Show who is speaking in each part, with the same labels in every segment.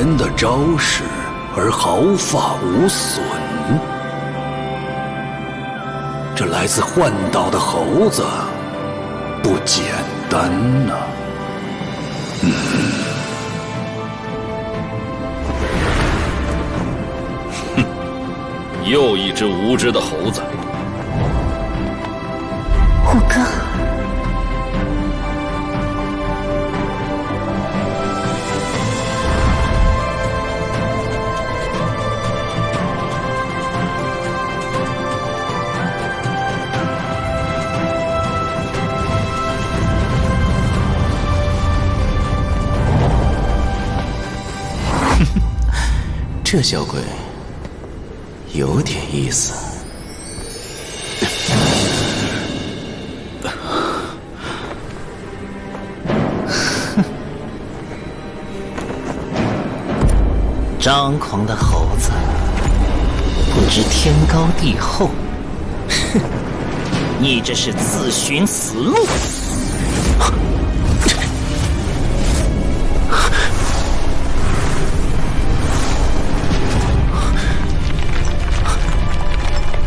Speaker 1: 人的招式而毫发无损。这来自幻岛的猴子不简单呐。
Speaker 2: 又一只无知的猴子。
Speaker 3: 虎哥，
Speaker 4: 这小鬼有点意思。张狂的猴子，不知天高地厚。哼，你这是自寻死路。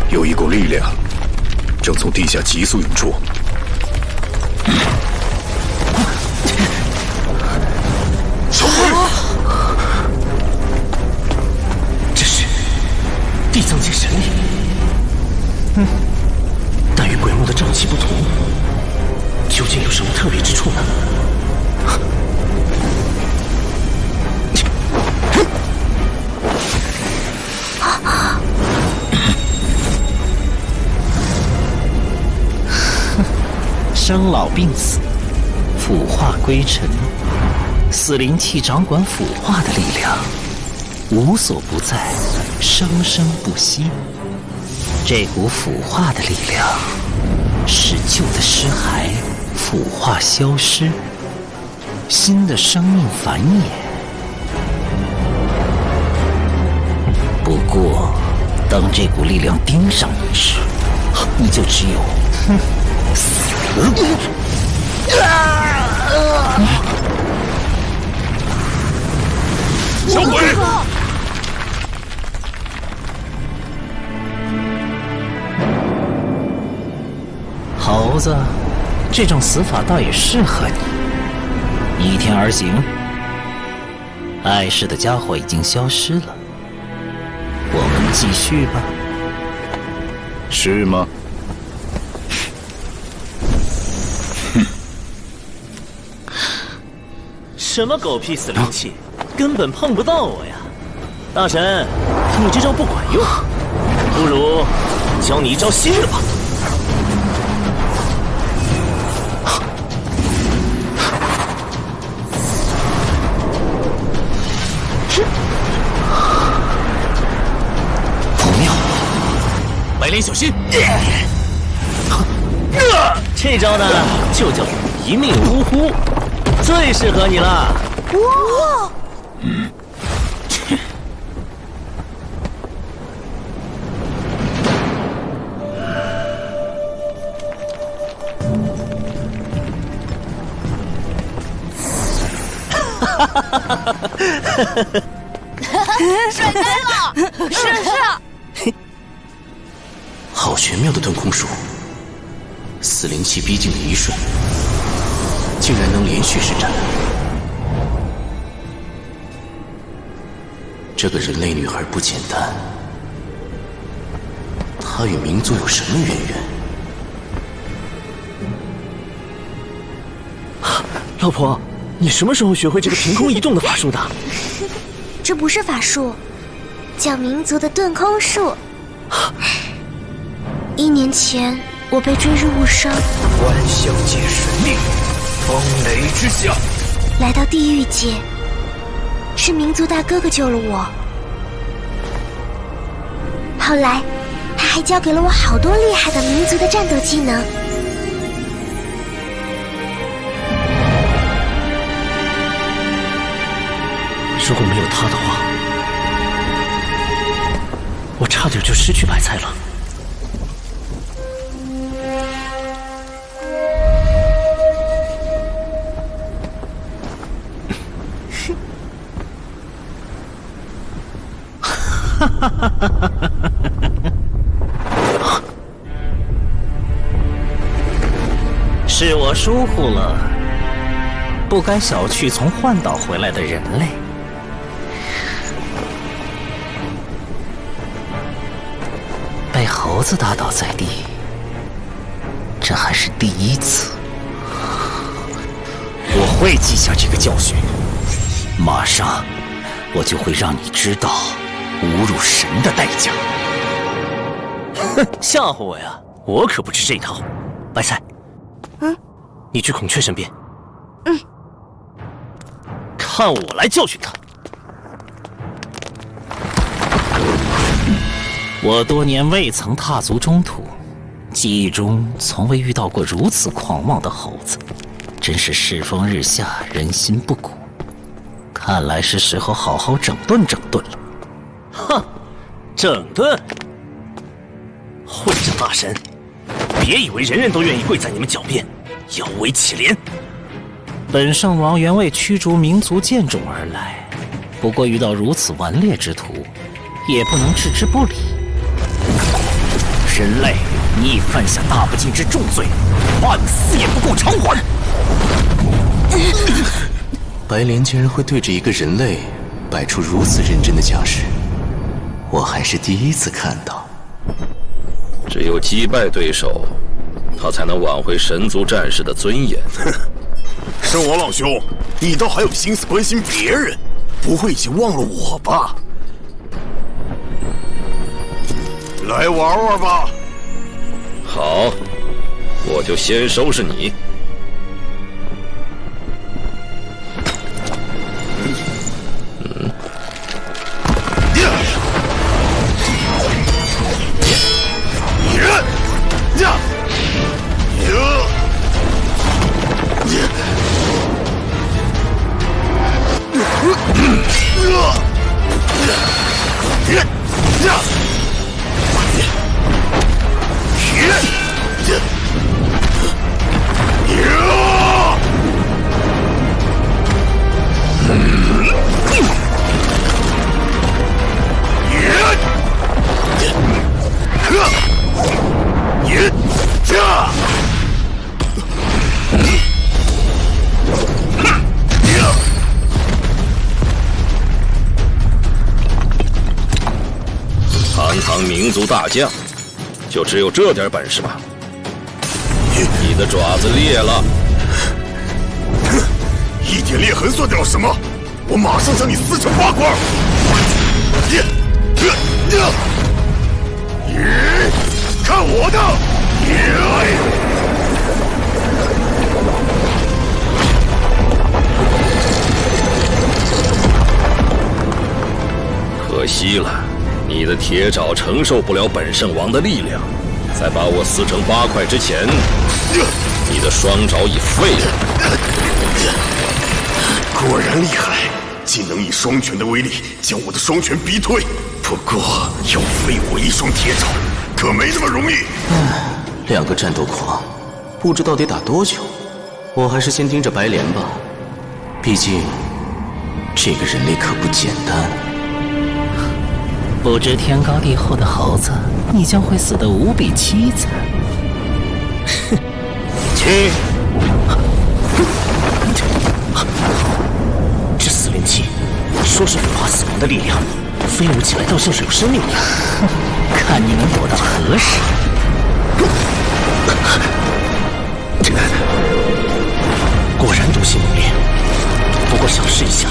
Speaker 5: 有一股力量正从地下急速涌出。
Speaker 4: 小鬼，这是地藏界神力，但与鬼墓的瘴气不同，究竟有什么特别之处呢？生老病死，腐化归尘，死灵气掌管腐化的力量，无所不在，生生不息。这股腐化的力量，使旧的尸骸腐化消失，新的生命繁衍。不过，当这股力量盯上你时，你就只有死。
Speaker 5: 小鬼！
Speaker 4: 猴子，这种死法倒也适合你。依天而行。碍事的家伙已经消失了，我们继续吧。
Speaker 5: 是吗？
Speaker 6: 什么狗屁死灵气，根本碰不到我呀！大神，你这招不管用，不如教你一招新的吧。
Speaker 4: 不妙，白莲小心！
Speaker 6: 这招呢，就叫一命呜呼。最适合你了！
Speaker 3: 哇！甩开了！是。
Speaker 4: 好玄妙的遁空术，死灵气逼近的一瞬，竟然能连续施展。这个人类女孩不简单，她与民族有什么渊源？
Speaker 6: 老婆，你什么时候学会这个凭空移动的法术的？
Speaker 3: 这不是法术，叫民族的遁空术。1年前，我被坠入误伤，
Speaker 1: 万象界神力，风雷之下，
Speaker 3: 来到地狱界，是民族大哥哥救了我。后来，他还教给了我好多厉害的民族的战斗技能。
Speaker 6: 如果没有他的话，我差点就失去白菜了。
Speaker 4: 是我疏忽了，不该小觑从幻岛回来的人类。被猴子打倒在地，这还是第一次。我会记下这个教训，马上我就会让你知道侮辱神的代价。
Speaker 6: 哼，吓唬我呀！我可不吃这套。白菜，你去孔雀身边，看我来教训他。
Speaker 4: 我多年未曾踏足中土，记忆中从未遇到过如此狂妄的猴子，真是世风日下，人心不古。看来是时候好好整顿整顿了。
Speaker 6: 哼，整顿！会长大神，别以为人人都愿意跪在你们脚边，摇尾乞怜。
Speaker 4: 本圣王原为驱逐民族贱种而来，不过遇到如此顽劣之徒，也不能置之不理。人类，你已犯下大不敬之重罪，万死也不够偿还。
Speaker 1: 白莲竟然会对着一个人类摆出如此认真的架势，我还是第一次看到。
Speaker 2: 只有击败对手，他才能挽回神族战士的尊严。
Speaker 5: 圣王老兄，你倒还有心思关心别人，不会已经忘了我吧？来玩玩吧。
Speaker 2: 好，我就先收拾你。堂堂民族大将，就只有这点本事吧？你的爪子裂了，
Speaker 5: 一点裂痕算得了什么？我马上将你撕成8块！看我的！
Speaker 2: 可惜了，你的铁爪承受不了本圣王的力量。在把我撕成8块之前，你的双爪已废了。
Speaker 5: 果然厉害，竟能以双拳的威力将我的双拳逼退。不过要废我一双铁爪，可没那么容易。
Speaker 1: 2个战斗狂，不知道得打多久。我还是先盯着白莲吧，毕竟这个人类可不简单。
Speaker 4: 不知天高地厚的猴子，你将会死得无比凄惨。
Speaker 6: 去！这死灵器，说是腐化死亡的力量，飞舞起来倒像是有生命一样。
Speaker 4: 看你能躲到何时！
Speaker 6: 果然毒性猛烈，不过小试一下，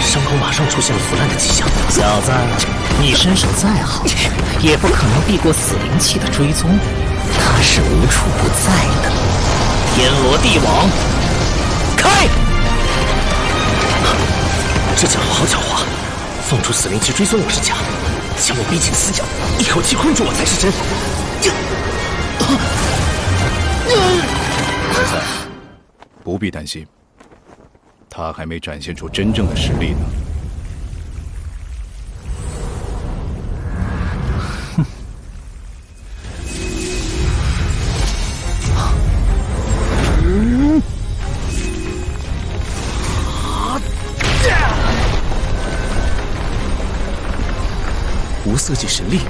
Speaker 6: 伤口马上出现了腐烂的迹象。
Speaker 4: 小子，你身手再好，也不可能避过死灵器的追踪，它是无处不在的。天罗地网，开！
Speaker 6: 这家伙好狡猾，放出死灵器追踪我是假，将我逼进死角，一口气困住我才是真。
Speaker 5: 白菜，不必担心，他还没展现出真正的实力呢。
Speaker 6: 无色界神力。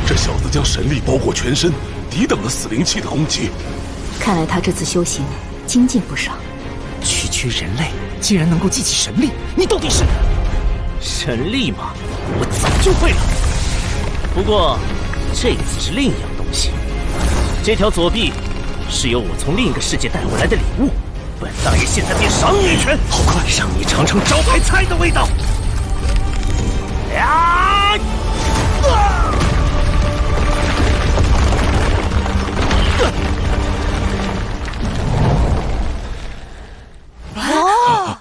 Speaker 5: 这小子将神力包裹全身，抵挡了死灵气的攻击。
Speaker 7: 看来他这次修行精进不少。
Speaker 4: 区区人类竟然能够激起神力，你到底是？
Speaker 6: 神力嘛，我早就会了。不过这次是另一样东西。这条左臂是由我从另一个世界带回来的礼物，本大爷现在便赏你一拳，好快，让你尝尝招牌菜的味道。呀！
Speaker 3: 哦，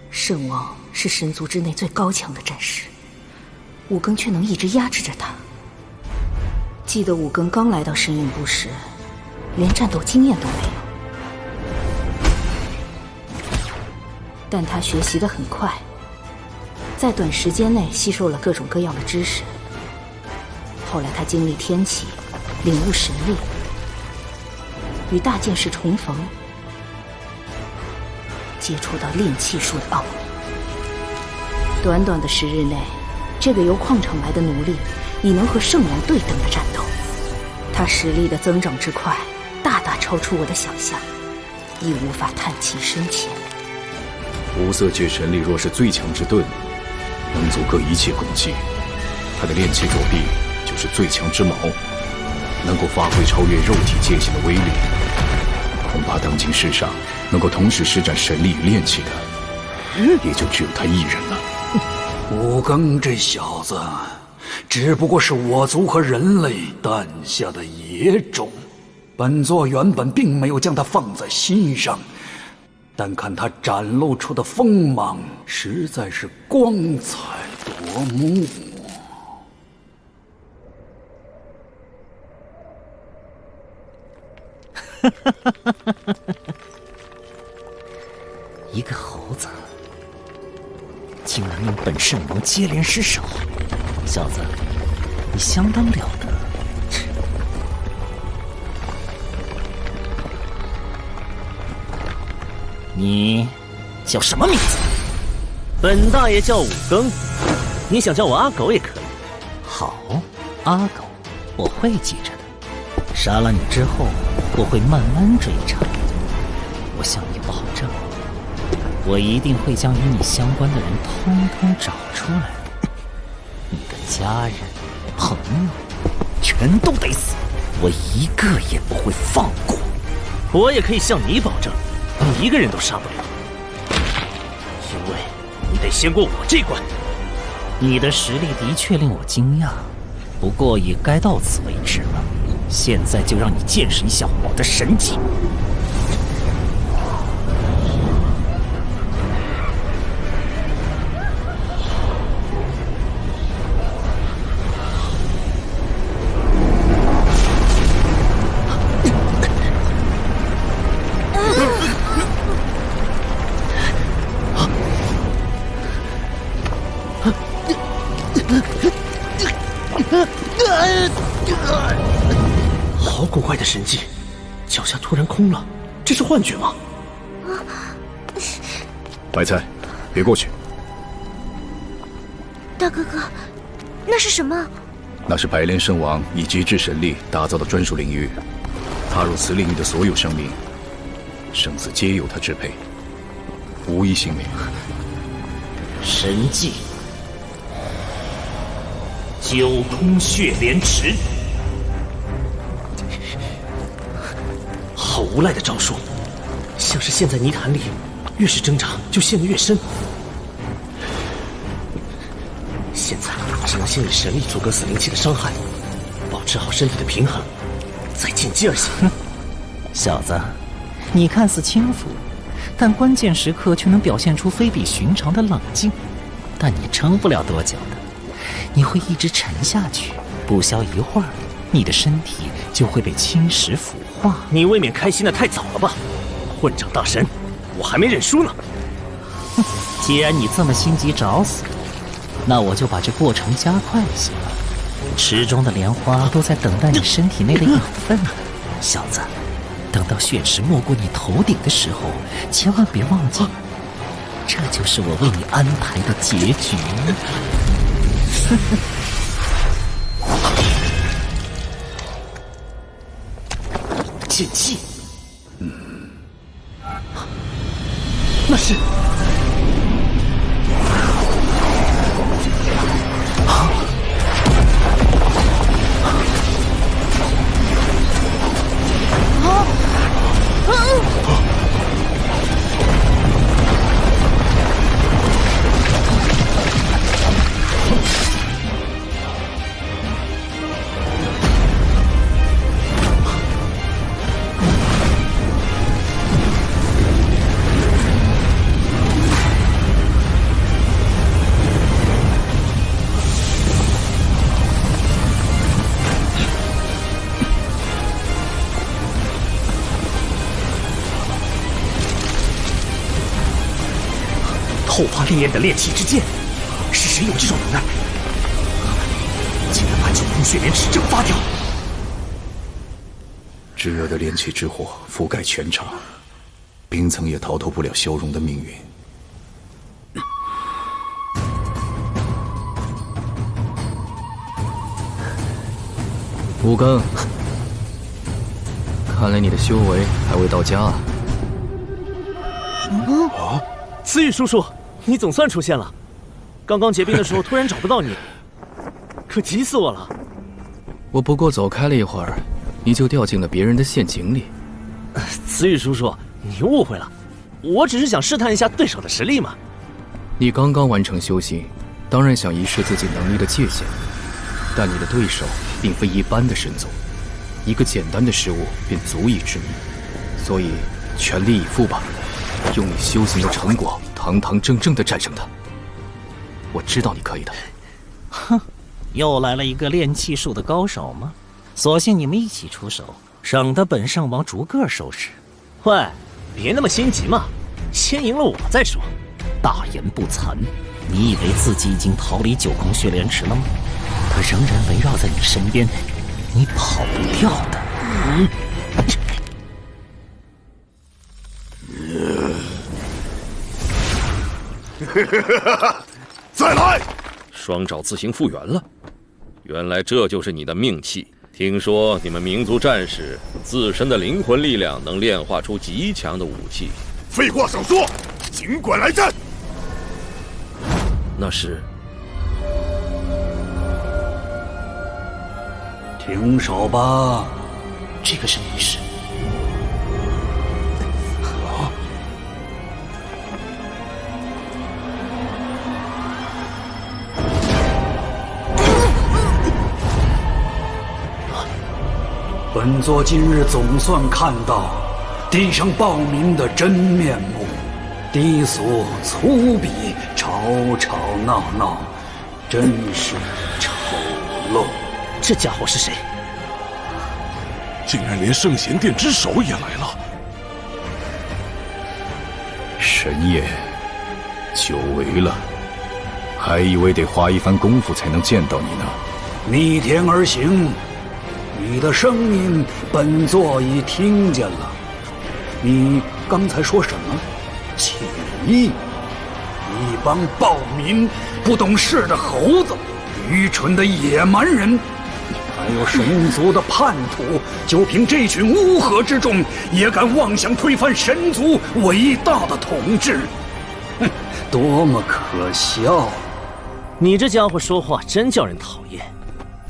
Speaker 7: 圣王是神族之内最高强的战士，武庚却能一直压制着他。记得武庚刚来到神韵部时，连战斗经验都没有，但他学习得很快，在短时间内吸收了各种各样的知识。后来他经历天启，领悟神力，与大剑士重逢，接触到炼气术的奥秘。短短的10日内，这个由矿场来的奴隶已能和圣王对等的战斗。他实力的增长之快，大大超出我的想象，亦无法探其深浅。
Speaker 8: 无色界神力若是最强之盾，能阻隔一切攻击，他的炼气左臂就是最强之矛，能够发挥超越肉体界限的威力。恐怕当今世上能够同时施展神力与炼气的，也就只有他一人了。
Speaker 9: 武庚这小子，只不过是我族和人类诞下的野种，本座原本并没有将他放在心上，但看他展露出的锋芒，实在是光彩夺目。
Speaker 4: 一个猴子竟然令本圣王接连失手，小子，你相当了得。你叫什么名字？
Speaker 6: 本大爷叫武庚，你想叫我阿狗也可以。
Speaker 4: 好，阿狗，我会记着的。杀了你之后，我会慢慢追查。我向你保证，我一定会将与你相关的人通通找出来。你的家人、朋友，全都得死，我一个也不会放过。
Speaker 6: 我也可以向你保证，你一个人都杀不了，因为你得先过我这关。
Speaker 4: 你的实力的确令我惊讶，不过也该到此为止了。现在就让你见识一下我的神技。
Speaker 6: 好古怪的神技，脚下突然空了，这是幻觉吗？
Speaker 8: 白菜，别过去。
Speaker 3: 大哥哥，那是什么？
Speaker 8: 那是白莲圣王以极致神力打造的专属领域，踏入此领域的所有生命，生死皆由他支配，无一幸免。
Speaker 4: 神技，九空血莲池。
Speaker 6: 好无赖的招数，像是陷在泥潭里，越是挣扎就陷得越深。现在只能先以神力阻隔死灵气的伤害，保持好身体的平衡，再进击而行。
Speaker 4: 小子，你看似轻浮，但关键时刻却能表现出非比寻常的冷静。但你撑不了多久的，你会一直沉下去，不消一会儿，你的身体就会被侵蚀腐化。
Speaker 6: 你未免开心的太早了吧，混账大神，我还没认输呢。
Speaker 4: 既然你这么心急找死，那我就把这过程加快一些吧。池中的莲花都在等待你身体内的养分呢，小子。等到血池没过你头顶的时候，千万别忘记，这就是我为你安排的结局。
Speaker 6: 剑气，那是。后方烈焰的炼气之剑，是谁有这种能耐？竟然把9宫血莲池蒸发掉！
Speaker 8: 炙热的炼气之火覆盖全场，冰层也逃脱不了消融的命运。
Speaker 1: 吴刚，看来你的修为还未到家啊！
Speaker 6: 思雨叔叔，你总算出现了。刚刚结冰的时候突然找不到你，可急死我了。
Speaker 1: 我不过走开了一会儿，你就掉进了别人的陷阱里。
Speaker 6: 思雨叔叔，你误会了，我只是想试探一下对手的实力嘛。
Speaker 1: 你刚刚完成修行，当然想遗失自己能力的界限，但你的对手并非一般的神族，一个简单的失误便足以致命，所以全力以赴吧。用你修行的成果，堂堂正正地战胜他。我知道你可以的。
Speaker 4: 哼，又来了一个炼气术的高手吗？索性你们一起出手，省得本圣王逐个收拾。
Speaker 6: 喂，别那么心急嘛，先赢了我再说。
Speaker 4: 大言不惭！你以为自己已经逃离9宫血莲池了吗？他仍然围绕在你身边，你跑不掉的。
Speaker 5: 再来！
Speaker 2: 双爪自行复原了，原来这就是你的命气。听说你们民族战士自身的灵魂力量能炼化出极强的武器。
Speaker 5: 废话少说，尽管来战！
Speaker 2: 那是
Speaker 9: 停手吧。
Speaker 6: 这个是仪式。
Speaker 9: 本座今日总算看到地上暴民的真面目，低俗粗鄙，吵吵闹闹，真是丑陋。
Speaker 6: 这家伙是谁？
Speaker 5: 竟然连圣贤殿之首也来了！
Speaker 8: 神爷，久违了，还以为得花一番功夫才能见到你呢。
Speaker 9: 逆天而行。你的声音，本座已听见了。你刚才说什么？起义！一帮暴民，不懂事的猴子，愚蠢的野蛮人，还有神族的叛徒，就凭这群乌合之众，也敢妄想推翻神族伟大的统治？哼，多么可笑！
Speaker 6: 你这家伙说话真叫人讨厌。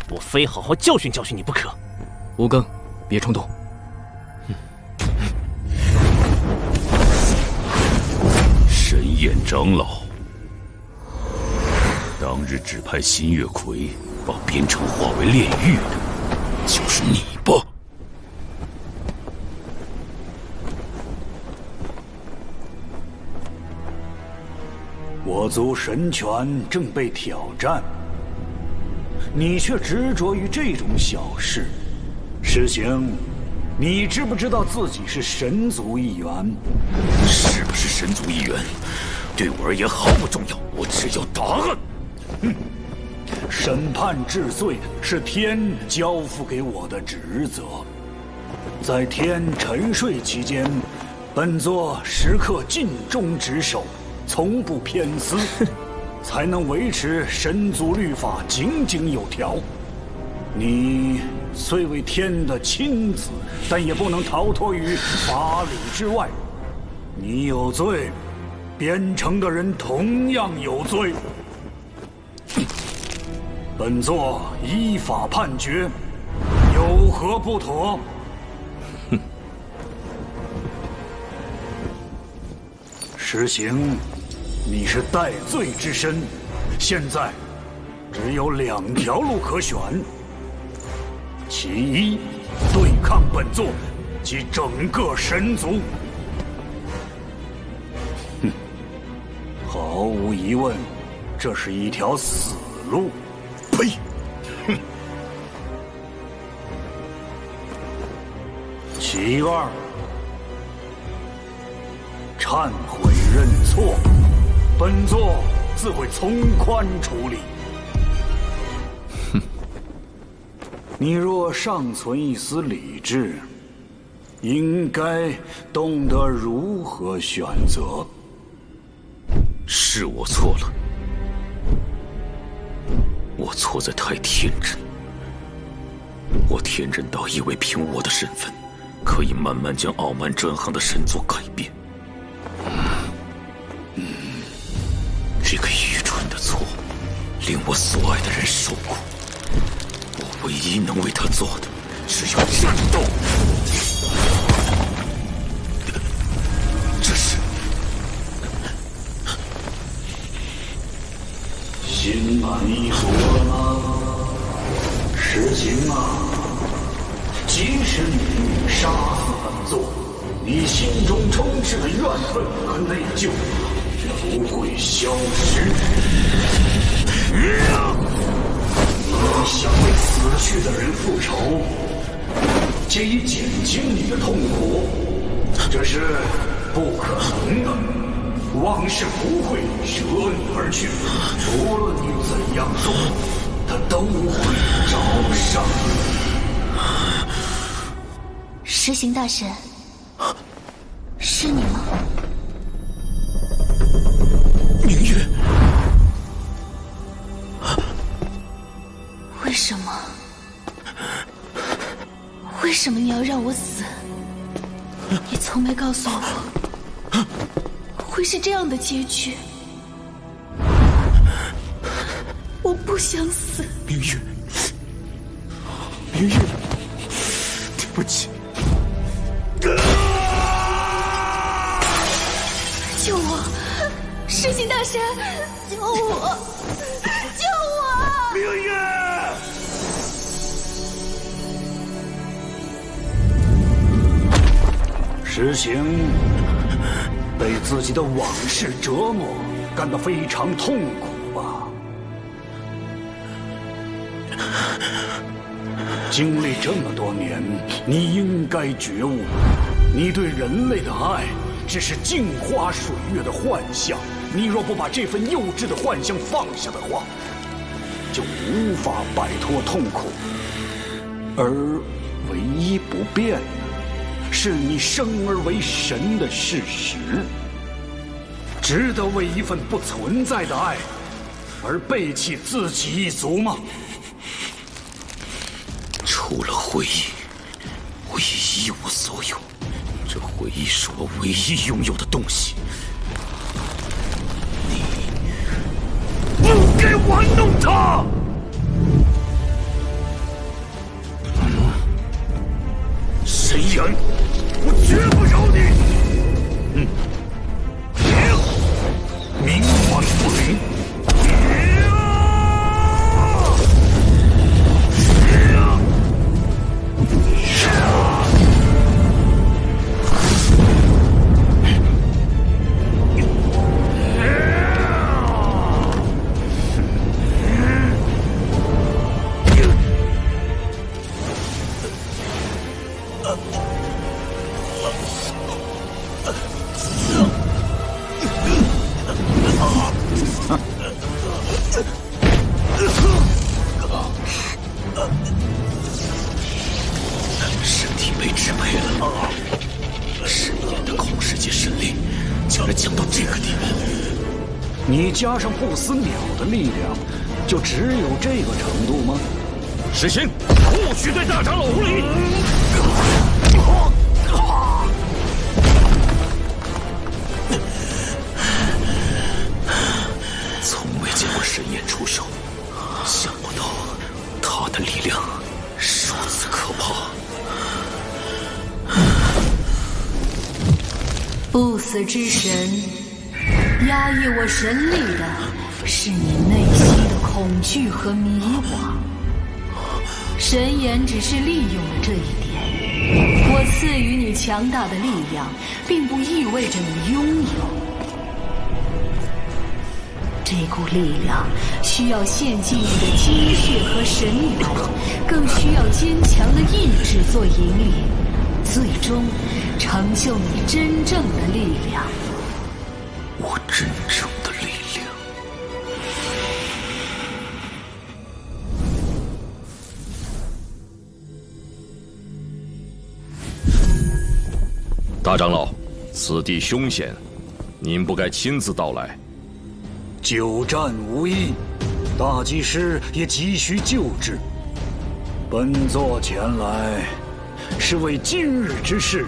Speaker 6: 我非好好教训教训你不可。
Speaker 1: 吴刚，别冲动。
Speaker 5: 神焰长老，当日指派新月魁把边城化为炼狱的，就是你吧？
Speaker 9: 我族神权正被挑战，你却执着于这种小事。师兄，你知不知道自己是神族一员？
Speaker 5: 是不是神族一员，对我而言毫不重要，我只要答案。
Speaker 9: 审判治罪是天交付给我的职责，在天沉睡期间，本座时刻尽忠职守，从不偏私，才能维持神族律法井井有条。你虽为天的亲子，但也不能逃脱于法理之外。你有罪，边城的人同样有罪。本座依法判决，有何不妥？
Speaker 8: 哼！
Speaker 9: 实行，你是戴罪之身，现在只有2条路可选。其一，对抗本座及整个神族。哼，毫无疑问，这是一条死路。呸！哼。其二，忏悔认错，本座自会从宽处理。
Speaker 8: 哼！
Speaker 9: 你若尚存一丝理智，应该懂得如何选择。
Speaker 8: 是我错了。我错在太天真，我天真到以为凭我的身份，可以慢慢将傲慢专横的神族改变。这个愚蠢的错，令我所爱的人受苦。我唯一能为他做的，只有战斗。这是
Speaker 9: 心满意足了吗？实行啊！即使你杀死本座，你心中充斥的怨愤和内疚也不会消失。你想为死去的人复仇，借以减轻你的痛苦，这是不可能的。往事不会舍你而去，无论你怎样做，它都会找上你。
Speaker 3: 实行大神，是你吗？
Speaker 8: 明月，
Speaker 3: 为什么？为什么你要让我死？你从没告诉我会是这样的结局。我不想死。
Speaker 8: 明月，明月，对不起。
Speaker 3: 救我！实行大神，救我！救我！
Speaker 9: 明月！实行被自己的往事折磨，感到非常痛苦吧？经历这么多年，你应该觉悟，你对人类的爱只是镜花水月的幻象。你若不把这份幼稚的幻象放下的话，就无法摆脱痛苦。而唯一不变的，是你生而为神的事实。值得为一份不存在的爱而背弃自己一族吗？
Speaker 8: 除了回忆，我也一无所有。这回忆是我唯一拥有的东西。你
Speaker 9: 不该玩弄他！
Speaker 8: 神言，
Speaker 9: 我绝不饶你！冥顽不灵！你加上不死鸟的力量，就只有这个程度吗？
Speaker 2: 石心，不许对大长老无礼！
Speaker 8: 从未见过神焰出手，想不到他的力量如此可怕。
Speaker 3: 不死之神，压抑我神力的是你内心的恐惧和迷惘。神眼只是利用了这一点。我赐予你强大的力量，并不意味着你拥有。这股力量需要献祭你的精血和神鸟，更需要坚强的意志做引领，最终成就你真正的力量。
Speaker 8: 我真正的力量。
Speaker 2: 大长老，此地凶险，您不该亲自到来。
Speaker 9: 久战无益，大祭司也急需救治。本座前来，是为今日之事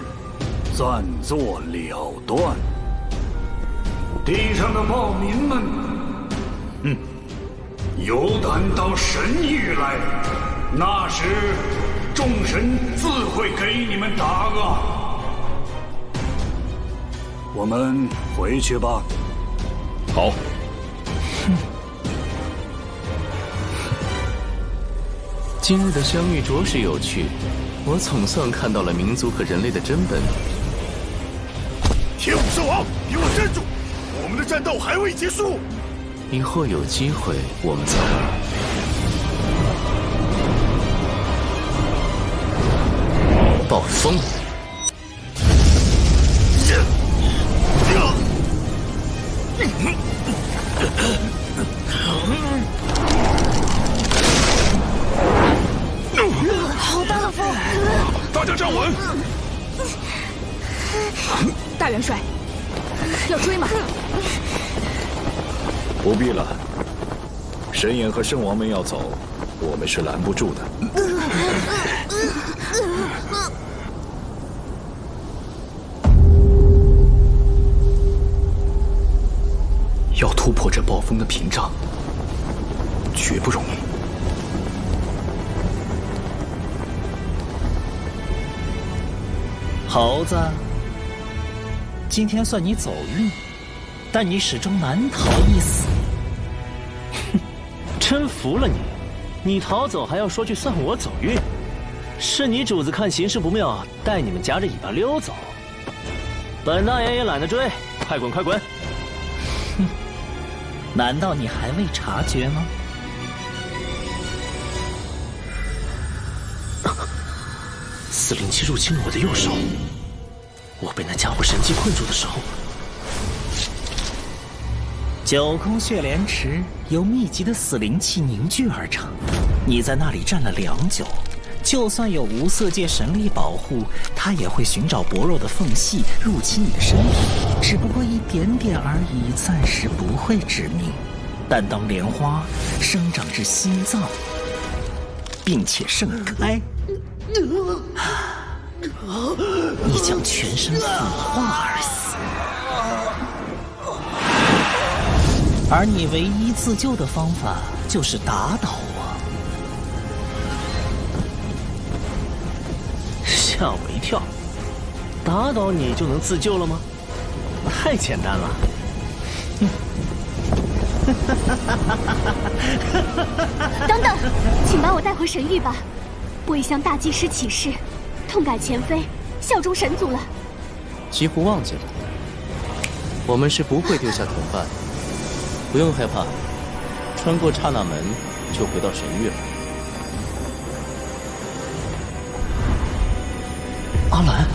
Speaker 9: 暂作了断。地上的暴民们，有胆到神域来，那时众神自会给你们答案。我们回去吧。
Speaker 2: 好。
Speaker 10: 今日的相遇着实有趣，我总算看到了民族和人类的真本。
Speaker 5: 铁武圣王，给我站住！我们的战斗还未结束。
Speaker 10: 以后有机会我们再玩。暴风。
Speaker 11: 好大的风！
Speaker 5: 大家站稳！
Speaker 11: 大元帅，要追吗？
Speaker 8: 不必了，神眼和圣王们要走，我们是拦不住的。
Speaker 1: 要突破这暴风的屏障，绝不容易。
Speaker 4: 猴子，今天算你走运，但你始终难逃一死。
Speaker 6: 哼，真服了你！你逃走还要说句算我走运？是你主子看形势不妙，带你们夹着尾巴溜走。本大爷也懒得追，快滚快滚！
Speaker 4: 哼，难道你还未察觉吗？
Speaker 6: 死灵气入侵了我的右手，我被那家伙神迹困住的时候，
Speaker 4: 九宫血莲池由密集的死灵气凝聚而成，你在那里站了良久，就算有无色界神力保护，它也会寻找薄弱的缝隙入侵你的身体，只不过一点点而已，暂时不会致命。但当莲花生长至心脏，并且盛开，你将全身腐化而死。而你唯一自救的方法就是打倒我。
Speaker 6: 吓我一跳！打倒你就能自救了吗？太简单了。
Speaker 11: 等等，请把我带回神域吧！我已向大祭司起誓，痛改前非，效忠神族了。
Speaker 10: 几乎忘记了，我们是不会丢下同伴。不用害怕，穿过刹那门就回到神域了。
Speaker 6: 阿兰，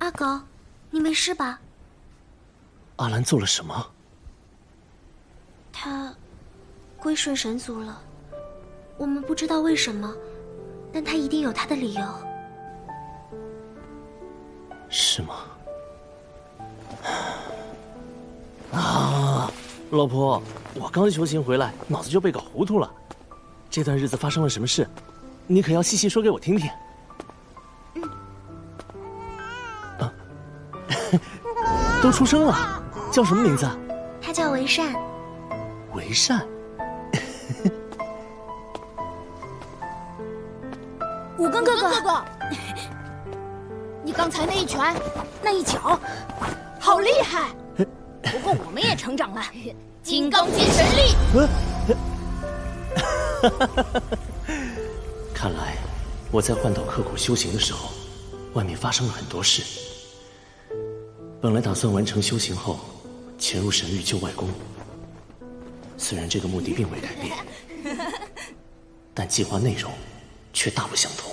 Speaker 11: 阿狗，你没事吧？
Speaker 6: 阿兰做了什么？
Speaker 11: 他归顺神族了，我们不知道为什么，但他一定有他的理由。
Speaker 6: 是吗？啊，老婆，我刚修行回来，脑子就被搞糊涂了。这段日子发生了什么事？你可要细细说给我听听。啊，都出生了，叫什么名字？
Speaker 12: 他叫为善。
Speaker 6: 为善。
Speaker 13: 武根哥哥，你刚才那一拳，那一脚，好厉害！不过我们也成长了，金刚界神力。
Speaker 6: 看来我在幻岛刻苦修行的时候，外面发生了很多事。本来打算完成修行后，潜入神域救外公。虽然这个目的并未改变，但计划内容却大不相同。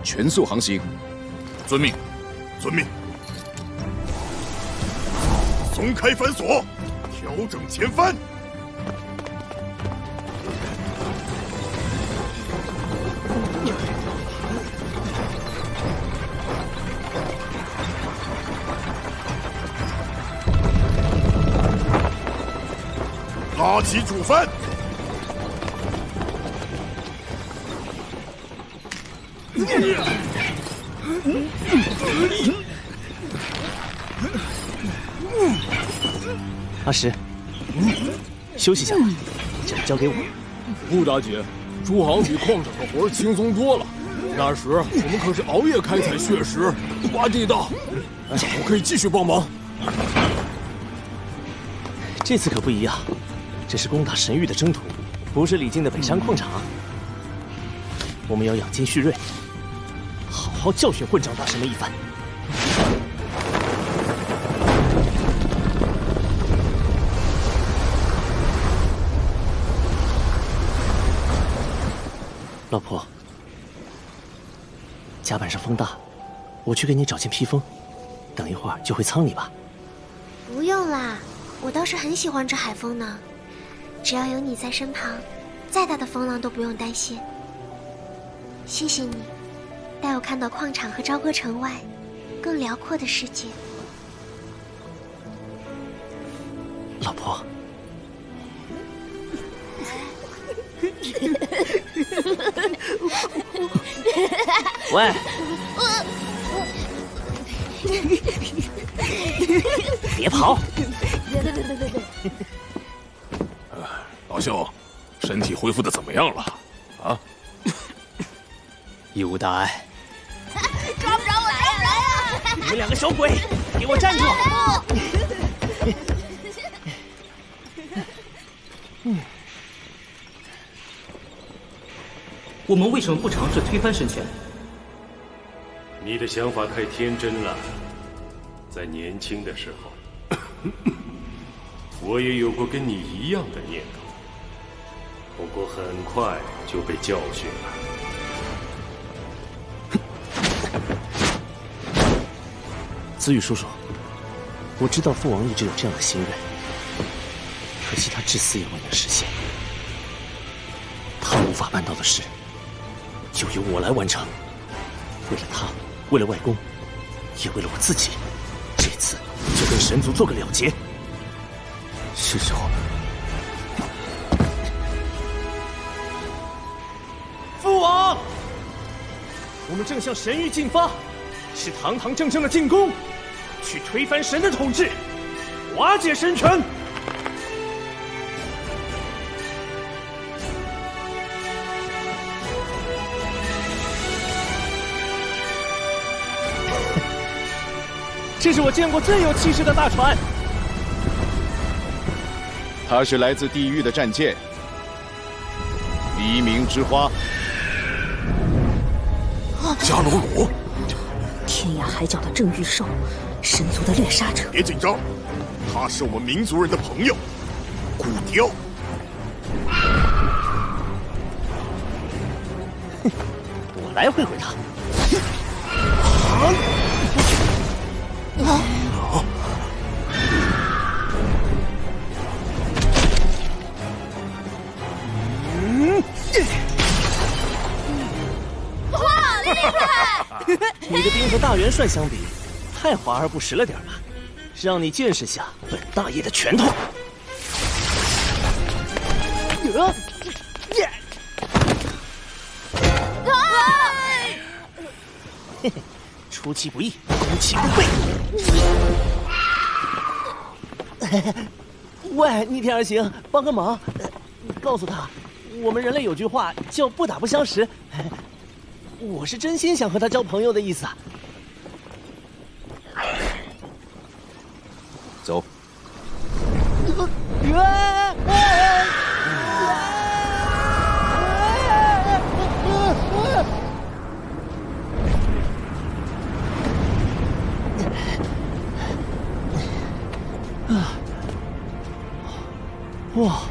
Speaker 8: 全速航行。
Speaker 5: 遵命，遵命。松开帆索，调整前帆。拉起主帆。
Speaker 6: 阿石，休息下吧，这里交给我。
Speaker 14: 不打紧，朱航比矿场的活轻松多了。那时我们可是熬夜开采血石、挖地道，下午可以继续帮忙。
Speaker 6: 这次可不一样，这是攻打神域的征途，不是李靖的北山矿场。我们要养精蓄锐，好好教训混账大神们一番。老婆，甲板上风大，我去给你找件披风，等一会儿就回舱里吧。
Speaker 12: 不用啦，我倒是很喜欢这海风呢。只要有你在身旁，再大的风浪都不用担心。谢谢你，带我看到矿场和朝歌城外更辽阔的世界。
Speaker 6: 老婆。喂，别跑！
Speaker 14: 老兄，身体恢复的怎么样了？啊？
Speaker 10: 一无大碍。
Speaker 13: 抓不着我，抓不着啊！
Speaker 6: 你们两个小鬼，给我站住！
Speaker 1: 我们为什么不尝试推翻神权？
Speaker 15: 你的想法太天真了。在年轻的时候，我也有过跟你一样的念头，不过很快就被教训了。
Speaker 6: 子羽叔叔，我知道父王一直有这样的心愿，可惜他至死也未能实现。他无法办到的事，就由我来完成。为了他，为了外公，也为了我自己，这次就跟神族做个了结。
Speaker 10: 是时候了。
Speaker 6: 父王，我们正向神域进发，是堂堂正正的进攻，去推翻神的统治，瓦解神权。这是我见过最有气势的大船。
Speaker 8: 它是来自地狱的战舰——黎明之花。
Speaker 5: 加鲁鲁，
Speaker 7: 天涯海角的正欲兽，神族的猎杀者。
Speaker 5: 别紧张，他是我们民族人的朋友，古雕。
Speaker 6: 来会会他。
Speaker 13: 哇，厉害！
Speaker 6: 你的兵和大元帅相比，太华而不实了点吧？让你见识下本大爷的拳头。嘿嘿，出其不意，攻其不备。喂，逆天而行，帮个忙，告诉他，我们人类有句话叫不打不相识。我是真心想和他交朋友的意思啊。
Speaker 8: 走。
Speaker 6: 哇，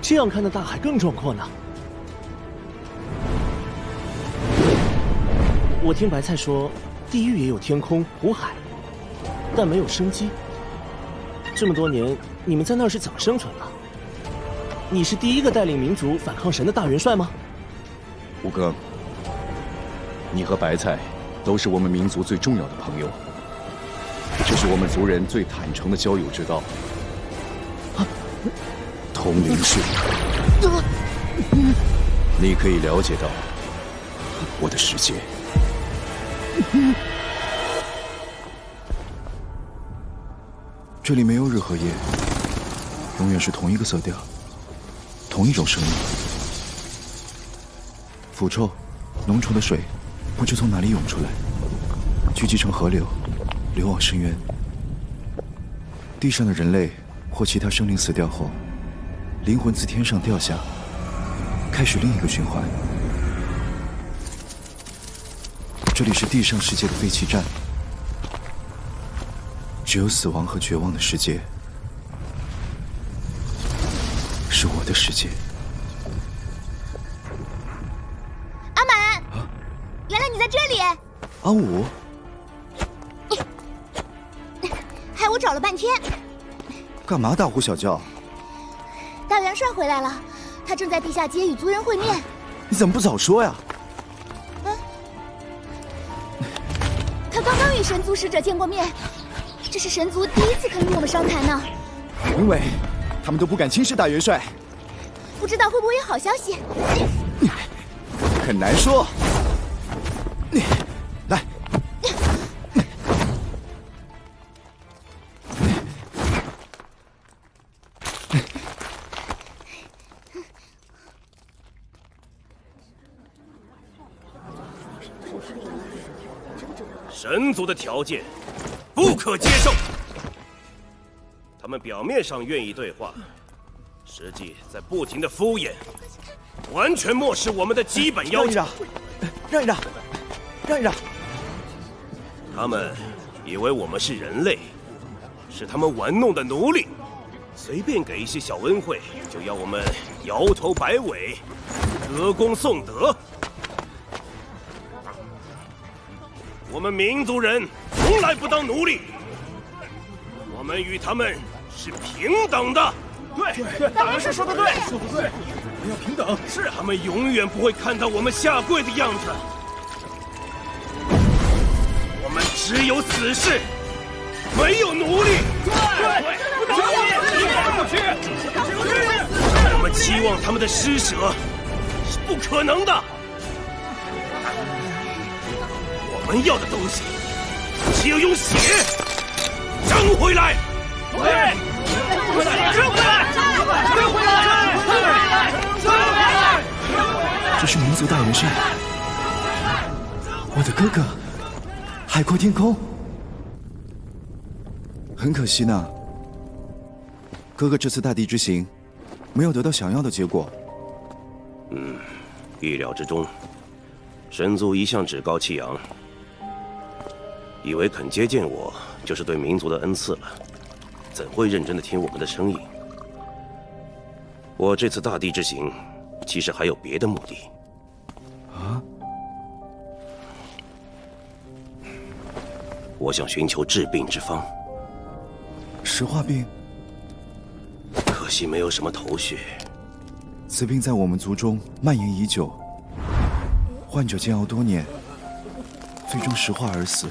Speaker 6: 这样看的大海更壮阔呢。我听白菜说，地狱也有天空、湖海，但没有生机。这么多年，你们在那儿是怎么生存的？你是第一个带领民族反抗神的大元帅吗？
Speaker 8: 吴哥，你和白菜都是我们民族最重要的朋友，这是我们族人最坦诚的交友之道。通灵术，你可以了解到我的世界。这里没有日和夜，永远是同一个色调，同一种声音。腐臭、浓稠的水不知从哪里涌出来，聚集成河流，流往深渊。地上的人类或其他生灵死掉后，灵魂自天上掉下，开始另一个循环。这里是地上世界的废弃站，只有死亡和绝望的世界，是我的世界。
Speaker 13: 阿满，原来你在这里！
Speaker 8: 阿武，
Speaker 13: 害我找了半天。
Speaker 8: 干嘛大呼小叫？
Speaker 13: 大元帅回来了，他正在地下街与族人会面。
Speaker 8: 你怎么不早说呀？
Speaker 13: 他刚刚与神族使者见过面，这是神族第一次肯与我们商谈呢。
Speaker 8: 因为他们都不敢轻视大元帅，
Speaker 13: 不知道会不会有好消息？
Speaker 8: 很难说。来，
Speaker 15: 神族的条件不可接受。他们表面上愿意对话，实际在不停的敷衍，完全漠视我们的基本要求。
Speaker 8: 让一让，让一让。
Speaker 15: 他们以为我们是人类，是他们玩弄的奴隶，随便给一些小恩惠，就要我们摇头摆尾，歌功颂德。我们民族人从来不当奴隶，我们与他们是平等的。
Speaker 14: 对，大元帅说的对，说的对，我们要平等。
Speaker 15: 是他们永远不会看到我们下跪的样子。我们只有死士，没有奴隶。
Speaker 14: 对，不屈。
Speaker 15: 我们期望他们的施舍是不可能的。我们要的东西，只有用血争回来。
Speaker 14: 对，争回来！争回来！争回来！
Speaker 8: 这是民族大元帅，我的哥哥，海阔天空。很可惜呢，哥哥这次大地之行没有得到想要的结果。
Speaker 15: 意料之中。神族一向趾高气扬，以为肯接见我就是对民族的恩赐了，怎会认真的听我们的声音？我这次大地之行，其实还有别的目的。
Speaker 8: 啊？
Speaker 16: 我想寻求治病之方。
Speaker 17: 石化病，
Speaker 16: 可惜没有什么头绪。
Speaker 17: 此病在我们族中蔓延已久，患者煎熬多年，最终石化而死，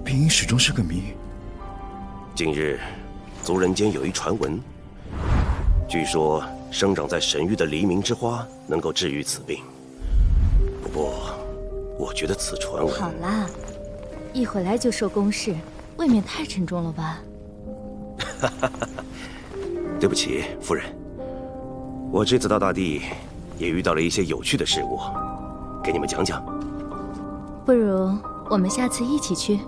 Speaker 17: 病因始终是个谜。
Speaker 16: 近日，族人间有一传闻，据说生长在神域的黎明之花能够治愈此病。不过，我觉得此传闻……
Speaker 7: 好啦，一会来就说公事，未免太沉重了吧？
Speaker 16: 对不起，夫人，我这次到大地也遇到了一些有趣的事物，给你们讲讲。
Speaker 7: 不如我们下次一起去。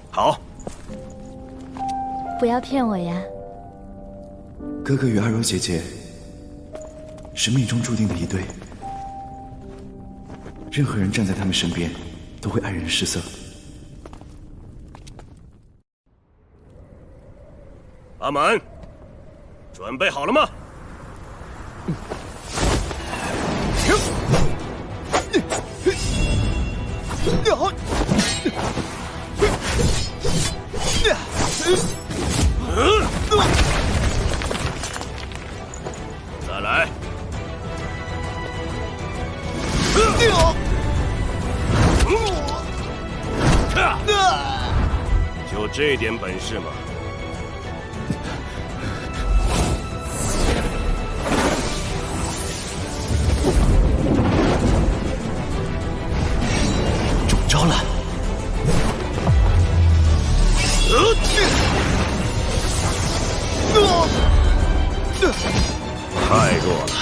Speaker 16: 好，
Speaker 7: 不要骗我呀！
Speaker 17: 哥哥与阿柔姐姐是命中注定的一对，任何人站在他们身边都会黯然失色。
Speaker 16: 阿满，准备好了吗？再来！就这点本事吗？
Speaker 17: 中招了！
Speaker 16: 太弱了，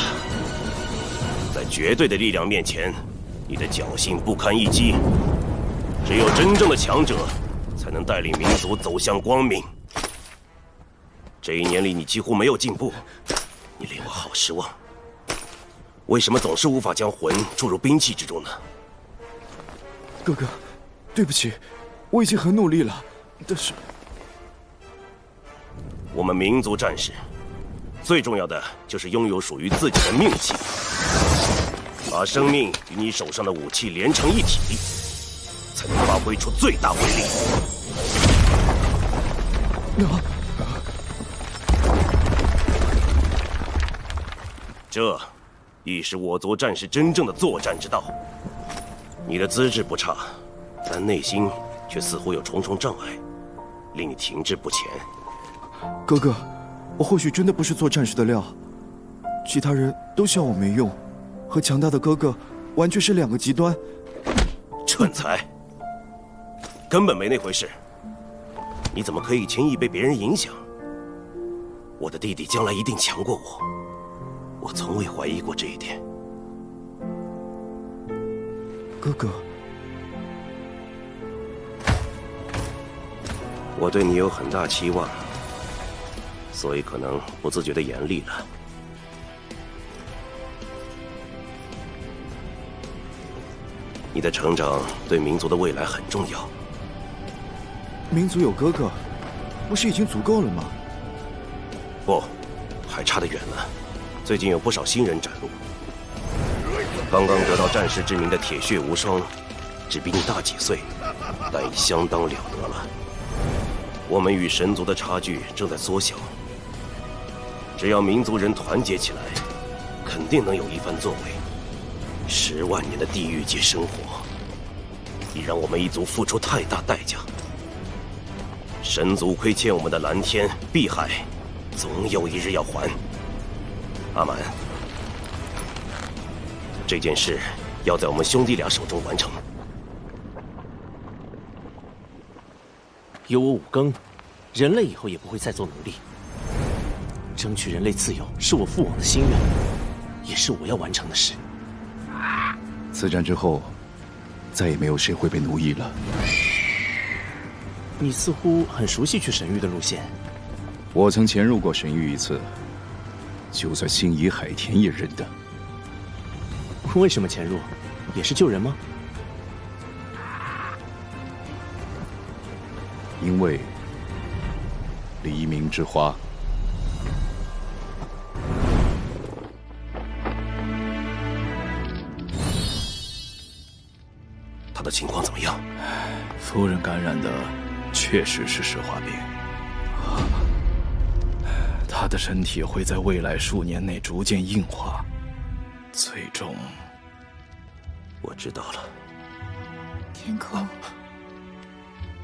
Speaker 16: 在绝对的力量面前，你的侥幸不堪一击。只有真正的强者，才能带领民族走向光明。这一年里，你几乎没有进步，你令我好失望。为什么总是无法将魂注入兵器之中呢？
Speaker 17: 哥哥，对不起，我已经很努力了，但是……
Speaker 16: 我们民族战士最重要的就是拥有属于自己的命器，把生命与你手上的武器连成一体，才能发挥出最大威力。这亦是我族战士真正的作战之道。你的资质不差，但内心却似乎有重重障碍，令你停滞不前。
Speaker 17: 哥哥，我或许真的不是做战士的料，其他人都笑我没用，和强大的哥哥完全是两个极端。
Speaker 16: 蠢材，根本没那回事。你怎么可以轻易被别人影响？我的弟弟将来一定强过我，我从未怀疑过这一点。
Speaker 17: 哥哥，
Speaker 16: 我对你有很大期望，所以可能不自觉地严厉了。你的成长对民族的未来很重要。
Speaker 17: 民族有哥哥，不是已经足够了吗？
Speaker 16: 不，还差得远呢。最近有不少新人崭露。刚刚得到战士之名的铁血无双，只比你大几岁，但已相当了得了。我们与神族的差距正在缩小，只要民族人团结起来，肯定能有一番作为。10万年的地狱界生活，已让我们一族付出太大代价。神族亏欠我们的蓝天、碧海，总有一日要还。阿满，这件事要在我们兄弟俩手中完成。
Speaker 6: 有我五更，人类以后也不会再做奴隶。争取人类自由是我父王的心愿，也是我要完成的事。
Speaker 17: 此战之后，再也没有谁会被奴役了。
Speaker 6: 你似乎很熟悉去神域的路线。
Speaker 8: 我曾潜入过神域一次，就算星移海天也认得。
Speaker 6: 为什么潜入？也是救人吗？
Speaker 8: 因为黎明之花。
Speaker 16: 的情况怎么样？
Speaker 8: 夫人感染的确实是石化病，她的身体会在未来数年内逐渐硬化，最终……
Speaker 16: 我知道了。
Speaker 7: 天空，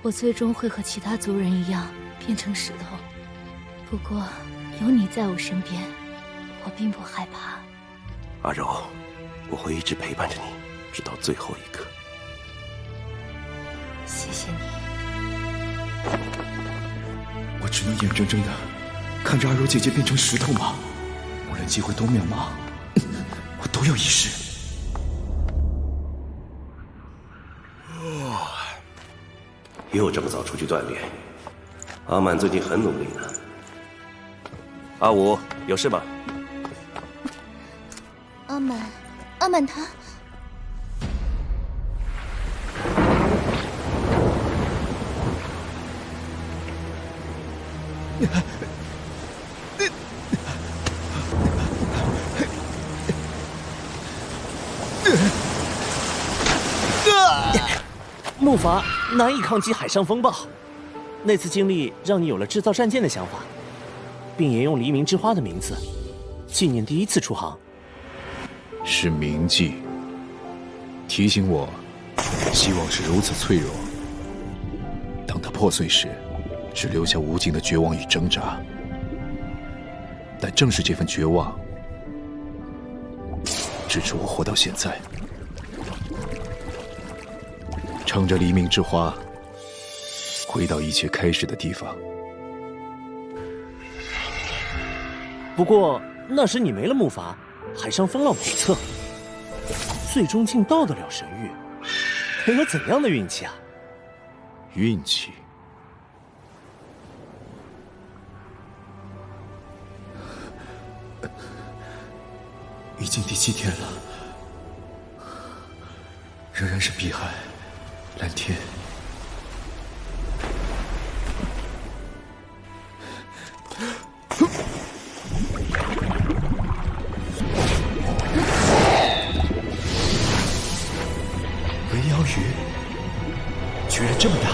Speaker 7: 我最终会和其他族人一样变成石头，不过有你在我身边，我并不害怕。
Speaker 16: 阿柔，我会一直陪伴着你，直到最后一刻。
Speaker 7: 谢谢你。
Speaker 17: 我只能眼睁睁的看着阿柔姐姐变成石头吗？无论机会多渺茫，我都要一试。
Speaker 16: 又这么早出去锻炼，阿满最近很努力呢。阿武，有事吗？
Speaker 13: 阿满他。
Speaker 6: 木筏难以抗击海上风暴，那次经历让你有了制造战舰的想法，并沿用黎明之花的名字，纪念第一次出航。
Speaker 8: 是铭记，提醒我，希望是如此脆弱。当它破碎时，只留下无尽的绝望与挣扎。但正是这份绝望，支持我活到现在。乘着黎明之花，回到一切开始的地方。
Speaker 6: 不过那时你没了木筏，海上风浪叵测，最终竟到得了神域，得有怎样的运气啊？
Speaker 8: 运气？
Speaker 17: 已经第7天了，仍然是碧海、蓝天。围妖鱼居然这么大！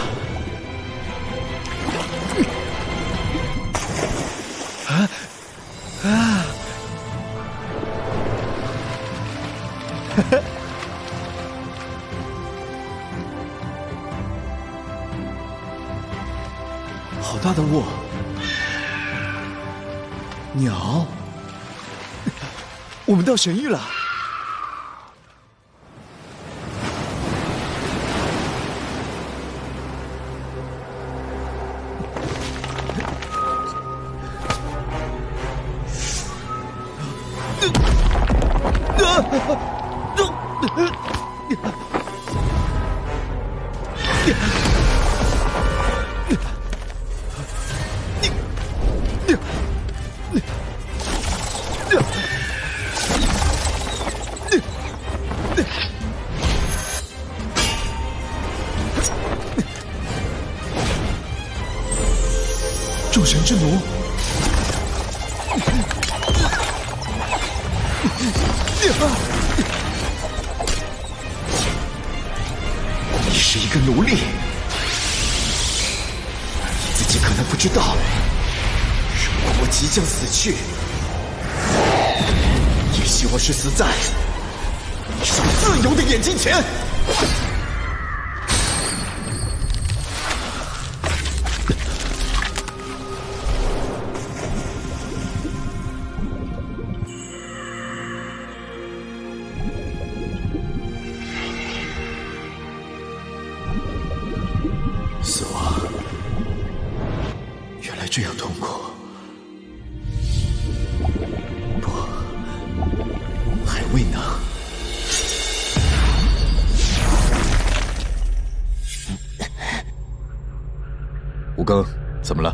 Speaker 17: 好大的窝！鸟，我们到神域了。众神之奴，你是一个奴隶，你自己可能不知道，如果我即将死去，也希望是死在一双自由的眼睛前。死亡原来这样痛苦，不，还未能。
Speaker 8: 吴刚，怎么了？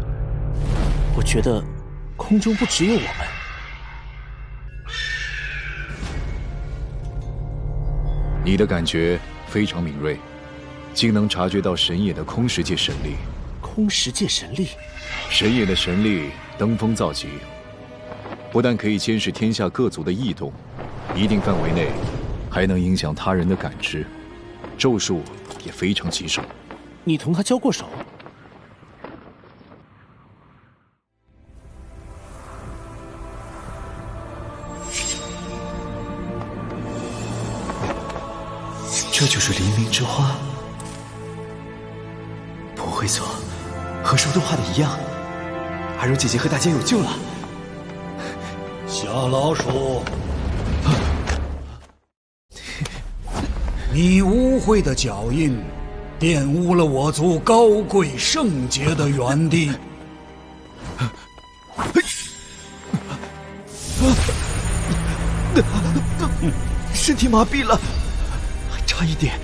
Speaker 6: 我觉得空中不只有我们。
Speaker 8: 你的感觉非常敏锐，竟能察觉到神野的空识界神力。
Speaker 6: 空识界神力，
Speaker 8: 神野的神力登峰造极，不但可以监视天下各族的异动，一定范围内还能影响他人的感知。咒术也非常棘手。
Speaker 6: 你同他交过手？
Speaker 17: 这就是黎明之花，不会错，和书中画的一样。阿柔姐姐和大家有救了。
Speaker 9: 小老鼠，你污秽的脚印，玷污了我族高贵圣洁的园地。
Speaker 17: 身体麻痹了，还差一点。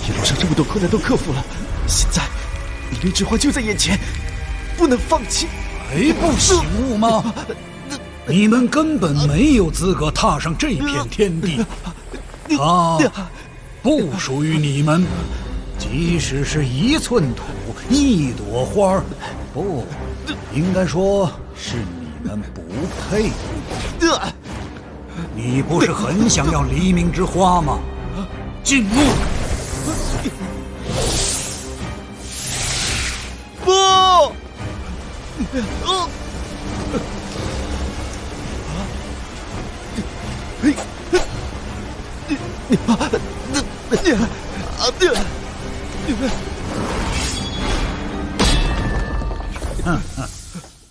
Speaker 17: 一路上这么多困难都克服了，现在黎明之花就在眼前，不能放弃。
Speaker 9: 还不醒悟吗？你们根本没有资格踏上这片天地，它不属于你们。即使是一寸土、一朵花，不，应该说是你们不配。你不是很想要黎明之花吗？进入！
Speaker 17: 不！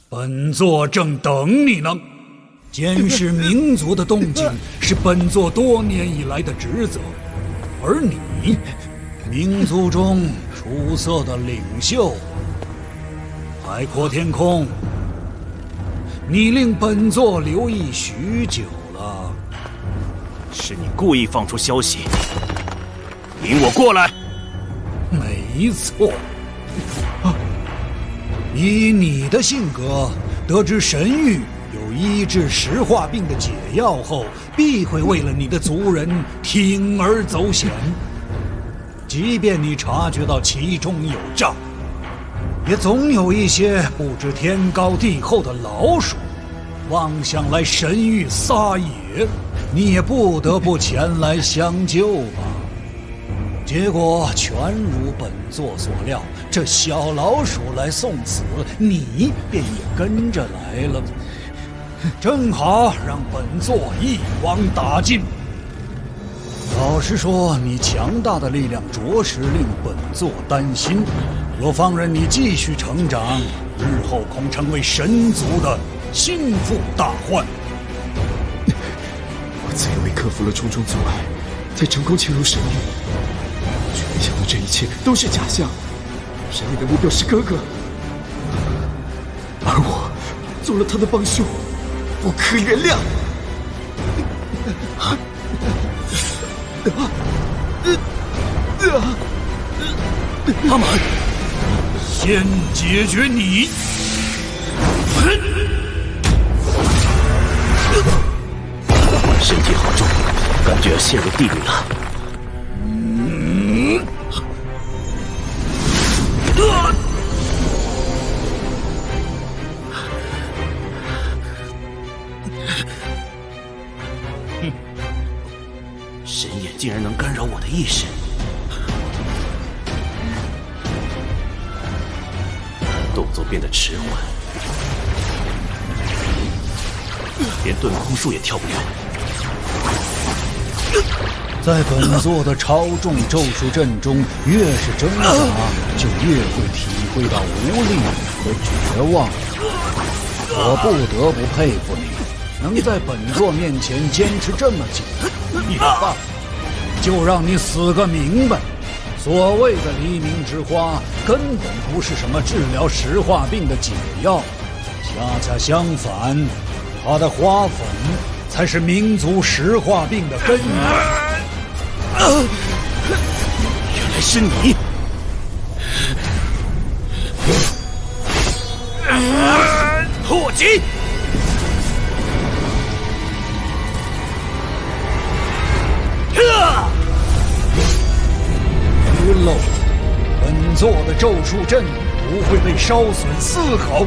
Speaker 9: 本座正等你呢。监视民族的动静是本座多年以来的职责，而你，民族中出色的领袖，海阔天空，你令本座留意许久了。
Speaker 6: 是你故意放出消息，引我过来。
Speaker 9: 没错。以你的性格，得知神域有医治石化病的解药后，必会为了你的族人铤而走险。即便你察觉到其中有诈，也总有一些不知天高地厚的老鼠妄想来神域撒野，你也不得不前来相救吧。结果全如本座所料，这小老鼠来送死，你便也跟着来了，正好让本座一网打尽。老实说，你强大的力量着实令本座担心，若放任你继续成长，日后恐成为神族的心腹大患。
Speaker 8: 我自以为克服了重重阻碍，才成功潜入神域，却没想到这一切都是假象。神域的目标是哥哥，而我做了他的帮凶，不可原谅。
Speaker 9: 阿满，先解决你。
Speaker 6: 身体好重，感觉要陷入地里了。神眼竟然能干扰我的意识，动作变得迟缓，连遁空术也跳不了。
Speaker 9: 在本座的超重咒术阵中，越是挣扎，就越会体会到无力和绝望。我不得不佩服你，能在本座面前坚持这么久。也罢，就让你死个明白。所谓的黎明之花，根本不是什么治疗石化病的解药，恰恰相反，它的花粉才是民族石化病的根源。
Speaker 6: 原来是你！破击！
Speaker 9: 鱼漏，本座的咒术阵不会被烧损丝毫。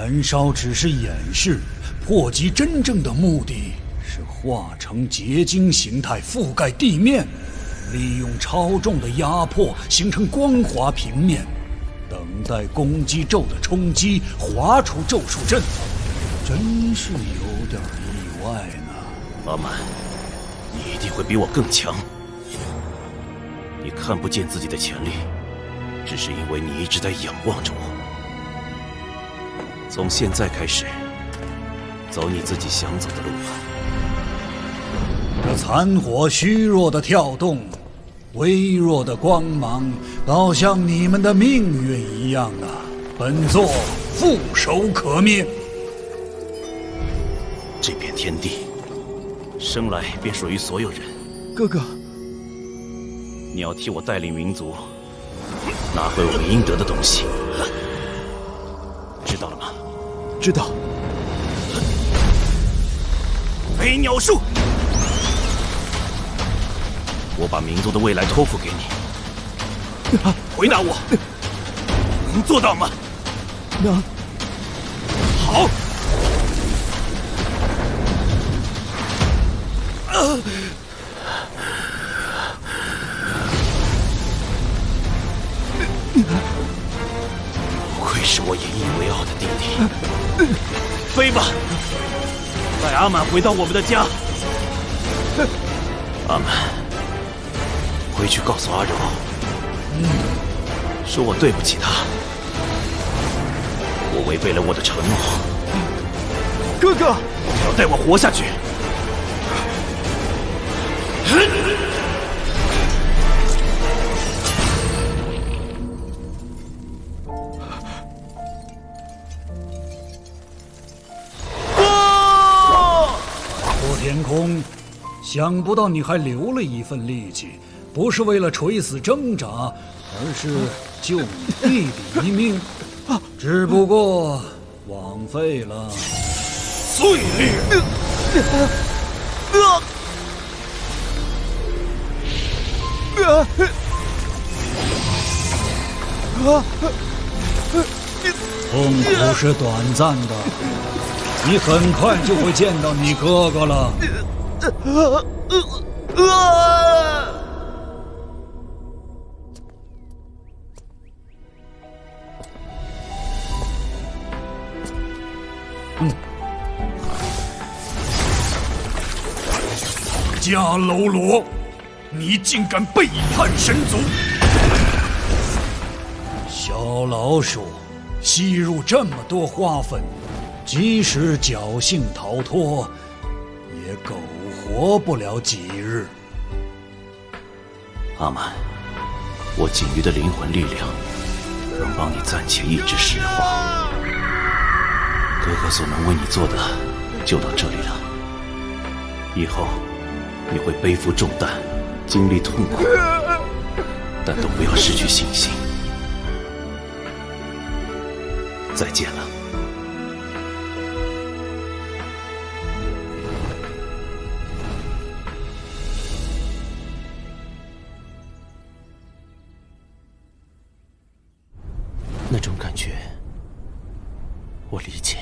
Speaker 9: 燃烧只是掩饰，破击真正的目的是化成结晶形态覆盖地面，利用超重的压迫形成光滑平面，等待攻击咒的冲击，划出咒术阵。真是有点意外呢。
Speaker 16: 阿满，你一定会比我更强。你看不见自己的潜力，只是因为你一直在仰望着我。从现在开始，走你自己想走的路吧。
Speaker 9: 这残火虚弱的跳动，微弱的光芒，倒像你们的命运一样啊！本座负手可灭。
Speaker 16: 这片天地，生来便属于所有人。
Speaker 17: 哥哥，
Speaker 16: 你要替我带领民族，拿回我们应得的东西，知道了吗？
Speaker 17: 知道。
Speaker 16: 飞鸟术，我把民族的未来托付给你，回答我，能做到吗？
Speaker 17: 能。
Speaker 16: 好。不愧是我引以为傲的弟弟，飞吧，带阿满回到我们的家。阿满，回去告诉阿柔，说我对不起他，我违背了我的承诺。
Speaker 17: 哥哥，
Speaker 16: 要带我活下去。
Speaker 9: 破天空，想不到你还留了一份力气，不是为了垂死挣扎，而是救你弟弟一命，只不过枉费了。
Speaker 16: 碎裂！
Speaker 9: 痛苦是短暂的，你很快就会见到你哥哥了。迦楼罗，你竟敢背叛神族！小老鼠，吸入这么多花粉，即使侥幸逃脱，也苟活不了几日。
Speaker 16: 阿满，我仅余的灵魂力量，能帮你暂且抑制石化。哥哥所能为你做的，就到这里了。以后，你会背负重担，经历痛苦，但都不要失去信心。再见了。那种感觉，我理解。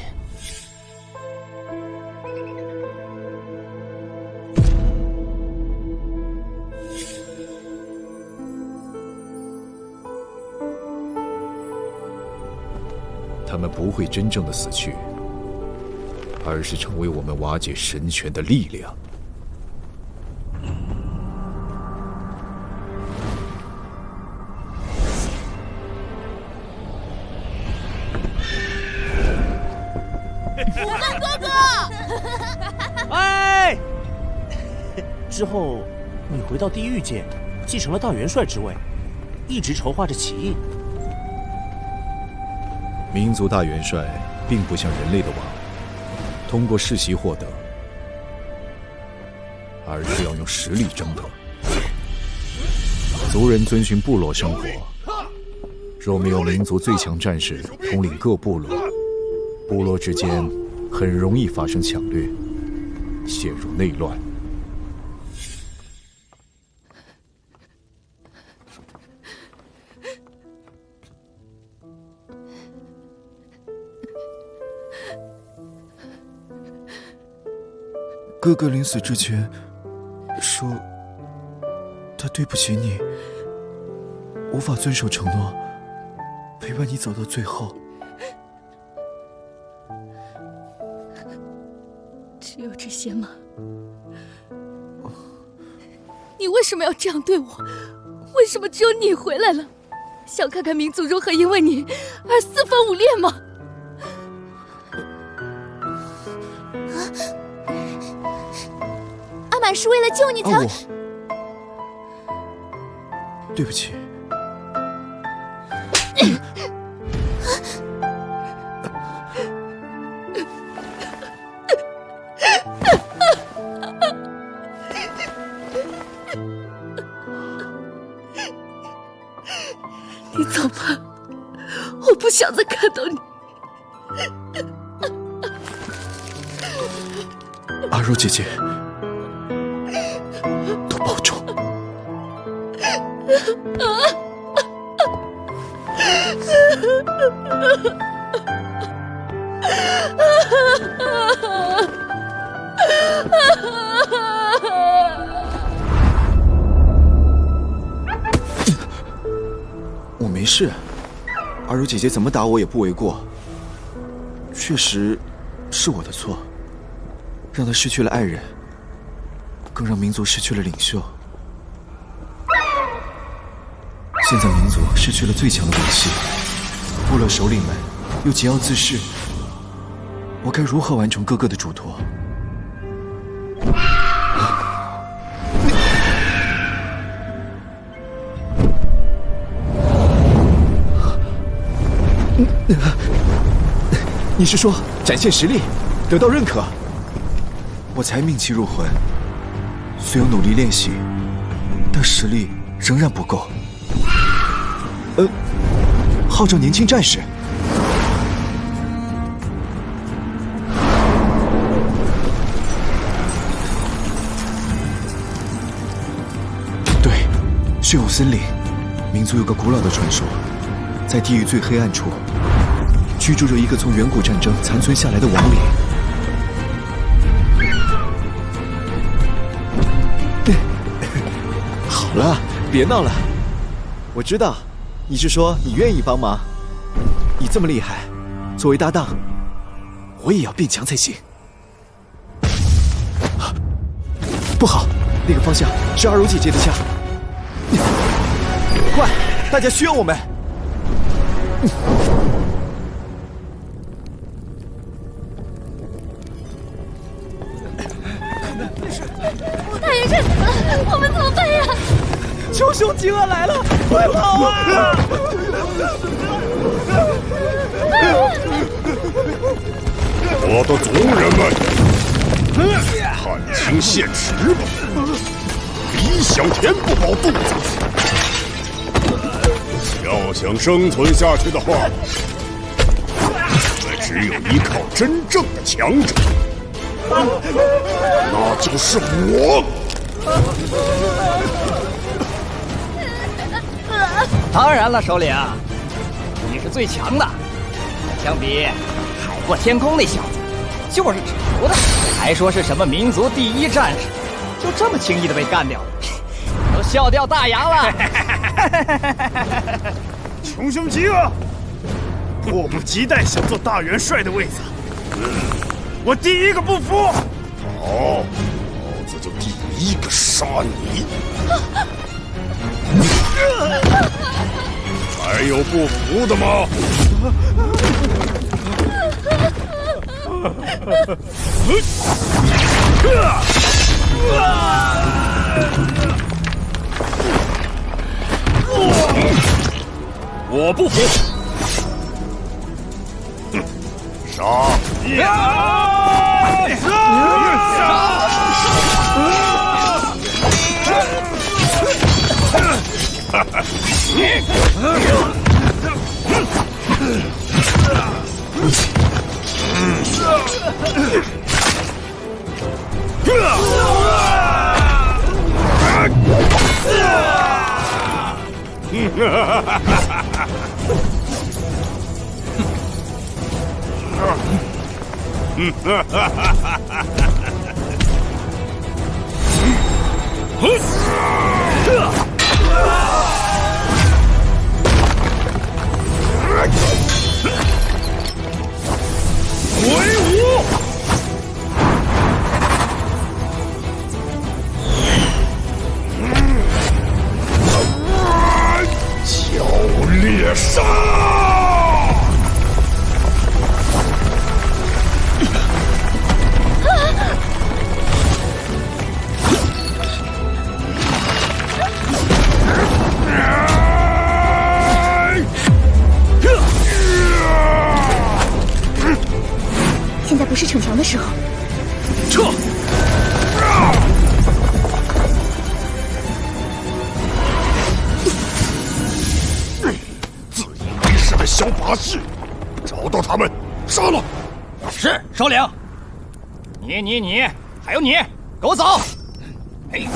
Speaker 8: 他们不会真正的死去，而是成为我们瓦解神权的力量。
Speaker 13: 武干哥哥！
Speaker 6: 哎，之后你回到地狱界，继承了大元帅之位，一直筹划着起义。
Speaker 8: 民族大元帅并不像人类的王，通过世袭获得，而是要用实力争得。族人遵循部落生活，若没有民族最强战士统领各部落，部落之间很容易发生抢掠，陷入内乱。
Speaker 17: 哥哥临死之前说他对不起你，无法遵守承诺，陪伴你走到最后。
Speaker 18: 只有这些吗？你为什么要这样对我？为什么只有你回来了？想看看民族如何因为你而四分五裂吗？
Speaker 13: 阿满是为了救你才……
Speaker 17: 对不起。
Speaker 18: 你走吧，我不想再看到你。
Speaker 17: 阿柔姐姐，多保重。我没事，阿柔姐姐怎么打我也不为过。确实是我的错，让她失去了爱人，更让民族失去了领袖。现在民族失去了最强的武器，部落首领们又桀骜自恃，我该如何完成哥哥的嘱托？你是说展现实力，得到认可？我才命气入魂，虽有努力练习，但实力仍然不够。号召年轻战士。对，血雾森林，民族有个古老的传说，在地狱最黑暗处，居住着一个从远古战争残存下来的亡灵。好了，别闹了。我知道，你是说你愿意帮忙。你这么厉害，作为搭档，我也要变强才行。不好，那个方向是阿柔姐姐的枪。快，大家需要我们。
Speaker 18: 大爷认死了，我们怎么办呀？
Speaker 4: 穷凶极恶来了，快跑啊！
Speaker 5: 我的族人们，看清现实吧！理想填不饱肚子，要想生存下去的话，只有依靠真正的强者，那就是我。
Speaker 19: 当然了，首领，你是最强的。相比海阔天空那小子，就是纸糊的，还说是什么民族第一战士，就这么轻易的被干掉了，都笑掉大牙了。
Speaker 20: 穷凶极恶，迫不及待想做大元帅的位子，我第一个不服。
Speaker 5: 好，老子就第一个杀你。还有不服的吗？
Speaker 15: 我不服！
Speaker 5: 杀！
Speaker 20: 鬼舞！绞猎杀！
Speaker 13: 现在不是逞强的时候，
Speaker 20: 撤！自以为是的小把戏，找到他们，杀了！
Speaker 19: 是，首领。你，还有你，给我走！哎。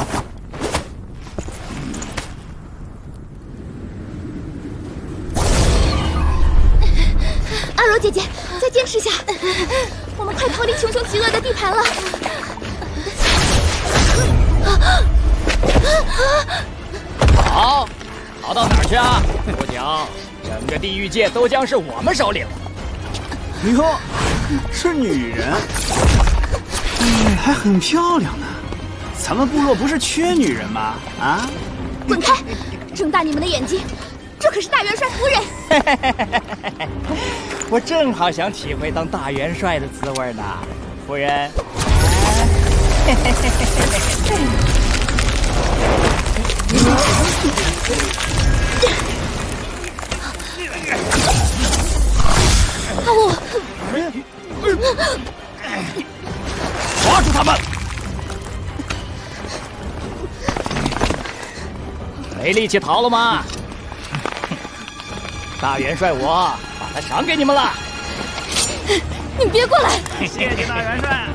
Speaker 11: 阿柔姐姐，再坚持下，我们快逃离穷凶极恶的地盘了。
Speaker 19: 好，逃到哪儿去啊？不久，整个地狱界都将是我们手里了。
Speaker 20: 哟，是女人，哎，还很漂亮呢。咱们部落不是缺女人吗？啊！
Speaker 11: 滚开！睁大你们的眼睛，这可是大元帅夫人。
Speaker 19: 我正好想体会当大元帅的滋味呢，夫人。
Speaker 11: 阿武，
Speaker 19: 抓住他们！没力气逃了吗？大元帅我把他赏给你们了。
Speaker 11: 你别过来！
Speaker 19: 谢谢大元帅。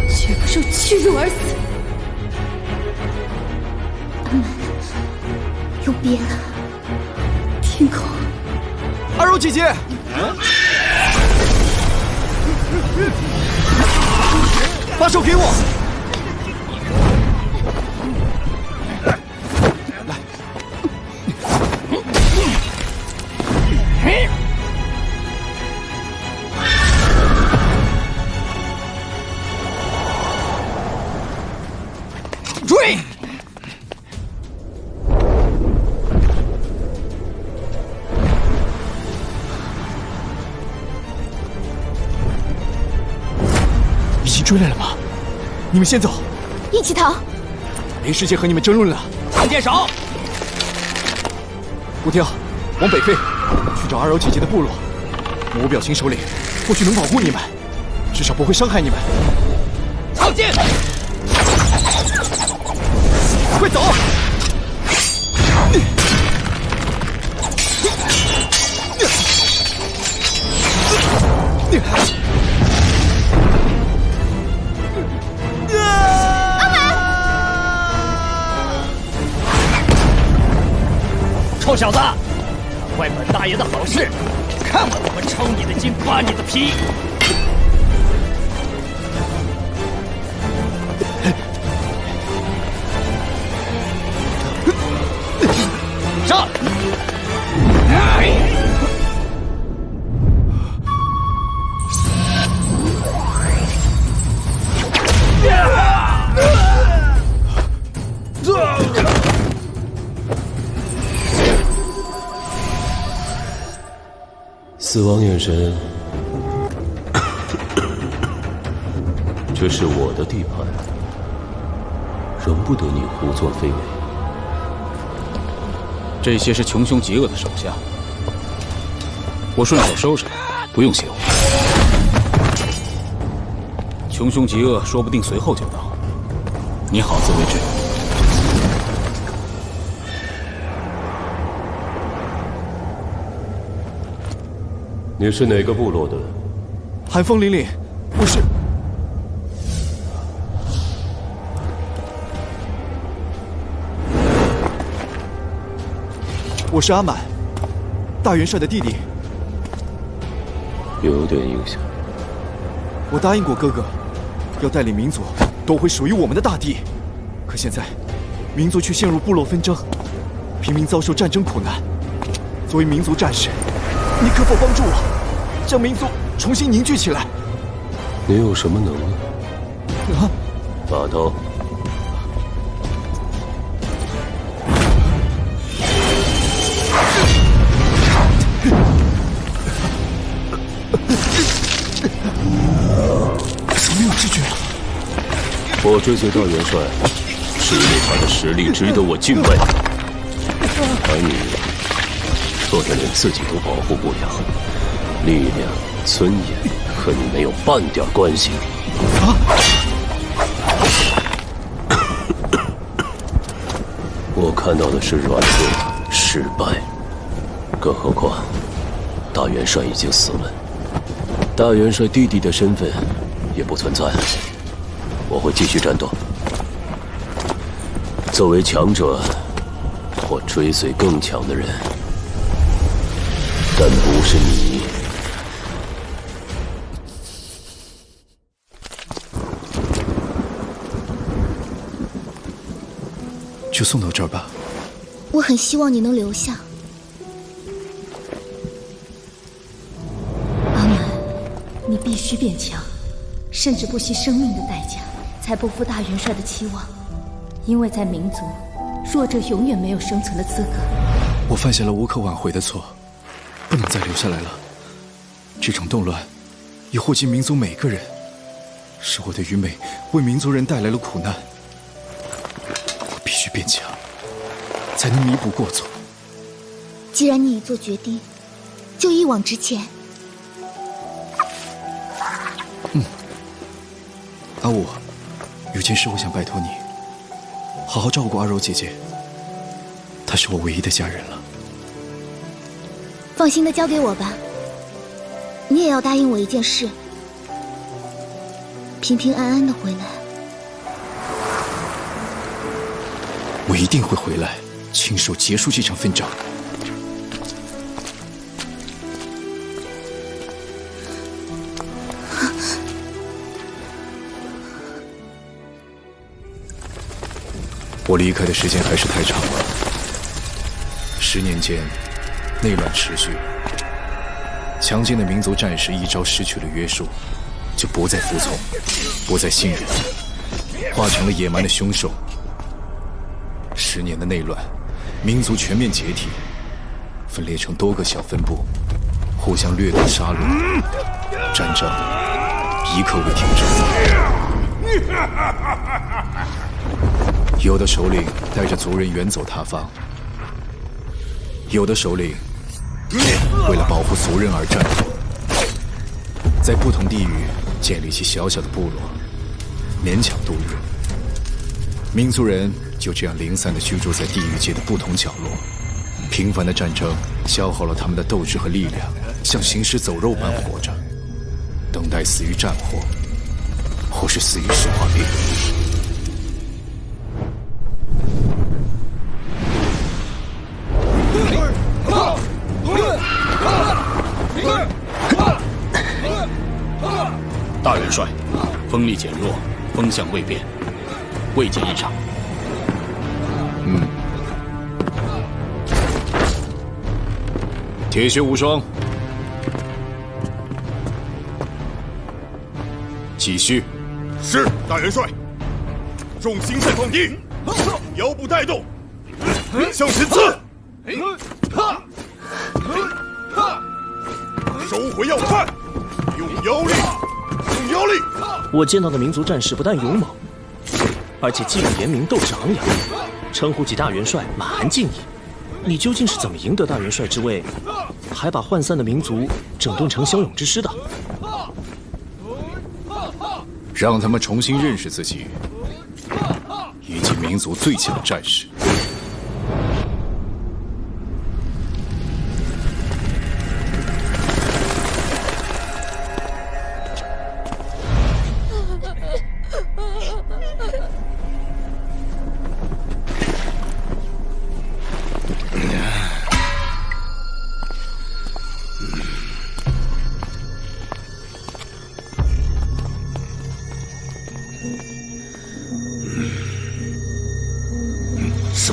Speaker 11: 绝不受屈辱而死。阿满，有别了。天空，
Speaker 17: 阿柔姐姐，把手给我。
Speaker 19: 追！
Speaker 17: 已经追来了吗？你们先走，
Speaker 11: 一起逃。
Speaker 17: 没时间和你们争论了。
Speaker 19: 长剑手，
Speaker 17: 顾天，往北飞，去找阿柔姐姐的部落。魔表情首领或许能保护你们，至少不会伤害你们。
Speaker 19: 长剑！
Speaker 17: 快走！
Speaker 11: 阿满，
Speaker 19: 臭小子，坏本大爷的好事，看我怎么抽你的筋，扒你的皮！上！
Speaker 15: 死亡眼神，这是我的地盘，容不得你胡作非为。
Speaker 8: 这些是穷凶极恶的手下，我顺手收拾，不用谢我。穷凶极恶说不定随后就到，你好自为之。
Speaker 15: 你是哪个部落的？
Speaker 17: 寒风凛凛，我是。我是阿满，大元帅的弟弟。
Speaker 15: 有点印象。
Speaker 17: 我答应过哥哥，要带领民族夺回属于我们的大地，可现在，民族却陷入部落纷争，平民遭受战争苦难。作为民族战士，你可否帮助我，将民族重新凝聚起来？
Speaker 2: 你有什么能力？
Speaker 17: 啊！
Speaker 2: 把刀。
Speaker 17: 怎么没有知觉了？
Speaker 2: 我追随大元帅，是因为他的实力值得我敬畏。而你，弱得连自己都保护不了，力量、尊严和你没有半点关系。我看到的是软弱、失败，更何况大元帅已经死了，大元帅弟弟的身份也不存在了。我会继续战斗。作为强者，我追随更强的人，但不是你。
Speaker 17: 就送到这儿吧。
Speaker 13: 我很希望你能留下。
Speaker 7: 阿满，你必须变强，甚至不惜生命的代价，才不负大元帅的期望。因为在民族，弱者永远没有生存的资格。
Speaker 17: 我犯下了无可挽回的错，不能再留下来了。这场动乱已祸及民族每个人，是我的愚昧为民族人带来了苦难。我必须变强，才能弥补过错。
Speaker 13: 既然你已做决定，就一往直前。
Speaker 17: 阿武，有件事我想拜托你，好好照顾阿柔姐姐，她是我唯一的家人了。
Speaker 13: 放心的交给我吧。你也要答应我一件事，平平安安的回来。
Speaker 17: 我一定会回来，亲手结束这场纷争。我离开的时间还是太长了。10年间，内乱持续，强劲的民族战士一朝失去了约束，就不再服从，不再信任，化成了野蛮的凶兽。10年的内乱，民族全面解体，分裂成多个小分部，互相掠夺杀戮，战争一刻未停止。有的首领带着族人远走他方，有的首领为了保护族人而战斗，在不同地域建立起小小的部落，勉强度日。民族人就这样零散地居住在地狱界的不同角落。频繁的战争消耗了他们的斗志和力量，像行尸走肉般活着，等待死于战火，或是死于生化病。
Speaker 8: 大元帅，风力减弱，风向未变，未见异常。铁血无双，继续。
Speaker 5: 是，大元帅。重心再放低，腰部带动，向前刺。收回要犯，用腰力，用腰力。
Speaker 6: 我见到的民族战士不但勇猛，而且纪律严明，斗志昂扬，称呼起大元帅满含敬意。你究竟是怎么赢得大元帅之位，还把涣散的民族整顿成骁勇之师的？
Speaker 17: 让他们重新认识自己，以及民族最强战士。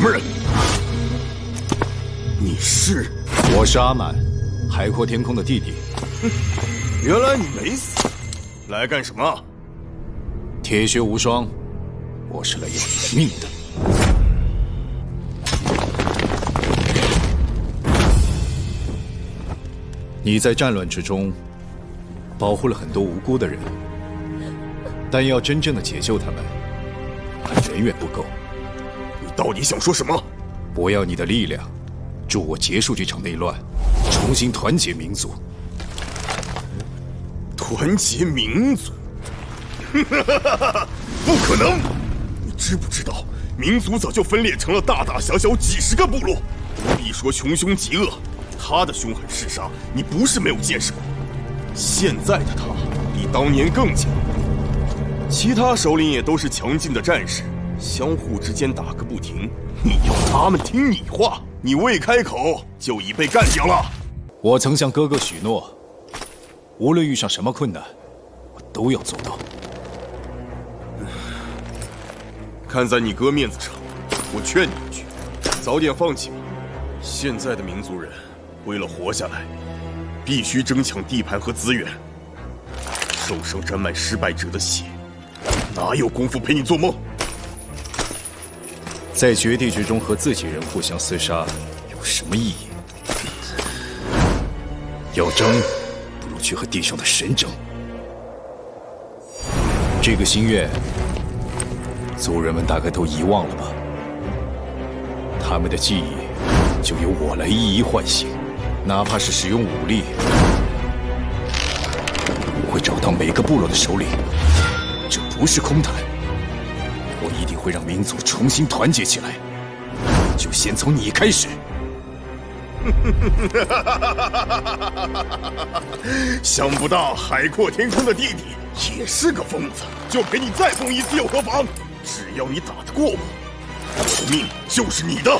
Speaker 5: 什么人？你是？
Speaker 8: 我是阿满，海阔天空的弟弟。
Speaker 5: 原来你没死，来干什么？
Speaker 8: 铁血无双，我是来要你的命的。你在战乱之中保护了很多无辜的人，但要真正的解救他们，还远远不够。
Speaker 5: 你到底想说什么？
Speaker 8: 我要你的力量，助我结束这场内乱，重新团结民族。
Speaker 5: 团结民族？不可能！你知不知道，民族早就分裂成了大大小小几十个部落，不必说穷凶极恶。他的凶狠嗜杀，你不是没有见识过。现在的他比当年更强，其他首领也都是强劲的战士，相互之间打个不停。你要他们听你话，你未开口就已被干掉了。
Speaker 8: 我曾向哥哥许诺，无论遇上什么困难，我都要做到。
Speaker 5: 看在你哥面子上，我劝你一句，早点放弃吧。现在的民族人为了活下来，必须争抢地盘和资源，手上沾满失败者的血，哪有功夫陪你做梦？
Speaker 8: 在绝地之中和自己人互相厮杀，有什么意义？要争，不如去和地上的神争。这个心愿，族人们大概都遗忘了吧？他们的记忆就由我来一一唤醒，哪怕是使用武力，我会找到每个部落的首领，这不是空谈。我一定会让民族重新团结起来，就先从你开始。
Speaker 5: 想不到海阔天空的弟弟也是个疯子，就给你再疯一次又何妨？只要你打得过我，我的命就是你的。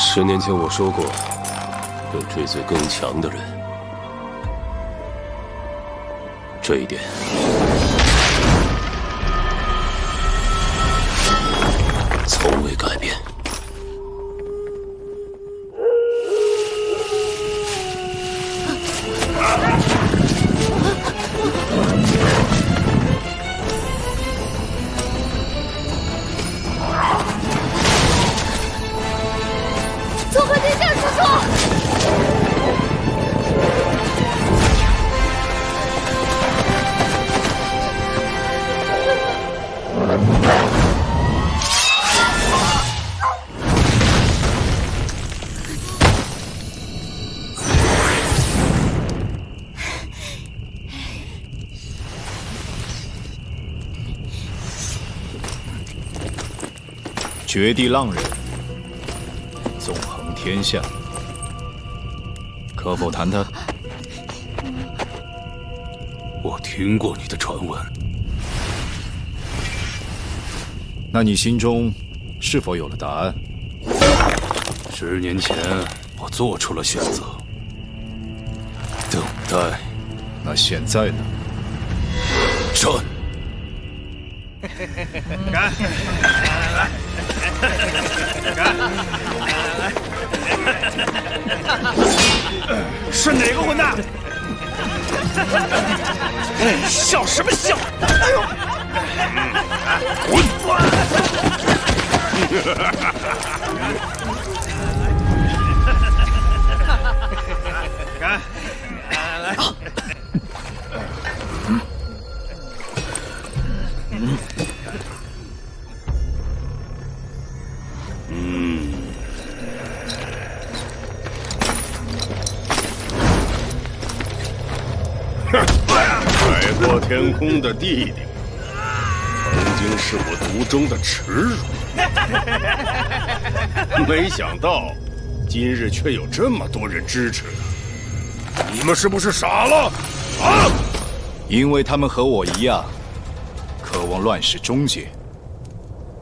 Speaker 2: 10年前我说过，要追随更强的人，这一点从未改变。
Speaker 18: 综合天下，叔叔！
Speaker 8: 绝地浪人，纵横天下，可否谈谈？
Speaker 2: 我听过你的传闻。
Speaker 8: 那你心中是否有了答案
Speaker 2: ？10年前，我做出了选择，等待。
Speaker 8: 那现在呢？
Speaker 2: 战！
Speaker 20: 干！来！是哪个混蛋？笑什么笑？哎呦！滚！干！来！
Speaker 5: 海阔天空的弟弟，曾经是我族中的耻辱，没想到今日却有这么多人支持呢？你们是不是傻了？啊！
Speaker 8: 因为他们和我一样，渴望乱世终结。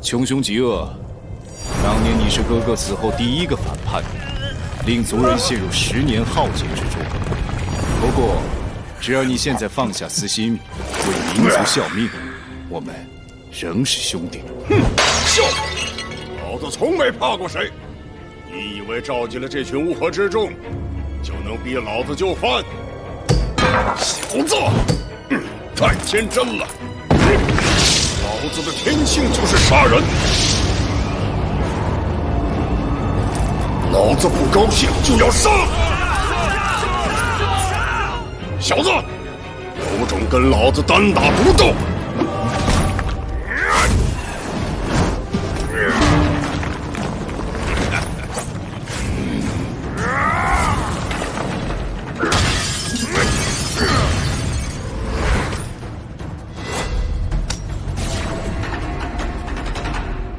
Speaker 8: 穷凶极恶，当年你是哥哥死后第一个反叛，令族人陷入10年浩劫之中。不过，只要你现在放下私心，为民族效命，我们仍是兄弟。
Speaker 5: 哼，笑！老子从没怕过谁。你以为召集了这群乌合之众，就能逼老子就范？小子，太天真了！老子的天性就是杀人。老子不高兴就要杀！小子，有种跟老子单打独斗！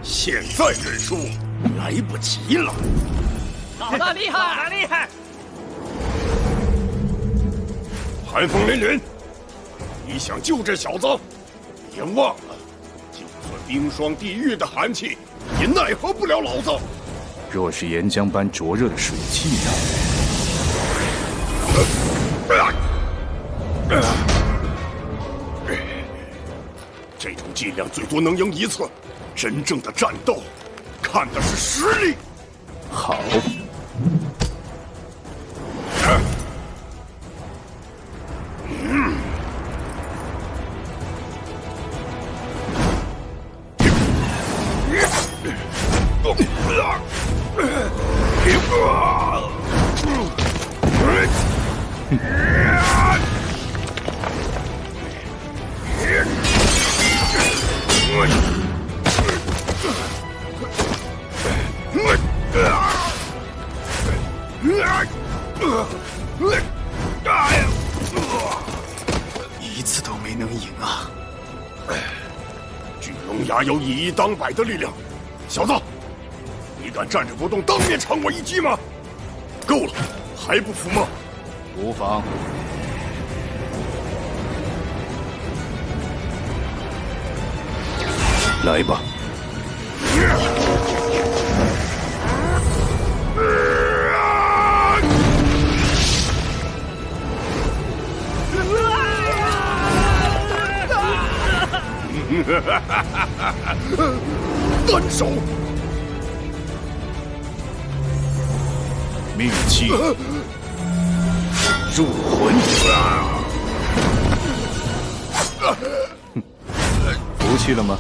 Speaker 5: 现在认输来不及了。
Speaker 19: 老大厉害，老大厉害！
Speaker 5: 寒风凛凛，你想救这小子，别忘了，就算冰霜地狱的寒气，也奈何不了老子。
Speaker 8: 若是岩浆般灼热的水汽呢？
Speaker 5: 这种剂量最多能赢1次，真正的战斗，看的是实力。
Speaker 8: 好。
Speaker 20: 一次都没能赢啊！
Speaker 5: 巨龙牙有以一当百的力量，小子，你敢站着不动，当面尝我一击吗？够了，还不服吗？
Speaker 8: 无妨。来吧。
Speaker 5: 断手！
Speaker 8: 命气入魂。服气了吗？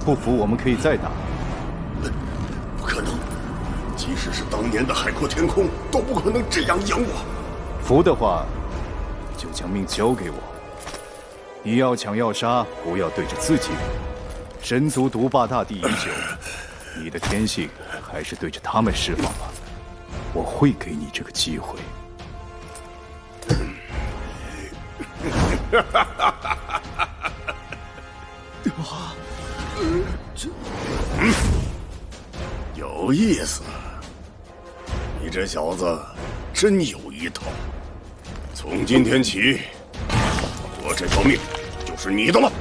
Speaker 8: 不服，我们可以再打。
Speaker 5: 不可能，即使是当年的海阔天空，都不可能这样赢我。
Speaker 8: 服的话，就将命交给我。你要抢要杀，不要对着自己。神族独霸大地已久，你的天性还是对着他们释放吧。我会给你这个机会。
Speaker 5: 有意思，你这小子真有一套。从今天起，我这条命就是你的了。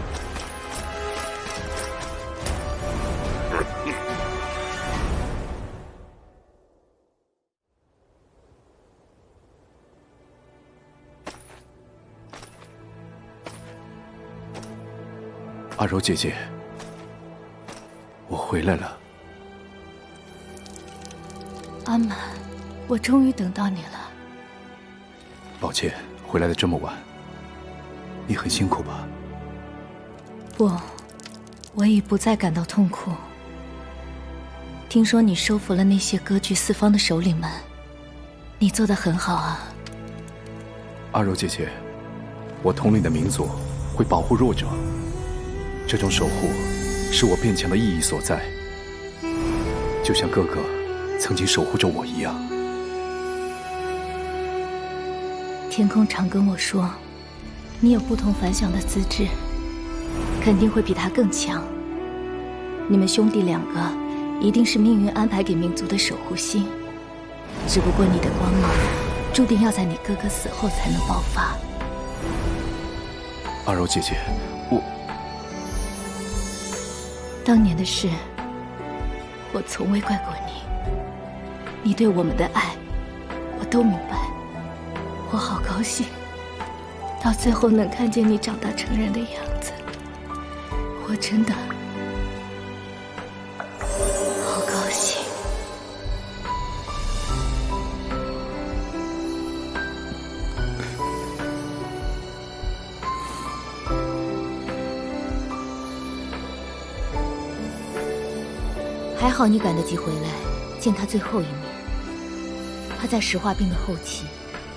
Speaker 8: 阿柔姐姐，我回来了。
Speaker 18: 阿满，我终于等到你了。
Speaker 8: 抱歉，回来的这么晚，你很辛苦吧？
Speaker 18: 不，我已不再感到痛苦。听说你收服了那些割据四方的首领们，你做得很好啊。
Speaker 8: 阿柔姐姐，我统领的民族会保护弱者。这种守护是我变强的意义所在，就像哥哥曾经守护着我一样。
Speaker 18: 天空常跟我说，你有不同凡响的资质，肯定会比他更强。你们兄弟2个一定是命运安排给民族的守护星。只不过你的光芒注定要在你哥哥死后才能爆发。
Speaker 8: 阿柔姐姐，
Speaker 18: 当年的事，我从未怪过你。你对我们的爱，我都明白。我好高兴，到最后能看见你长大成人的样子，我真的好高兴。还好你赶得及回来，见他最后一面。他在石化病的后期，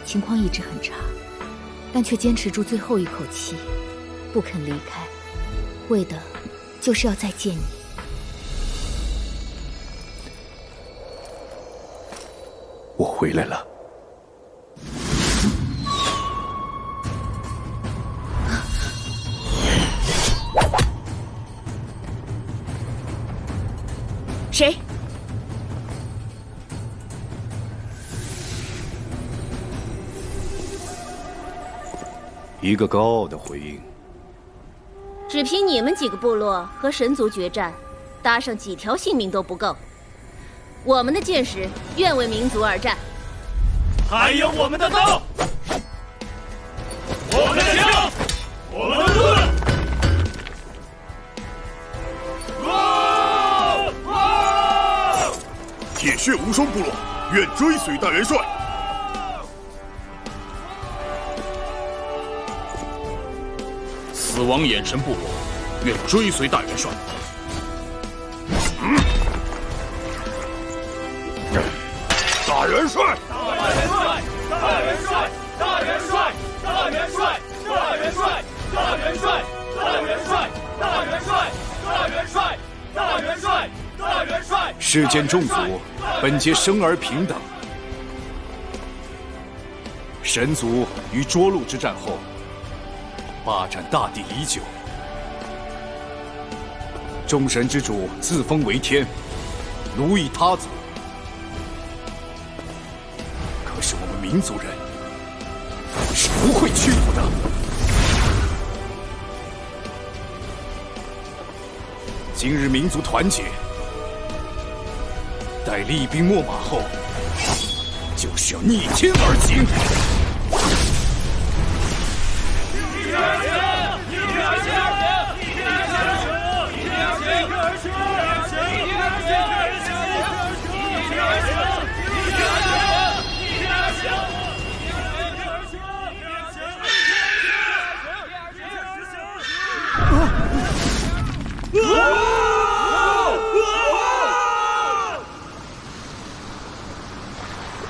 Speaker 18: 情况一直很差，但却坚持住最后一口气，不肯离开，为的就是要再见你。
Speaker 8: 我回来了。
Speaker 13: 谁？
Speaker 8: 一个高傲的回应。
Speaker 21: 只凭你们几个部落和神族决战，搭上几条性命都不够。我们的剑士愿为民族而战。
Speaker 5: 还有我们的刀，我们的枪，我们的盾。铁血无双部落愿追随大元帅。
Speaker 14: 死亡眼神部落愿追随大元帅。
Speaker 5: 大元帅！
Speaker 22: 大元帅！大元帅！大元帅！大元帅！大元帅！大元帅！大元帅！大元帅！大元帅！大元帅！大元帅！
Speaker 8: 世间众族本皆生而平等。神族于涿鹿之战后霸占大地已久，众神之主自封为天，奴役他族。可是我们民族人是不会屈服的。今日民族团结，待厉兵秣马后，就是要逆天而行。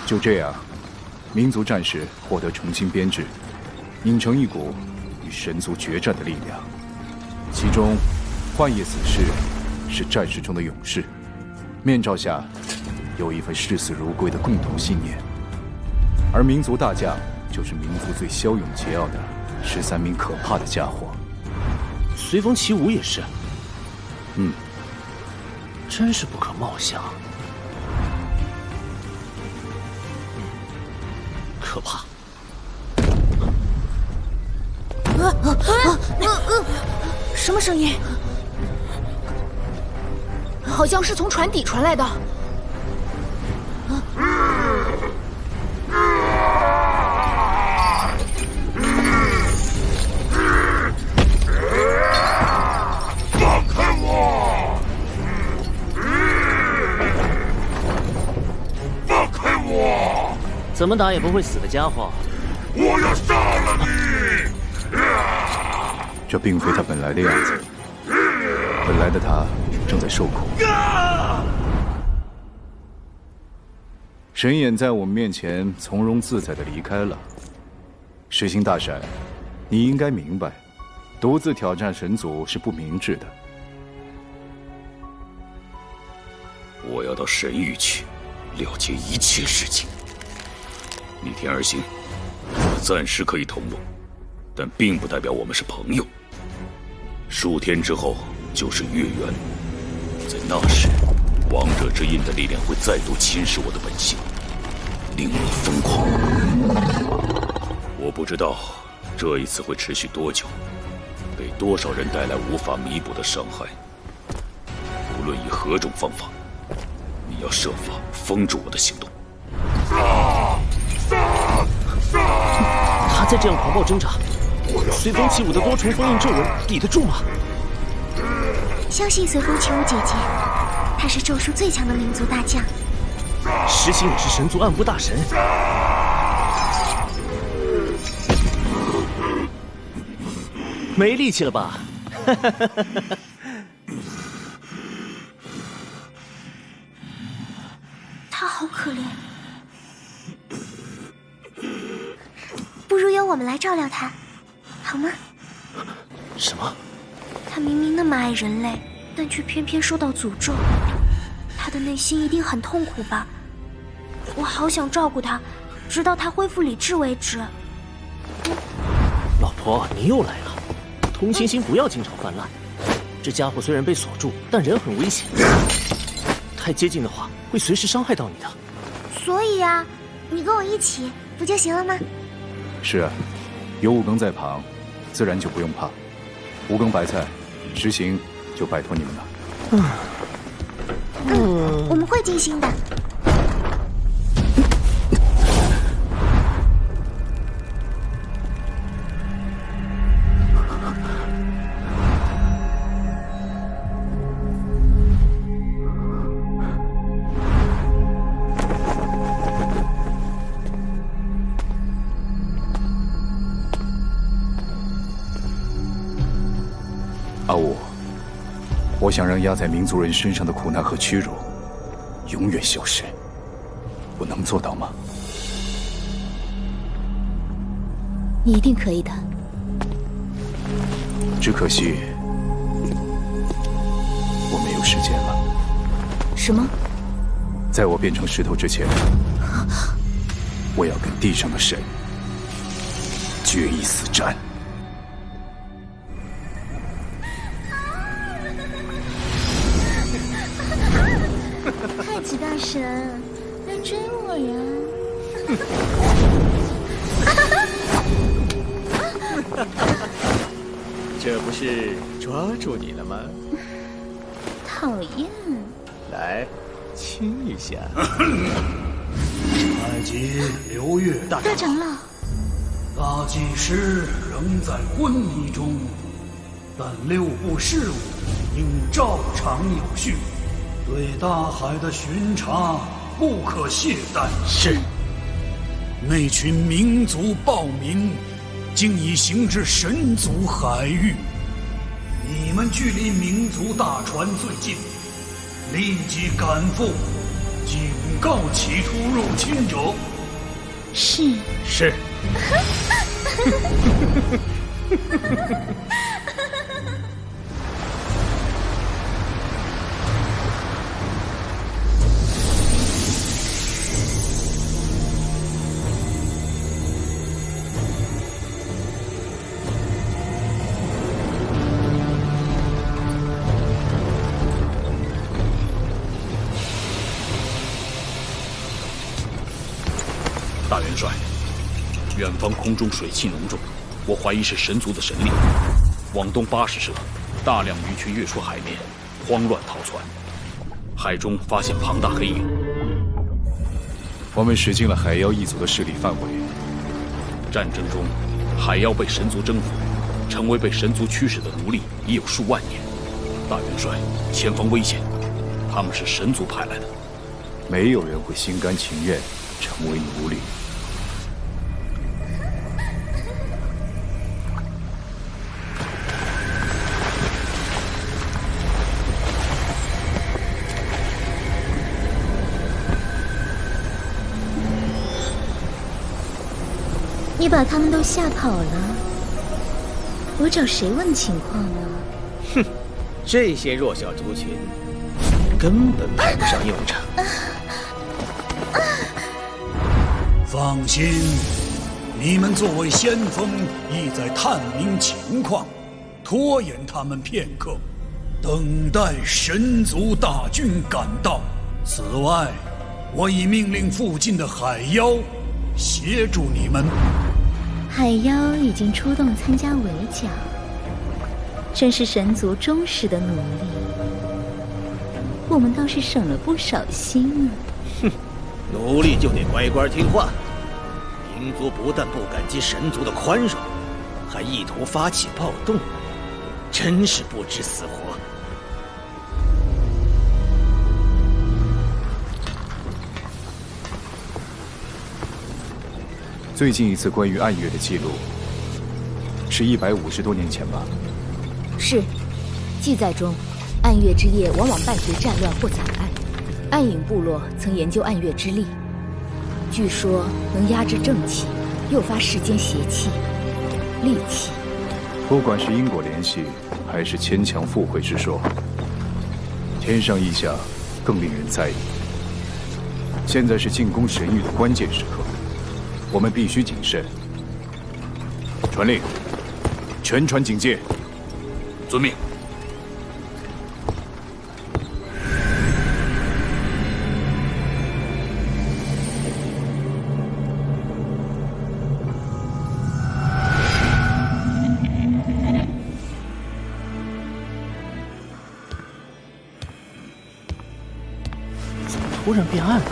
Speaker 8: 就这样，民族战士获得重新编制，拧成一股与神族决战的力量。其中，幻夜死士是战士中的勇士，面罩下有一份视死如归的共同信念。而民族大将就是民族最骁勇桀骜的13名可怕的家伙。
Speaker 6: 随风起舞也是。真是不可貌相。可怕！
Speaker 13: 什么声音？好像是从船底传来的。
Speaker 5: 放开我！放开我！
Speaker 6: 怎么打也不会死的家伙！
Speaker 5: 我要杀了你！
Speaker 8: 这并非他本来的样子，本来的他正在受苦。神眼在我们面前从容自在地离开了。石心大闪，你应该明白，独自挑战神族是不明智的。
Speaker 2: 我要到神域去，了结一切事情。逆天而行，我们暂时可以同盟，但并不代表我们是朋友。数天之后就是月圆，在那时，王者之印的力量会再度侵蚀我的本性。
Speaker 8: 令我疯狂。
Speaker 2: 我不知道这一次会持续多久，给多少人带来无法弥补的伤害。无论以何种方法，你要设法封住我的行动。
Speaker 6: 他再这样狂暴挣扎，随风起舞的多重封印咒纹抵得住吗？
Speaker 3: 相信随风起舞姐姐，她是咒术最强的民族大将。
Speaker 6: 石行也是神族暗部大神。没力气了吧？
Speaker 3: 他好可怜，不如由我们来照料他，好吗？
Speaker 6: 什么？
Speaker 3: 他明明那么爱人类，但却偏偏受到诅咒，他的内心一定很痛苦吧？我好想照顾他，直到他恢复理智为止。
Speaker 6: 老婆，你又来了。同情心不要经常泛滥。这家伙虽然被锁住，但人很危险，太接近的话会随时伤害到你的。
Speaker 3: 所以啊，你跟我一起不就行了吗？
Speaker 8: 是啊，有五更在旁，自然就不用怕。五更白菜，实行就拜托你们了。
Speaker 3: 我们会尽心的。
Speaker 8: 阿武，我想让压在民族人身上的苦难和屈辱永远消失，我能做到吗？
Speaker 18: 你一定可以的。
Speaker 8: 只可惜我没有时间了。
Speaker 18: 什么？
Speaker 8: 在我变成石头之前，我要跟地上的神决一死战。
Speaker 3: 太极大神，来追我呀！
Speaker 19: 这不是抓住你了吗？
Speaker 3: 讨厌！
Speaker 19: 来，亲一下。
Speaker 9: 太极刘月，
Speaker 3: 大长老，
Speaker 9: 大祭司仍在昏迷中，但六部事务应照常有序。对大海的巡查不可懈怠。
Speaker 19: 是。
Speaker 9: 那群民族暴民竟已行至神族海域，你们距离民族大船最近，立即赶赴，警告企图入侵者。
Speaker 3: 是。
Speaker 19: 是。
Speaker 8: 大元帅，远方空中水汽浓重，我怀疑是神族的神力。往东80舍，大量鱼群跃出海面，慌乱逃窜。海中发现庞大黑影。我们驶进了海妖一族的势力范围。战争中，海妖被神族征服，成为被神族驱使的奴隶已有数万年。大元帅，前方危险，他们是神族派来的，没有人会心甘情愿成为奴隶。
Speaker 3: 你把他们都吓跑了，我找谁问情况啊？
Speaker 19: 哼，这些弱小族群根本派不上用场。
Speaker 9: 放心，你们作为先锋，意在探明情况，拖延他们片刻，等待神族大军赶到。此外，我已命令附近的海妖协助你们。
Speaker 18: 海妖已经出动参加围剿，真是神族忠实的奴隶，我们倒是省了不少心啊。
Speaker 1: 哼，奴隶就得乖乖听话。民族不但不感激神族的宽容，还意图发起暴动，真是不知死活。
Speaker 8: 最近一次关于暗月的记录，是150多年前吧？
Speaker 7: 是，记载中，暗月之夜往往伴随战乱或惨案。暗影部落曾研究暗月之力，据说能压制正气，诱发世间邪气、戾气。
Speaker 8: 不管是因果联系，还是牵强附会之说，天上异象更令人在意。现在是进攻神域的关键时刻。我们必须谨慎。传令，全船警戒。
Speaker 9: 遵命。
Speaker 6: 怎么突然变暗了？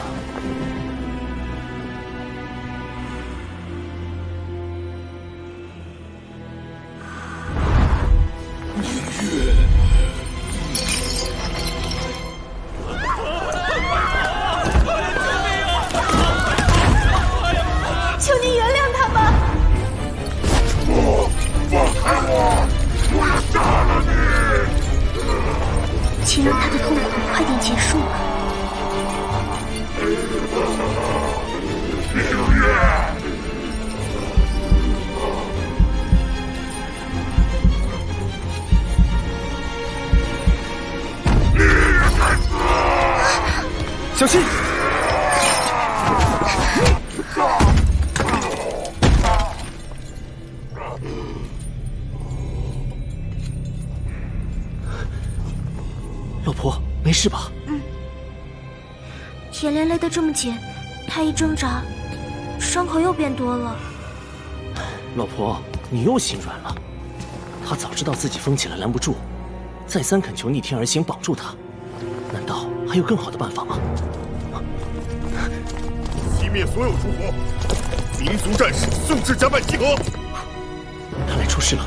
Speaker 3: 请让他的痛苦快点结束吧。
Speaker 17: 小心！
Speaker 6: 老婆，没事吧？
Speaker 3: 铁链勒得这么紧，他一挣扎，伤口又变多了。
Speaker 6: 老婆，你又心软了。他早知道自己疯起来拦不住，再三恳求逆天而行绑住他，难道还有更好的办法吗？
Speaker 5: 熄灭所有诸火，民族战士素质加倍集合。
Speaker 6: 看来出事了，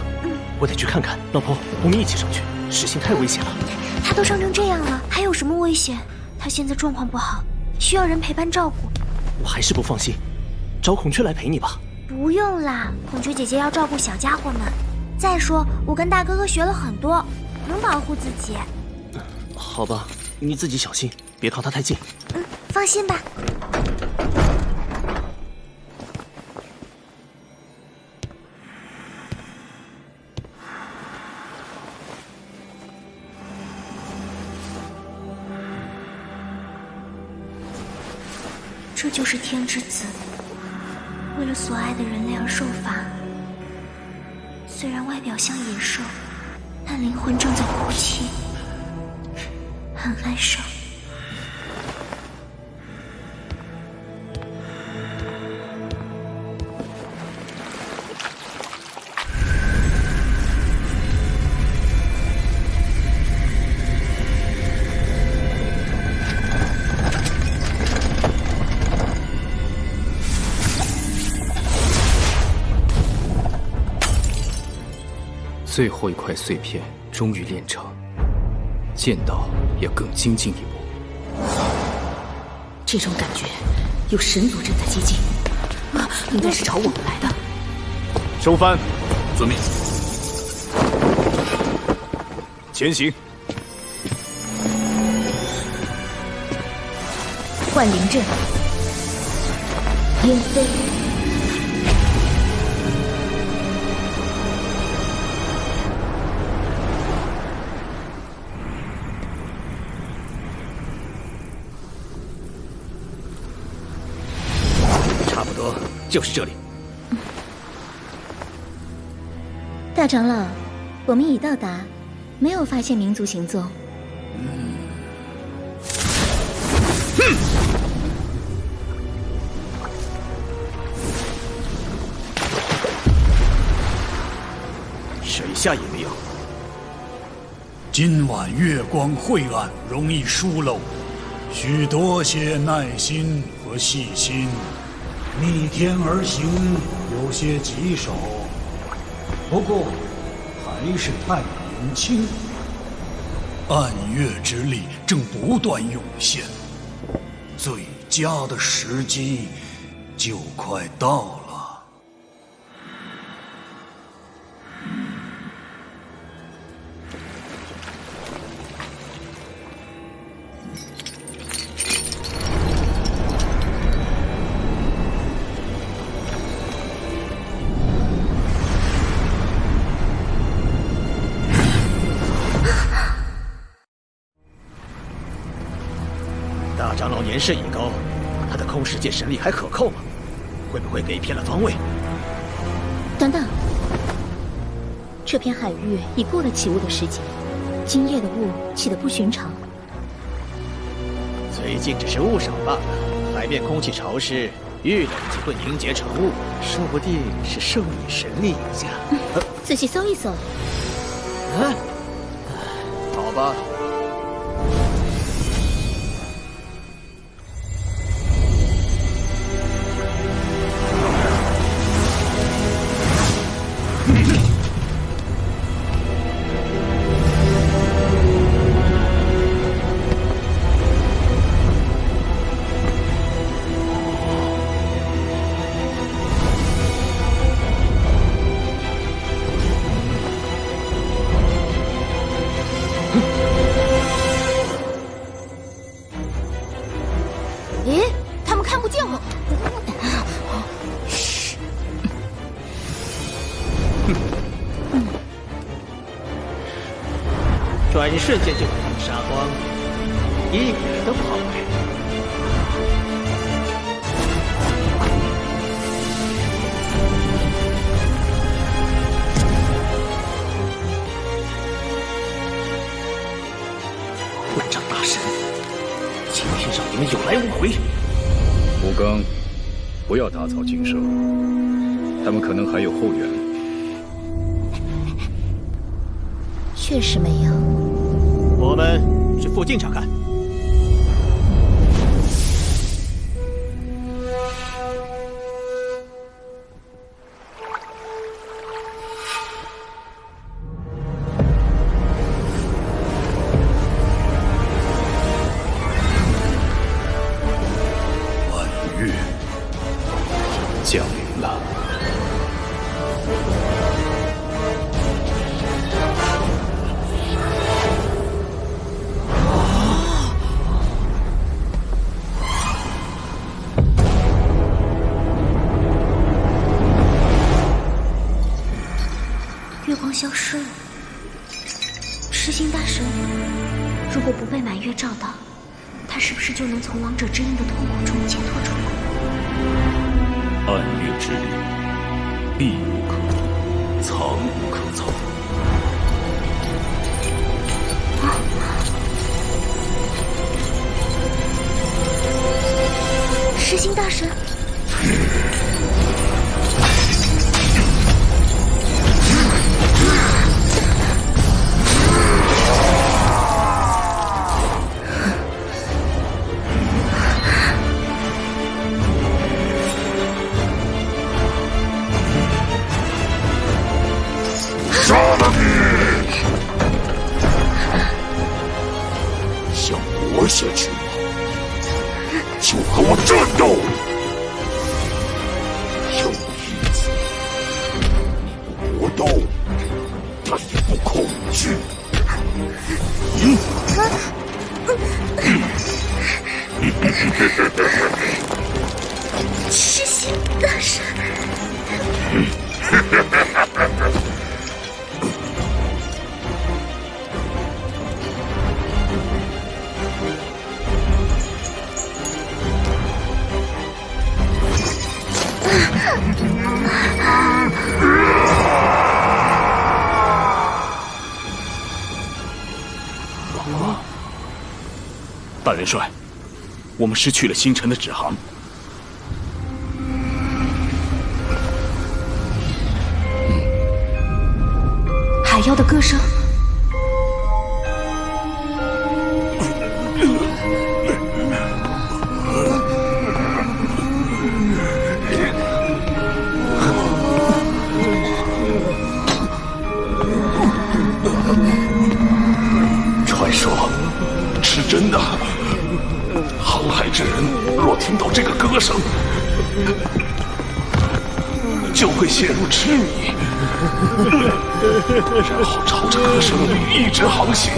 Speaker 6: 我得去看看。老婆，我们一起上去，石信太危险了。
Speaker 3: 他都伤成这样了，还有什么危险？他现在状况不好，需要人陪伴照顾。
Speaker 6: 我还是不放心，找孔雀来陪你吧。
Speaker 3: 不用啦，孔雀姐姐要照顾小家伙们。再说，我跟大哥哥学了很多，能保护自己。
Speaker 6: 好吧，你自己小心，别靠他太近。
Speaker 3: 放心吧。这就是天之子，为了所爱的人类而受罚。虽然外表像野兽，但灵魂正在哭泣，很哀伤。
Speaker 17: 最后一块碎片终于炼成，剑道也更精进一步。
Speaker 7: 这种感觉，有神族正在接近，应该是朝我们来的。
Speaker 8: 收帆，
Speaker 9: 遵命。
Speaker 8: 前行。
Speaker 7: 幻灵阵，烟飞。
Speaker 1: 就是这里。
Speaker 18: 大长老，我们已到达，没有发现民族行踪。
Speaker 1: 水下也没有。
Speaker 9: 今晚月光晦暗，容易疏漏，需多些耐心和细心。逆天而行，有些棘手，不过还是太年轻。暗月之力正不断涌现，最佳的时机就快到了。
Speaker 1: 大长老年事已高，他的空世界神力还可靠吗？会不会给偏了方位？
Speaker 11: 等等，这片海域已过了起雾的时节，今夜的雾起得不寻常。
Speaker 1: 最近只是雾少罢了，海面空气潮湿，遇冷即会凝结成雾，说不定是受你神力影响。
Speaker 11: 仔细搜一搜。
Speaker 1: 好吧。转瞬间就会有沙荒，一点都不好玩。
Speaker 6: 会长大神，今天让你们有来无回。
Speaker 8: 吴刚，不要打草惊蛇，他们可能还有后援。
Speaker 11: 确实没有。
Speaker 1: 我们去附近查看。
Speaker 9: 晚月
Speaker 8: 降临了。
Speaker 3: 月光消失了。痴心大神，如果不被满月照到，他是不是就能从王者之音的痛苦中解脱出来？
Speaker 2: 暗月之力，避无可避，藏无可藏。
Speaker 3: 痴心大神。
Speaker 22: 杀了你！想活下去吗？就和我战斗！有意思，你不搏斗，他也不恐惧。
Speaker 3: 痴心大神。
Speaker 5: 大元帅，我们失去了星辰的指航。
Speaker 3: 妖的歌声。
Speaker 2: 传说是真的，航海之人若听到这个歌声，就会陷入痴迷，然后朝着歌声一直航行，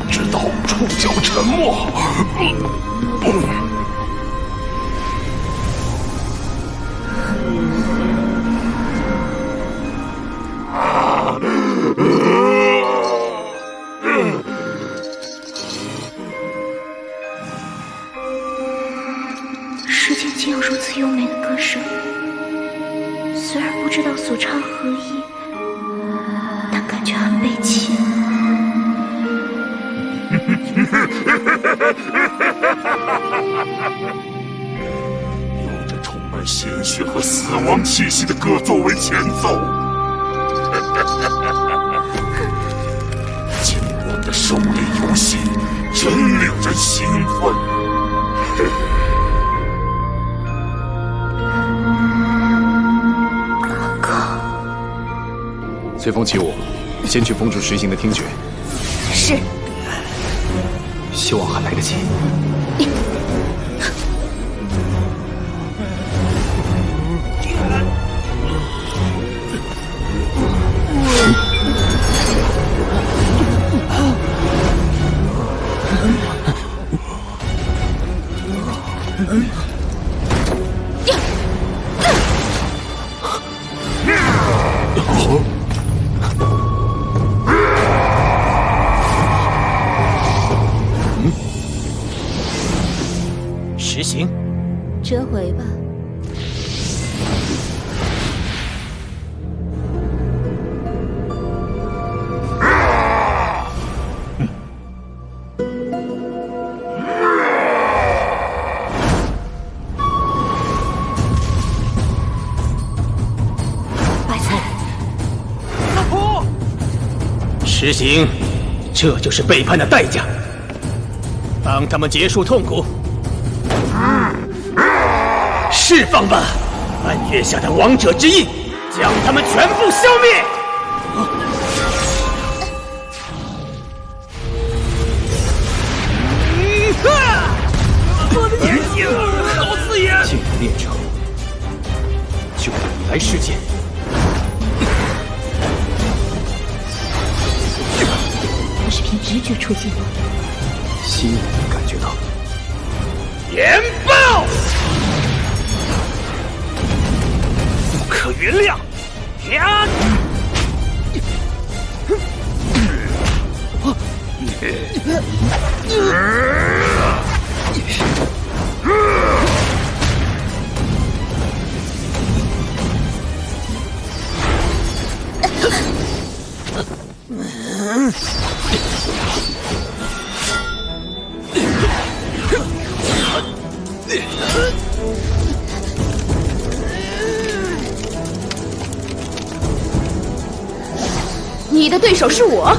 Speaker 2: 直到触礁沉没。
Speaker 3: 世间竟有如此优美的歌声，虽然不知道所唱何意，但感觉很悲戚。
Speaker 2: 有着充满鲜血和死亡气息的歌作为前奏，今晚的狩猎游戏真令人兴奋。
Speaker 8: 随风起舞，先去封住实行的听觉。
Speaker 7: 是。
Speaker 8: 希望还来得及。
Speaker 1: 实行，
Speaker 21: 这回吧。
Speaker 3: 白菜，
Speaker 1: 老婆，实行，这就是背叛的代价。帮他们结束痛苦。释放吧，暗月下的王者之印，将他们全部消灭！我的眼睛，好刺眼！
Speaker 8: 进入炼成，就让你来实践。
Speaker 3: 我是凭直觉出击的，
Speaker 8: 心里感觉到。
Speaker 1: 研爆！不可原谅！呀！
Speaker 7: 你的对手是我。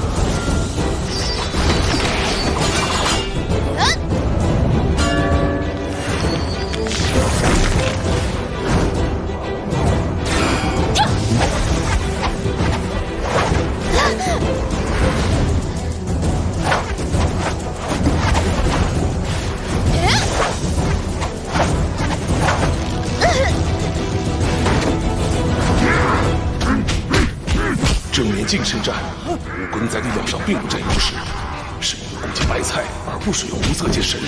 Speaker 2: 正面近身战，武庚在力量上并不占优势，是因为攻击白菜而不使用无色界神力。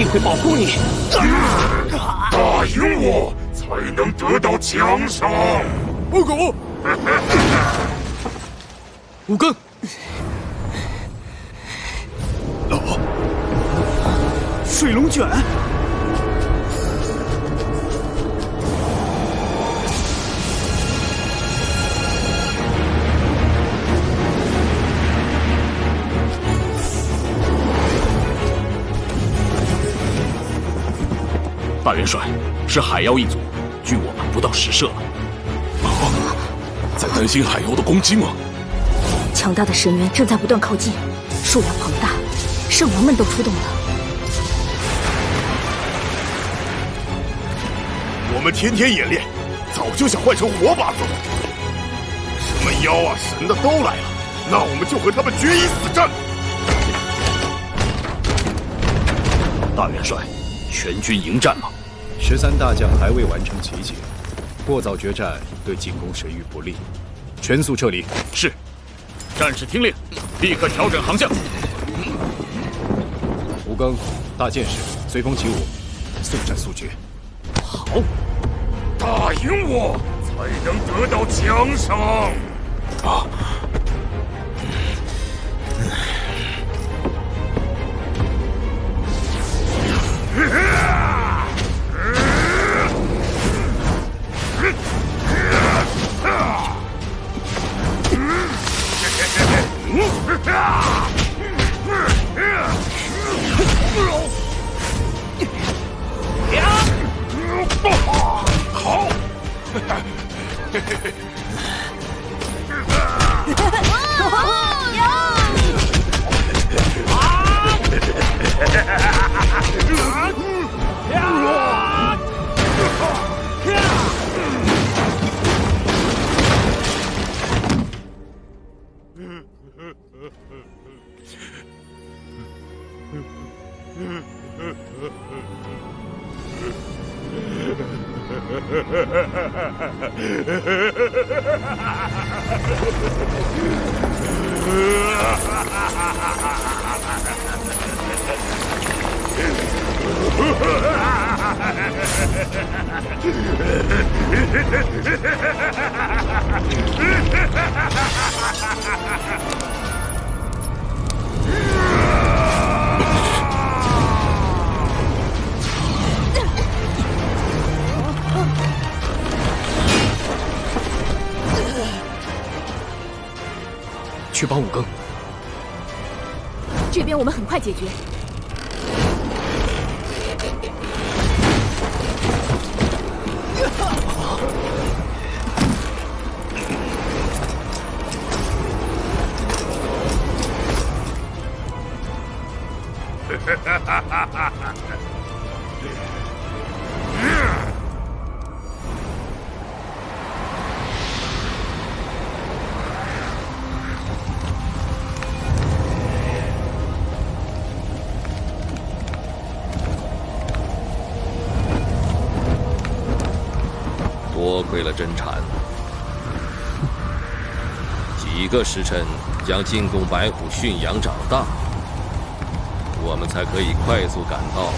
Speaker 6: 定会保护你。
Speaker 22: 打赢我，才能得到奖赏。
Speaker 14: 报告，
Speaker 17: 武庚，
Speaker 20: 水龙卷。
Speaker 8: 大元帅，是海妖一族，距我们不到10射了。
Speaker 2: 在担心海妖的攻击吗？
Speaker 7: 强大的神源正在不断靠近，数量庞大，圣王们都出动了。
Speaker 5: 我们天天演练，早就想换成活靶子了。什么妖啊神的都来了，那我们就和他们决一死战。
Speaker 8: 大元帅，全军迎战吗？13大将还未完成集结，过早决战对进攻神域不利，全速撤离。
Speaker 2: 是。战士听令，立刻调整航向。
Speaker 8: 吴庚、大剑士随风起舞，速战速决。
Speaker 2: 好，
Speaker 22: 打赢我，才能得到奖赏。
Speaker 2: 啊！
Speaker 22: 好。
Speaker 8: 去帮武庚。
Speaker 11: 这边我们很快解决。
Speaker 10: 多亏了真禅，几个时辰将进贡白虎驯养长大，我们才可以快速赶到。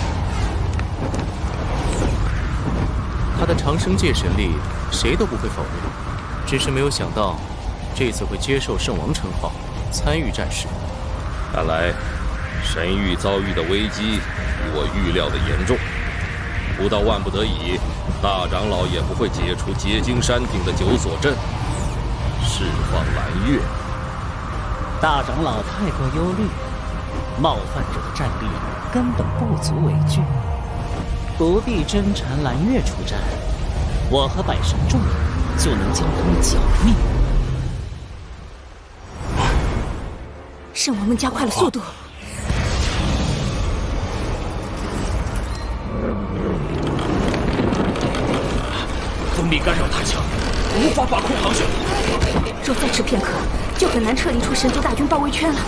Speaker 6: 他的长生界神力，谁都不会否认，只是没有想到，这次会接受圣王称号，参与战事。
Speaker 10: 看来，神域遭遇的危机比我预料的严重。不到万不得已，大长老也不会解除结晶山顶的9锁阵，释放蓝月。
Speaker 4: 大长老太过忧虑，冒犯者的战力根本不足为惧，不必真禅蓝月出战，我和百神众就能将他们剿灭。
Speaker 7: 圣王们加快了速度。
Speaker 2: 风力干扰太强，无法把控航线。
Speaker 7: 若再迟片刻，就很难撤离出神族大军包围圈了。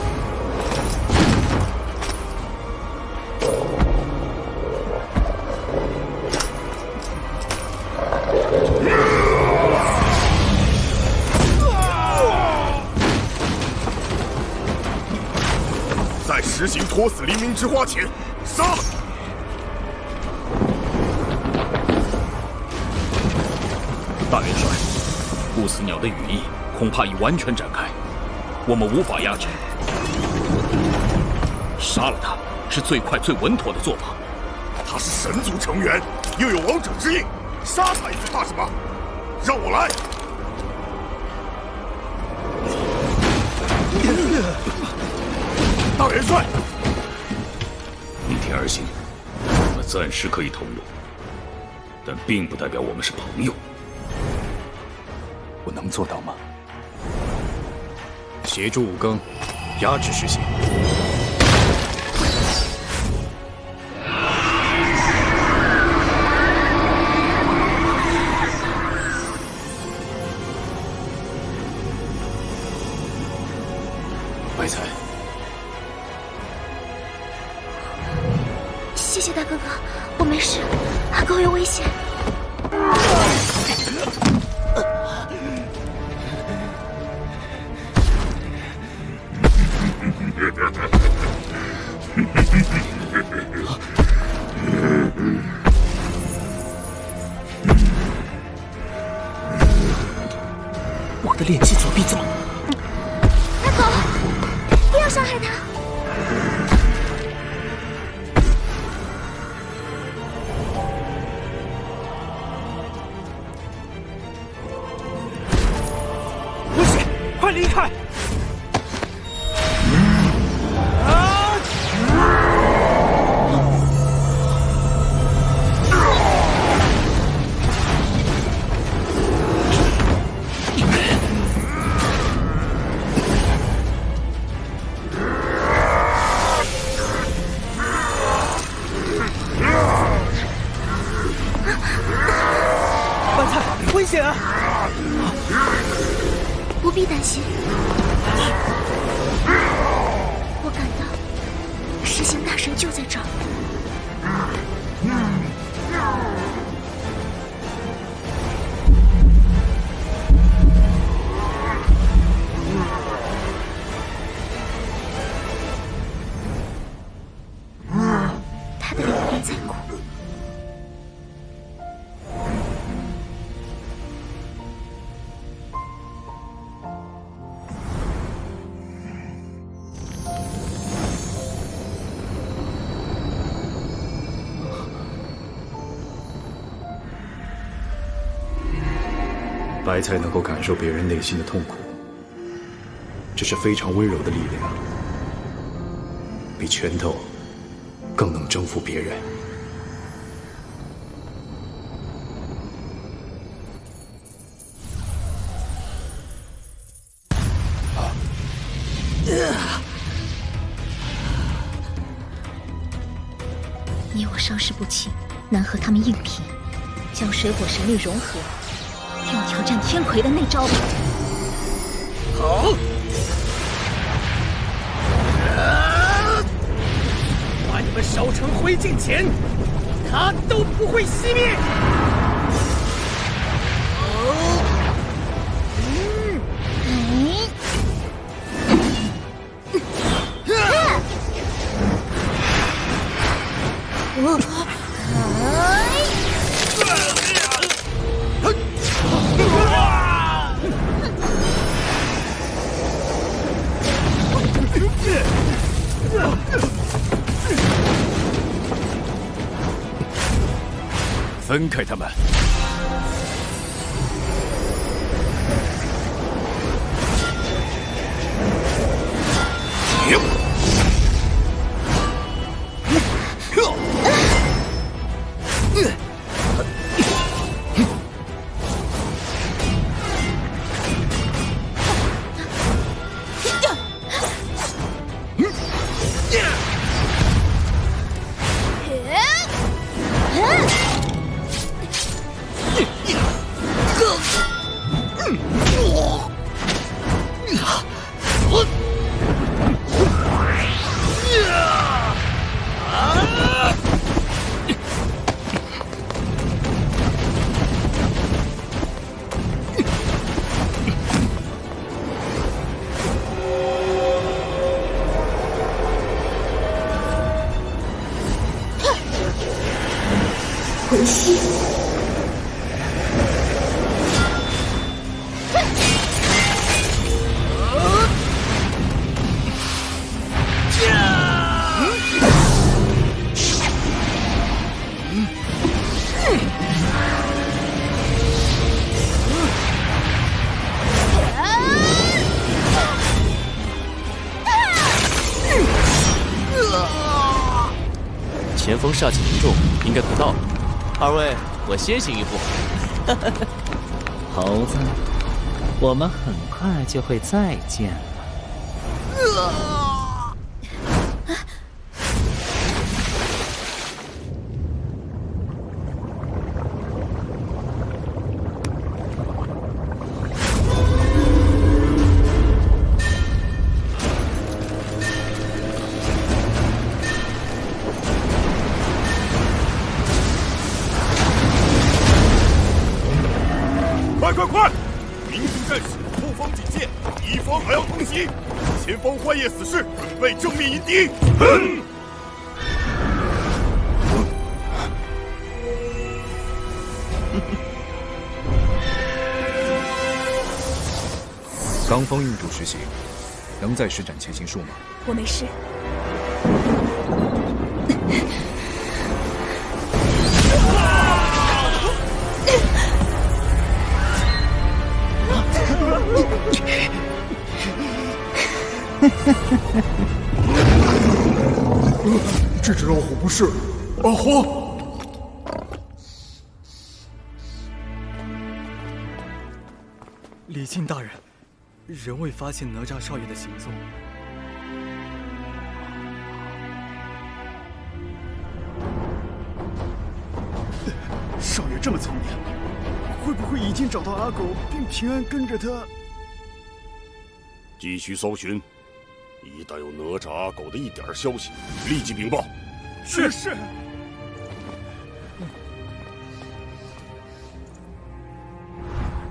Speaker 5: 在实行拖死黎明之花前，杀了！
Speaker 8: 大元帅，不死鸟的羽翼恐怕已完全展开，我们无法压制。杀了他是最快最稳妥的做法。
Speaker 5: 他是神族成员，又有王者之印，杀他一次怕什么？让我来！大元帅，
Speaker 8: 逆天而行，我们暂时可以同路，但并不代表我们是朋友。
Speaker 9: 我能做到吗？
Speaker 8: 协助武庚压制视线。白菜，
Speaker 3: 谢谢大哥哥，我没事，阿狗有危险。
Speaker 6: 我的炼气左臂怎么？
Speaker 3: 阿狗，不要伤害他！
Speaker 6: 危险，快离开！危险啊！
Speaker 3: 不必担心，我感到噬心大神就在这儿。他的灵魂在哭。
Speaker 9: 白菜能够感受别人内心的痛苦，这是非常温柔的力量，比拳头更能征服别人。
Speaker 11: 你我伤势不轻，难和他们硬拼，将水火神力融合。用挑战天魁的那招吧！
Speaker 6: 好，把你们烧成灰烬前，他都不会熄灭。
Speaker 8: 分开他们。
Speaker 3: 魂息。
Speaker 6: 前锋煞气凝重，应该快到了。二位，我先行一步。
Speaker 4: 猴子，我们很快就会再见了。
Speaker 5: 快！民族战士后方警戒，敌方还要偷袭，前方幻夜死士准备正面迎敌。
Speaker 8: 刚方运主实行，能再施展前行术吗？
Speaker 11: 我没事。
Speaker 14: 这只老虎不是阿花。
Speaker 12: 李靖大人，仍未发现哪吒少爷的行踪。
Speaker 20: 少爷这么聪明，会不会已经找到阿狗，并平安跟着他？
Speaker 5: 继续搜寻，一旦有哪吒阿狗的一点消息，立即禀报。
Speaker 20: 是。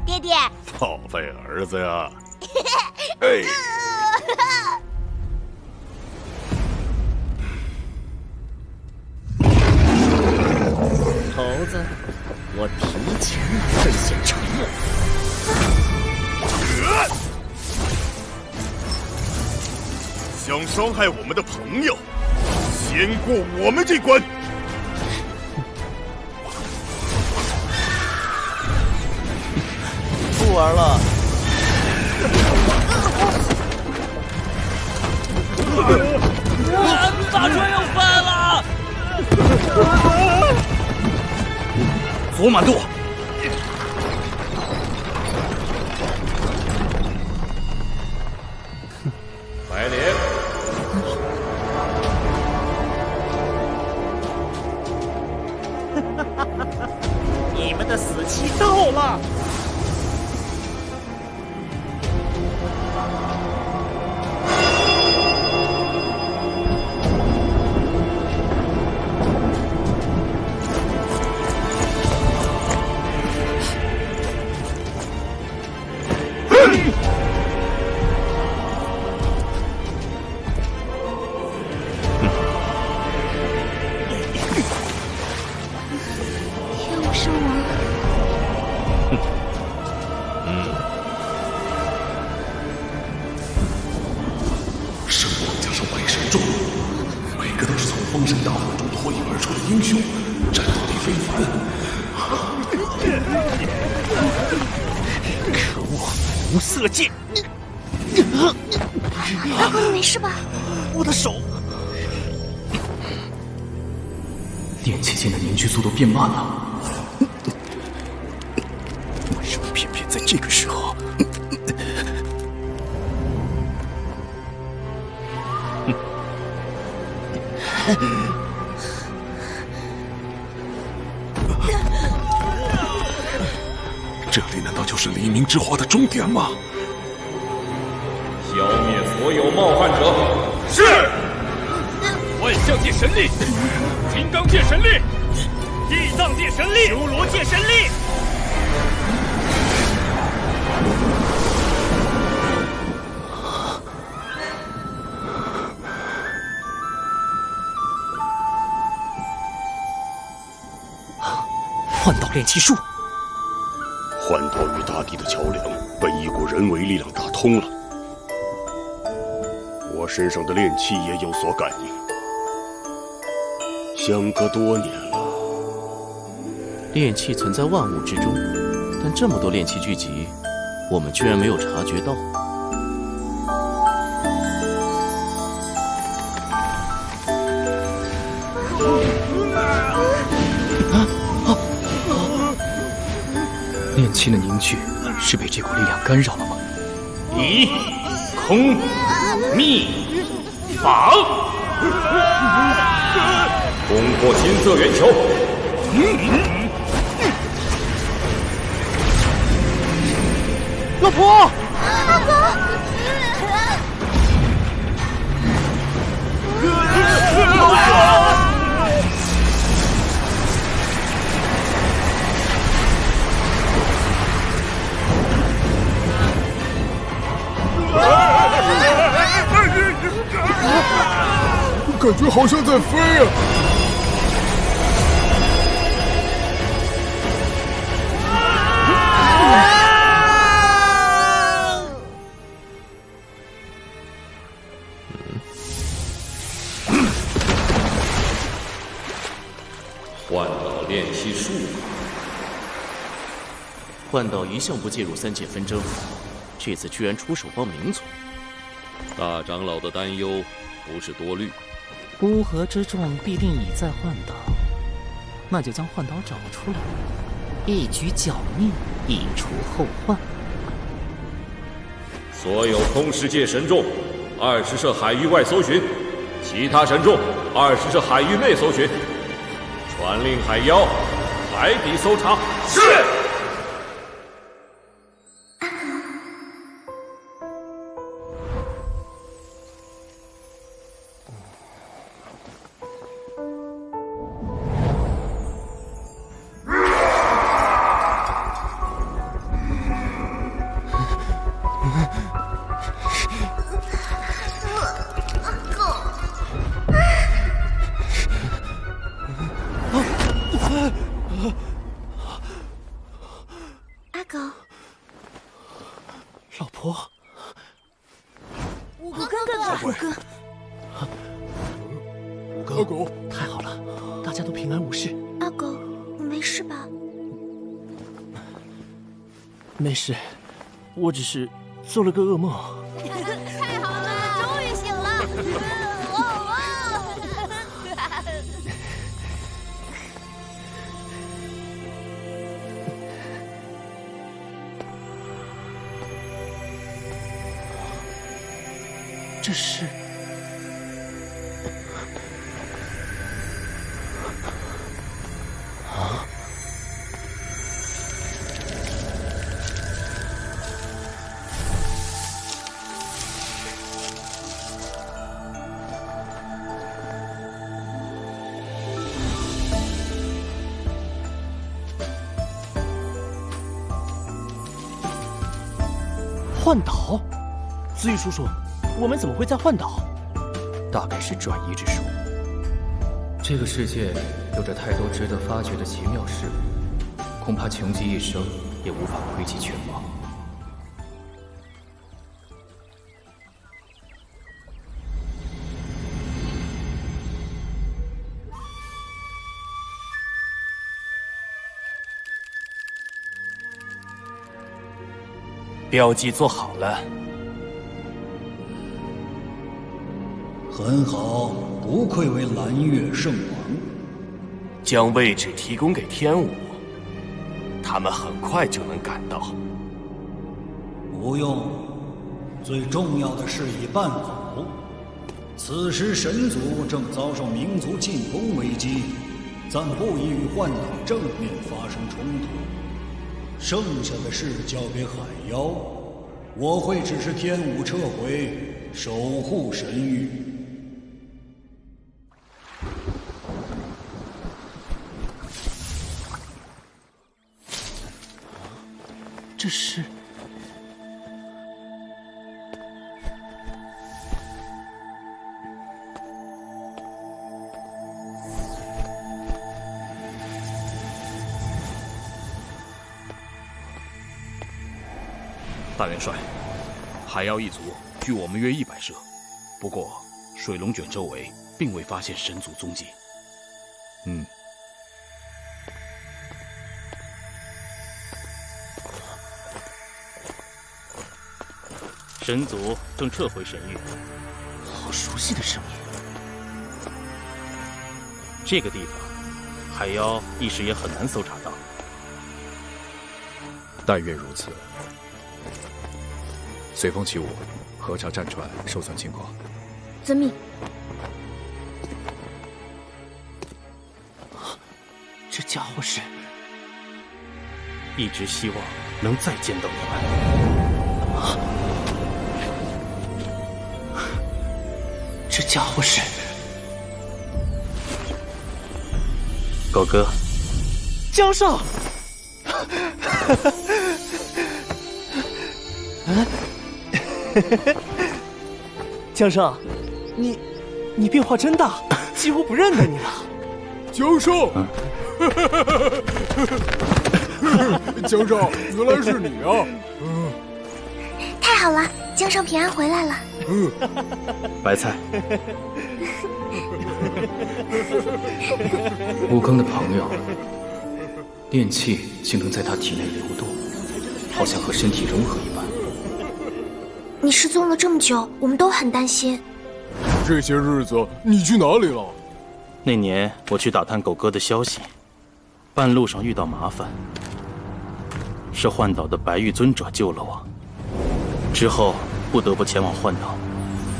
Speaker 13: 爹爹，
Speaker 5: 宝贝儿子呀！哎，
Speaker 4: 猴子，我提前来兑现承诺。
Speaker 5: 想伤害我们的朋友，先过我们这关。
Speaker 6: 不玩了。
Speaker 22: 大船要翻了！
Speaker 1: 左满渡。
Speaker 10: 白莲，
Speaker 6: 你们的死期到了。无色剑！
Speaker 3: 阿狗，你没事吧？
Speaker 6: 我的手。
Speaker 9: 电器间的凝聚速度变慢了，为什么偏偏在这个时候？
Speaker 8: 这里难道就是黎明之花的终点吗？
Speaker 10: 消灭所有冒犯者。
Speaker 22: 是。万象界神力，金刚界神力，地藏界神力，修罗界神力。
Speaker 4: 幻道炼气术。
Speaker 5: 幻道与大地的桥梁被一股人为力量打通了，我身上的炼气也有所感应。相隔多年了，
Speaker 6: 炼气存在万物之中，但这么多炼气聚集，我们居然没有察觉到。
Speaker 8: 炼气的凝聚是被这股力量干扰了吗？
Speaker 10: 以空密法，攻破金色圆球。
Speaker 6: 老婆，
Speaker 3: 阿公。
Speaker 14: 感觉好像在飞啊！
Speaker 10: 幻岛炼气术，
Speaker 6: 幻岛一向不介入三界纷争，这次居然出手帮民族。
Speaker 10: 大长老的担忧不是多虑。
Speaker 4: 乌合之众必定已在幻岛，那就将幻岛找出来，一举剿灭，以除后患。
Speaker 10: 所有空世界神众，20射海域外搜寻；其他神众，20射海域内搜寻。传令海妖，海底搜查。是。
Speaker 3: 阿狗，
Speaker 6: 老婆，
Speaker 3: 五哥哥，五哥，
Speaker 14: 阿狗，
Speaker 6: 太好了，大家都平安无事。
Speaker 3: 阿狗，没事吧？
Speaker 6: 没事，我只是做了个噩梦。
Speaker 13: 太好了，终于醒了！
Speaker 6: 这是啊！幻岛，子羽叔叔。我们怎么会在幻岛？
Speaker 8: 大概是转移之术。这个世界有着太多值得发掘的奇妙事物，恐怕穷极一生也无法窥其全貌。
Speaker 6: 标记做好了。
Speaker 9: 很好，不愧为蓝月圣王。
Speaker 6: 将位置提供给天武，他们很快就能赶到。
Speaker 9: 不用，最重要的事已办好。此时神族正遭受民族进攻危机，暂不宜与幻岛正面发生冲突。剩下的事交给海妖，我会指示天武撤回，守护神域。
Speaker 6: 这是
Speaker 15: 大元帅，海妖一族距我们约100射，不过水龙卷周围并未发现神族踪迹。
Speaker 6: 神族正撤回神域，好熟悉的声音。这个地方，海妖一时也很难搜查到。
Speaker 8: 但愿如此。随风起舞，核查战船受损情况。
Speaker 11: 遵命。
Speaker 6: 这家伙是……一直希望能再见到你们。这家伙是……狗哥，
Speaker 16: 江少。江少，你变化真大，几乎不认得你了。
Speaker 14: 江少，江少，原来是你啊！
Speaker 3: 太好了，江少平安回来了。
Speaker 6: 白菜。
Speaker 8: 吴庚的朋友，炼气竟能在他体内流动，好像和身体融合一般。
Speaker 3: 你失踪了这么久，我们都很担心。
Speaker 14: 这些日子你去哪里了？
Speaker 6: 那年我去打探狗哥的消息，半路上遇到麻烦，是幻岛的白玉尊者救了我。之后不得不前往幻岛，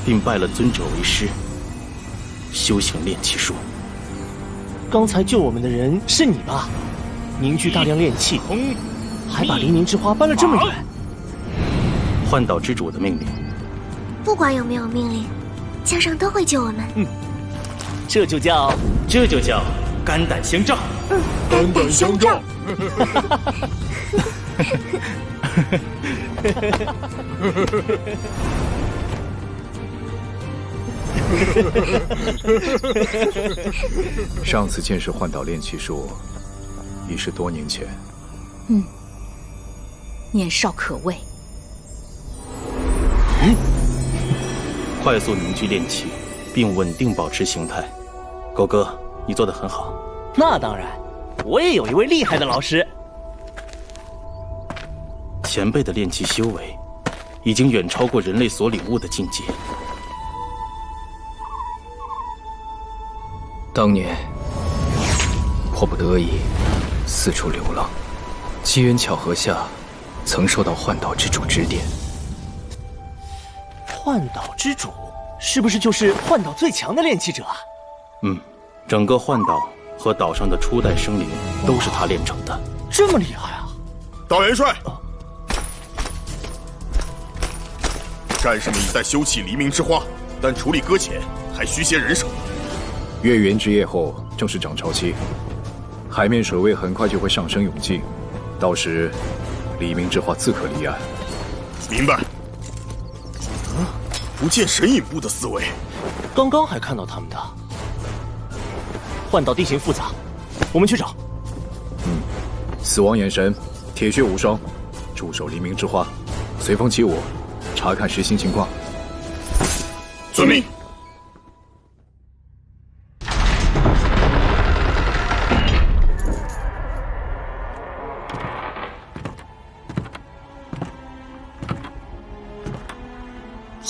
Speaker 6: 并拜了尊者为师，修行炼气术。
Speaker 16: 刚才救我们的人是你吧？凝聚大量炼气，还把黎明之花搬了这么远。
Speaker 6: 幻岛之主的命令，
Speaker 3: 不管有没有命令，江上都会救我们。
Speaker 16: 这就叫
Speaker 6: 肝胆相照。
Speaker 14: 肝胆相照。
Speaker 8: 上次见识幻岛炼气术，已是多年前。
Speaker 7: 年少可畏。
Speaker 6: 快速凝聚炼气，并稳定保持形态。狗哥，你做得很好。
Speaker 16: 那当然，我也有一位厉害的老师。
Speaker 6: 前辈的炼气修为，已经远超过人类所领悟的境界。
Speaker 8: 当年迫不得已四处流浪，机缘巧合下，曾受到幻岛之主指点。
Speaker 16: 幻岛之主是不是就是幻岛最强的炼气者啊？
Speaker 6: 整个幻岛和岛上的初代生灵都是他炼成的。
Speaker 16: 这么厉害啊！
Speaker 5: 大元帅，战士们已在修葺黎明之花，但处理搁浅还需些人手。
Speaker 8: 月圆之夜后正是涨潮期，海面水位很快就会上升涌进，到时黎明之花自可离岸。
Speaker 5: 明白。不见神隐部的四位，
Speaker 16: 刚刚还看到他们的。幻岛地形复杂，我们去找。
Speaker 8: 死亡眼神，铁血无双，驻守黎明之花，随风起舞，查看实行情况。
Speaker 5: 遵命。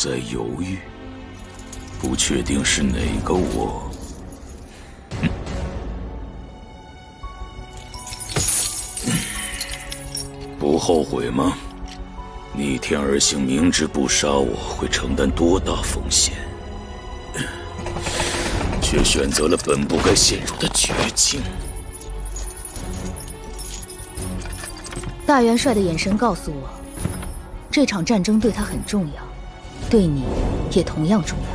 Speaker 2: 在犹豫，不确定是哪个我。不后悔吗？逆天而行，明知不杀我会承担多大风险，却选择了本不该陷入的绝境。
Speaker 7: 大元帅的眼神告诉我，这场战争对他很重要，对你也同样重要。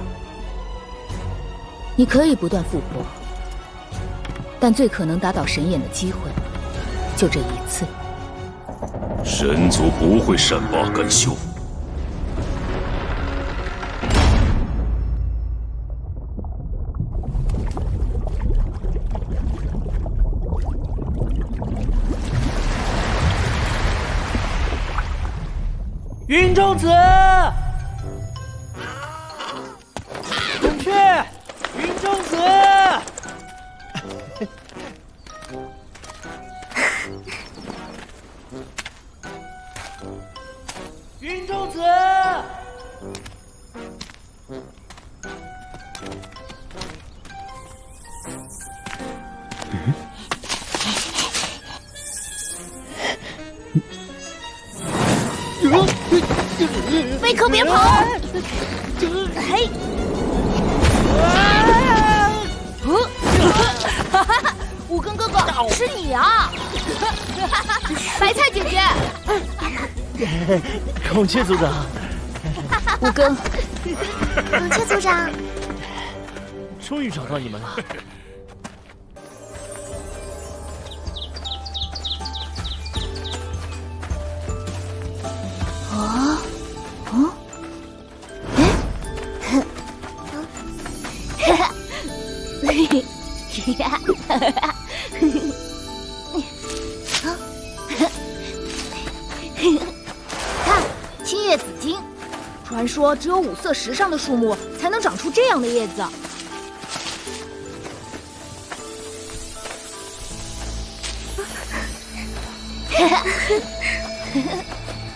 Speaker 7: 你可以不断复活，但最可能打倒神眼的机会，就这一次。
Speaker 2: 神族不会善罢甘休。
Speaker 16: 云中子，孔雀，云中子。云中子，
Speaker 13: 别跑！嘿！五根哥哥，是你啊！白菜姐姐，
Speaker 16: 孔雀组长，
Speaker 7: 五根，
Speaker 3: 孔雀组长，
Speaker 16: 终于找到你们了。
Speaker 3: 哦，
Speaker 13: 看，青叶紫荆，传说只有五色石上的树木才能长出这样的叶子。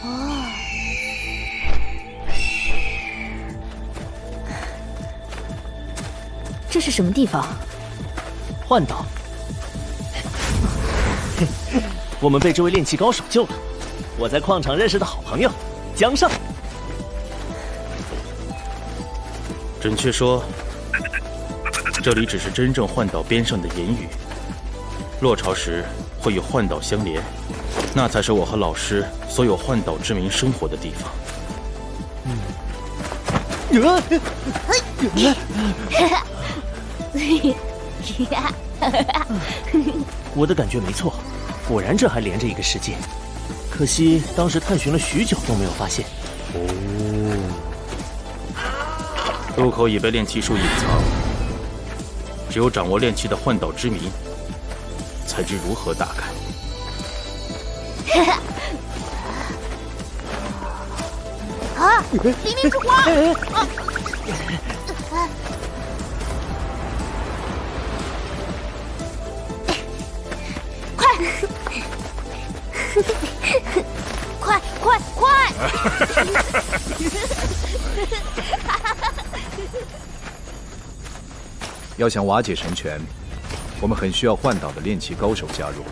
Speaker 3: 哦，
Speaker 7: 这是什么地方？
Speaker 16: 幻岛。我们被这位炼器高手救了，我在矿场认识的好朋友江上。
Speaker 18: 准确说，这里只是真正幻岛边上的隐语。落潮时会与幻岛相连，那才是我和老师所有幻岛之民生活的地方。
Speaker 16: 我的感觉没错，果然这还连着一个世界。可惜当时探寻了许久都没有发现。
Speaker 18: 入口已被炼器术隐藏，只有掌握炼器的幻岛之民，才知如何打开。
Speaker 13: 啊！黎明之花！快！快！
Speaker 8: 要想瓦解神权，我们很需要幻岛的炼器高手加入。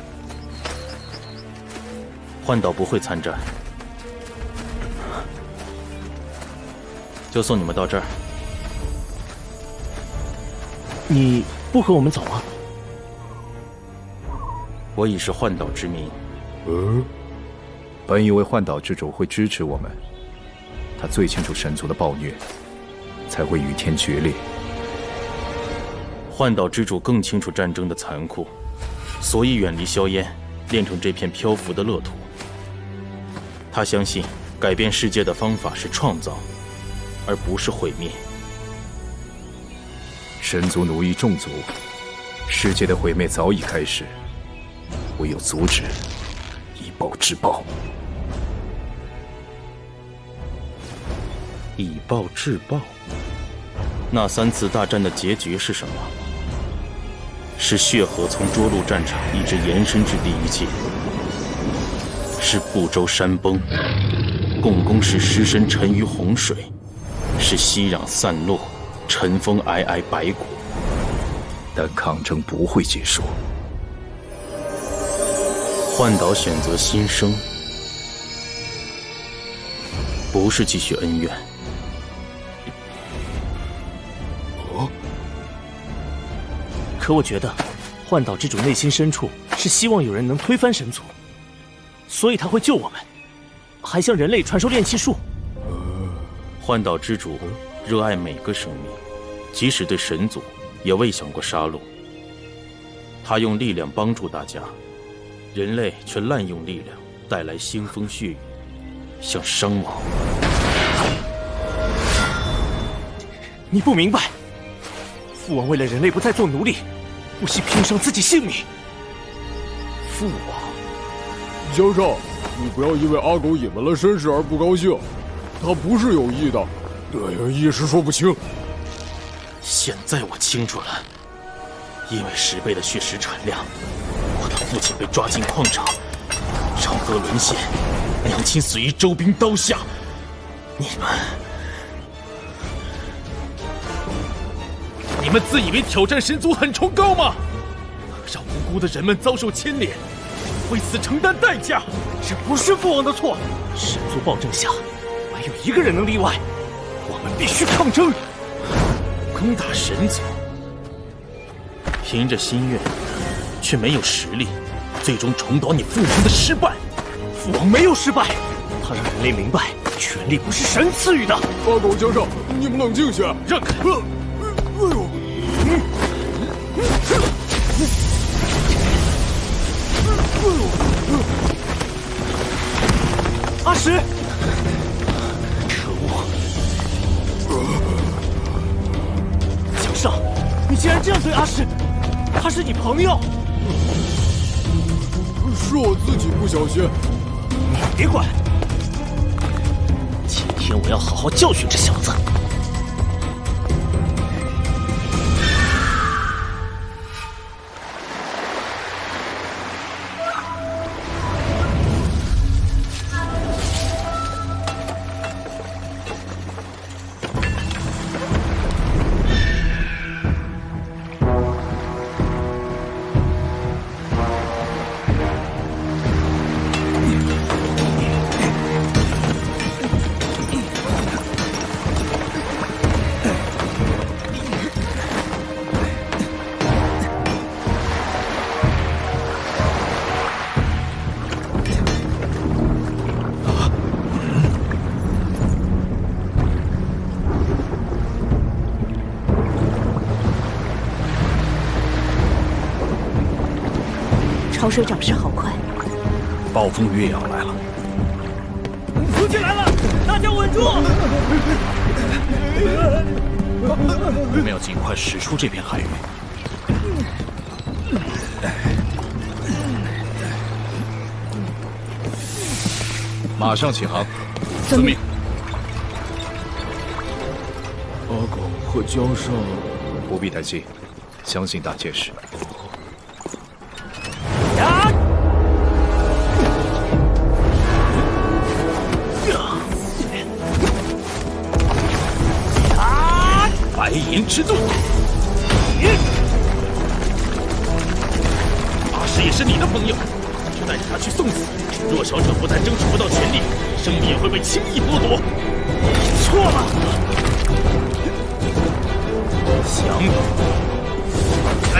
Speaker 18: 幻岛不会参战，就送你们到这儿。
Speaker 16: 你不和我们走吗？
Speaker 18: 我已是幻岛之民。
Speaker 8: 本以为幻岛之主会支持我们，他最清楚神族的暴虐，才会与天决裂。
Speaker 18: 幻岛之主更清楚战争的残酷，所以远离硝烟，炼成这片漂浮的乐土。他相信改变世界的方法是创造，而不是毁灭。
Speaker 8: 神族奴役众族，世界的毁灭早已开始，唯有阻止，以暴制暴。
Speaker 18: 以暴制暴。那3次大战的结局是什么？是血河从涿鹿战场一直延伸至第一界，是不周山崩，共工时尸身沉于洪水，是息壤散落，尘封皑皑白骨。
Speaker 8: 但抗争不会结束。
Speaker 18: 幻岛选择新生，不是继续恩怨。
Speaker 16: 可我觉得，幻岛之主内心深处是希望有人能推翻神族，所以他会救我们，还向人类传授炼器术。
Speaker 18: 幻岛之主热爱每个生命，即使对神族，也未想过杀戮。他用力量帮助大家，人类却滥用力量，带来腥风血雨，向伤亡。
Speaker 16: 你不明白，父王为了人类不再做奴隶，不惜拼上自己性命。
Speaker 18: 父王，
Speaker 14: 江少，你不要因为阿狗隐瞒了身世而不高兴，他不是有意的，一时说不清。
Speaker 18: 现在我清楚了，因为10倍的血石产量，我的父亲被抓进矿场，朝歌沦陷，娘亲死于周兵刀下。你们自以为挑战神族很崇高吗？让无辜的人们遭受牵连，为此承担代价，
Speaker 16: 这不是父王的错。神族暴政下，埋有一个人能例外，我们必须抗争，攻打神族。凭着心愿，却没有实力，最终重蹈你父王的失败。父王没有失败，他让人类明白，权力不是神赐予的。
Speaker 14: 八狗先生，你们冷静些，
Speaker 16: 让开！
Speaker 14: 哎呦！
Speaker 16: 阿石，可恶！江少，你竟然这样对阿石，他是你朋友。
Speaker 14: 是我自己不小心。
Speaker 16: 你别管，今天我要好好教训这小子。
Speaker 7: 潮水涨势好快，
Speaker 15: 暴风雨也要来了。
Speaker 16: 出去来了，大家稳住！
Speaker 15: 我们要尽快驶出这片海域。马上起航。
Speaker 7: 遵命。
Speaker 14: 阿狗和江少，
Speaker 8: 不必担心，相信大剑士。
Speaker 15: 白银之盾，阿石也是你的朋友，就带着他去送死。弱小者不但争取不到权利，生命也会被轻易剥夺。错了，想来。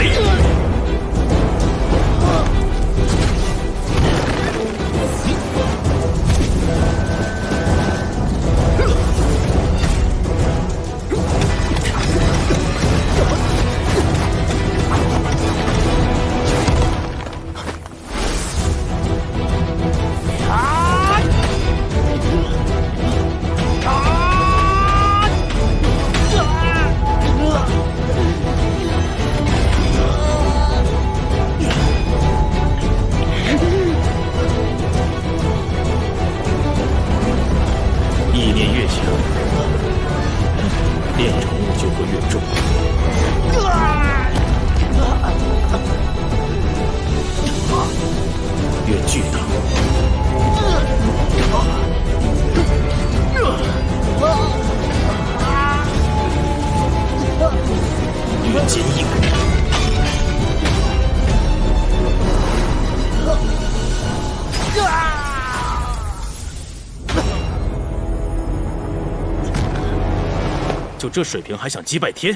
Speaker 16: 就这水平还想击败天？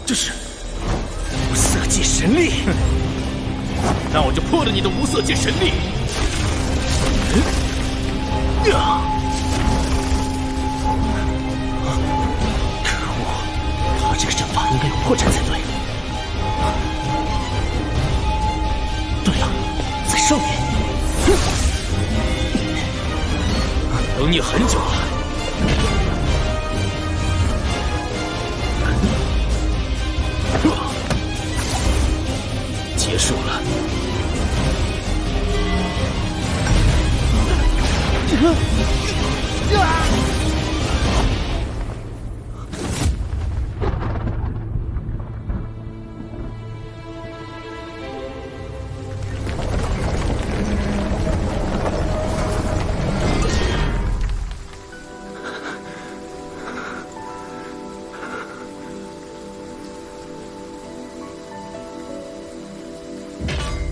Speaker 16: 这是无色界神力！那我就破了你的无色界神力！可恶，他这个阵法应该有破绽才对。对了，在上面。等你很久了。结束了。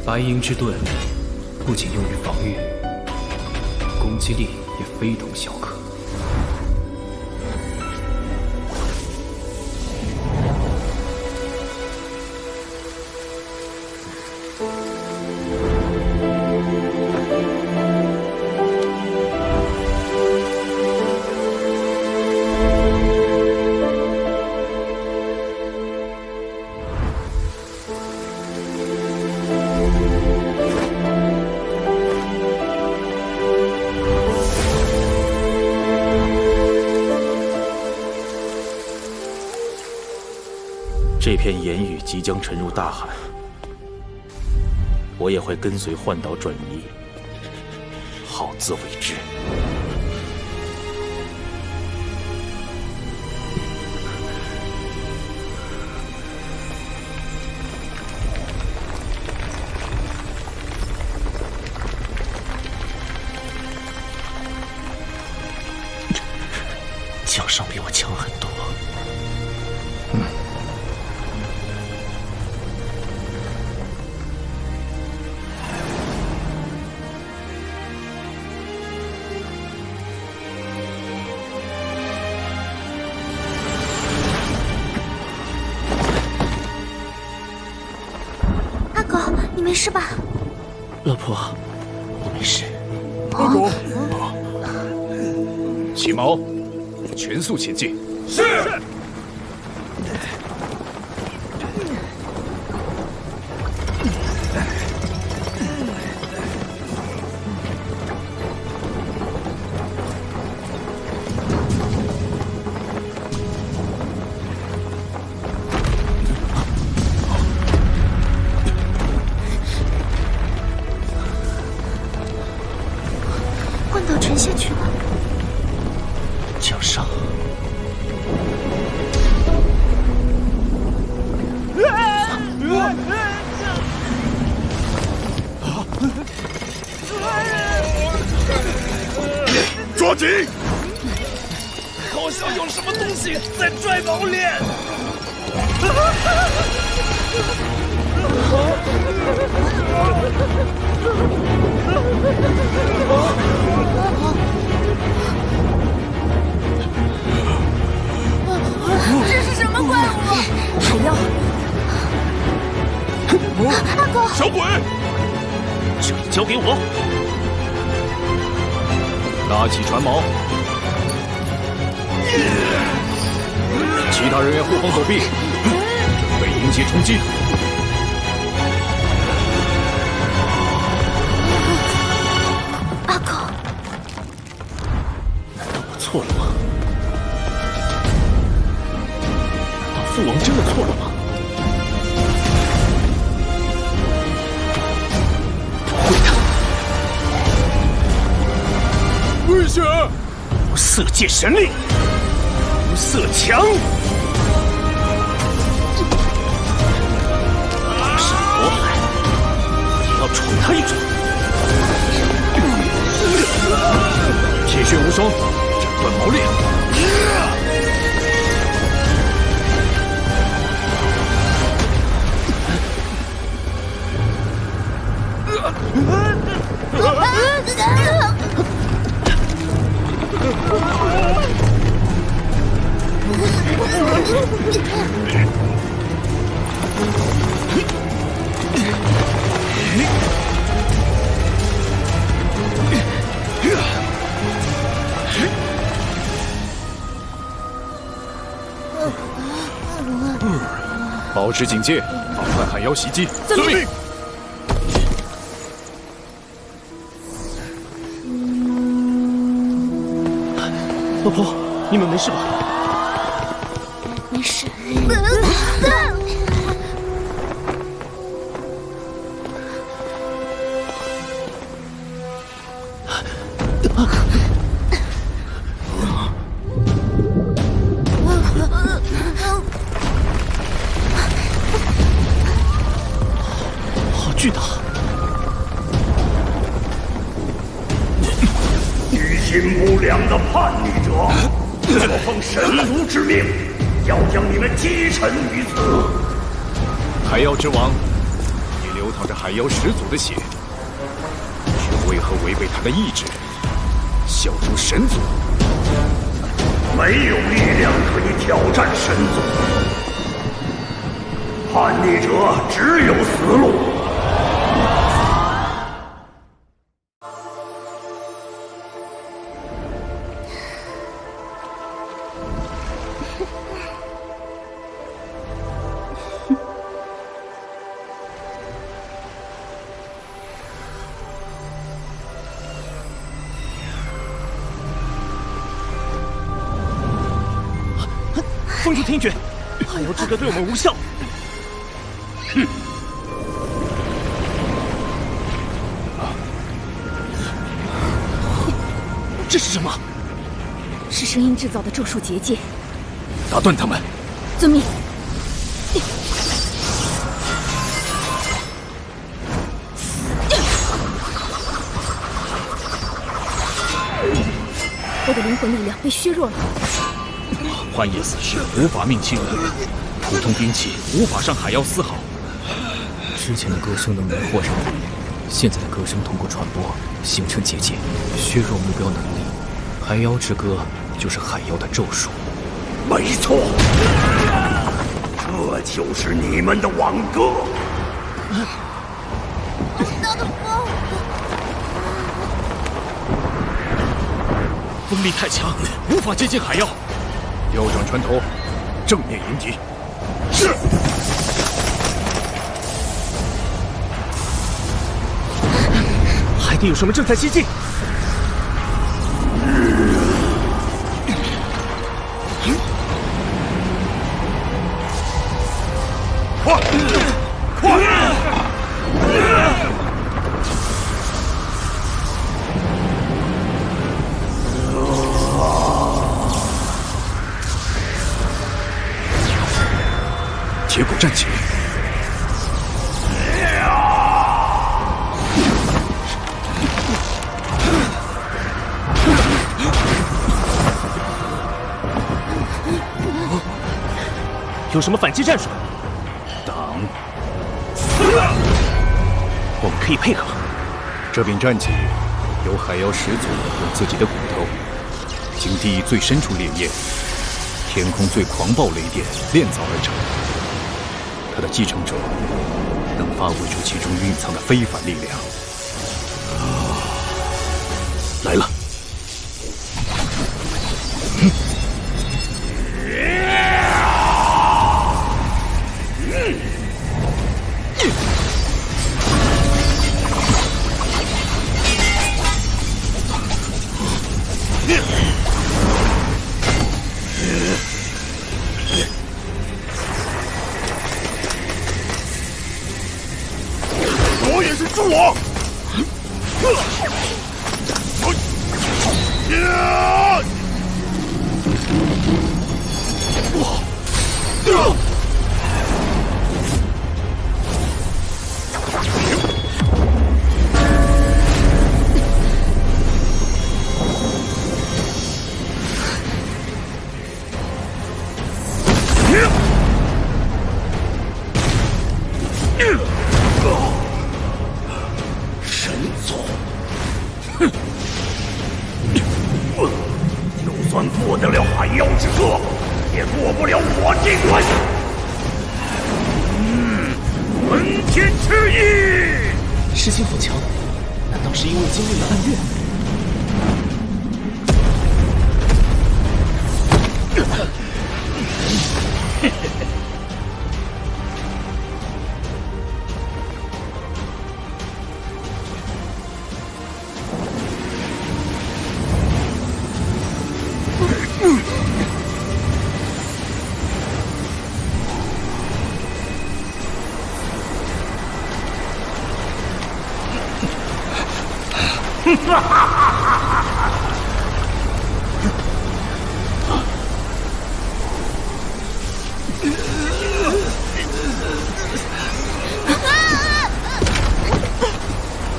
Speaker 8: 白银之盾不仅用于防御，攻击力也非同小可。
Speaker 18: 天炎宇即将沉入大海，我也会跟随幻岛转移，好自为之。江上比我强很多。
Speaker 3: 阿狗，你没事吧？
Speaker 6: 老婆，我没事。
Speaker 14: 阿狗，
Speaker 8: 启毛，全速前进。
Speaker 22: 是。
Speaker 3: 幻岛沉下去了。
Speaker 6: 江上。
Speaker 5: 抓紧！
Speaker 22: 好像有什么东西在拽毛链。
Speaker 13: 这是什么怪物？
Speaker 7: 海妖！
Speaker 3: 阿狗，
Speaker 5: 小鬼，
Speaker 6: 这里交给我。
Speaker 8: 拉起船锚，其他人员后方躲避，准备迎击冲击。
Speaker 3: 阿狗，
Speaker 6: 难道我错了吗？难道父王真的错了吗？不会的。
Speaker 14: 危险！
Speaker 6: 无色界神力，无色强。是火海，也要闯他一闯。
Speaker 8: 铁血无双，斩断毛链。保持警戒，防范海妖袭击。
Speaker 22: 遵命。
Speaker 6: 老婆，你们没事吧？
Speaker 3: 没事。
Speaker 6: 好巨大！
Speaker 22: 居心不良的叛逆者，我奉神族之命，要将你们击沉于此。
Speaker 8: 海妖之王，你流淌着海妖始祖的血，却为何违背他的意志，效忠神族？
Speaker 22: 没有力量可以挑战神族，叛逆者只有死路。
Speaker 6: 封住听觉，海妖之歌对我们无效。
Speaker 8: 哼！
Speaker 6: 这是什么？
Speaker 7: 是声音制造的咒术结界。
Speaker 8: 打断他们！
Speaker 7: 遵命。我的灵魂力量被削弱了。
Speaker 15: 幻夜死士无法命其如人，普通兵器无法伤海妖丝毫。
Speaker 8: 之前的歌声能迷惑人，现在的歌声通过传播形成结界，削弱目标能力。海妖之歌就是海妖的咒术。
Speaker 19: 没错，这就是你们的挽歌。
Speaker 15: 风力太强，无法接近海妖。
Speaker 8: 调转船头，正面迎敌。
Speaker 19: 是。
Speaker 6: 海底有什么正在接近？
Speaker 19: 快！快！
Speaker 8: 铁骨站起！
Speaker 6: 有什么反击战术？
Speaker 8: 挡！
Speaker 6: 我们可以配合。
Speaker 8: 这柄战戟由海妖始祖用自己的骨头，经地最深处炼液，天空最狂暴雷电炼造而成。他的继承者能发挥出其中蕴藏的非凡力量。来了！
Speaker 19: 我也是诸王。神宗，哼！就算过得了海妖之歌，也过不了我这关。混天之翼，
Speaker 6: 失心府强，难道是因为经历了暗月？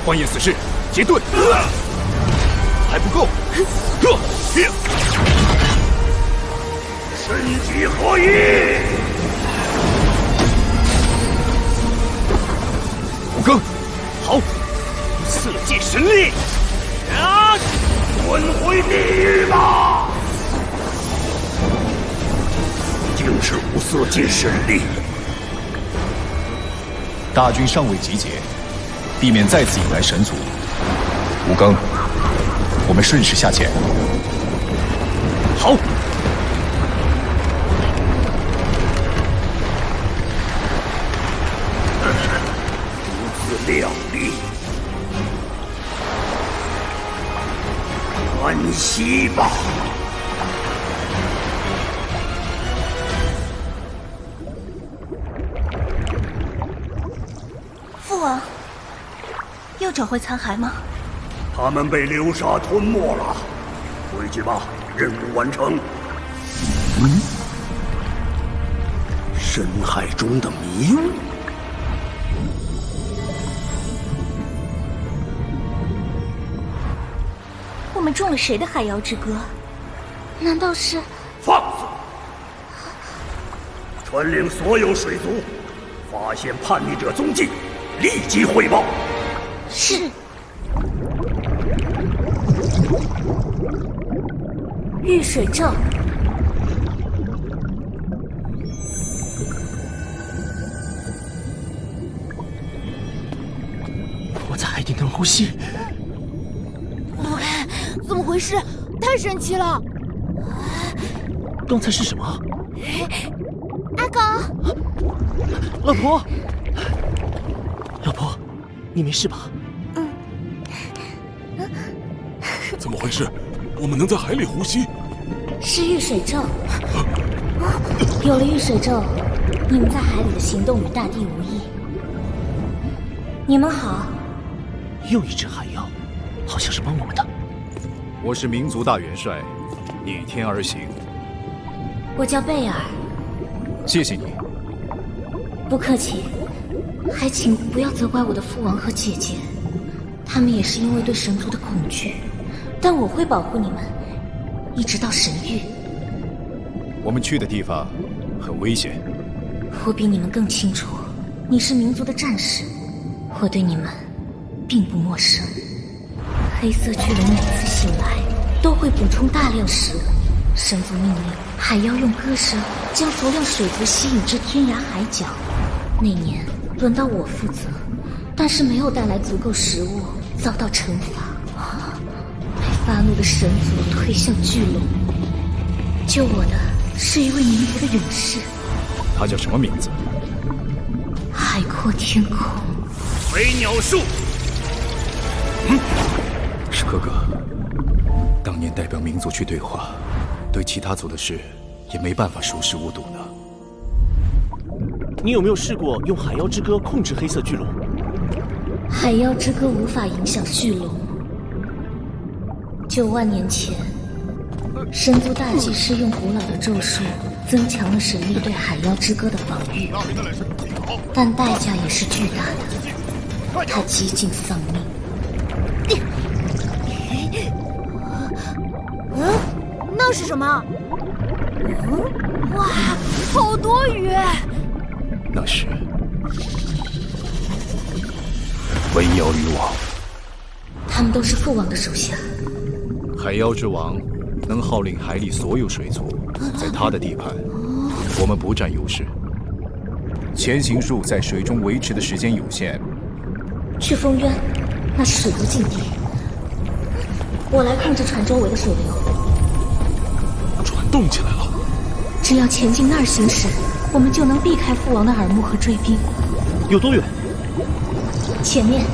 Speaker 8: 幻夜死士，结盾！还不够！
Speaker 19: 身体合一！
Speaker 8: 五更，
Speaker 6: 好！色界神力！啊！
Speaker 19: 滚回地狱吧！竟是无色界神力！
Speaker 8: 大军尚未集结，避免再次引来神族。吴刚，我们顺势下潜。
Speaker 6: 好。
Speaker 19: 如此靓丽，安息吧。
Speaker 3: 父王，又找回残骸吗？
Speaker 19: 他们被流沙吞没了。回去吧，任务完成。深海中的迷雾。
Speaker 3: 我们中了谁的海妖之歌？难道是？
Speaker 19: 放肆！传令所有水族，发现叛逆者踪迹，立即汇报。
Speaker 3: 是。遇水咒。
Speaker 6: 我在海底能呼吸。
Speaker 13: 怎么回事？太神奇了！
Speaker 6: 刚才是什么？
Speaker 13: 阿狗，
Speaker 6: 老婆，老婆，你没事吧？
Speaker 14: 怎么回事？我们能在海里呼吸？
Speaker 3: 是遇水咒。有了遇水咒，你们在海里的行动与大地无异。你们好。
Speaker 6: 又一只海妖，好像是帮我们的。
Speaker 8: 我是民族大元帅，逆天而行。
Speaker 3: 我叫贝尔。
Speaker 8: 谢谢你。
Speaker 3: 不客气，还请不要责怪我的父王和姐姐，他们也是因为对神族的恐惧。但我会保护你们，一直到神域。
Speaker 8: 我们去的地方很危险。
Speaker 3: 我比你们更清楚，你是民族的战士，我对你们并不陌生。黑色巨龙每次醒来都会补充大量食物，神族命令海妖用歌声将所有水族吸引至天涯海角。那年轮到我负责，但是没有带来足够食物，遭到惩罚。被发怒的神族推向巨龙，救我的是一位民族的勇士。
Speaker 8: 他叫什么名字？
Speaker 3: 海阔天空。
Speaker 19: 飞鸟术。
Speaker 8: 是哥哥。当年代表民族去对话，对其他族的事也没办法熟视无睹呢。
Speaker 6: 你有没有试过用海妖之歌控制黑色巨龙？
Speaker 3: 海妖之歌无法影响巨龙。9万年前，神族大祭司用古老的咒术增强了神力对海妖之歌的防御，但代价也是巨大的，他几近丧命。
Speaker 13: 那是什么？哇，好多鱼！
Speaker 8: 那是文瑶渔王。
Speaker 3: 他们都是父王的手下。
Speaker 8: 海妖之王能号令海里所有水族，在他的地盘，我们不占优势。潜行术在水中维持的时间有限。
Speaker 3: 去风渊，那是水族禁地。我来控制船周围的水流。
Speaker 14: 船动起来了。
Speaker 3: 只要前进那儿行驶，我们就能避开父王的耳目和追兵。
Speaker 6: 有多远？
Speaker 3: 前面。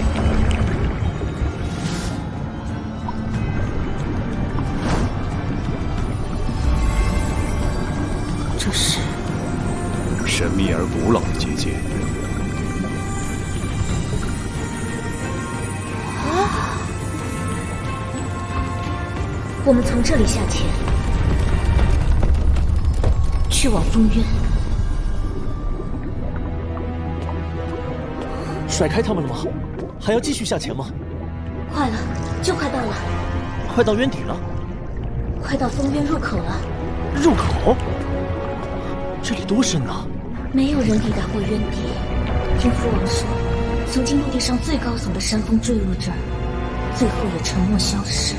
Speaker 3: 这是
Speaker 8: 神秘而古老的结界。
Speaker 3: 我们从这里下潜，去往风渊。
Speaker 6: 甩开他们了吗？还要继续下潜吗？
Speaker 3: 快了，就快到了。
Speaker 6: 快到渊底了？
Speaker 3: 快到风渊入口了。
Speaker 6: 入口？这里多深啊！
Speaker 3: 没有人抵达过渊底。听父王说，曾经陆地上最高耸的山峰坠入这儿，最后也沉没消失。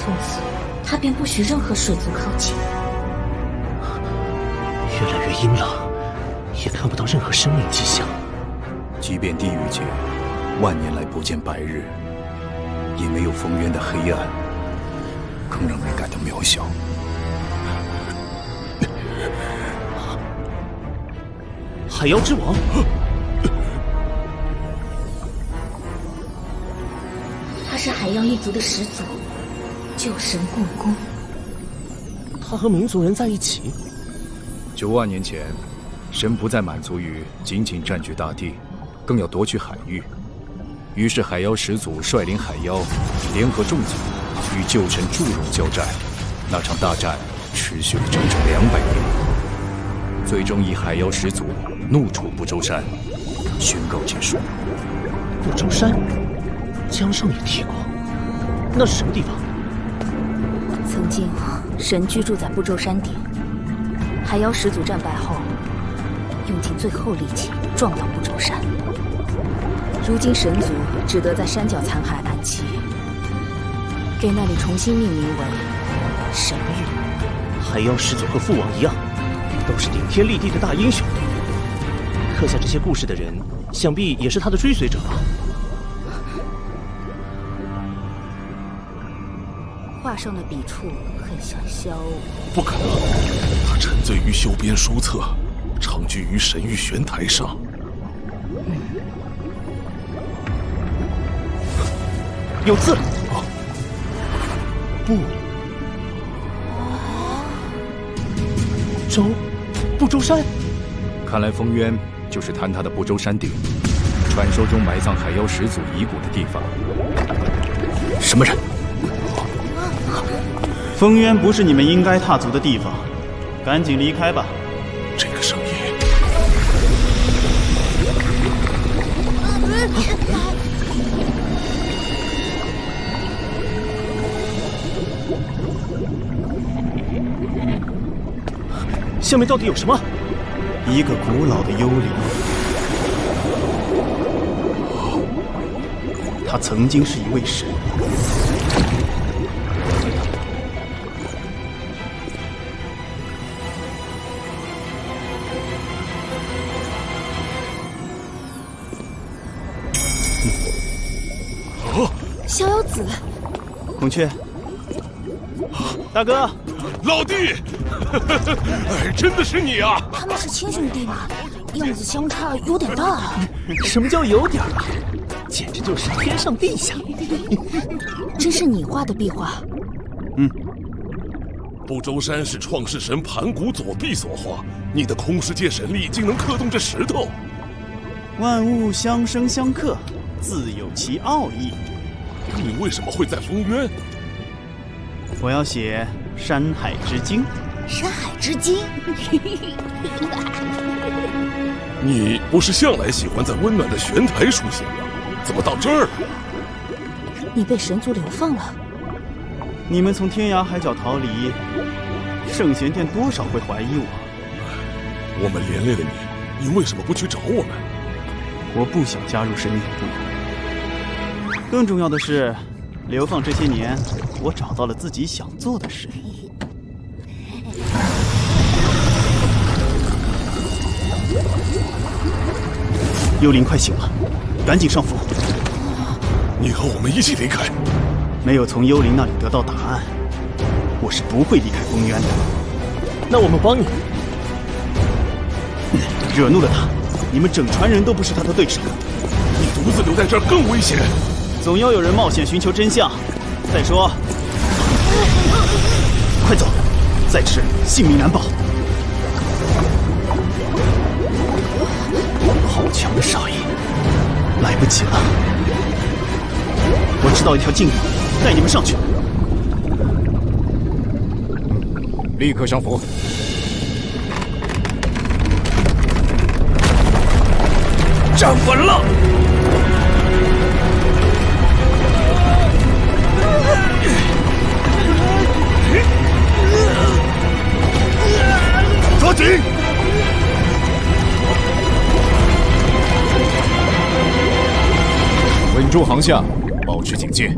Speaker 3: 从此，他便不许任何水族靠近。
Speaker 6: 越来越阴冷，也看不到任何生命迹象。
Speaker 8: 即便地狱界万年来不见白日，也没有风渊的黑暗更让人感到渺小。
Speaker 6: 海妖之王，
Speaker 3: 他是海妖一族的始祖。旧神共工，
Speaker 6: 他和民族人在一起。
Speaker 8: 9万年前，神不再满足于仅仅占据大地，更要夺取海域。于是海妖始祖率领海妖，联合众族与旧臣祝融交战。那场大战持续了整整200年，最终以海妖始祖怒触不周山宣告结束。
Speaker 6: 不周山，江上也提过，那是什么地方？
Speaker 7: 曾经神居住在不周山顶，海妖始祖战败后，用尽最后力气撞到不周山。如今神族只得在山脚残骸安栖，给那里重新命名为神域。
Speaker 6: 海妖始祖和父王一样，都是顶天立地的大英雄。刻下这些故事的人，想必也是他的追随者吧？
Speaker 7: 画上的笔触很像萧。
Speaker 17: 不可能，他沉醉于修编书册，长居于神域玄台上。
Speaker 6: 有字。不。不周山。
Speaker 8: 看来风渊就是坍塌的不周山顶，传说中埋葬海妖始祖遗骨的地方。什么人？
Speaker 20: 风渊不是你们应该踏足的地方，赶紧离开吧。
Speaker 17: 这个声音。
Speaker 6: 下面到底有什么？
Speaker 20: 一个古老的幽灵，他曾经是一位神。
Speaker 13: 逍遥子，
Speaker 20: 孔雀，大哥，
Speaker 17: 老弟，真的是你啊！
Speaker 13: 他们是亲兄弟吗？样子相差有点大啊。
Speaker 6: 什么叫有点啊？简直就是天上地下。
Speaker 13: 这是你画的壁画？
Speaker 17: 不周山是创世神盘古左臂所画，你的空世界神力竟能刻动这石头。
Speaker 20: 万物相生相克，自有其奥义。
Speaker 17: 你为什么会在风渊？
Speaker 20: 我要写《山海之经》。
Speaker 13: 山海之经。
Speaker 17: 你不是向来喜欢在温暖的玄台书写吗？怎么到这儿了？
Speaker 13: 你被神族流放了。
Speaker 20: 你们从天涯海角逃离，圣贤殿多少会怀疑我。
Speaker 17: 我们连累了你，你为什么不去找我们？
Speaker 20: 我不想加入神影部。更重要的是，流放这些年，我找到了自己想做的事。幽灵快醒了，赶紧上浮。
Speaker 17: 你和我们一起离开。
Speaker 20: 没有从幽灵那里得到答案，我是不会离开风渊的。
Speaker 6: 那我们帮你。
Speaker 20: 惹怒了他，你们整船人都不是他的对手。
Speaker 17: 你独自留在这儿更危险。
Speaker 20: 总要有人冒险寻求真相。再说，快走，再迟性命难保。好强的杀意，来不及了。我知道一条近路，带你们上去。
Speaker 8: 立刻上浮。
Speaker 20: 站稳了。
Speaker 17: 抓紧！
Speaker 8: 稳住航向，保持警戒。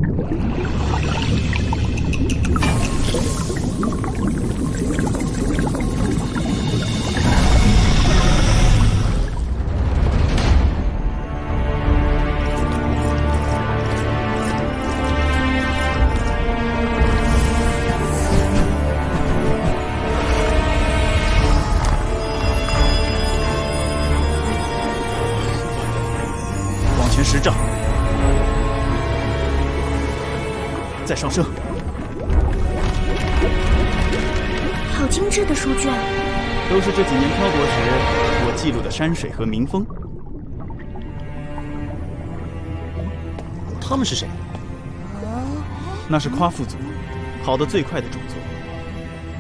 Speaker 20: 10丈，再上升。
Speaker 3: 好精致的书卷，
Speaker 20: 都是这几年漂泊时我记录的山水和民风。
Speaker 16: 他们是谁？
Speaker 20: 那是夸父族，跑得最快的种族。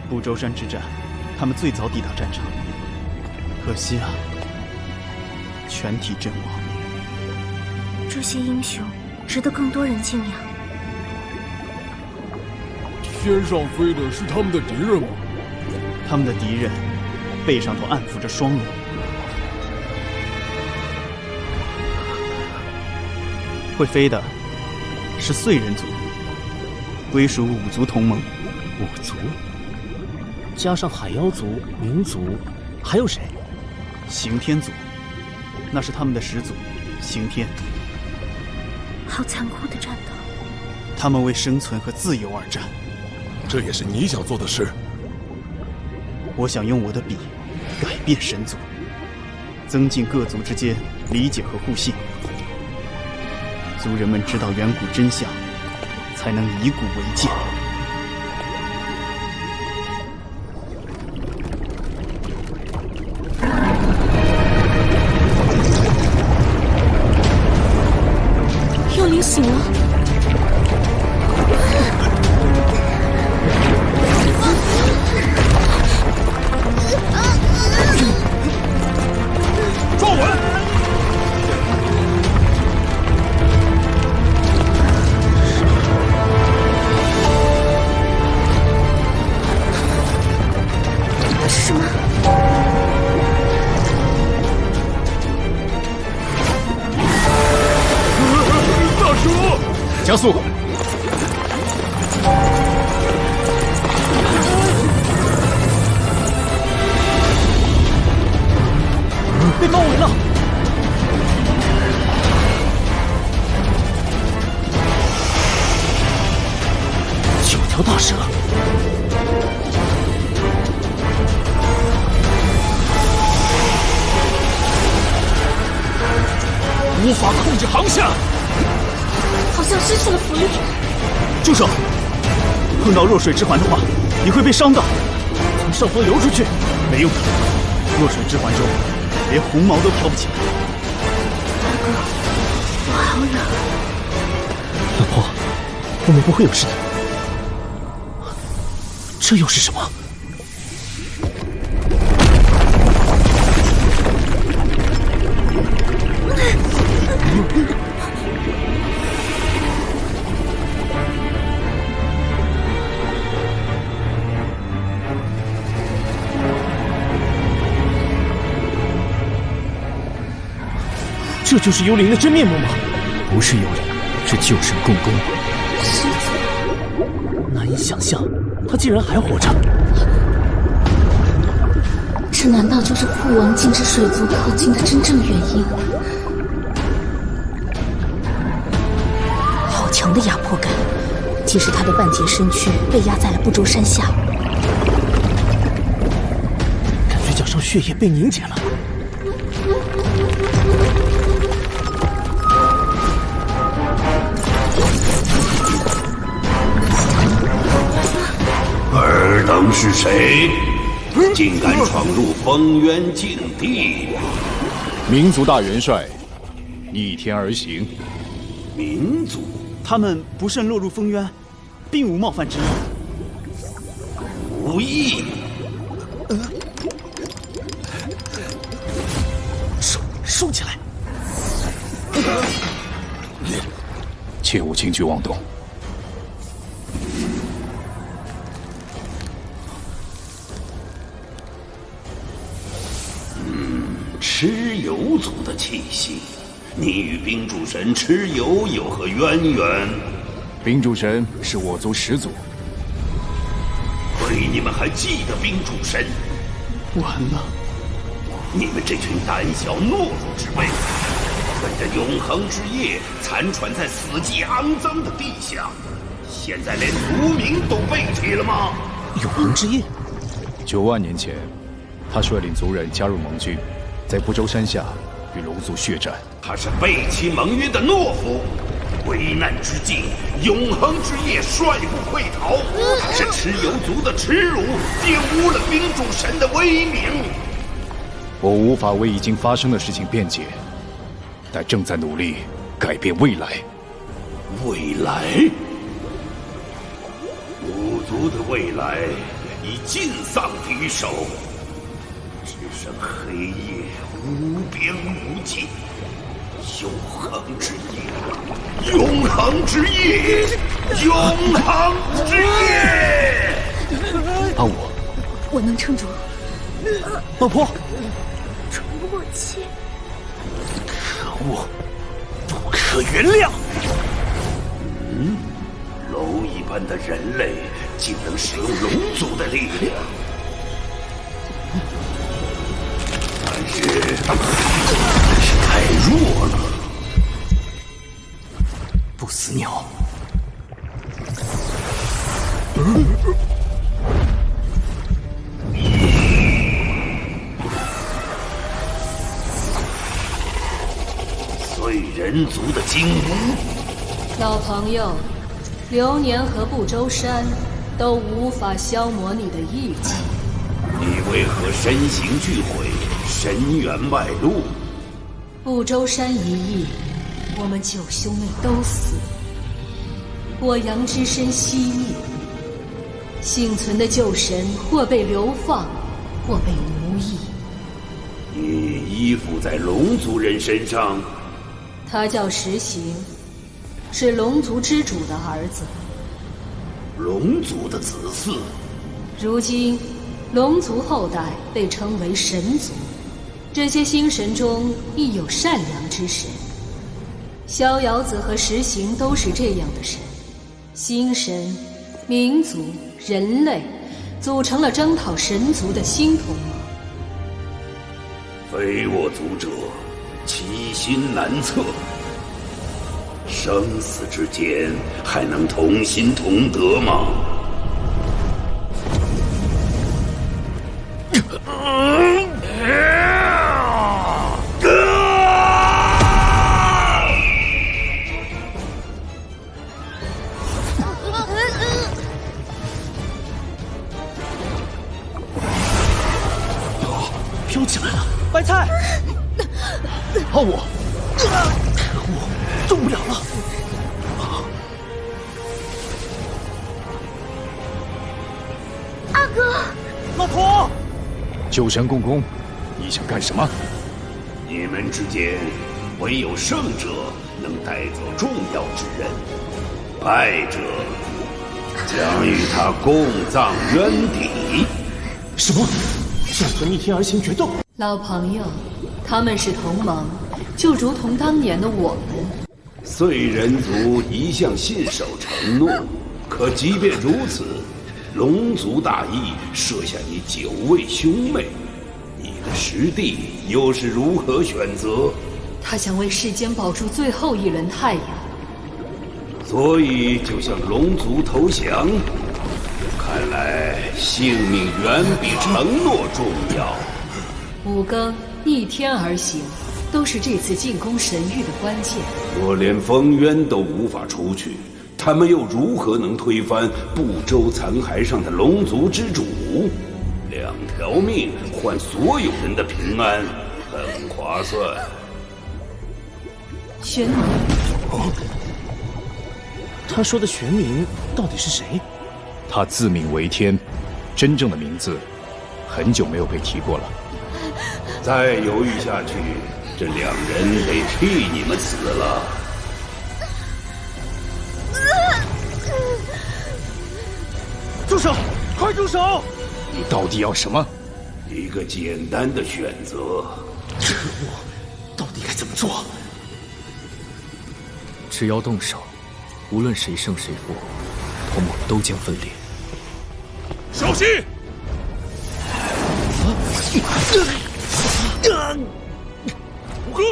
Speaker 20: 不周山之战，他们最早抵达战场，可惜啊，全体阵亡。
Speaker 3: 这些英雄值得更多人敬仰。
Speaker 14: 天上飞的是他们的敌人吗？
Speaker 20: 他们的敌人背上头暗伏着双龙。会飞的是燧人族，归属五族同盟。
Speaker 6: 五族，加上海妖族、冥族，还有谁？
Speaker 20: 刑天族，那是他们的始祖刑天。
Speaker 3: 好残酷的战斗！
Speaker 20: 他们为生存和自由而战。
Speaker 17: 这也是你想做的事。
Speaker 20: 我想用我的笔改变神族，增进各族之间理解和互信。族人们知道远古真相，才能以古为鉴。
Speaker 3: 幽灵醒了。
Speaker 17: 抓稳！
Speaker 3: 是什么？
Speaker 17: 大叔，
Speaker 8: 加速！
Speaker 6: 被包围了！9条大蛇！
Speaker 16: 无法控制航向，
Speaker 3: 好像失去了浮力。
Speaker 20: 住手！碰到弱水之环的话，你会被伤的。
Speaker 6: 从上方游出去，
Speaker 20: 没用的。弱水之环中，连红毛都飘不起来。
Speaker 3: 大哥，我好冷。
Speaker 6: 老婆，我们不会有事的。这又是什么？这就是幽灵的真面目吗？
Speaker 8: 不是幽灵，是旧神共工。
Speaker 3: 师祖，
Speaker 6: 难以想象，他竟然还活着。
Speaker 3: 这难道就是父王禁止水族靠近的真正原因？
Speaker 7: 好强的压迫感，即使他的半截身躯被压在了不周山下，
Speaker 6: 感觉脚上血液被凝结了。
Speaker 19: 尔等是谁？竟敢闯入封渊禁地！
Speaker 8: 民族大元帅逆天而行。
Speaker 19: 民族？
Speaker 20: 他们不慎落入封渊，并无冒犯之意。
Speaker 19: 无意。
Speaker 6: 收起来！
Speaker 8: 切勿轻举妄动。
Speaker 19: 蚩尤族的气息，你与冰柱神蚩尤有何渊源？
Speaker 8: 冰柱神是我族始祖。
Speaker 19: 亏你们还记得冰柱神！
Speaker 20: 完了！
Speaker 19: 你们这群胆小懦弱之辈，跟着永恒之夜残喘在死寂肮脏的地下，现在连族名都背弃了吗？
Speaker 6: 永恒之夜
Speaker 8: ，9万年前，他率领族人加入盟军，在不周山下与龙族血战。
Speaker 19: 他是背弃盟约的懦夫，危难之际，永恒之夜率部溃逃，是蚩尤族的耻辱，玷污了冰柱神的威名。
Speaker 8: 我无法为已经发生的事情辩解，但正在努力改变未来。
Speaker 19: 未来，五族的未来已尽丧敌手，只剩黑夜无边无际，永恒之夜，永恒之夜，永恒之夜。
Speaker 8: 阿武，
Speaker 7: 我能撑住。
Speaker 16: 老婆，
Speaker 3: 喘不过气。
Speaker 16: 可恶，不可原谅！
Speaker 19: 蝼蚁般的人类竟能使用龙族的力量，但是太弱了。
Speaker 16: 不死鸟。
Speaker 19: 碎人族的精武，
Speaker 7: 老朋友，流年和不周山都无法消磨你的义气。
Speaker 19: 你为何身形俱毁，深渊外露？
Speaker 7: 不周山一役，我们9兄妹都死，火阳之身熄灭，幸存的旧神或被流放，或被奴役。
Speaker 19: 你依附在龙族人身上。
Speaker 7: 他叫石行，是龙族之主的儿子。
Speaker 19: 龙族的子嗣。
Speaker 7: 如今，龙族后代被称为神族。这些星神中亦有善良之神。逍遥子和石行都是这样的神。星神、民族、人类，组成了征讨神族的新同盟。
Speaker 19: 非我族者，其心难测。生死之间，还能同心同德吗？
Speaker 16: 飘起来了！白菜，阿武，可恶，动不了了！
Speaker 3: 阿哥，
Speaker 16: 老婆，
Speaker 8: 旧神共工，你想干什么？
Speaker 19: 你们之间，唯有胜者能带走重要之人，败者将与他共葬渊底。
Speaker 16: 什么？想和逆天而行决斗？
Speaker 7: 老朋友，他们是同盟，就如同当年的我们。
Speaker 19: 碎人族一向信守承诺，可即便如此，龙族大义设下你9位兄妹，你的师弟又是如何选择？
Speaker 7: 他想为世间保住最后一轮太阳，
Speaker 19: 所以就向龙族投降。看来性命远比承诺重要。
Speaker 7: 五更逆天而行，都是这次进攻神域的关键。
Speaker 19: 若连封渊都无法除去，他们又如何能推翻不周残骸上的龙族之主？2条命换所有人的平安，很划算。
Speaker 7: 玄冥，
Speaker 16: 他说的玄冥到底是谁？
Speaker 8: 他自命为天，真正的名字很久没有被提过了。
Speaker 19: 再犹豫下去，这2人得替你们死了。
Speaker 16: 住手！快住手！
Speaker 8: 你到底要什么？
Speaker 19: 一个简单的选择。
Speaker 16: 可恶，到底该怎么做？
Speaker 8: 只要动手，无论谁胜谁负，同盟都将分裂。
Speaker 17: 小心！
Speaker 16: 五哥，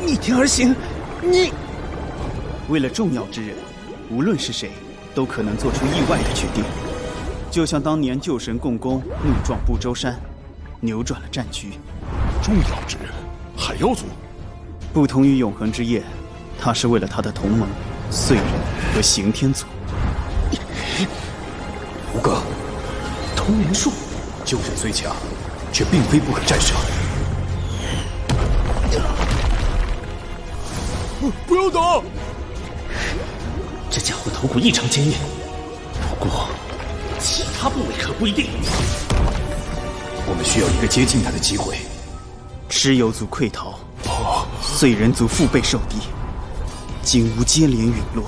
Speaker 16: 逆天而行，你
Speaker 20: 为了重要之人，无论是谁，都可能做出意外的决定。就像当年旧神共工怒撞不周山，扭转了战局。
Speaker 17: 重要之人，海妖族。
Speaker 20: 不同于永恒之夜，他是为了他的同盟碎人和刑天族。
Speaker 8: 五哥，
Speaker 16: 通灵术，
Speaker 8: 旧神虽强，却并非不可战胜。
Speaker 14: 不要打！
Speaker 6: 这家伙头骨异常坚硬，不过其他部位可不一定。
Speaker 8: 我们需要一个接近他的机会。
Speaker 20: 蚩尤族溃逃，燧人族腹背受敌，景无接连陨落。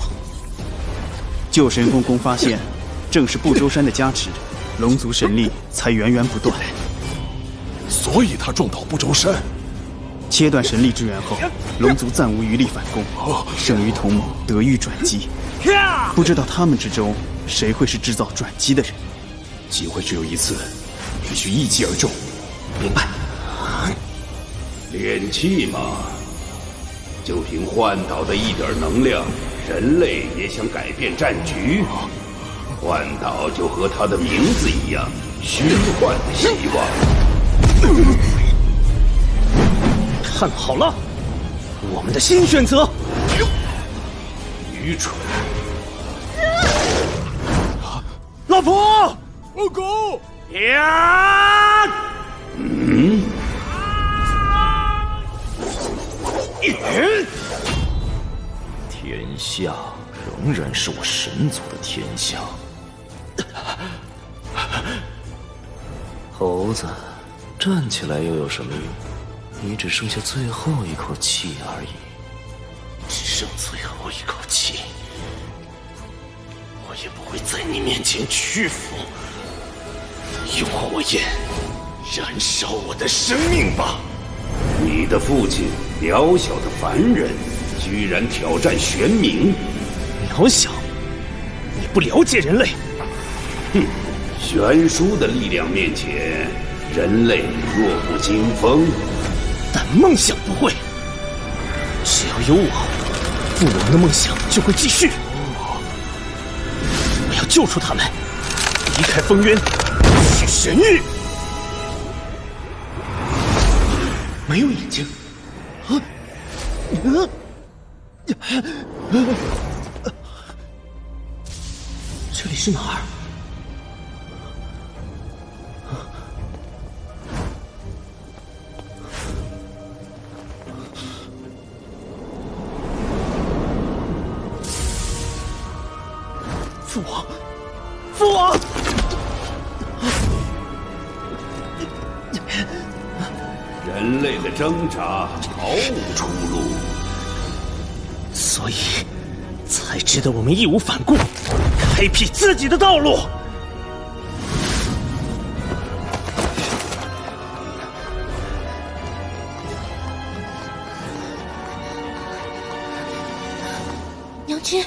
Speaker 20: 旧神公公发现，正是不周山的加持，龙族神力才源源不断。
Speaker 17: 所以他撞倒不周山。
Speaker 20: 切断神力支援后，龙族暂无余力反攻，剩余同盟得遇转机。不知道他们之中谁会是制造转机的人？
Speaker 8: 机会只有一次，必须一击而中。
Speaker 6: 明白。
Speaker 19: 炼气嘛，就凭幻岛的一点能量，人类也想改变战局。幻岛就和它的名字一样，虚幻的希望。
Speaker 6: 看好了，我们的新选择。
Speaker 19: 愚蠢！
Speaker 6: 老婆，
Speaker 14: 老狗
Speaker 6: 呀！
Speaker 2: 天下仍然是我神族的天下。猴子，站起来又有什么用？你只剩下最后一口气而已。只剩最后一口气，我也不会在你面前屈服。用火焰燃烧我的生命吧！
Speaker 19: 你的父亲，渺小的凡人，居然挑战玄冥。
Speaker 6: 渺小？你不了解人类。
Speaker 19: 哼，悬殊的力量面前，人类弱不禁风。
Speaker 6: 但梦想不会。只要有我，父王的梦想就会继续。我要救出他们，离开风渊，去神域。没有眼睛。这里是哪儿？父王，父王！
Speaker 19: 人类的挣扎毫无出路，
Speaker 6: 所以才值得我们义无反顾，开辟自己的道路。
Speaker 3: 娘亲，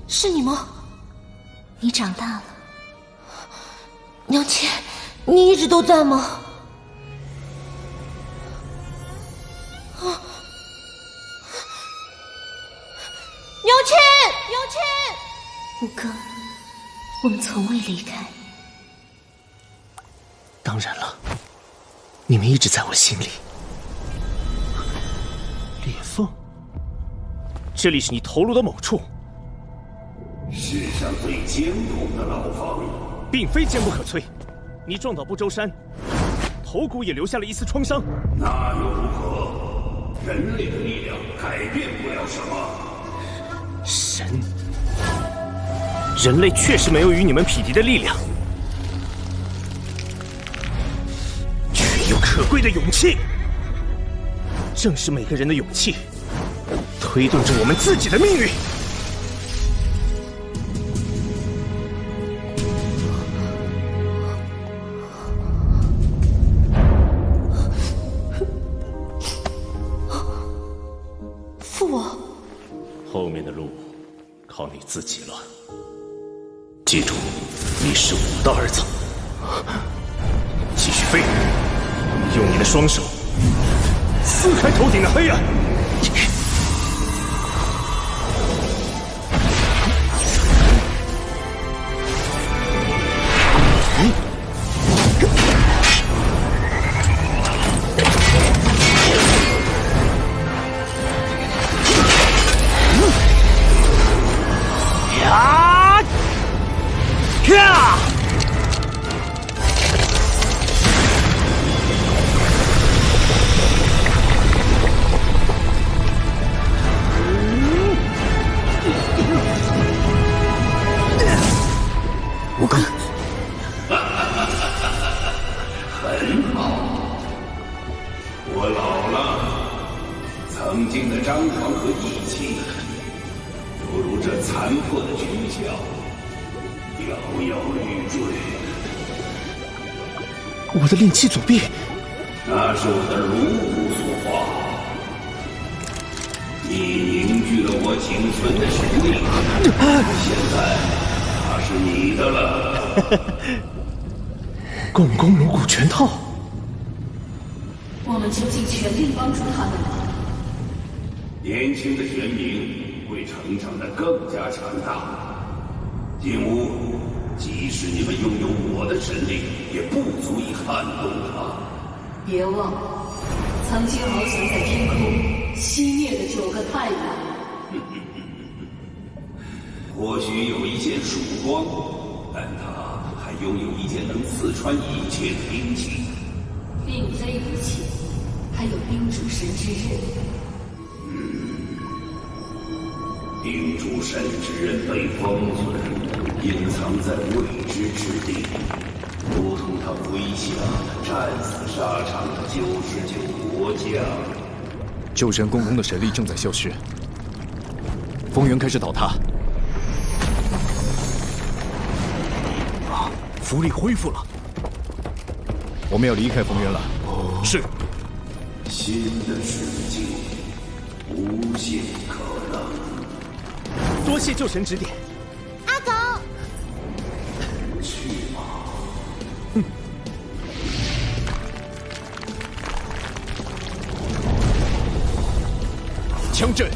Speaker 3: 是你吗？你长大了。娘亲，你一直都在吗？娘亲，娘亲！五哥，我们从未离开。
Speaker 6: 当然了，你们一直在我心里。裂缝，这里是你头颅的某处。
Speaker 19: 世上最坚固的牢房，
Speaker 6: 并非坚不可摧。你撞倒不周山，头骨也留下了一丝创伤。
Speaker 19: 那又如何？人类的力量改变不了什么。
Speaker 6: 神，人类确实没有与你们匹敌的力量，却有可贵的勇气。正是每个人的勇气，推动着我们自己的命运。后面的路靠你自己了。记住，你是我的儿子。继续飞，用你的双手撕开头顶的黑暗。
Speaker 19: 曾经的张狂和义气，犹如这残破的躯壳，摇摇欲坠。
Speaker 6: 我的炼气左臂，
Speaker 19: 那是我的颅骨所化，你凝聚了我仅存的神力，现在它是你的了。
Speaker 6: 共工颅骨全套。
Speaker 7: 我们究竟全力帮助他们吗？
Speaker 19: 年轻的玄冥会成长得更加强大。金乌，即使你们拥有我的神力，也不足以撼动它。
Speaker 7: 别忘了，曾经翱翔在天空熄灭的9个太阳。
Speaker 19: 或许有一件曙光，但它还拥有一件能刺穿一切的兵器。
Speaker 7: 并非一切，还有冰主神之刃。
Speaker 19: 冰主神之刃被封存，隐藏在未知之地，如同他麾下战死沙场的99国将。
Speaker 8: 旧神共工的神力正在消失，风源开始倒塌。
Speaker 14: 符力恢复了。
Speaker 8: 我们要离开风渊了。
Speaker 14: 是。
Speaker 19: 新的世界，无限可能。
Speaker 6: 多谢旧神指点。
Speaker 13: 阿狗，
Speaker 19: 去吧。
Speaker 14: 枪阵。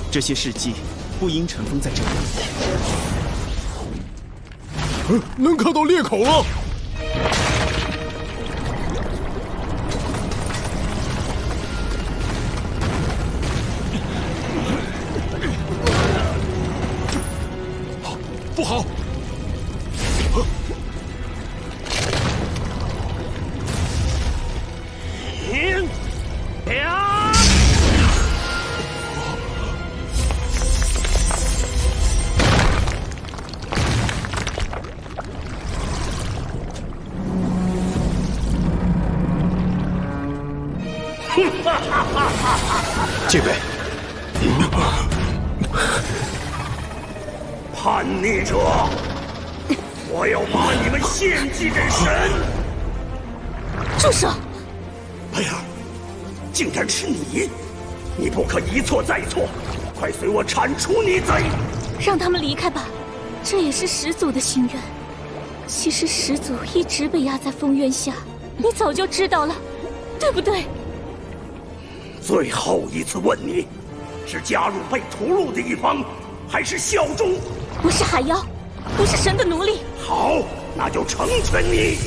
Speaker 20: 这些事迹不应尘封在这里。
Speaker 14: 能看到裂口了。不好！
Speaker 8: 戒备！
Speaker 19: 叛逆者，我要把你们献祭给神！
Speaker 13: 住手！
Speaker 19: 贝尔，竟然是你！你不可一错再错，快随我铲除逆贼！
Speaker 11: 让他们离开吧，这也是始祖的心愿。其实始祖一直被压在风渊下，你早就知道了，对不对？
Speaker 19: 最后一次问你，是加入被屠戮的一方，还是效忠？
Speaker 11: 我是海妖，不是神的奴隶。
Speaker 19: 好，那就成全你。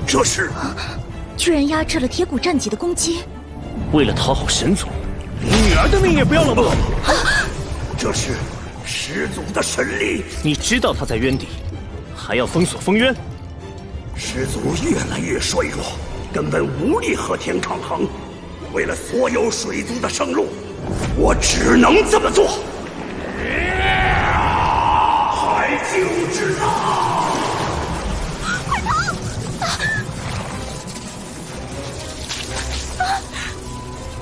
Speaker 19: 这是。
Speaker 11: 居然压制了铁骨战戟的攻击，
Speaker 6: 为了讨好神族，女儿的命也不要了吗？
Speaker 19: 这是始祖的神力。
Speaker 6: 你知道他在渊底，还要封锁风渊？
Speaker 19: 始祖越来越衰弱，根本无力和天抗衡。为了所有水族的生路，我只能这么做。海救之大！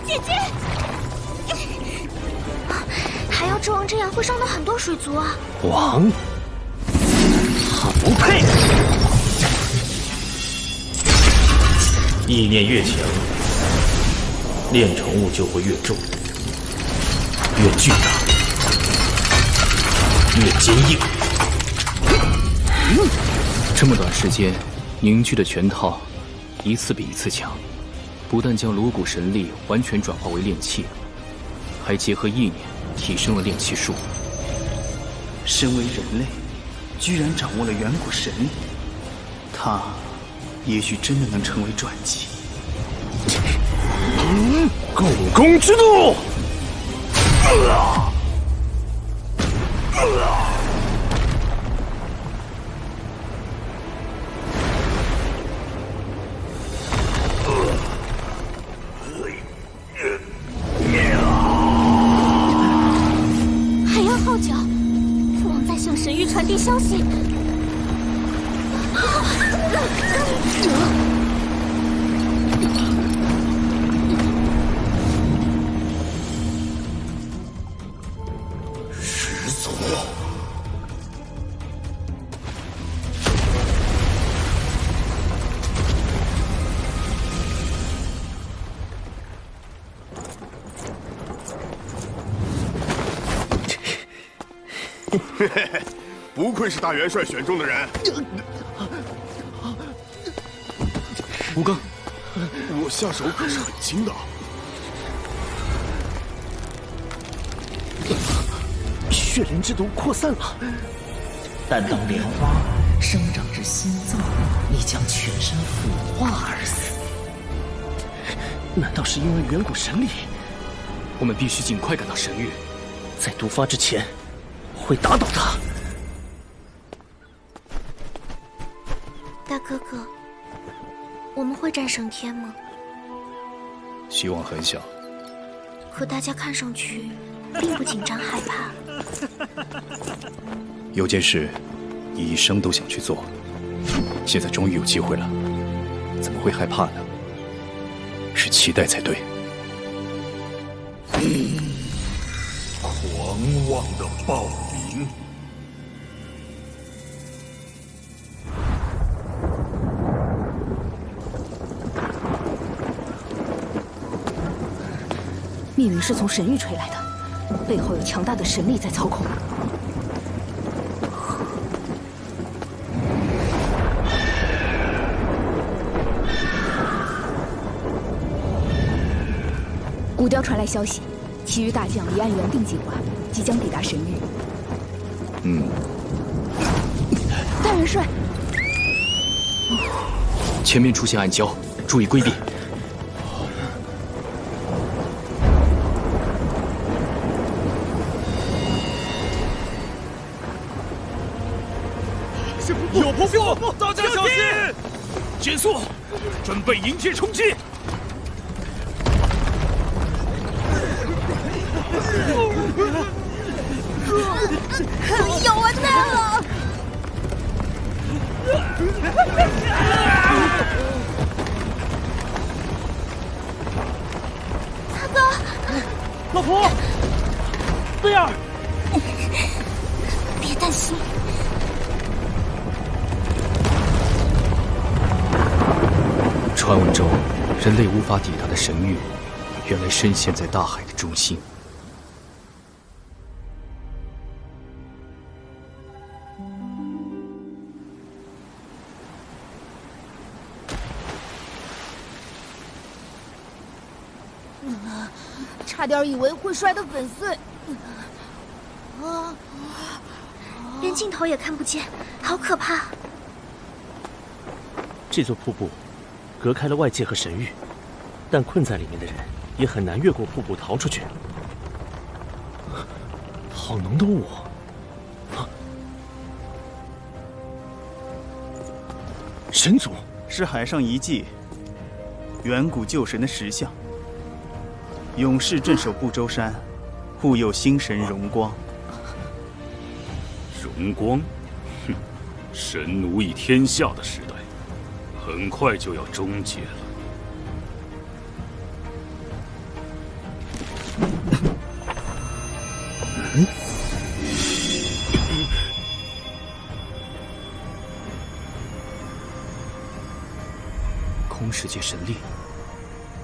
Speaker 3: 姐姐，海妖之王这样会伤到很多水族啊！
Speaker 6: 王，他不配！
Speaker 18: 意念越强，炼成物就会越重、越巨大、越坚硬。
Speaker 8: 这么短时间凝聚的拳套，一次比一次强。不但将颅骨神力完全转化为炼器，还结合意念提升了炼器术。
Speaker 20: 身为人类，居然掌握了远古神力，他也许真的能成为传奇。
Speaker 17: 共工之怒！
Speaker 11: 海洋号角，父王在向神域传递消息。
Speaker 17: 始祖，
Speaker 5: 嘿嘿嘿，不愧是大元帅选中的人。
Speaker 8: 吴刚，
Speaker 5: 我下手可是很轻的。
Speaker 6: 血灵之毒扩散了，
Speaker 4: 但当莲花生长至心脏，你将全身腐化而死。
Speaker 6: 难道是因为远古神力？
Speaker 8: 我们必须尽快赶到神域，
Speaker 6: 在毒发之前，会打倒他。
Speaker 3: 大哥哥，我们会战胜天吗？
Speaker 8: 希望很小。
Speaker 3: 可大家看上去并不紧张害怕。
Speaker 8: 有件事，你一生都想去做，现在终于有机会了，怎么会害怕呢？是期待才对。
Speaker 17: 狂妄的暴民！
Speaker 7: 密云是从神域吹来的，背后有强大的神力在操控。
Speaker 12: 古雕传来消息，其余大将已按原定计划即将抵达神域。大元帅，
Speaker 8: 前面出现暗礁，注意规避。
Speaker 22: 有瀑布，大家小心！减速，准备迎接冲击！
Speaker 13: 要完蛋了！
Speaker 11: 大哥，
Speaker 6: 老婆，贝尔，
Speaker 11: 别担心。
Speaker 8: 传闻中，人类无法抵达的神域，原来深陷在大海的中心。
Speaker 13: 差点以为会摔得粉碎。
Speaker 3: 连尽头也看不见，好可怕！
Speaker 6: 这座瀑布隔开了外界和神域，但困在里面的人也很难越过瀑布逃出去。好浓的雾！神族
Speaker 20: 是海上遗迹，远古旧神的石像。勇士镇守不周山，护佑星神荣光。
Speaker 2: 荣光，哼，神奴役天下的时代，很快就要终结了。
Speaker 8: 空世界神力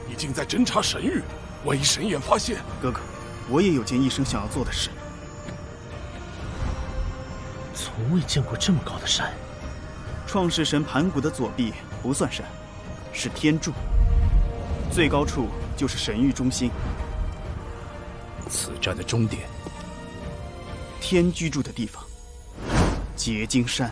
Speaker 17: 已经在侦察神域，万一神眼发现……
Speaker 20: 哥哥，我也有件一生想要做的事。
Speaker 6: 从未见过这么高的山。
Speaker 20: 创世神盘古的左臂不算山，是天柱。最高处就是神域中心，
Speaker 9: 此战的终点，
Speaker 20: 天居住的地方，结晶山。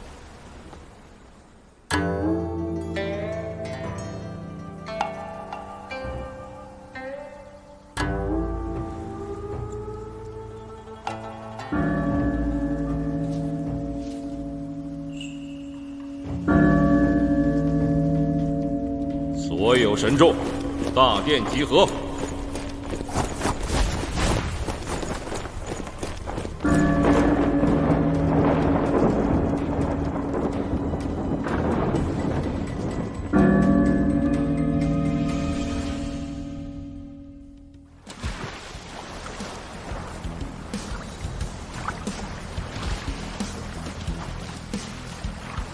Speaker 10: 所有神众，大殿集合。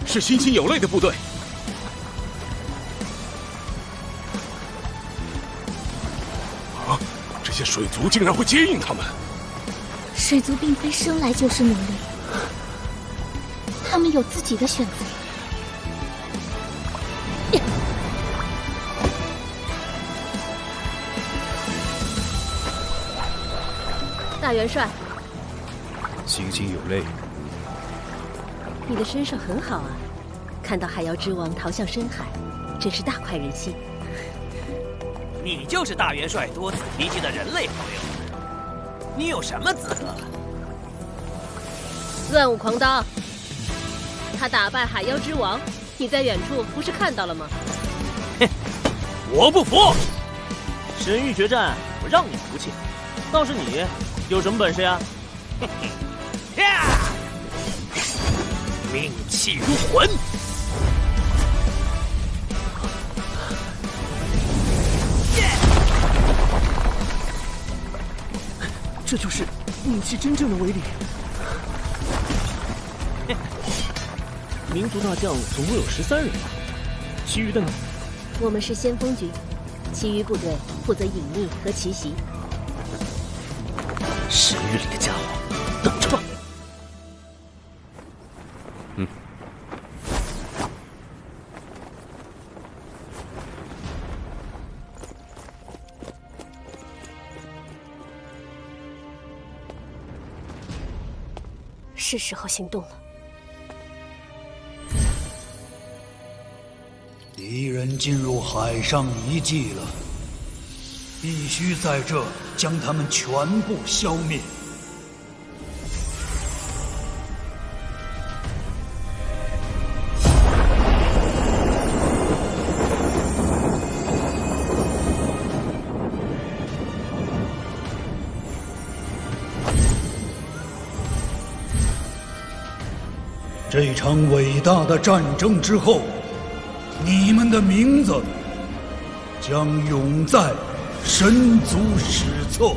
Speaker 15: 是星星有泪的部队。
Speaker 17: 啊！这些水族竟然会接应他们！
Speaker 11: 水族并非生来就是奴隶，他们有自己的选择。
Speaker 1: 大元帅，
Speaker 8: 星星有泪。
Speaker 1: 你的身手很好啊！看到海妖之王逃向深海，真是大快人心。
Speaker 6: 你就是大元帅多次提及的人类朋友，你有什么资格？
Speaker 1: 乱舞狂刀，他打败海妖之王，你在远处不是看到了吗？
Speaker 6: 哼，我不服！神域决战，我让你服气，倒是你有什么本事呀？嘿嘿，呀！命气如魂，这就是命气真正的威力。民族大将总共有13人吧？其余的呢？
Speaker 1: 我们是先锋军，其余部队负责隐匿和奇袭。
Speaker 6: 神域里的家伙，等着吧！
Speaker 1: 是时候行动了。
Speaker 9: 敌人进入海上遗迹了，必须在这将他们全部消灭。这场伟大的战争之后，你们的名字将永在神族史册。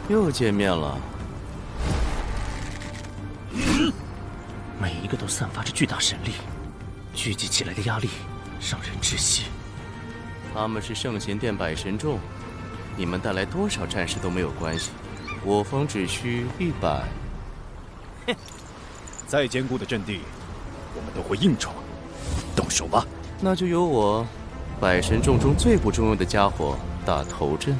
Speaker 18: 又见面了。
Speaker 6: 每一个都散发着巨大神力，聚集起来的压力让人窒息。
Speaker 18: 他们是圣贤殿百神众，你们带来多少战士都没有关系，我方只需100。
Speaker 8: 哼，再坚固的阵地，我们都会硬闯。动手吧！
Speaker 18: 那就由我，百神众中最不中用的家伙打头阵。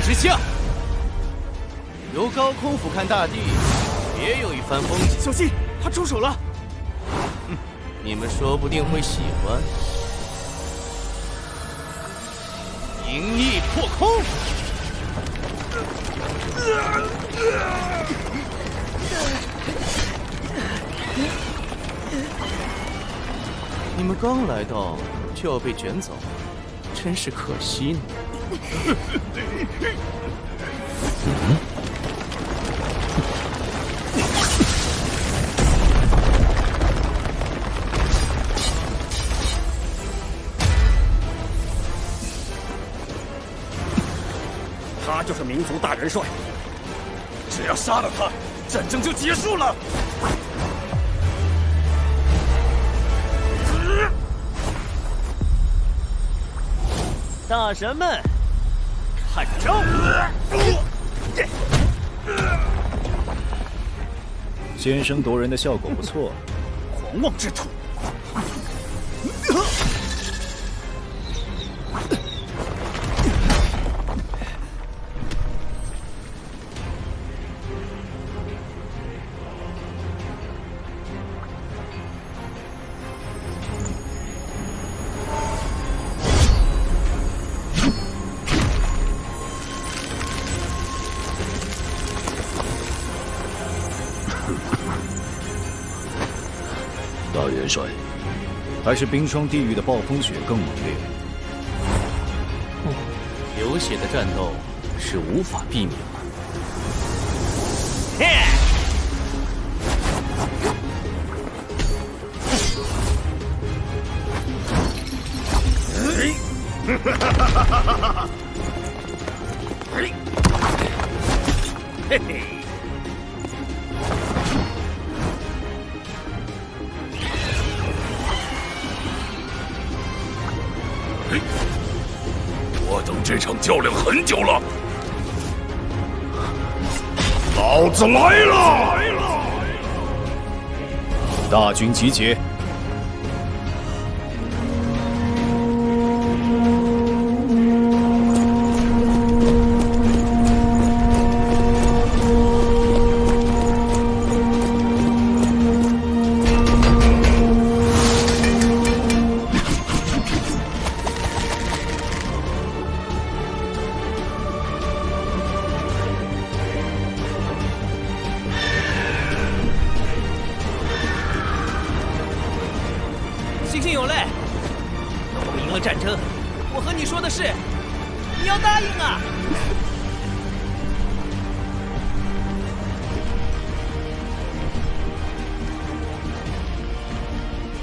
Speaker 18: 之下，由高空俯瞰大地，别有一番风景。
Speaker 6: 小心，他出手了！
Speaker 18: 你们说不定会喜欢。银翼破空！你们刚来到就要被卷走，真是可惜呢。
Speaker 22: 他就是民族大元帅。只要杀了他，战争就结束了。
Speaker 6: 大神们，看招！
Speaker 8: 先声夺人的效果不错。
Speaker 22: 狂妄之徒！
Speaker 2: 大元帅，
Speaker 8: 还是冰霜地狱的暴风雪更猛烈。
Speaker 18: 流血的战斗是无法避免的。
Speaker 22: 嘿嘿。
Speaker 17: 我等这场较量很久了，老子来了！
Speaker 8: 大军集结。
Speaker 6: 星星有泪，等我们赢了战争，我和你说的是，你要答应啊！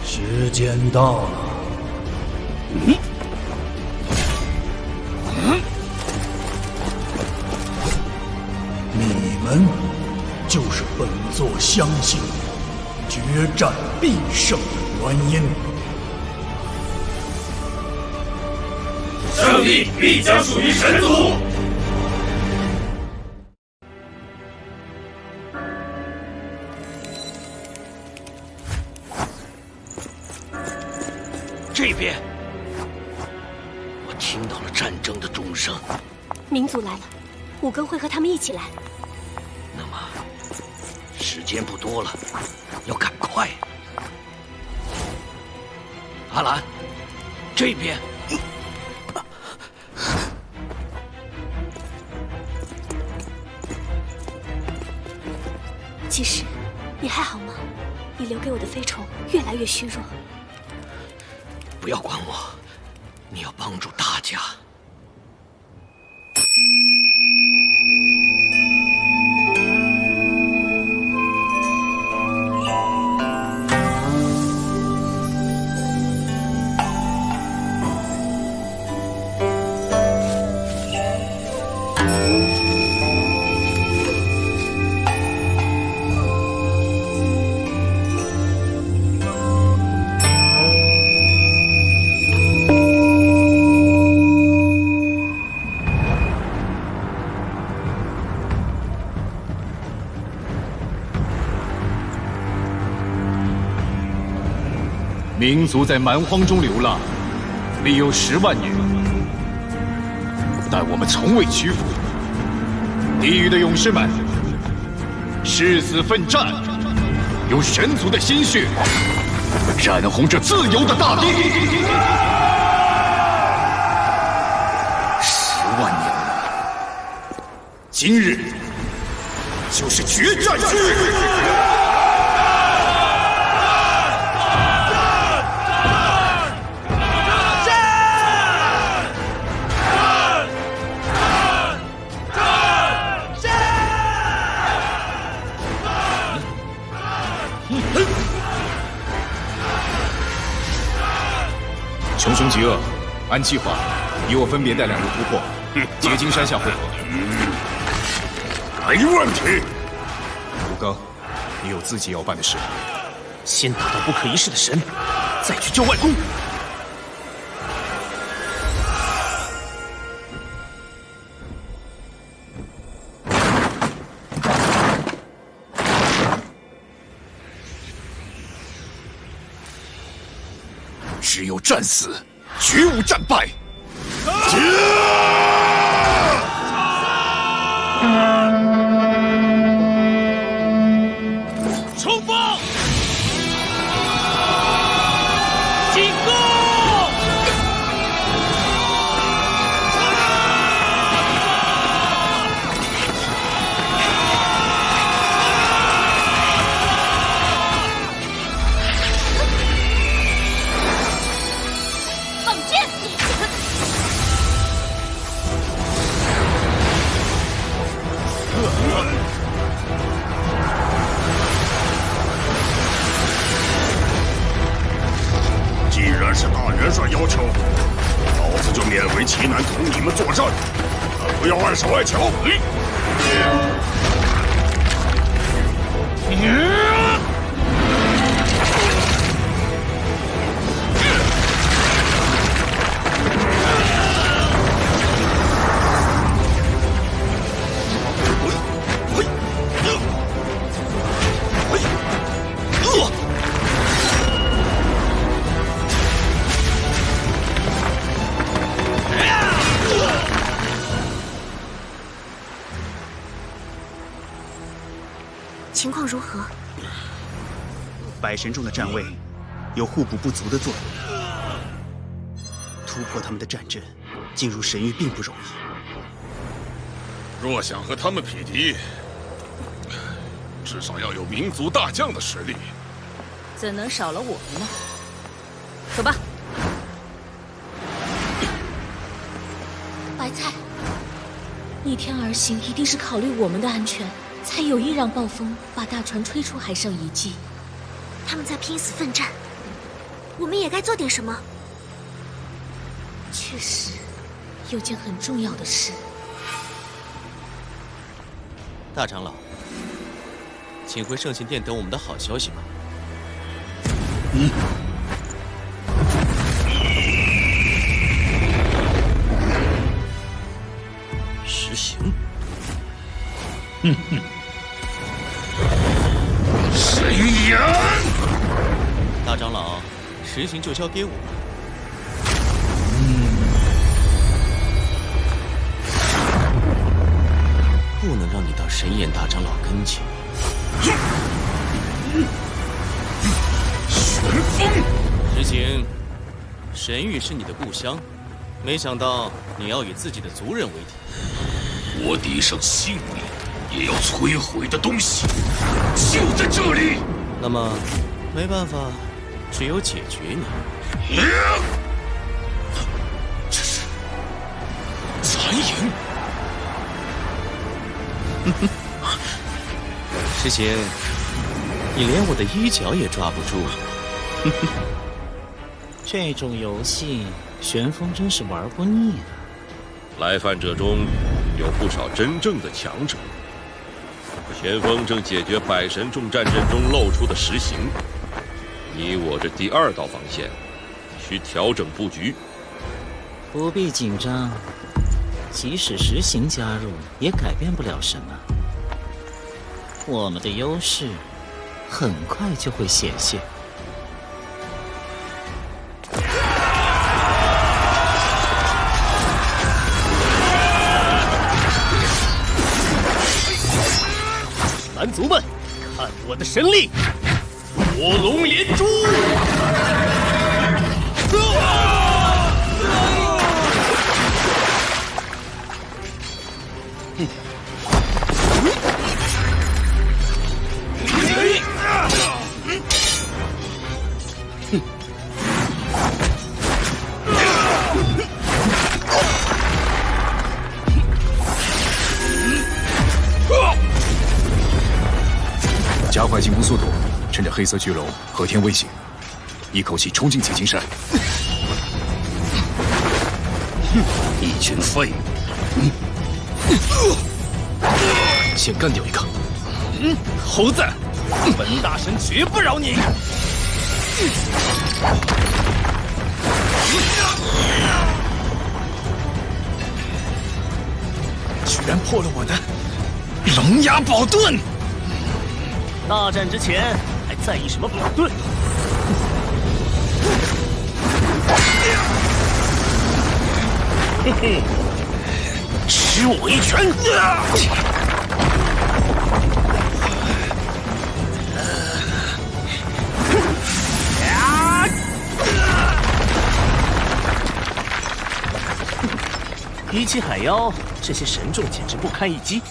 Speaker 9: 时间到了。你们就是本座相信决战必胜的原因。
Speaker 22: 胜利必将属于神族。
Speaker 19: 这边，我听到了战争的钟声。
Speaker 11: 民族来了，武庚会和他们一起来。
Speaker 19: 那么，时间不多了，要赶快。阿兰，这边。
Speaker 11: 其实，你还好吗？你留给我的飞虫越来越虚弱。
Speaker 19: 不要管我，你要帮助大家。
Speaker 8: 民族在蛮荒中流浪，历有10万年，但我们从未屈服。地狱的勇士们，誓死奋战，用神族的鲜血染红这自由的大地。10万年了，今日就是决战日。穷凶极恶，按计划，以我分别带2路突破，结金山下会合。
Speaker 5: 没问题。
Speaker 8: 吴刚，你有自己要办的事。
Speaker 6: 先打到不可一世的神，再去救外公。
Speaker 8: 只有战死，绝无战败。
Speaker 22: 冲锋！进攻！
Speaker 11: 放箭！
Speaker 5: 既然是大元帅要求，老子就勉为其难同你们作战，不要碍手碍脚。
Speaker 3: 情况如何？
Speaker 20: 百神众的站位有互补不足的作用，突破他们的战阵，进入神域并不容易。
Speaker 17: 若想和他们匹敌，至少要有民族大将的实力。
Speaker 1: 怎能少了我们呢？走吧。
Speaker 11: 白菜，逆天而行，一定是考虑我们的安全，才有意让暴风把大船吹出海上遗迹。
Speaker 3: 他们在拼死奋战，我们也该做点什么。
Speaker 11: 确实，有件很重要的事。
Speaker 16: 大长老，请回圣贤殿等我们的好消息吧。
Speaker 6: 实行。
Speaker 17: 神眼！
Speaker 16: 大长老，实行就交给我。不能让你到神眼大长老跟前。
Speaker 17: 旋风！
Speaker 16: 实行，神域是你的故乡，没想到你要以自己的族人为敌。
Speaker 17: 我抵上性命也要摧毁的东西，就在这里。
Speaker 16: 那么，没办法，只有解决你。
Speaker 17: 这是残影。
Speaker 16: 实行，你连我的衣角也抓不住。
Speaker 4: 这种游戏，旋风真是玩不腻啊。
Speaker 10: 来犯者中有不少真正的强者。前锋正解决百神众战阵中露出的实行，你我这第二道防线需调整布局。
Speaker 4: 不必紧张，即使实行加入，也改变不了什么。我们的优势很快就会显现。
Speaker 6: 蛮族们，看我的神力！火龙连珠！
Speaker 8: 加快进攻速度，趁着黑色巨龙和天未醒，一口气冲进紫金山。
Speaker 19: 一群废物，
Speaker 8: 先干掉一个。
Speaker 15: 猴子，本大神绝不饶你！居然破了我的龙牙宝盾！
Speaker 6: 大战之前还在意什么宝盾？嘿嘿，吃我一拳！比起海妖，这些神众简直不堪一击。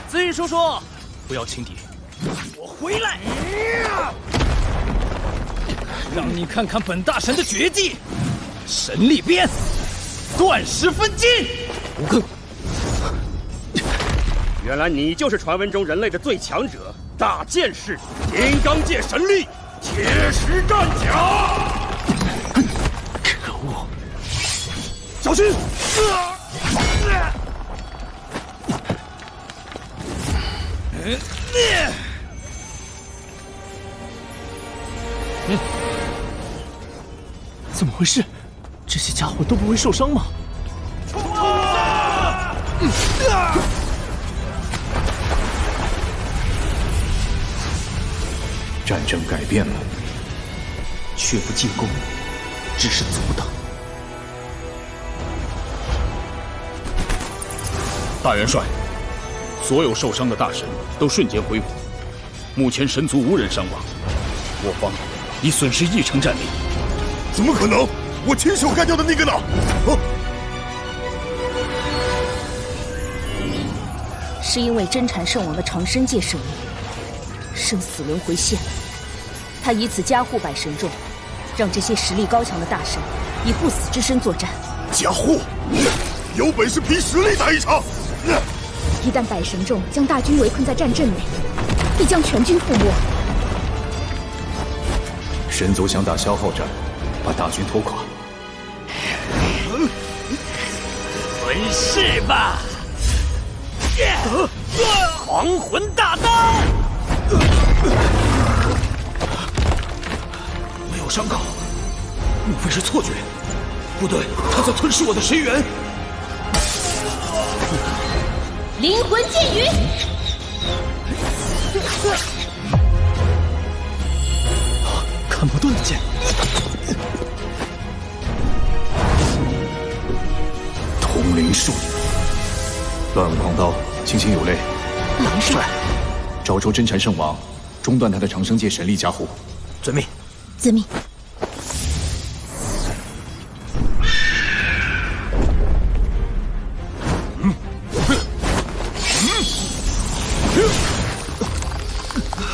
Speaker 6: 子玉叔叔，
Speaker 15: 不要轻敌！
Speaker 6: 我回来，
Speaker 15: 让你看看本大神的绝技——神力鞭，断石分金。
Speaker 8: 吴更，
Speaker 22: 原来你就是传闻中人类的最强者，大剑士，金刚界神力，铁石战甲。
Speaker 6: 可恶！
Speaker 22: 小心！
Speaker 6: 怎么回事？这些家伙都不会受伤吗？
Speaker 8: 战争改变了，
Speaker 20: 却不进攻，只是阻挡。
Speaker 15: 大元帅，所有受伤的大神都瞬间恢复，目前神族无人伤亡，我方已损失1成战力。
Speaker 5: 怎么可能？我亲手干掉的那个呢？
Speaker 7: 是因为真禅圣王的长生界圣力，生死轮回线，他以此加护百神众，让这些实力高强的大神以不死之身作战。
Speaker 5: 加护？有本事凭实力打一场！
Speaker 12: 一旦百神众将大军围困在战阵内，必将全军覆没。
Speaker 8: 神族想打消耗战，把大军拖垮。
Speaker 6: 滚世吧！黄魂大刀！
Speaker 15: 没有伤口，莫非是错觉？不对，他在吞噬我的神元。
Speaker 11: 灵魂剑雨！
Speaker 6: 砍不断的剑。
Speaker 8: 通灵术，乱舞狂刀，清清有泪。
Speaker 7: 元帅，
Speaker 8: 召出真禅圣王，中断他的长生界神力加护。
Speaker 6: 遵命。
Speaker 7: 遵命。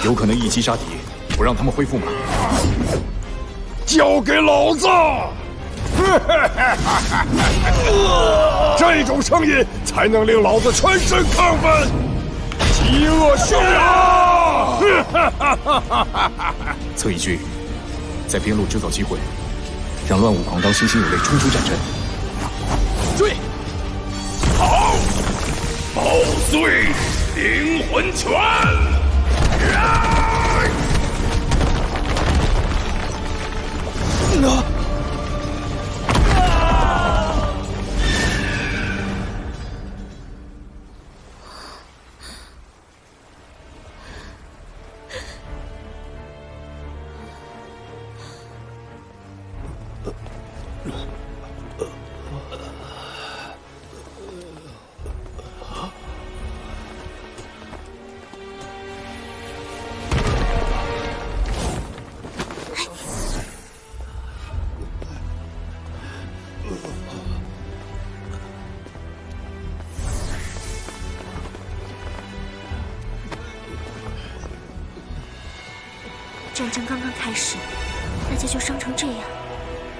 Speaker 8: 有可能一击杀敌，不让他们恢复吗？
Speaker 22: 交给老子！这种声音才能令老子全身亢奋，饥饿凶阳！
Speaker 8: 策一句，在边路制造机会，让乱舞狂刀心心有泪冲出战阵。
Speaker 22: 追！好，爆碎灵魂拳！
Speaker 3: 战争刚刚开始，大家就伤成这样。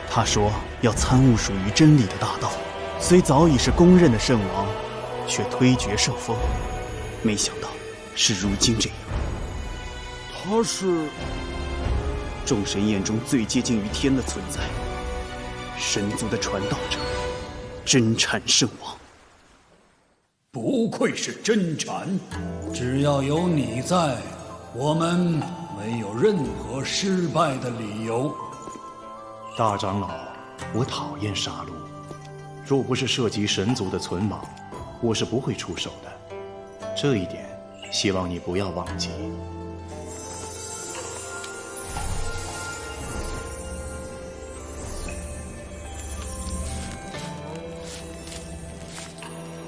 Speaker 20: 他说要参悟属于真理的大道，虽早已是公认的圣王，却推厥受封。没想到是如今这样。
Speaker 22: 他是
Speaker 20: 众神眼中最接近于天的存在，神族的传道者，真禅圣王。
Speaker 9: 不愧是真禅，只要有你在，我们没有任何失败的理由。
Speaker 18: 大长老，我讨厌杀戮，若不是涉及神族的存亡，我是不会出手的。这一点，希望你不要忘记。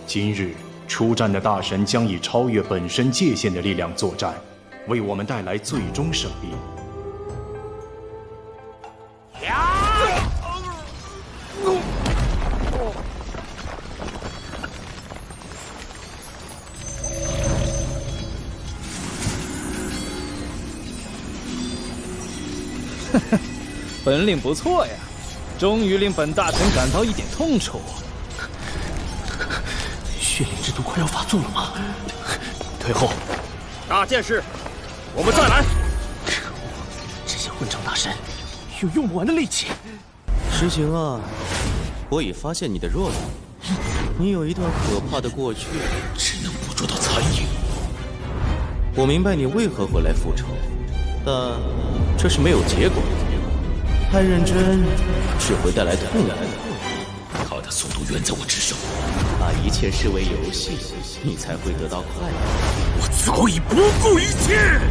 Speaker 18: 今日出战的大神将以超越本身界限的力量作战，为我们带来最终胜利。
Speaker 14: 本领不错呀，终于令本大臣感到一点痛楚。
Speaker 6: 血灵之毒快要发作了吗？退后！
Speaker 22: 大剑士，我们再来！
Speaker 6: 可恶，这些混账大神有用不完的力气。
Speaker 16: 石行啊，我已发现你的弱点，你有一段可怕的过去，
Speaker 6: 只能捕捉到残影。
Speaker 16: 我明白你为何会来复仇，但这是没有结果的。太认真只会带来痛苦。
Speaker 6: 他的速度远在我之上。
Speaker 16: 把一切视为游戏，你才会得到快乐。
Speaker 22: 我早已不顾一切。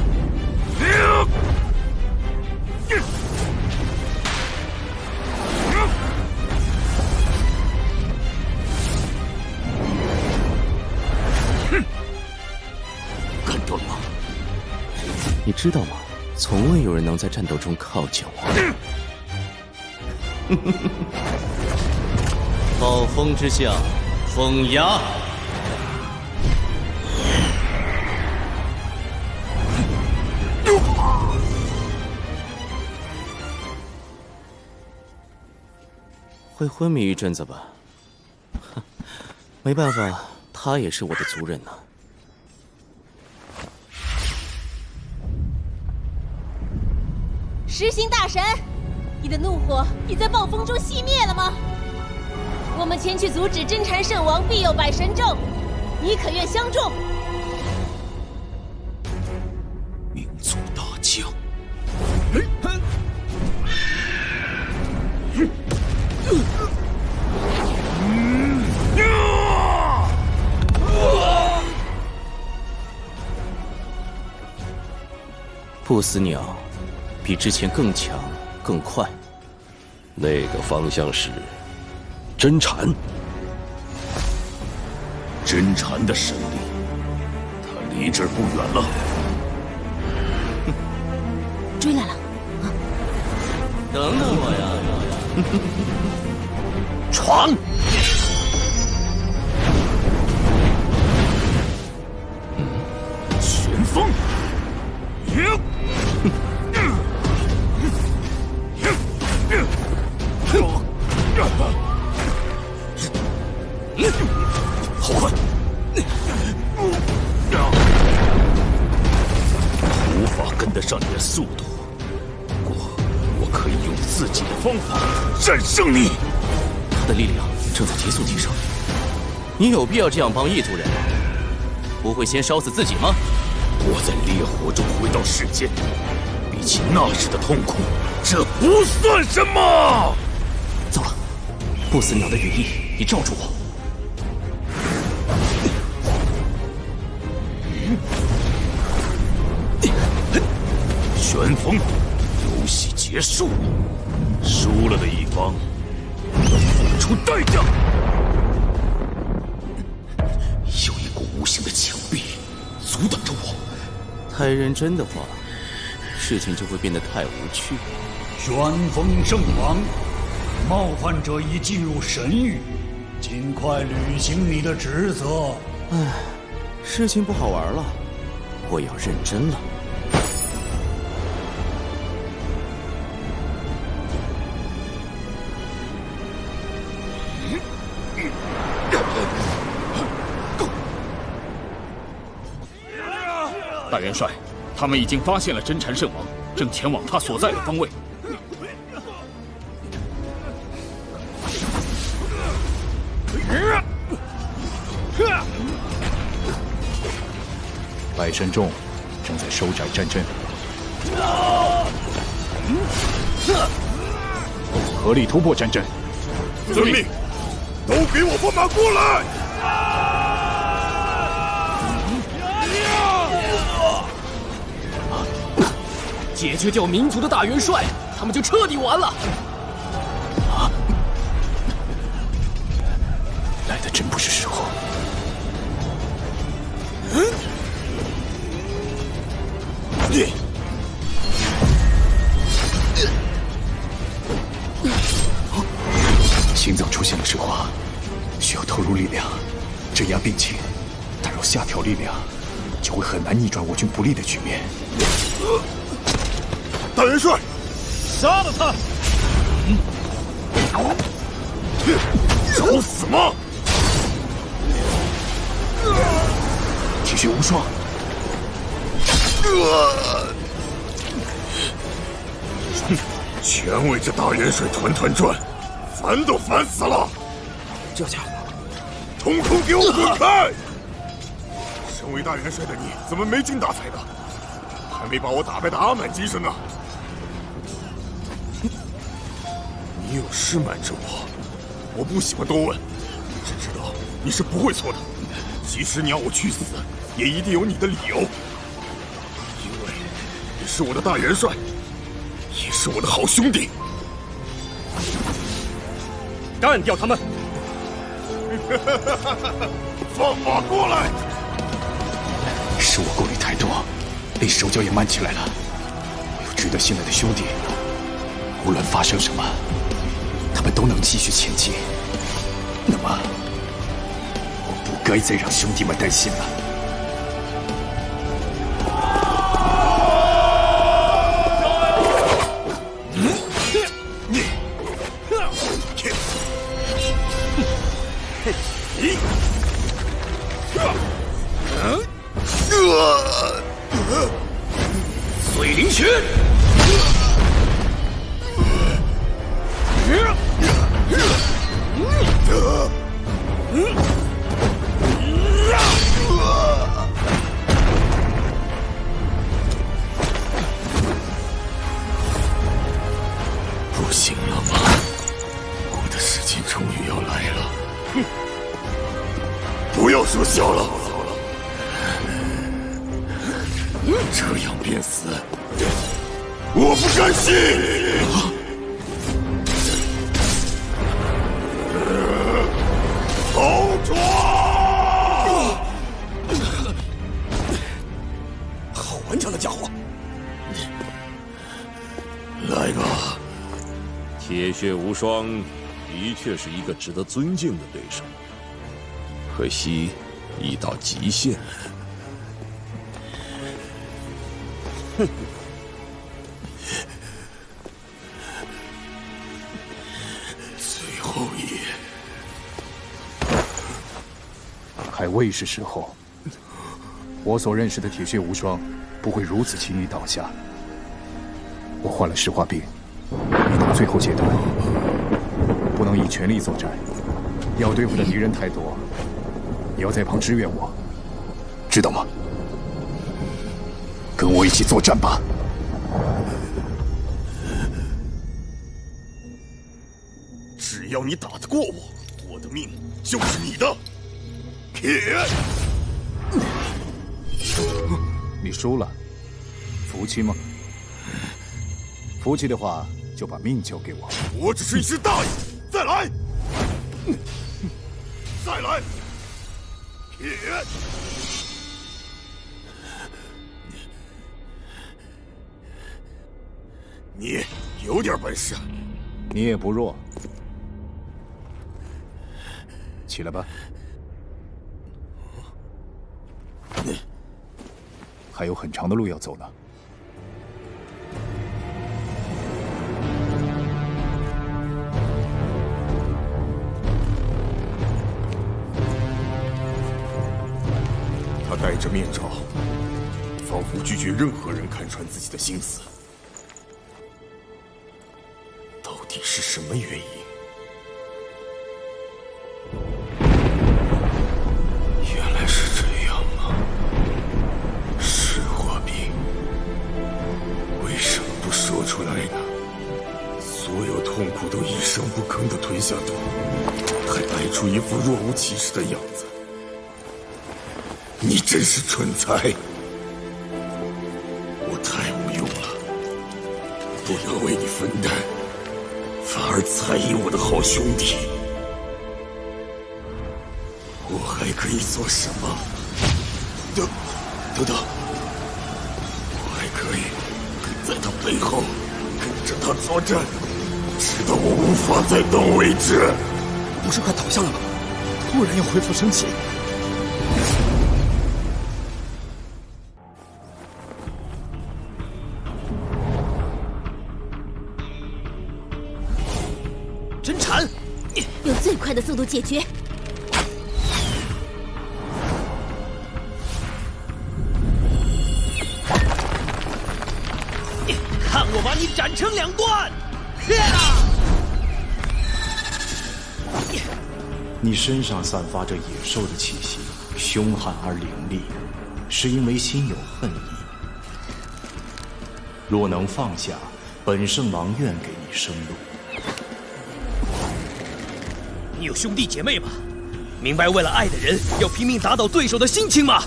Speaker 6: 看到了吗？
Speaker 16: 你知道吗？从未有人能在战斗中靠近我。暴风之下，风压。会昏迷一阵子吧？哼，没办法，他也是我的族人呢。
Speaker 1: 石行大神，你的怒火已在暴风中熄灭了吗？我们前去阻止真禅圣王庇佑百神咒，你可愿相助？
Speaker 6: 明族大将，
Speaker 16: 不死鸟比之前更强更快。
Speaker 2: 那个方向是真禅。
Speaker 17: 真禅的神力，他离这儿不远了。
Speaker 1: 追来了！
Speaker 16: 等等我呀！
Speaker 2: 闯！
Speaker 22: 旋风！
Speaker 17: 好快！无法跟得上你的速度，不过我可以用自己的方法战胜你。
Speaker 16: 他的力量正在急速提升，你有必要这样帮异族人吗？不会先烧死自己吗？
Speaker 17: 我在烈火中回到世间，比起那时的痛苦，这不算什么。
Speaker 16: 糟了，不死鸟的羽翼已罩住我。
Speaker 17: 旋风，游戏结束，输了的一方要付出代价。有一股无形的墙壁阻挡着我。
Speaker 16: 太认真的话，事情就会变得太无趣。
Speaker 9: 旋风圣王，冒犯者已进入神域，尽快履行你的职责。
Speaker 16: 唉，事情不好玩了，我要认真了。
Speaker 15: 大元帅，他们已经发现了真禅圣王，正前往他所在的方位。
Speaker 8: 百神众正在收窄战阵，合力突破战阵。
Speaker 5: 遵命，都给我放马过来！
Speaker 22: 解决掉民族的大元帅，他们就彻底完了。
Speaker 8: 来的真不是时候。心脏出现了赤化，需要投入力量镇压病情，但若下调力量，就会很难逆转我军不利的局面。
Speaker 5: 大元帅，
Speaker 22: 杀了他！
Speaker 5: 找死吗？
Speaker 8: 铁血无双！
Speaker 5: 全为这大元帅团团转，烦都烦死了！
Speaker 22: 这家伙，
Speaker 5: 统统给我滚开！身为大元帅的你，怎么没精打采的？还没把我打败的阿满精神呢？你有事瞒着我不喜欢多问，只知道你是不会错的。即使你要我去死，也一定有你的理由。因为你是我的大元帅，也是我的好兄弟。
Speaker 22: 干掉他们！
Speaker 5: 放马过来！
Speaker 8: 是我顾虑太多，令手脚也慢起来了。我有值得信赖的兄弟，无论发生什么，他们都能继续前进。那么，我不该再让兄弟们担心了。
Speaker 22: 水灵拳！
Speaker 5: 不行了吗？我的时间终于要来了。不要说笑了，这样便死，我不甘心！好壮！
Speaker 22: 好顽强的家伙！
Speaker 5: 来吧，
Speaker 10: 铁血无双的确是一个值得尊敬的对手，可惜已到极限。
Speaker 5: 哼！最后一夜，
Speaker 8: 还未是时候。我所认识的铁血无双不会如此轻易倒下。我患了石化病，已到最后阶段，不能以全力作战。要对付的敌人太多，你要在旁支援我，知道吗？跟我一起作战吧。
Speaker 5: 只要你打得过我，我的命就是你的。铁！
Speaker 8: 你输了，服气吗？服气的话，就把命交给我。
Speaker 5: 我只是一只大爷，再来！再来！铁！你有点本事，
Speaker 8: 你也不弱。起来吧。还有很长的路要走呢。
Speaker 5: 他戴着面罩，仿佛拒绝任何人看穿自己的心思。到底是什么原因？原来是这样啊！吞下毒，还摆出一副若无其事的样子。你真是蠢材！我太无用了，不能为你分担，反而猜疑我的好兄弟。我还可以做什么？等等，我还可以跟在他背后，跟着他作战，直到我无法再动为止。
Speaker 9: 不是快倒下了吗？突然又恢复生气。
Speaker 6: 真禅，
Speaker 1: 用最快的速度解决。
Speaker 6: 看我把你斩成两段！
Speaker 8: 你身上散发着野兽的气息，凶悍而凌厉，是因为心有恨意。若能放下，本圣王愿给你生路。
Speaker 6: 你有兄弟姐妹吗？明白为了爱的人要拼命打倒对手的心情吗？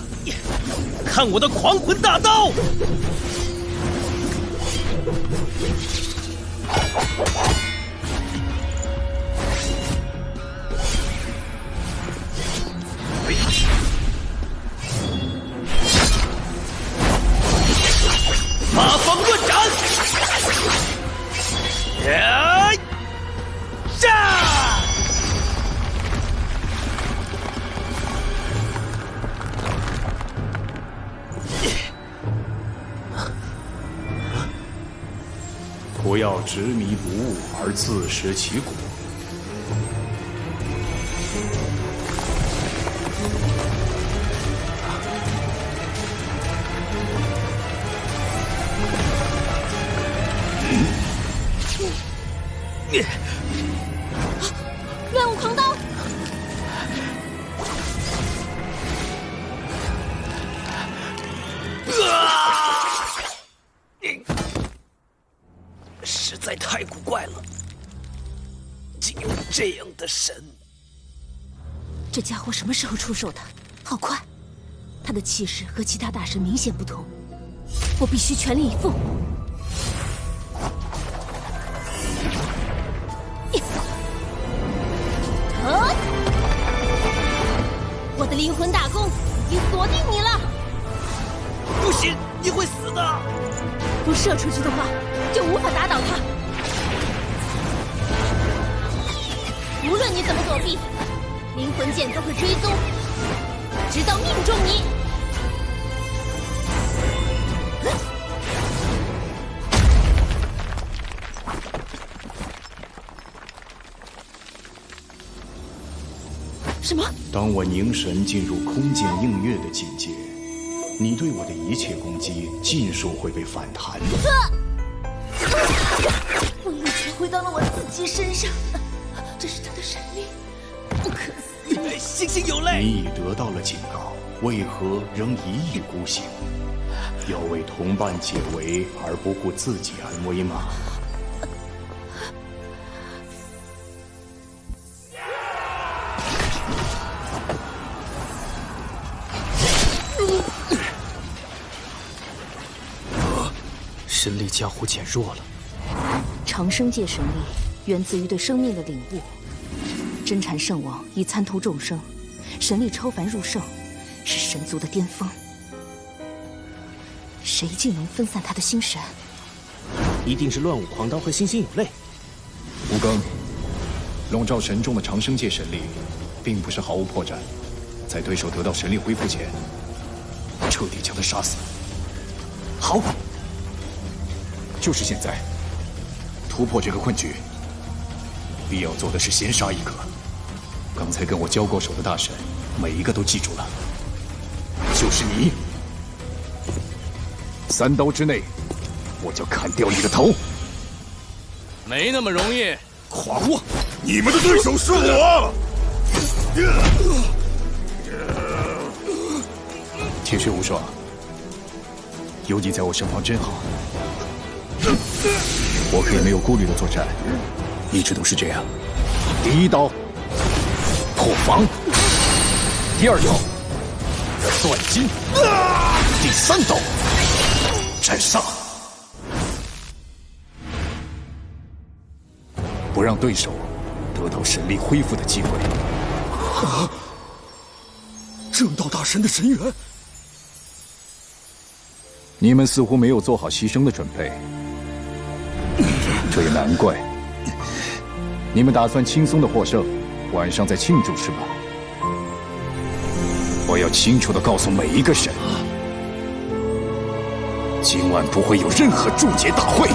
Speaker 6: 看我的狂魂大刀！八方论斩！
Speaker 8: 不要执迷不悟而自食其果。
Speaker 1: 乱舞狂刀！
Speaker 6: 实在太古怪了，竟有这样的神！
Speaker 1: 这家伙什么时候出手的？好快！他的气势和其他大神明显不同，我必须全力以赴。我的灵魂大弓已经锁定你了！
Speaker 6: 不行，你会死的！
Speaker 1: 不射出去的话，就无法打倒他。无论你怎么躲避，灵魂剑都会追踪，直到命中你。什么？
Speaker 8: 当我凝神进入空剑映月的境界，你对我的一切攻击尽数会被反弹。
Speaker 1: 风力全回到了我自己身上，这是他的神力，不可思议！
Speaker 6: 星星有泪！
Speaker 8: 你已得到了警告，为何仍一意孤行？要为同伴解围而不顾自己安危吗？
Speaker 9: 神力加乎减弱了。
Speaker 7: 长生界神力源自于对生命的领悟。真禅圣王以参透众生，神力超凡入圣，是神族的巅峰。谁竟能分散他的心神？
Speaker 6: 一定是乱舞狂刀和星星有泪。
Speaker 8: 吴刚，笼罩神众的长生界神力，并不是毫无破绽。在对手得到神力恢复前，彻底将他杀死。
Speaker 9: 好。
Speaker 8: 就是现在，突破这个困局，必要做的是先杀一个。刚才跟我交过手的大神，每一个都记住了，就是你。3刀之内，我就砍掉你的头。
Speaker 15: 没那么容易，
Speaker 5: 狂妄！你们的对手是我。
Speaker 8: 铁血无双，有你在我身旁真好。我可以没有顾虑的作战，一直都是这样。第一刀破防，第二刀断筋，第三刀斩杀。不让对手得到神力恢复的机会。
Speaker 9: 正道大神的神元，
Speaker 8: 你们似乎没有做好牺牲的准备，这也难怪。你们打算轻松的获胜，晚上再庆祝是吧？我要清楚地告诉每一个神，今晚不会有任何注解大会。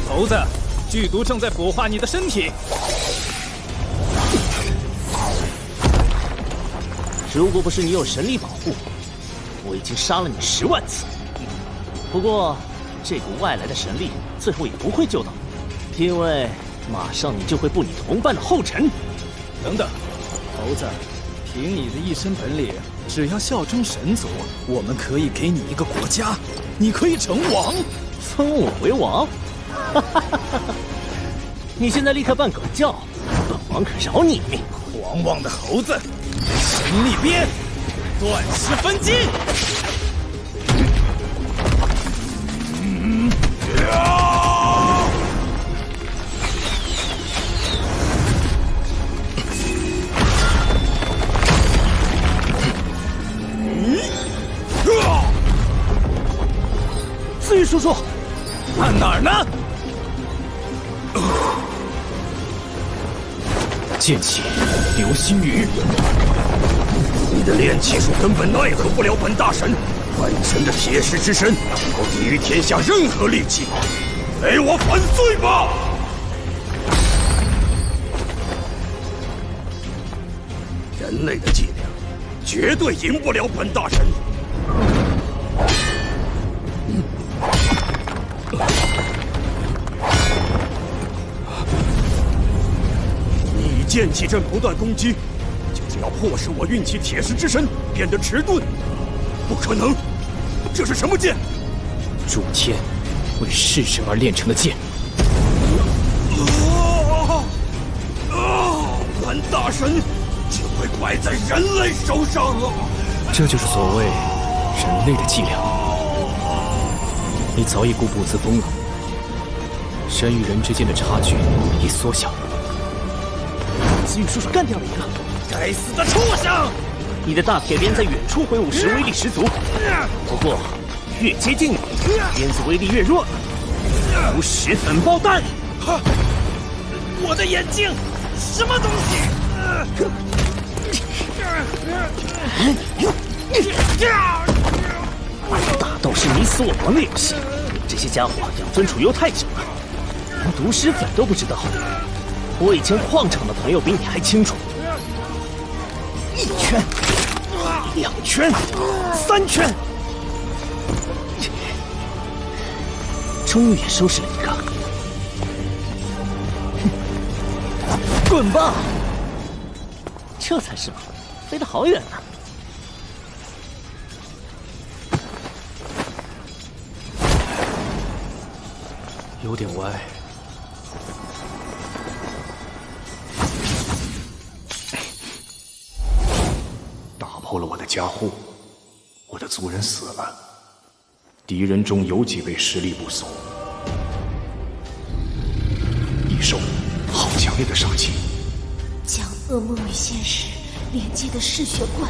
Speaker 14: 猴子，剧毒正在腐化你的身体。
Speaker 6: 如果不是你有神力保护，我已经杀了你10万次。不过，这股外来的神力最后也不会救到你，因为马上你就会步你同伴的后尘。
Speaker 14: 等等，猴子，凭你的一身本领，只要效忠神族，我们可以给你一个国家，你可以成王，
Speaker 6: 封我为王。哈哈哈哈！你现在立刻办狗叫，本王可饶你一命！
Speaker 14: 狂妄的猴子，神力鞭，断石分金！
Speaker 6: 思雨叔叔，
Speaker 14: 看哪儿呢？
Speaker 8: 剑气流星雨，
Speaker 19: 你的炼气术根本奈何不了本大神，万神的铁石之身能够抵御天下任何利器，给我粉碎吧！人类的伎俩绝对赢不了本大神。你剑气阵不断攻击，就是要迫使我运起铁石之身变得迟钝。不可能，这是什么剑？
Speaker 8: 诸天为弑神而炼成的剑。
Speaker 19: 本大神只会败在人类手上。
Speaker 8: 这就是所谓人类的伎俩。你早已固步自封了，神与人之间的差距已缩小。
Speaker 6: 思雨叔叔干掉了一个，该死的畜生！你的大铁鞭在远处挥舞时威力十足，不过越接近你，鞭子威力越弱，如石粉爆弹。我的眼睛，什么东西？打斗是你死我亡的游戏，这些家伙养尊处优太久了，连毒石粉都不知道。我以前矿场的朋友比你还清楚。1圈，2圈，3圈，终于也收拾了一个。滚吧！这才是嘛，飞得好远呢。
Speaker 8: 有点歪。打破了我的加护，我的族人死了，敌人中有几位实力不俗。异兽，好强烈的杀气！
Speaker 3: 将噩梦与现实连接的嗜血怪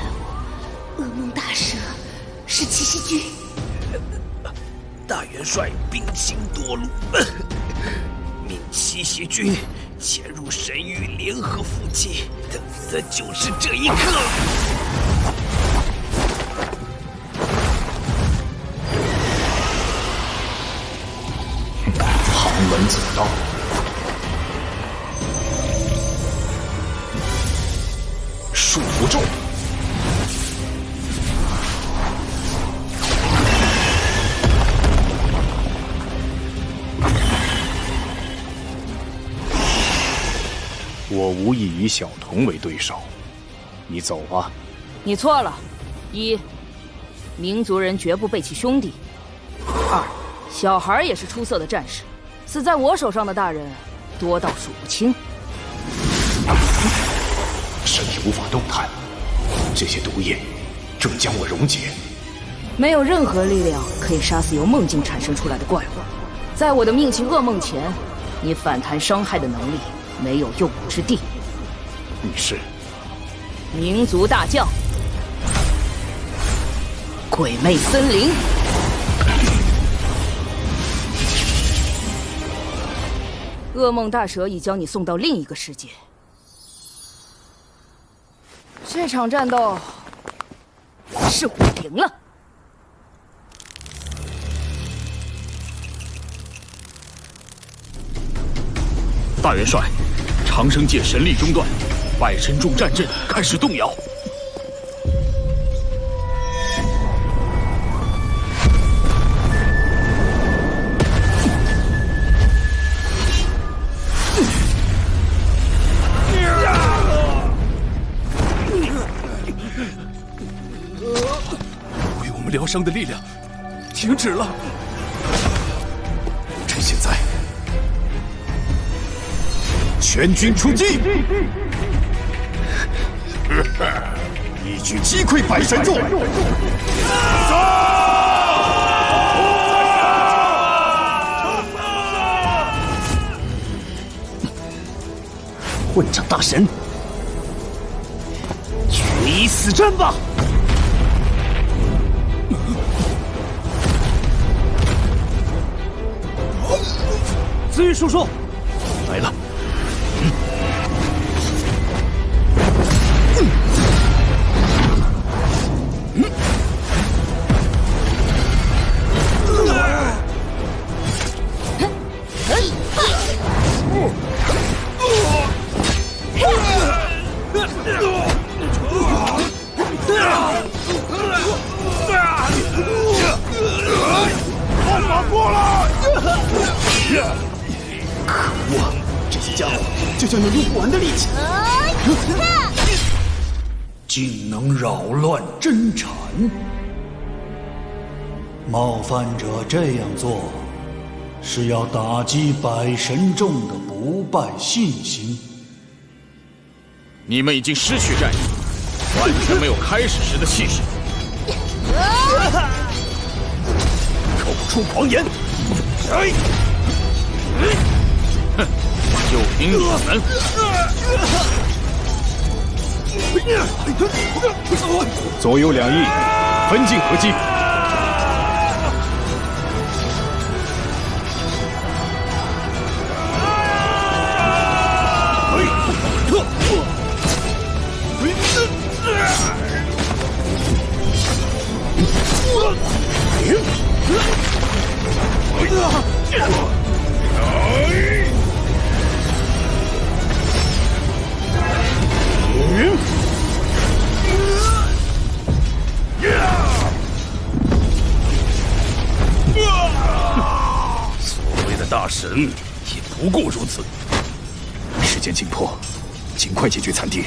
Speaker 3: 物，噩梦大蛇是七夕君。
Speaker 19: 大元帅兵行多路，命七夕军潜入神域联合附近，等的就是这一刻。
Speaker 8: 旁门左道，
Speaker 17: 束缚咒。
Speaker 8: 我无意以小童为对手，你走吧。
Speaker 7: 你错了。一，民族人绝不背弃兄弟；二，小孩也是出色的战士，死在我手上的大人多到数不清。
Speaker 8: 身体无法动弹，这些毒液正将我溶解。
Speaker 7: 没有任何力量可以杀死由梦境产生出来的怪物。在我的命期噩梦前，你反弹伤害的能力没有用武之地。
Speaker 8: 你是
Speaker 7: 民族大将，鬼魅森林。噩梦大蛇已将你送到另一个世界。这场战斗是我赢了。
Speaker 15: 大元帅，长生界神力中断，百神众战阵开始动摇。
Speaker 17: 为我们疗伤的力量停止了。
Speaker 8: 趁现在，全军出击！一举击溃百神众！混账大神，决一死战吧！
Speaker 6: 紫玉叔叔
Speaker 8: 来了。
Speaker 22: 放马过来！
Speaker 8: 可恶，这些家伙就像有用不完的力气，
Speaker 9: 竟能扰乱真禅。冒犯者这样做，是要打击百神众的不败信心。
Speaker 15: 你们已经失去战意，完全没有开始时的气势。
Speaker 8: 口出狂言！
Speaker 15: 哼，就凭你们！
Speaker 8: 左右两翼，分进合击。
Speaker 17: 所谓的大神也不过如此。
Speaker 8: 时间紧迫，尽快解决残敌。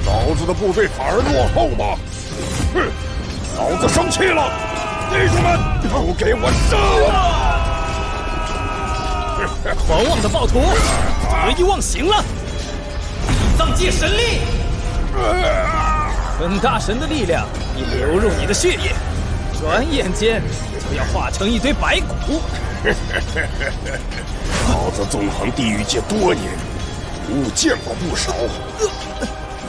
Speaker 22: 老子的部队反而落后吗？哼！老子生气了，弟兄们，都给我上！
Speaker 6: 狂妄的暴徒，得意忘形了！地藏界神力，本大神的力量已流入你的血液，转眼间就要化成一堆白骨。
Speaker 22: 老子纵横地狱界多年，物见过不少。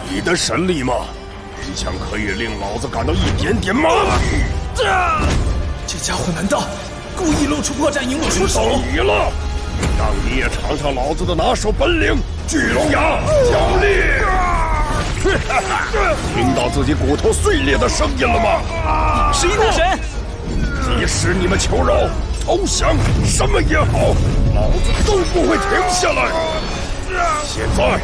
Speaker 22: 你的神力吗？勉强可以令老子感到一点点吗？
Speaker 6: 这家伙难道故意露出破绽引我出手？
Speaker 22: 你了，让你也尝尝老子的拿手本领——巨龙牙脚力！听到自己骨头碎裂的声音了吗？
Speaker 6: 十一大神，
Speaker 22: 即使你们求饶、投降，什么也好，老子都不会停下来！
Speaker 5: 现在，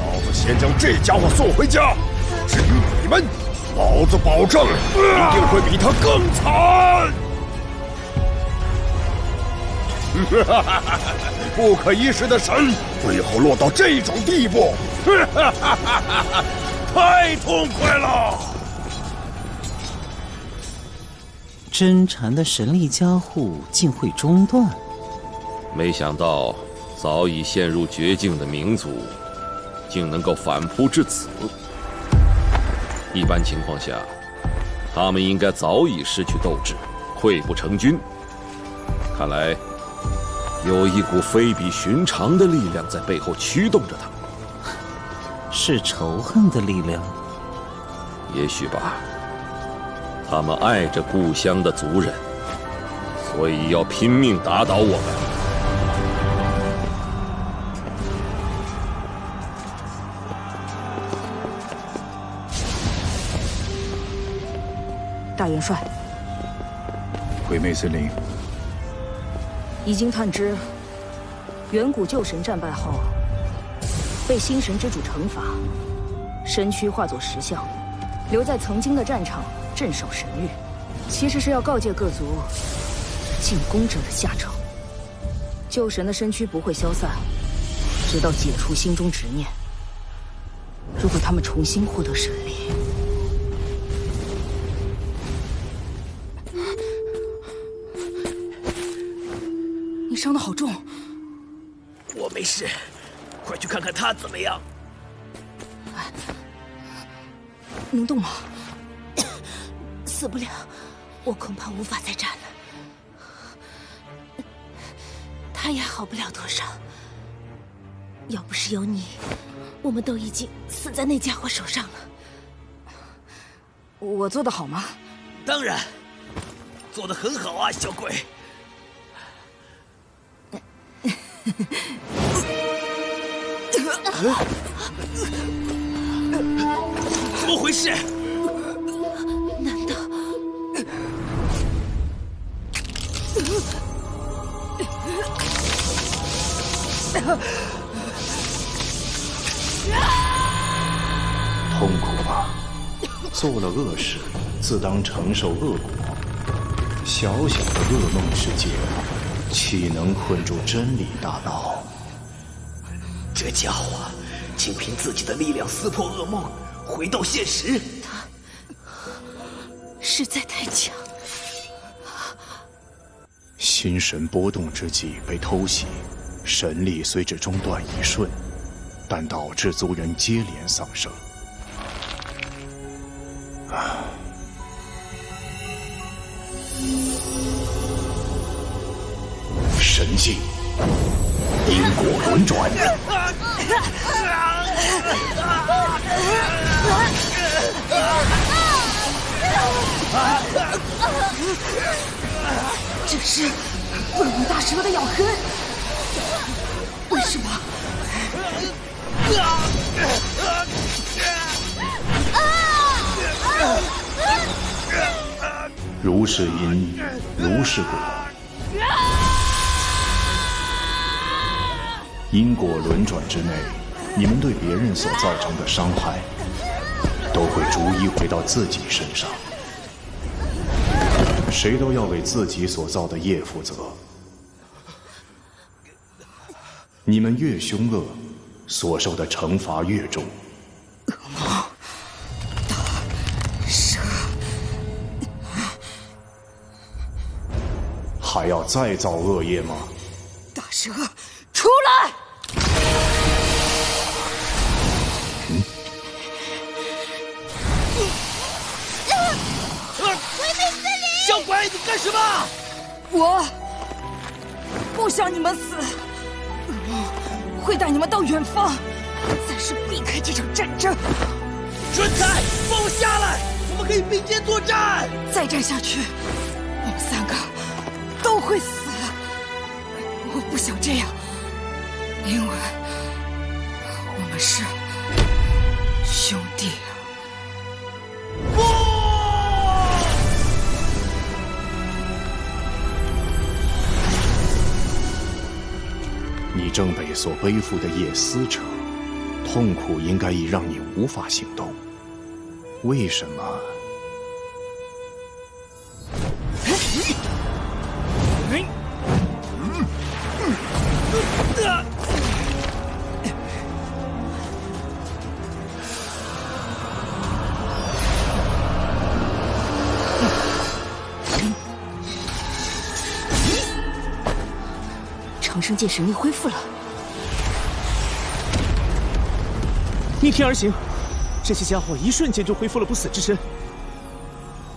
Speaker 5: 老子先将这家伙送回家。至于你们，老子保证一定会比他更惨。不可一世的神，最后落到这种地步，太痛快了！
Speaker 4: 真禅的神力加护竟会中断，
Speaker 10: 没想到早已陷入绝境的冥族，竟能够反扑至此。一般情况下，他们应该早已失去斗志，溃不成军。看来，有一股非比寻常的力量在背后驱动着他们。
Speaker 4: 是仇恨的力量？
Speaker 10: 也许吧。他们爱着故乡的族人，所以要拼命打倒我们。
Speaker 7: 大元帅，
Speaker 8: 鬼魅森林
Speaker 7: 已经探知，远古旧神战败后，被星神之主惩罚，身躯化作石像，留在曾经的战场镇守神域。其实是要告诫各族进攻者的下场。旧神的身躯不会消散，直到解除心中执念。如果他们重新获得神力，你伤得好重。
Speaker 6: 我没事，快去看看他怎么样。
Speaker 7: 能动吗？
Speaker 11: 死不了，我恐怕无法再战了。他也好不了多少。要不是有你，我们都已经死在那家伙手上了。
Speaker 7: 我做得好吗？
Speaker 6: 当然，做得很好啊，小鬼。怎么回事？
Speaker 11: 难道？
Speaker 18: 痛苦吧，做了恶事，自当承受恶果。小小的噩梦世界，岂能困住真理大道？
Speaker 6: 这家伙仅凭自己的力量撕破噩梦，回到现实。
Speaker 11: 他实在太强。
Speaker 18: 心神波动之际被偷袭，神力虽只中断一瞬，但导致族人接连丧生。神境，因果轮转。
Speaker 7: 这是恶龙大蛇的咬痕。为什么？
Speaker 18: 如是因，如是果。因果轮转之内，你们对别人所造成的伤害，都会逐一回到自己身上。谁都要为自己所造的业负责。你们越凶恶，所受的惩罚越重。
Speaker 7: 恶魔，大蛇，
Speaker 18: 还要再造恶业吗？
Speaker 7: 大蛇，出来！
Speaker 6: 小鬼，你干什么？
Speaker 7: 我不想你们死，恶魔会带你们到远方，暂时避开这场战争。
Speaker 6: 纯才，放我下来，我们可以并肩作战。
Speaker 7: 再战下去，我们三个都会死。我不想这样，因为我们是兄弟。
Speaker 18: 你
Speaker 8: 正北所背负的夜丝者，痛苦应该已让你无法行动。为什么？
Speaker 7: 长生界神力恢复了，
Speaker 6: 逆天而行，这些家伙一瞬间就恢复了不死之身。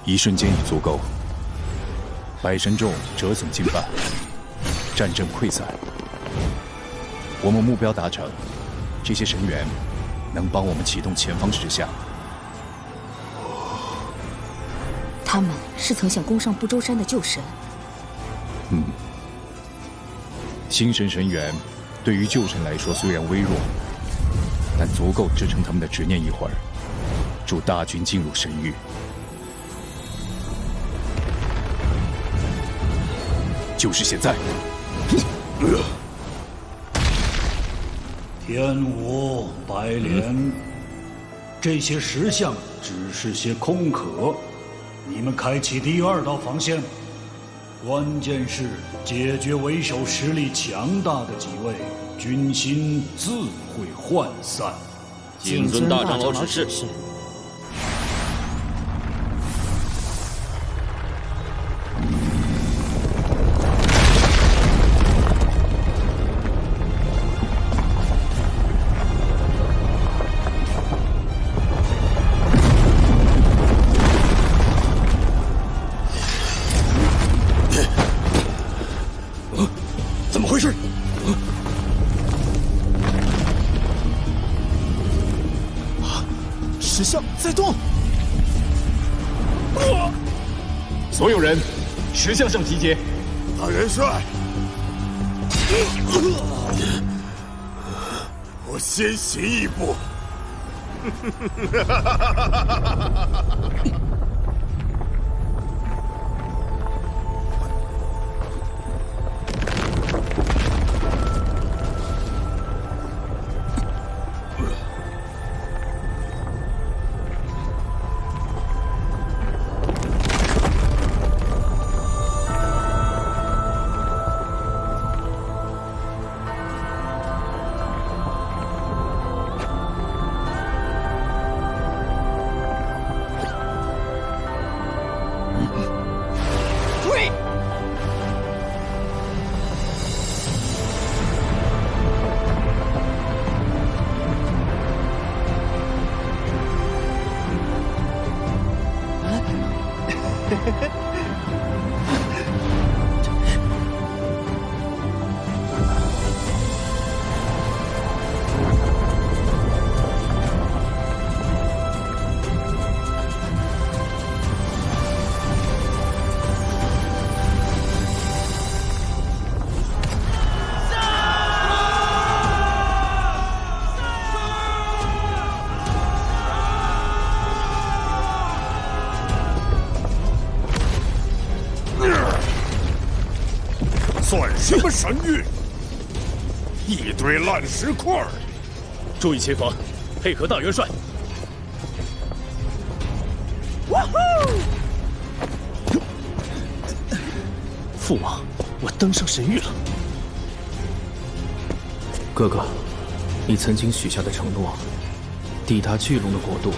Speaker 8: 一瞬间已足够。百神众折损近半，战阵溃散。我们目标达成，这些神元能帮我们启动前方石像。
Speaker 7: 他们是曾想攻上不周山的旧神。
Speaker 8: 星神神元对于旧神来说虽然微弱，但足够支撑他们的执念一会儿，助大军进入神域。就是现在！
Speaker 9: 天武、白莲，这些石像只是些空壳，你们开启第2道防线。关键是解决为首实力强大的几位，军心自会涣散。
Speaker 10: 谨遵大长老指示。
Speaker 5: 怎么回事？
Speaker 14: 石像在动！
Speaker 8: 所有人，石像上集结！
Speaker 5: 大元帅，我先行一步。算什么神域？一堆烂石块！
Speaker 17: 注意前方，配合大元帅。
Speaker 6: 父王，我登上神域了。
Speaker 14: 哥哥，你曾经许下的承诺，抵达巨龙的国度，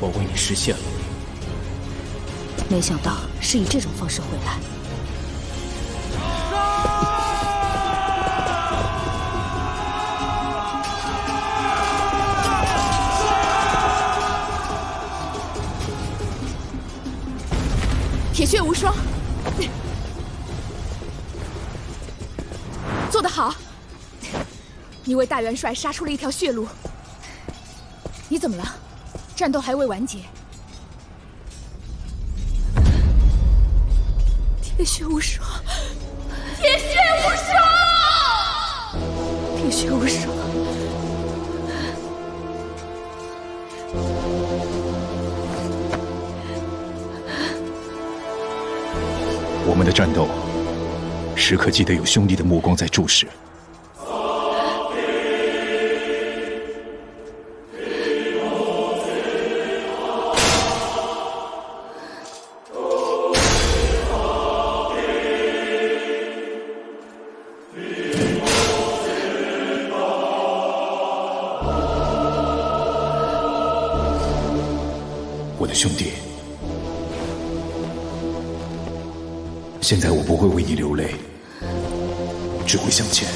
Speaker 14: 我为你实现了。
Speaker 7: 没想到是以这种方式回来。
Speaker 12: 铁血无双，做得好！你为大元帅杀出了一条血路。你怎么了？战斗还未完结。铁血无双，铁血无双，铁血无双。
Speaker 8: 我们的战斗，时刻记得有兄弟的目光在注视。的兄弟。现在我不会为你流泪，只会向前。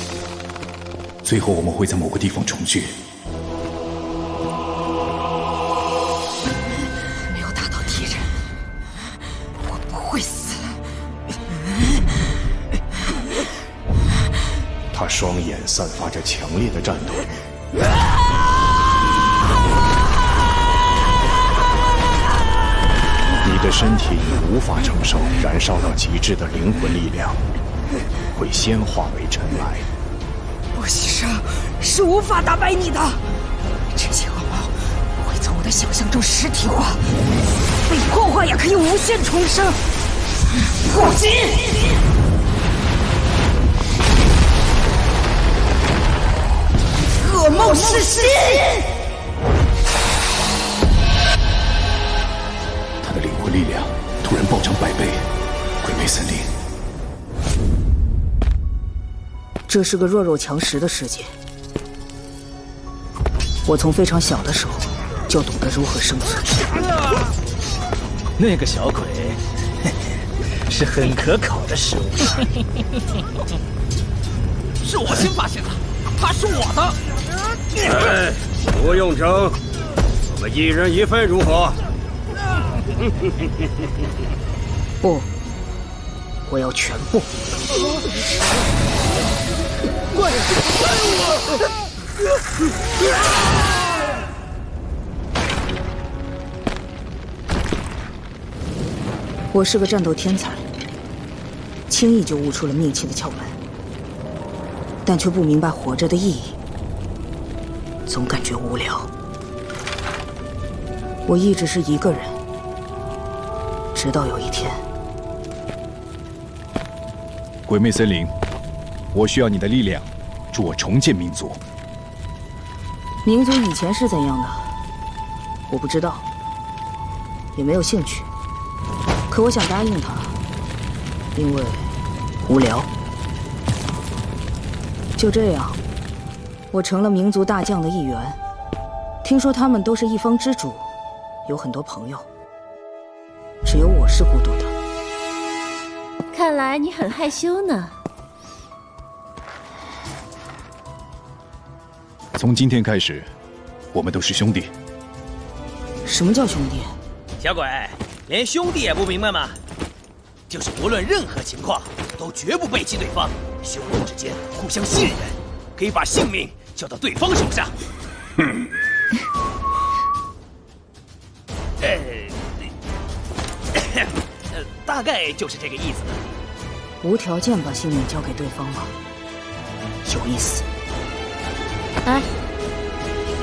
Speaker 8: 最后我们会在某个地方重聚。
Speaker 13: 没有打到敌人，我不会死。
Speaker 21: 他双眼散发着强烈的战斗欲。你的身体已无法承受燃烧到极致的灵魂力量，会先化为尘埃。
Speaker 13: 我牺牲是无法打败你的，这些恶魔会从我的想象中实体化，被破坏也可以无限重生。破击！噩梦噬心！
Speaker 8: 他的灵魂力量突然暴涨100倍，鬼魅森林。
Speaker 7: 这是个弱肉强食的世界。我从非常小的时候就懂得如何生存。
Speaker 14: 那个小鬼是很可口的食物。
Speaker 22: 是我先发现的，他是我的。
Speaker 23: 哎，不用争，我们一人一份如何？
Speaker 7: 不，我要全部。
Speaker 22: 快我！
Speaker 7: 我是个战斗天才，轻易就悟出了命气的窍门，但却不明白活着的意义，总感觉无聊。我一直是一个人，直到有一天，
Speaker 8: 鬼魅森林，我需要你的力量，助我重建民族。
Speaker 7: 民族以前是怎样的，我不知道，也没有兴趣。可我想答应他，因为无聊。就这样，我成了民族大将的一员。听说他们都是一方之主，有很多朋友，只有我是孤独的。
Speaker 1: 看来你很害羞呢。
Speaker 8: 从今天开始，我们都是兄弟。
Speaker 7: 什么叫兄弟？
Speaker 6: 小鬼，连兄弟也不明白吗？就是无论任何情况，都绝不背弃对方，兄弟之间互相信任，可以把性命交到对方手上。大概就是这个意思。
Speaker 7: 无条件把性命交给对方吗？有意思。
Speaker 1: 哎，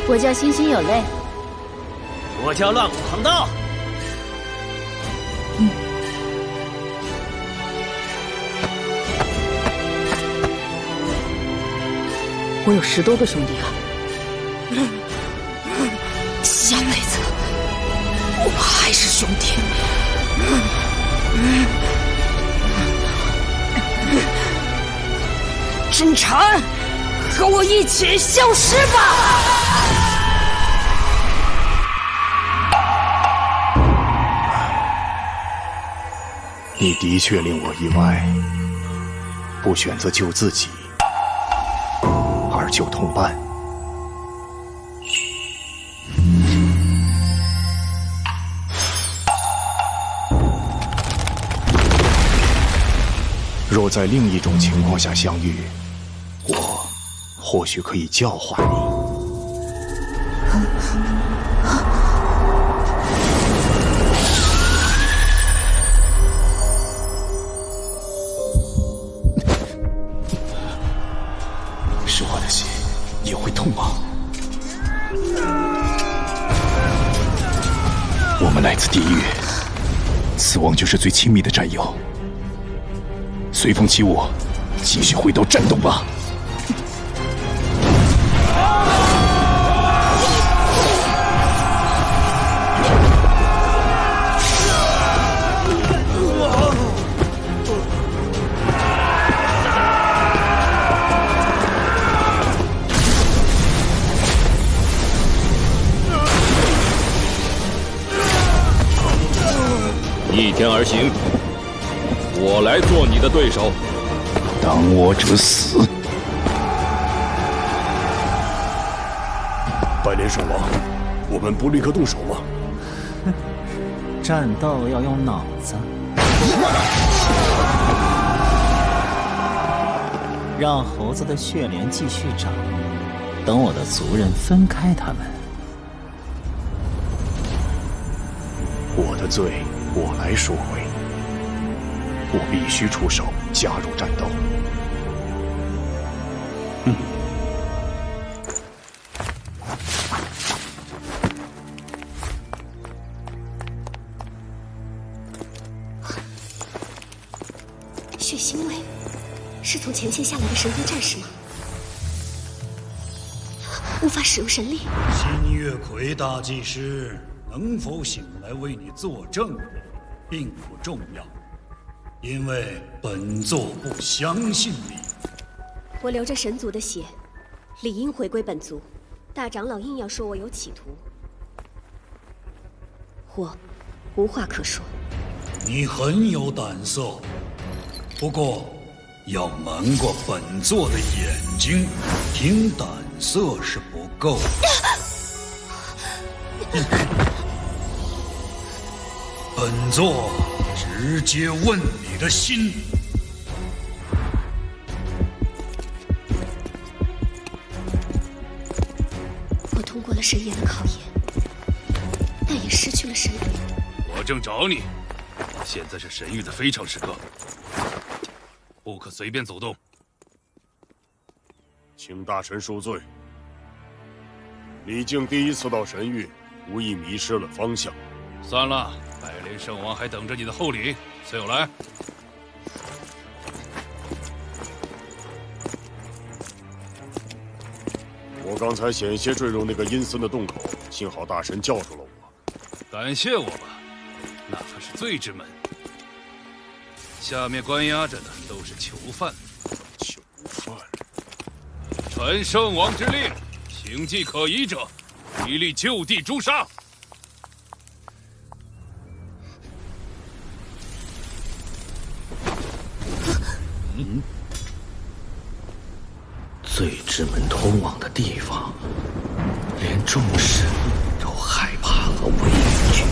Speaker 1: 我叫星星有泪。
Speaker 6: 我叫乱舞横刀。
Speaker 7: 我有10多个兄弟啊！
Speaker 13: 下辈子我们还是兄弟。真禅，和我一起消失吧！
Speaker 21: 你的确令我意外，不选择救自己，而救同伴。若在另一种情况下相遇，我或许可以教化你。
Speaker 8: 是我的心也会痛吗？我们来自地狱，死亡就是最亲密的战友。随风起舞，继续回到战斗吧。
Speaker 10: 天而行，我来做你的对手。
Speaker 21: 当我者死！
Speaker 17: 百年圣王，我们不立刻动手吗？
Speaker 4: 战斗要用脑子，让猴子的血莲继续长，等我的族人分开他们。
Speaker 21: 我的罪，我来赎回。我必须出手，加入战斗。
Speaker 3: 血腥味，是从前线下来的神族战士吗？无法使用神力。
Speaker 9: 新月葵大祭司能否醒来为你作证，并不重要，因为本座不相信你。
Speaker 3: 我流着神族的血，理应回归本族。大长老硬要说我有企图，我无话可说。
Speaker 9: 你很有胆色，不过要瞒过本座的眼睛，凭胆色是不够的。本座直接问你的心。
Speaker 3: 我通过了神眼的考验，但也失去了神力。
Speaker 15: 我正找你，现在是神域的非常时刻，不可随便走动。
Speaker 17: 请大神恕罪。李靖第一次到神域，无意迷失了方向。
Speaker 15: 算了，百灵圣王还等着你的厚礼，随我来。
Speaker 17: 我刚才险些坠入那个阴森的洞口，幸好大神叫住了我。
Speaker 15: 感谢我吧，那可是罪之门，下面关押着的都是囚犯。
Speaker 17: 囚犯。
Speaker 15: 传圣王之令，行迹可疑者，一律就地诛杀。
Speaker 9: 罪之门通往的地方，连众神都害怕和畏惧。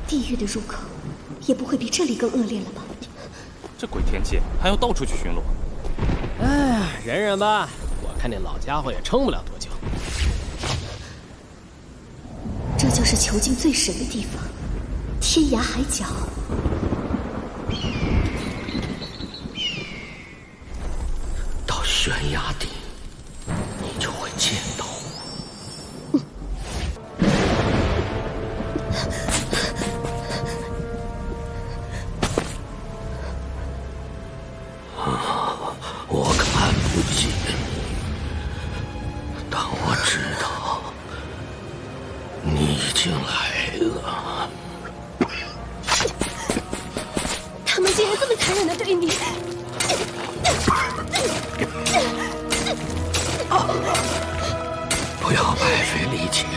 Speaker 3: 地狱的入口，也不会比这里更恶劣了吧？
Speaker 2: 这鬼天气还要到处去巡逻。
Speaker 16: 哎，忍忍吧，我看那老家伙也撑不了多久。
Speaker 3: 这就是囚禁最神的地方，天涯海角。
Speaker 9: 到悬崖底，你就会见到我。我看不见你，但我知道你已经来了。
Speaker 3: 他们竟然这么残忍的对你！
Speaker 9: 不要白费力气了，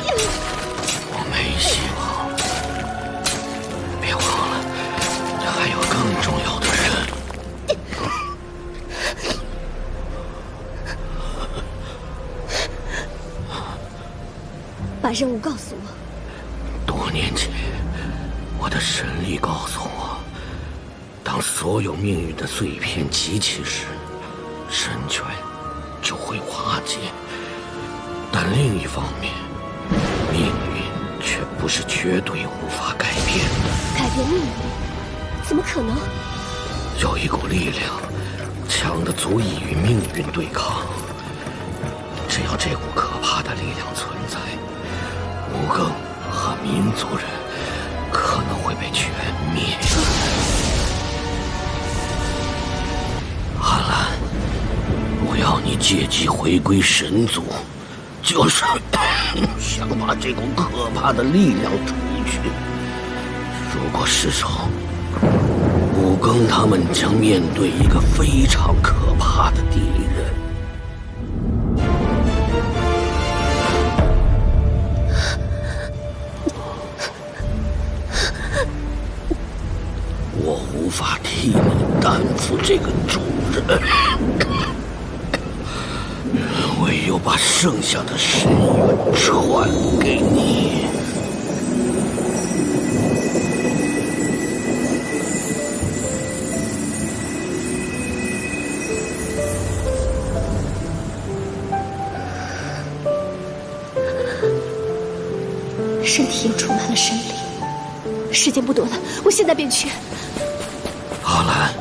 Speaker 9: 我没希望。别忘了，还有更重要的人。
Speaker 3: 把任务告诉我。
Speaker 9: 多年前，我的神力告诉我，当所有命运的碎片集齐时，神权就会瓦解。但另一方面，命运却不是绝对无法改变的。
Speaker 3: 改变命运？怎么可能？
Speaker 9: 有一股力量，强得足以与命运对抗。只要这股可怕的力量存在，无更和民族人可能会被全灭。阿兰，我要你借机回归神族，就是想把这股可怕的力量除去。如果失手，五更他们将面对一个非常可怕的敌人。
Speaker 11: 替你担负这个重任，唯有把剩下的神元传给你。
Speaker 3: 身体又充满了神力，时间不多了，我现在便去。
Speaker 11: 阿兰，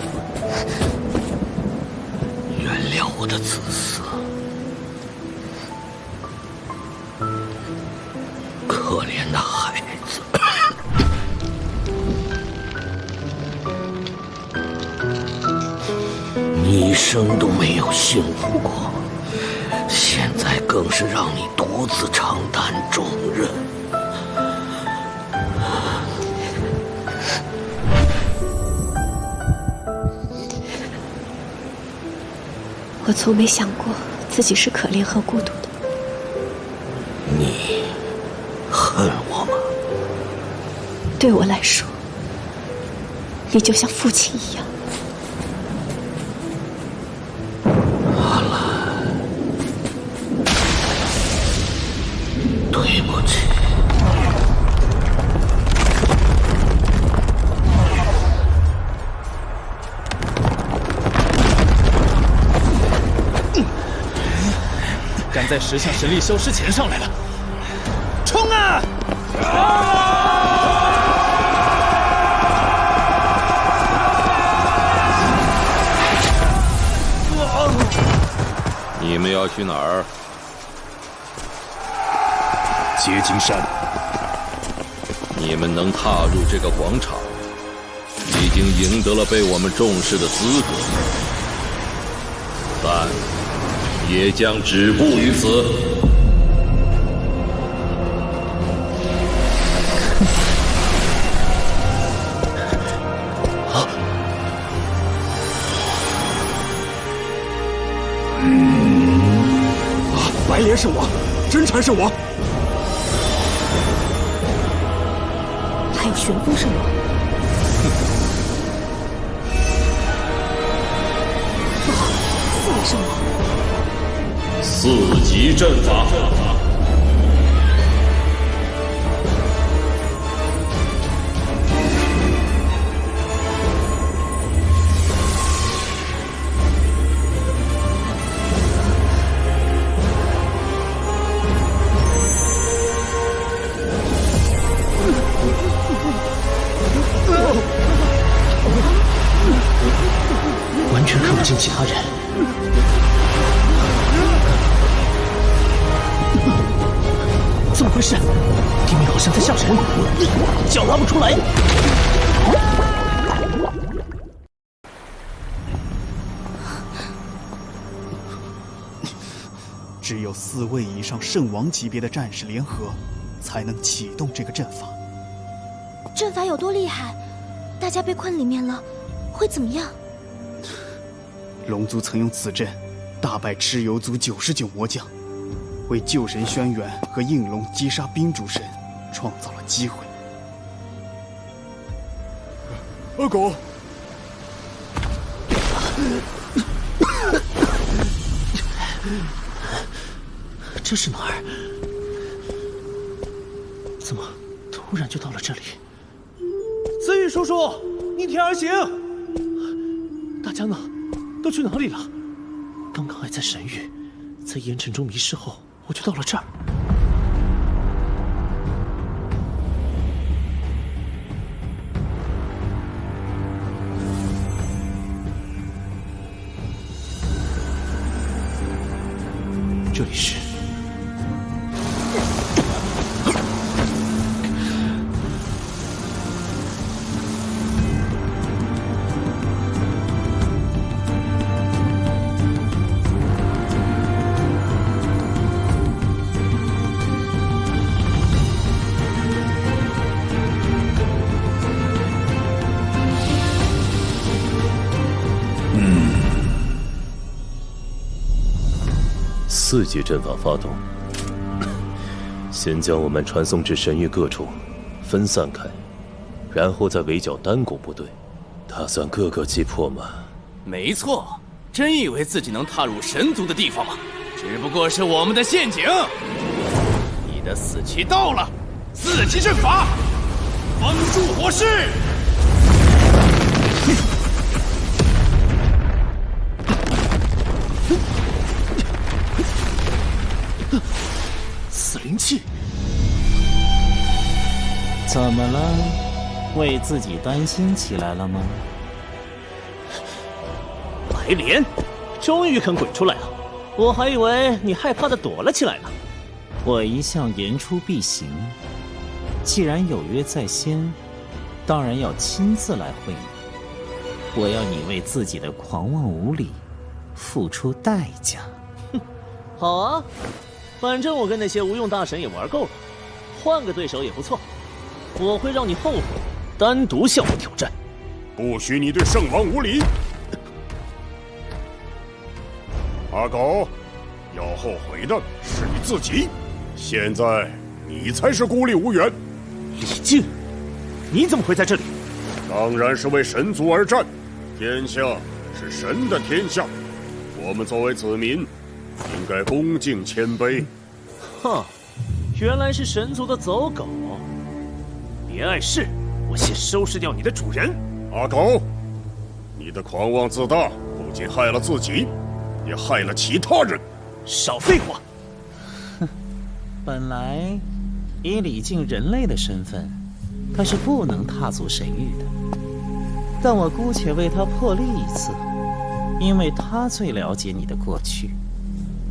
Speaker 11: 原谅我的自私，可怜的孩子。你一生都没有幸福过，现在更是让你独自承担重任。
Speaker 3: 我从没想过自己是可怜和孤独的。
Speaker 11: 你恨我吗？
Speaker 3: 对我来说，你就像父亲一样。
Speaker 11: 阿兰，对不起。
Speaker 14: 赶在10项神力消失前上来了，冲啊！
Speaker 10: 你们要去哪儿？
Speaker 21: 结晶山。
Speaker 10: 你们能踏入这个广场，已经赢得了被我们重视的资格，但也将止步于此。
Speaker 5: 白莲是我，真禅是我，
Speaker 7: 还有旋风是我。不好，四位是我。
Speaker 10: 4级阵法。
Speaker 6: 完全看不清其他人。 怎么回事？地面好像在下沉，脚拉不出来。
Speaker 19: 只有4位以上圣王级别的战士联合，才能启动这个阵法。
Speaker 3: 阵法有多厉害？大家被困里面了，会怎么样？
Speaker 19: 龙族曾用此阵大败蚩尤族99魔将。 为救神轩辕和应龙击杀冰主神创造了机会。
Speaker 5: 阿狗，
Speaker 6: 这是哪儿？怎么突然就到了这里？
Speaker 14: 思雨叔叔，逆天而行！
Speaker 6: 大家呢？都去哪里了？刚刚还在神域，在烟尘中迷失后。 我就到了这儿。这里是……4
Speaker 18: 级阵法发动，先将我们传送至神域各处，分散开，然后再围剿单股部队，
Speaker 8: 打算各个击破吗？
Speaker 2: 没错，真以为自己能踏入神族的地方吗？只不过是我们的陷阱。你的死期到了，4级阵法，封住火势。
Speaker 4: 死灵气，怎么了？为自己担心起来了吗？
Speaker 6: 白莲，终于肯滚出来了，我还以为你害怕的躲了起来呢。
Speaker 4: 我一向言出必行，既然有约在先，当然要亲自来会你。我要你为自己的狂妄无礼付出代价。
Speaker 6: 哼，好啊，反正我跟那些无用大神也玩够了，换个对手也不错。我会让你后悔单独向我挑战。
Speaker 5: 不许你对圣王无礼！阿狗，要后悔的是你自己。现在你才是孤立无援。
Speaker 6: 李靖，你怎么会在这里？
Speaker 5: 当然是为神族而战。天下是神的天下，我们作为子民，应该恭敬谦卑。
Speaker 6: 哼，原来是神族的走狗。别碍事，我先收拾掉你的主人。
Speaker 5: 阿狗，你的狂妄自大不仅害了自己，也害了其他人。
Speaker 6: 少废话！
Speaker 4: 哼，本来以李靖人类的身份，他是不能踏足神域的。但我姑且为他破例一次，因为他最了解你的过去。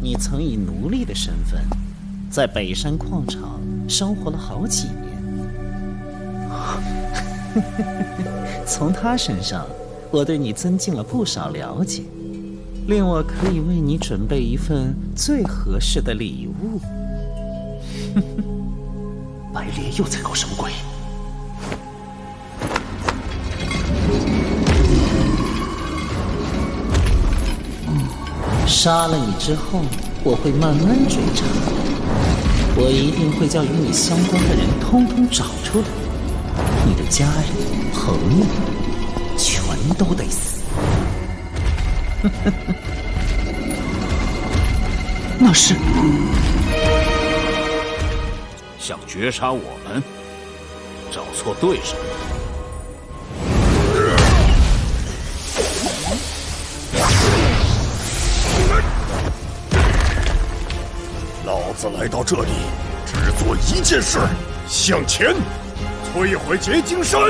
Speaker 4: 你曾以奴隶的身份，在北山矿场生活了好几年。从他身上，我对你增进了不少了解，令我可以为你准备一份最合适的礼物。
Speaker 6: 白莲又在搞什么鬼？
Speaker 4: 杀了你之后，我会慢慢追查，我一定会将与你相关的人通通找出来。你的家人、朋友，全都得死。
Speaker 6: 那是
Speaker 15: 想绝杀我们，找错对手。
Speaker 5: 老子来到这里，只做一件事：向前，摧毁结晶山。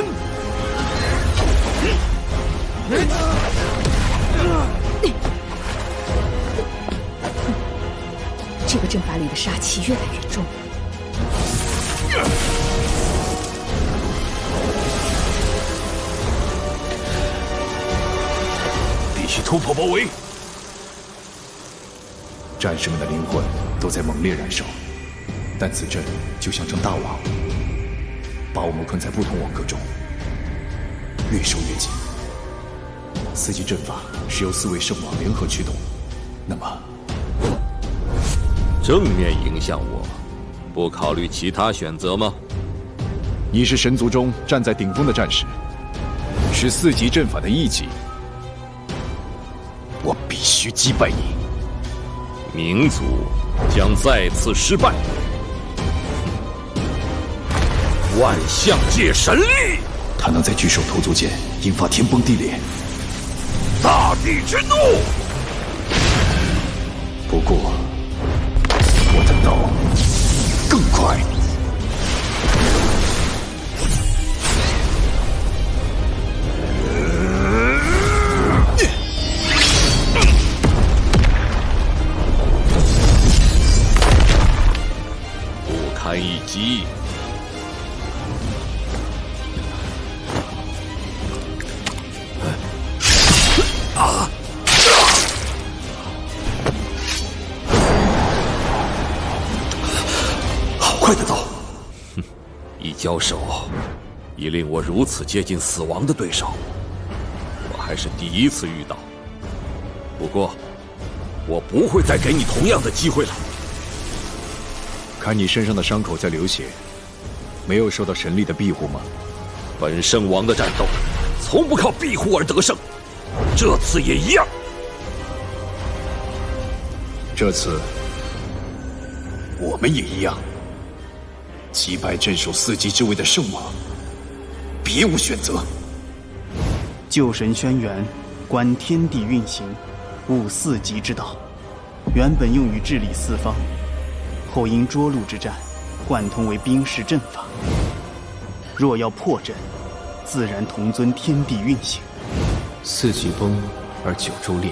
Speaker 7: 这个阵法里的杀气越来越重。
Speaker 17: 必须突破包围。
Speaker 21: 战士们的灵魂都在猛烈燃烧，但此阵就像张大网，把我们困在不同网格中，越收越紧。4级阵法是由4位圣王联合驱动，那么
Speaker 10: 正面影响我，不考虑其他选择吗？
Speaker 21: 你是神族中站在顶峰的战士，是4级阵法的1级，我必须击败你。
Speaker 10: 冥族将再次失败。万象界神力，
Speaker 21: 他能在巨兽头足间引发天崩地裂，
Speaker 17: 大地之怒。
Speaker 21: 不过，我的刀更快。
Speaker 10: 不堪一击。
Speaker 21: 好快的刀！
Speaker 10: 哼，一交手，已令我如此接近死亡的对手，我还是第一次遇到。不过，我不会再给你同样的机会了。
Speaker 21: 看你身上的伤口在流血，没有受到神力的庇护吗？
Speaker 10: 本圣王的战斗，
Speaker 17: 从不靠庇护而得胜，这次也一样。
Speaker 21: 这次我们也一样，击败镇守4级之位的圣王，别无选择。
Speaker 19: 救神轩辕，观天地运行，悟4级之道，原本用于治理四方，后因涿鹿之战，贯通为兵士阵法。若要破阵，自然同尊天地运行。
Speaker 8: 4级崩而9州裂，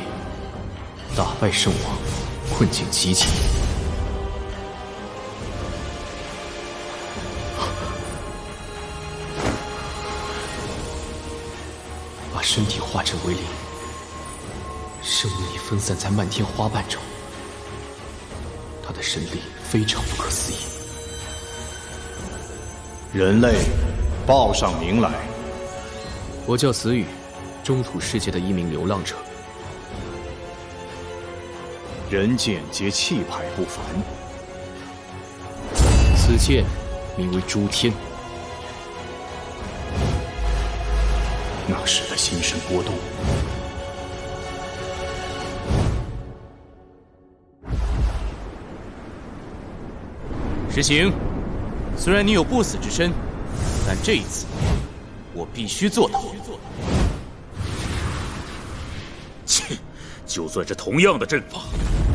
Speaker 8: 打败圣王，困境极极。把身体化成为灵，生命力分散在漫天花瓣中。他的神力非常不可思议。
Speaker 21: 人类，报上名来。
Speaker 8: 我叫死羽，中土世界的一名流浪者。
Speaker 21: 人剑皆气派不凡。
Speaker 8: 此剑名为诛天。
Speaker 21: 那时的心神波动。
Speaker 2: 石行，虽然你有不死之身，但这一次我必须做到。
Speaker 17: 切，就算是同样的阵法，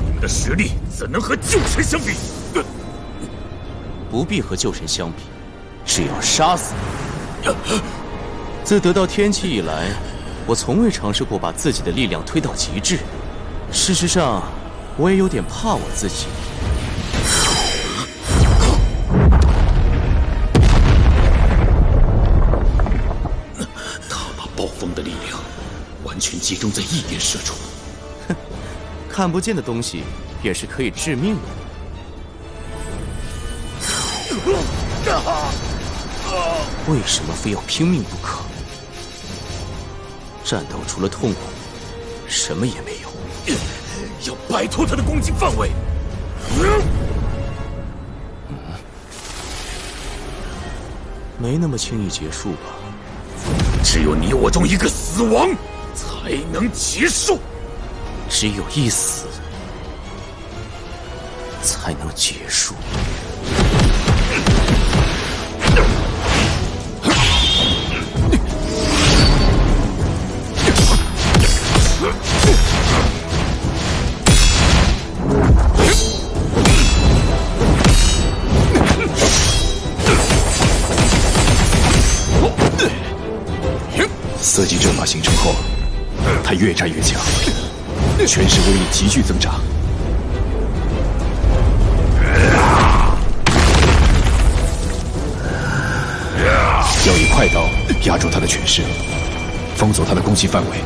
Speaker 17: 你们的实力怎能和旧神相比？
Speaker 2: 不必和旧神相比，只要杀死你。自得到天气以来，我从未尝试过把自己的力量推到极致。事实上，我也有点怕我自己。
Speaker 17: 他把暴风的力量完全集中在一点射出。
Speaker 2: 哼，看不见的东西也是可以致命的。为什么非要拼命不可？战斗除了痛苦，什么也没有。
Speaker 17: 要摆脱他的攻击范围。
Speaker 2: 没那么轻易结束吧？
Speaker 17: 只有你我中一个死亡，才能结束。
Speaker 2: 只有一死，才能结束。
Speaker 21: 4级阵法形成后，他越战越强，全身威力急剧增长。要以快刀压住他的权势，封锁他的攻击范围。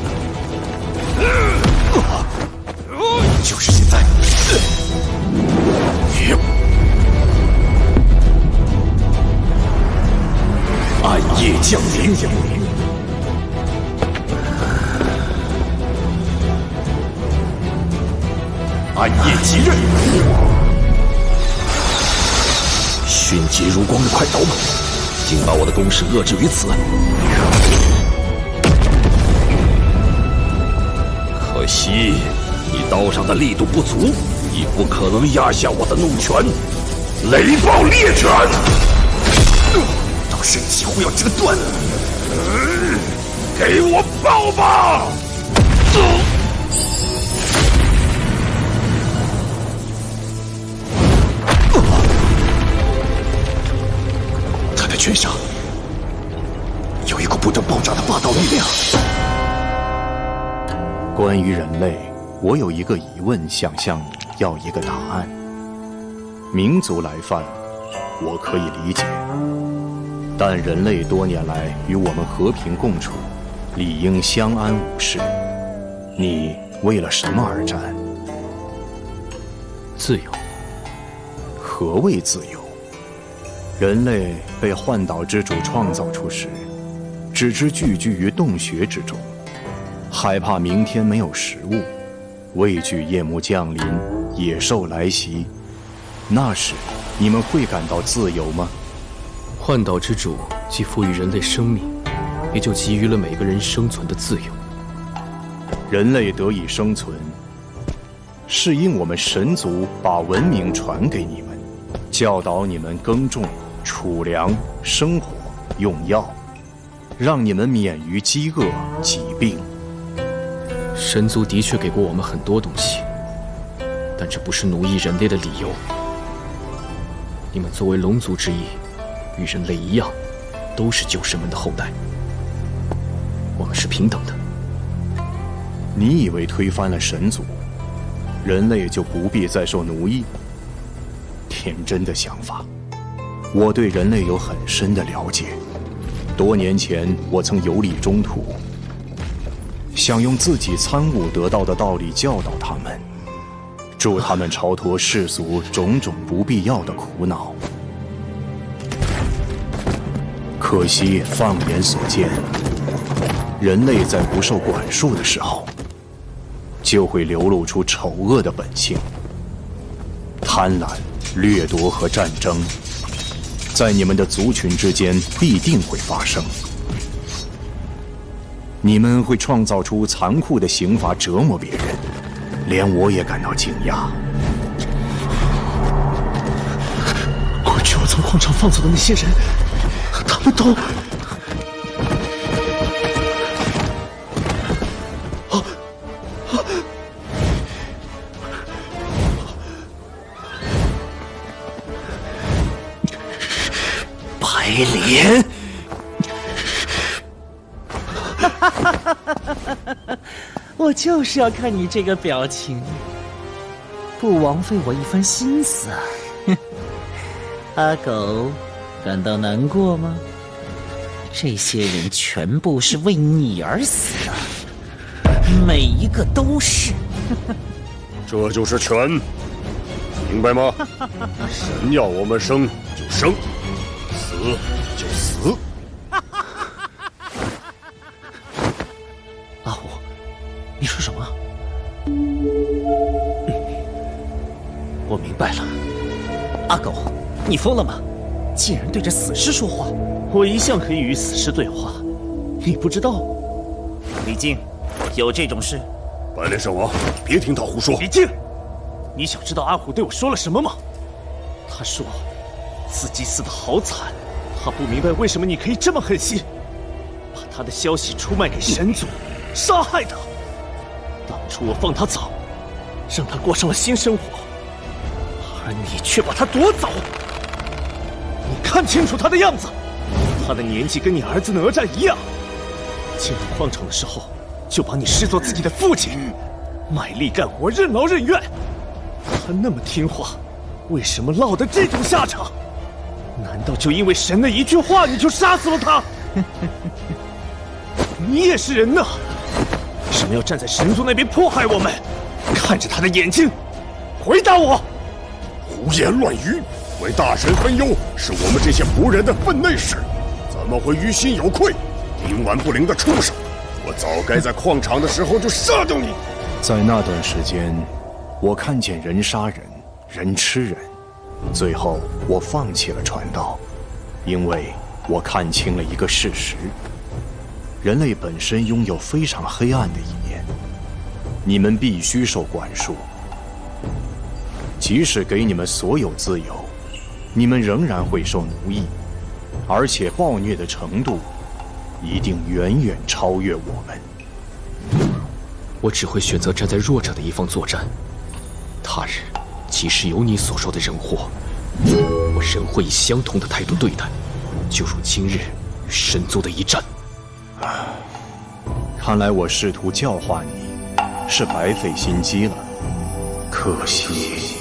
Speaker 21: 就是现在！暗夜降临。暗夜极刃，迅捷如光的快刀们，竟把我的攻势遏制于此。
Speaker 17: 可惜，你刀上的力度不足，已不可能压下我的怒拳——雷暴烈拳。
Speaker 21: 刀身几乎要折断，
Speaker 17: 给我爆吧！
Speaker 21: 拳上有一股不断爆炸的霸道力量。关于人类，我有一个疑问，想向你要一个答案。民族来犯，我可以理解，但人类多年来与我们和平共处，理应相安无事。你为了什么而战？
Speaker 8: 自由。
Speaker 21: 何谓自由？人类被幻岛之主创造出时，只知聚居于洞穴之中，害怕明天没有食物，畏惧夜幕降临，野兽来袭。那时，你们会感到自由吗？
Speaker 8: 幻岛之主既赋予人类生命，
Speaker 15: 也就给予了每个人生存的自由。
Speaker 21: 人类得以生存，是因我们神族把文明传给你们，教导你们耕种、储粮、生火、用药，让你们免于饥饿、疾病。
Speaker 15: 神族的确给过我们很多东西，但这不是奴役人类的理由。你们作为龙族之一，与人类一样，都是旧神们的后代，我们是平等的。
Speaker 21: 你以为推翻了神族，人类就不必再受奴役？天真的想法。我对人类有很深的了解。多年前，我曾游历中土，想用自己参悟得到的道理教导他们，助他们超脱世俗种种不必要的苦恼。可惜放眼所见，人类在不受管束的时候，就会流露出丑恶的本性。贪婪、掠夺和战争，在你们的族群之间必定会发生。你们会创造出残酷的刑罚折磨别人，连我也感到惊讶。
Speaker 6: 过去我从矿场放走的那些人，他们都……
Speaker 4: 白莲。我就是要看你这个表情，不枉费我一番心思啊！阿狗，感到难过吗？这些人全部是为你而死的，每一个都是。
Speaker 5: 这就是权，明白吗？神要我们生就生，死就死。
Speaker 6: 阿虎，你说什么？我明白了。
Speaker 4: 阿狗，你疯了吗？竟然对着死尸说话！
Speaker 6: 我一向可以与死尸对话，你不知道？
Speaker 4: 李靖，有这种事？
Speaker 5: 白莲圣王，别听他胡说。
Speaker 6: 李靖，你想知道阿虎对我说了什么吗？他说自己死得好惨，他不明白为什么你可以这么狠心，把他的消息出卖给神族，杀害他。当初我放他走，让他过上了新生活，而你却把他夺走。你看清楚他的样子，他的年纪跟你儿子哪吒一样。进入矿场的时候，就把你视作自己的父亲，卖力干活，任劳任怨。他那么听话，为什么落得这种下场？难道就因为神的一句话你就杀死了他？你也是人呐，为什么要站在神族那边迫害我们？看着他的眼睛，回答我！
Speaker 5: 胡言乱语！为大神分忧是我们这些仆人的分内事，怎么会于心有愧？冥顽不灵的畜生！我早该在矿场的时候就杀掉你。
Speaker 21: 在那段时间，我看见人杀人，人吃人，最后我放弃了传道，因为我看清了一个事实：人类本身拥有非常黑暗的一面，你们必须受管束。即使给你们所有自由，你们仍然会受奴役，而且暴虐的程度一定远远超越我们。
Speaker 15: 我只会选择站在弱者的一方作战。他日即使有你所说的人祸，我仍会以相同的态度对待，就如今日与神族的一战。
Speaker 21: 看来我试图教化你，是白费心机了，可惜。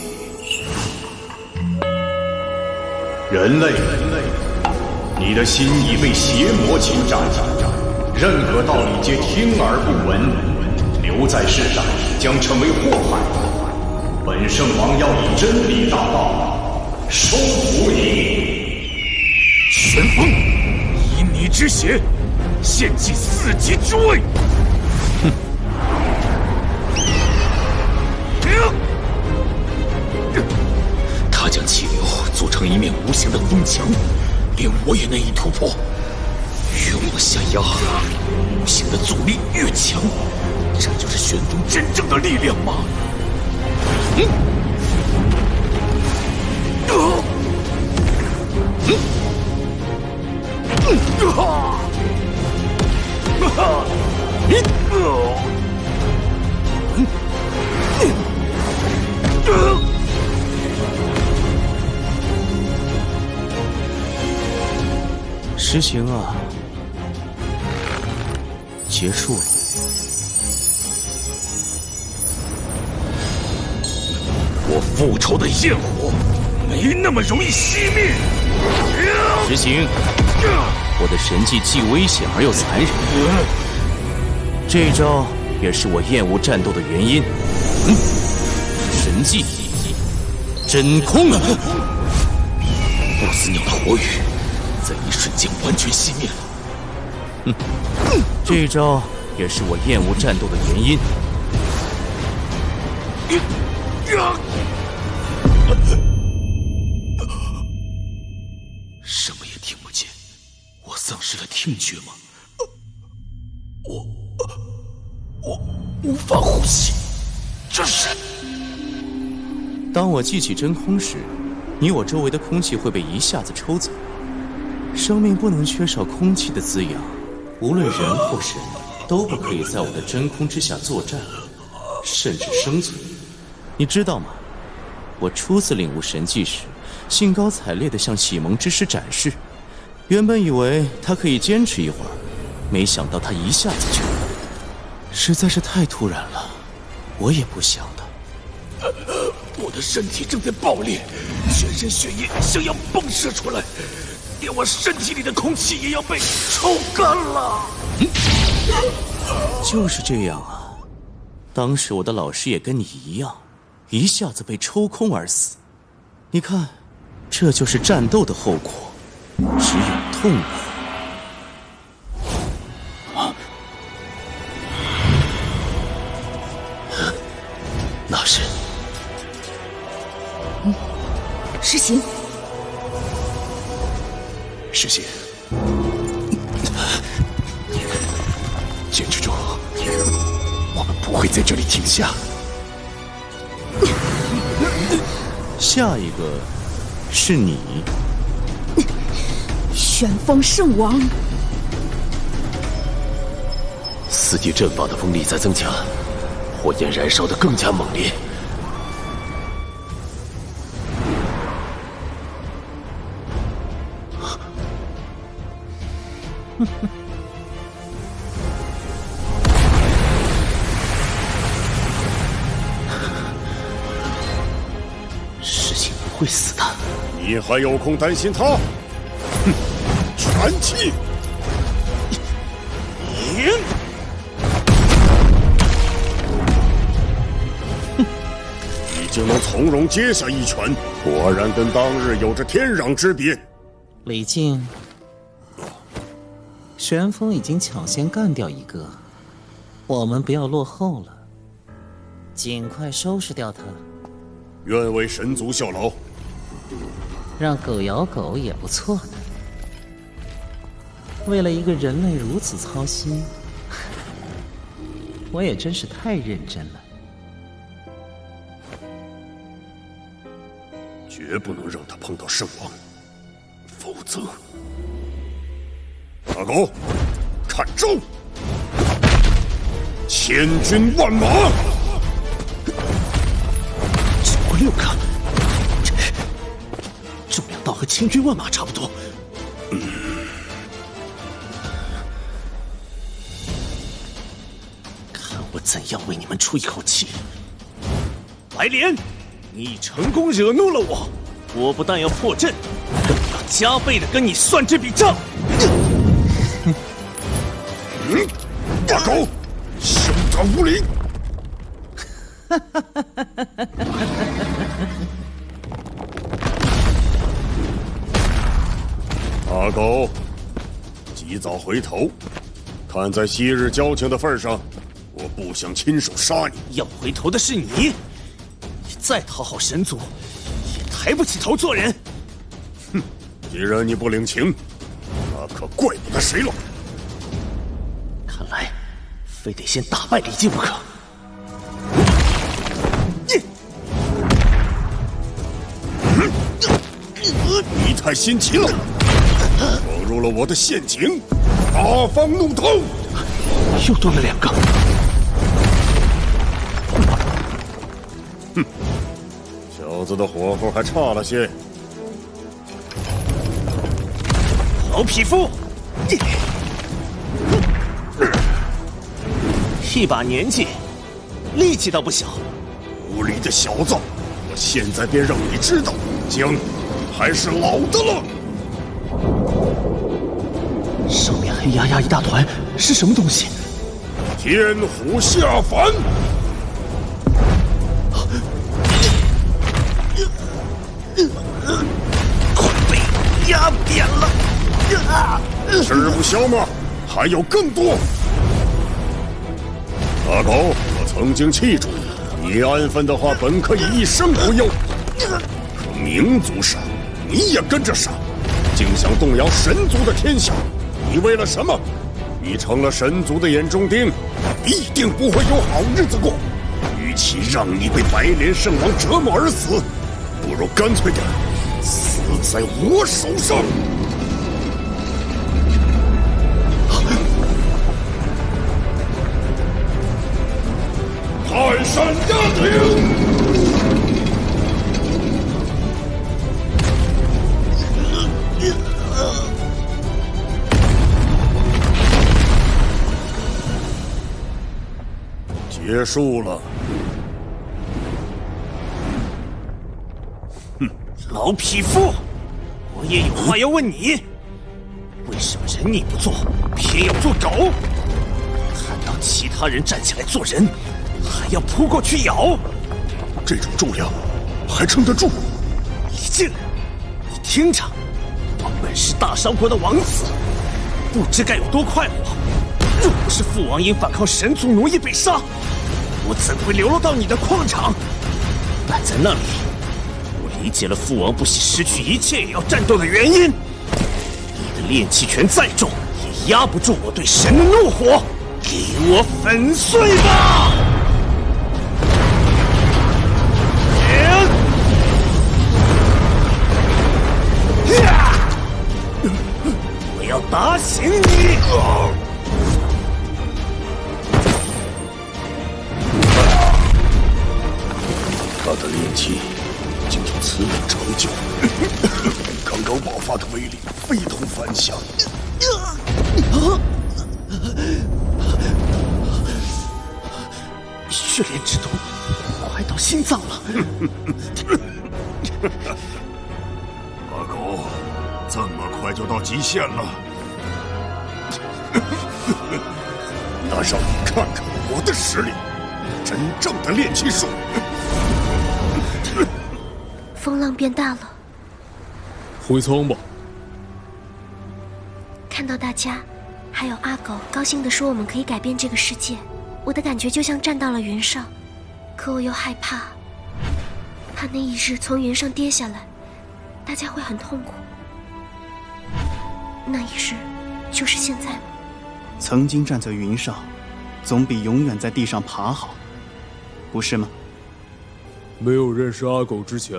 Speaker 21: 人类，你的心已被邪魔侵占，任何道理皆听而不闻，留在世上将成为祸害。本圣王要以真理大报，收服你。
Speaker 17: 旋风，以你之血献祭4级之位。
Speaker 15: 哼！
Speaker 17: 他将气流组成一面无形的风墙，连我也难以突破。与越往下压，无形的阻力越强，这就是旋风真正的力量吗？
Speaker 18: 实行啊，结束了。
Speaker 17: 我复仇的焰火没那么容易熄灭。
Speaker 18: 实行，我的神技既危险而又残忍，这一招也是我厌恶战斗的原因。神技真空，
Speaker 17: 不死鸟的火雨在一瞬间完全熄灭了。
Speaker 18: 这一招也是我厌恶战斗的原因。
Speaker 17: 什么也听不见，我丧失了听觉吗？我无法呼吸，这是……
Speaker 18: 当我记起真空时，你我周围的空气会被一下子抽走。生命不能缺少空气的滋养，无论人或神，都不可以在我的真空之下作战，甚至生存。你知道吗？我初次领悟神技时，兴高采烈地向启蒙之师展示。原本以为他可以坚持一会儿，没想到他一下子就……实在是太突然了，我也不想的。
Speaker 17: 我的身体正在爆裂，全身血液想要迸射出来，连我身体里的空气也要被抽干了。
Speaker 18: 就是这样啊，当时我的老师也跟你一样，一下子被抽空而死。你看，这就是战斗的后果，只有痛苦。
Speaker 17: 那是……
Speaker 13: 实行，
Speaker 17: 实行，坚持住，我们不会在这里停下。
Speaker 18: 下一个是你，
Speaker 13: 旋风圣王。
Speaker 17: 四阶阵法的风力在增强，火焰燃烧得更加猛烈。事情不会死的。
Speaker 5: 你还有空担心他？哼，全气！
Speaker 17: 赢！
Speaker 5: 已经能从容接下一拳，果然跟当日有着天壤之别。
Speaker 4: 李靖，玄风已经抢先干掉一个，我们不要落后了，尽快收拾掉他。
Speaker 5: 愿为神族效劳。
Speaker 4: 让狗咬狗也不错的。为了一个人类如此操心，我也真是太认真了。
Speaker 5: 绝不能让他碰到圣王，否则……大狗，看招！千军万马，
Speaker 17: 只不过6个，这重量倒和千军万马差不多。看我怎样为你们出一口气！
Speaker 6: 白莲，你成功惹怒了我，我不但要破阵，更要加倍的跟你算这笔账。
Speaker 5: 大狗，休战无礼！大狗，及早回头，看在昔日交情的份上，我不想亲手杀你。
Speaker 6: 要回头的是你，你再讨好神族，也抬不起头做人。
Speaker 5: 哼，既然你不领情，那可怪不得谁了。
Speaker 6: 非得先打败李靖不可。
Speaker 5: 你太心急了，闯入了我的陷阱，大放怒头。
Speaker 6: 又多了2个。
Speaker 5: 哼，小子的火候还差了些。
Speaker 6: 老匹夫，一把年纪，力气倒不小。
Speaker 5: 无礼的小子，我现在便让你知道，姜还是老的了。
Speaker 6: 上面黑压压一大团，是什么东西？
Speaker 5: 天虎下凡。
Speaker 6: 快被压扁了！
Speaker 5: 吃不消吗？还有更多。阿狗，我曾经气住，你安分的话，本可以一生无忧。可明族傻，你也跟着傻，竟想动摇神族的天下。你为了什么？你成了神族的眼中钉，必定不会有好日子过。与其让你被白莲圣王折磨而死，不如干脆点死在我手上。泰山压顶！结束了。
Speaker 6: 哼，老匹夫，我也有话要问你：为什么人你不做，偏要做狗？看到其他人站起来做人，还要扑过去咬，
Speaker 5: 这种重量还撑得住？
Speaker 6: 李靖，你听着，我本是大商国的王子，不知该有多快活。若不是父王因反抗神族奴役被杀，我怎会流落到你的矿场？但在那里，我理解了父王不惜失去一切也要战斗的原因。你的炼气拳再重，也压不住我对神的怒火。给我粉碎吧！我要打醒你！
Speaker 5: 他的炼气竟有此等成就，刚刚爆发的威力非同凡响。
Speaker 6: 血莲之毒快到心脏了。
Speaker 5: 阿狗，这么快就到极限了？那让你看看我的实力，真正的炼气术。
Speaker 3: 风浪变大了，
Speaker 10: 回舱吧。
Speaker 3: 看到大家，还有阿狗高兴地说我们可以改变这个世界，我的感觉就像站到了云上，可我又害怕那一日从云上跌下来，大家会很痛苦。那一日就是现在吗？
Speaker 19: 曾经站在云上，总比永远在地上爬好，不是吗？
Speaker 10: 没有认识阿狗之前，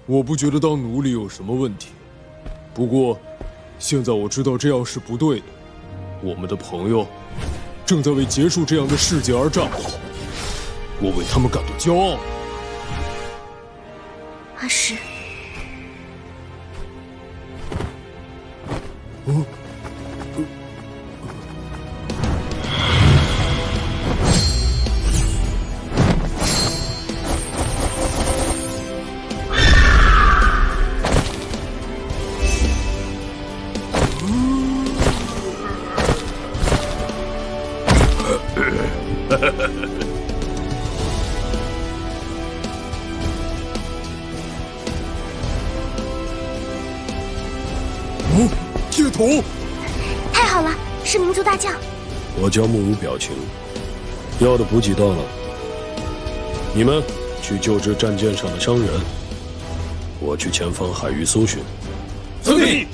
Speaker 10: 我不觉得当奴隶有什么问题。不过，现在我知道这样是不对的。我们的朋友正在为结束这样的世界而战斗，我为他们感到骄傲。
Speaker 3: 阿石，
Speaker 10: 铁头，
Speaker 3: 太好了，是民族大将。
Speaker 10: 我将目无表情。要的补给到了，你们去救治战舰上的伤员，我去前方海域搜寻。
Speaker 17: 遵命。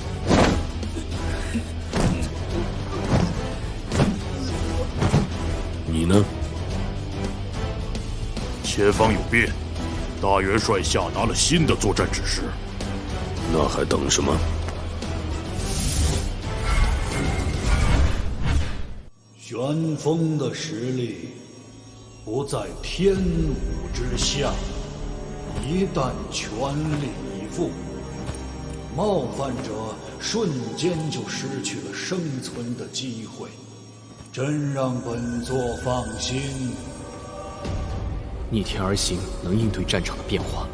Speaker 10: 你
Speaker 17: 前方有变，大元帅下达了新的作战指示。
Speaker 10: 那还等什么？
Speaker 9: 旋风的实力不在天武之下，一旦全力以赴，冒犯者瞬间就失去了生存的机会，真让本座放心。
Speaker 15: 逆天而行能应对战场的变化，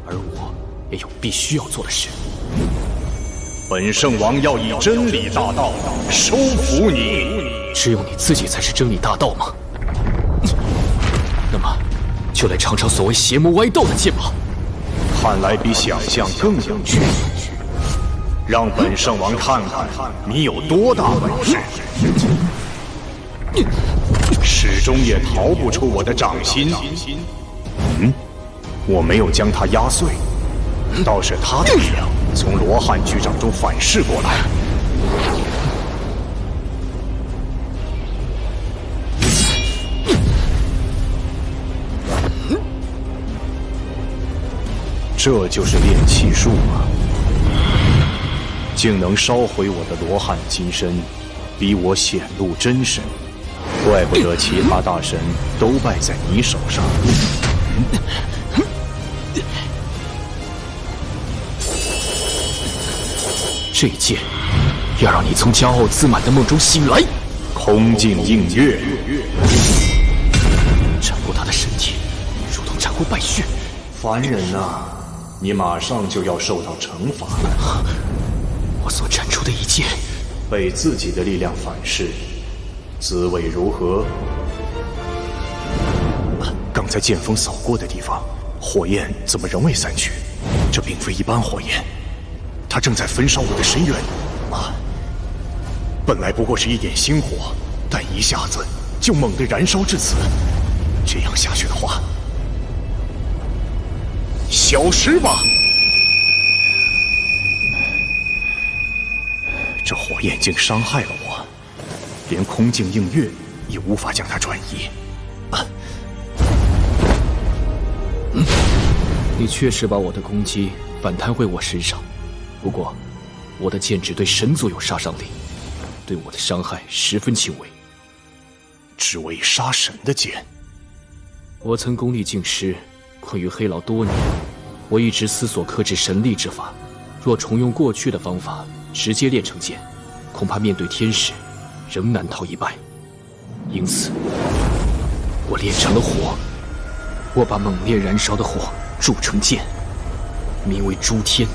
Speaker 15: 而我也有必须要做的事。
Speaker 8: 本圣王要以真理大道收服你。
Speaker 15: 只有你自己才是真理大道吗？那么，就来尝尝所谓邪魔歪道的剑吧。
Speaker 8: 看来比想象更有趣。让本圣王看看你有多大本事，始终也逃不出我的掌心。我没有将他压碎，倒是他的力量从罗汉局长中反噬过来。这就是炼气术吗？竟能烧毁我的罗汉金身，逼我显露真身，怪不得其他大神都败在你手上。
Speaker 15: 这一剑要让你从骄傲自满的梦中醒来。
Speaker 8: 空镜映月，
Speaker 15: 斩过他的身体，如同斩过败血。
Speaker 8: 凡人呐，你马上就要受到惩罚了。
Speaker 15: 我所斩出的一剑，
Speaker 8: 被自己的力量反噬，滋味如何？刚才剑锋扫过的地方，火焰怎么仍未散去？这并非一般火焰，它正在焚烧我的神元。本来不过是一点星火，但一下子就猛地燃烧至此。这样下去的话，消失吧！这火焰竟伤害了我，连空镜映月也无法将它转移。
Speaker 15: 你确实把我的攻击反弹回我身上，不过我的剑只对神族有杀伤力，对我的伤害十分轻微。
Speaker 8: 只为杀神的剑。
Speaker 15: 我曾功力尽失，困于黑牢多年，我一直思索克制神力之法。若重用过去的方法，直接炼成剑，恐怕面对天使，仍难逃一败。因此，我炼成了火。我把猛烈燃烧的火铸成剑，名为诛天。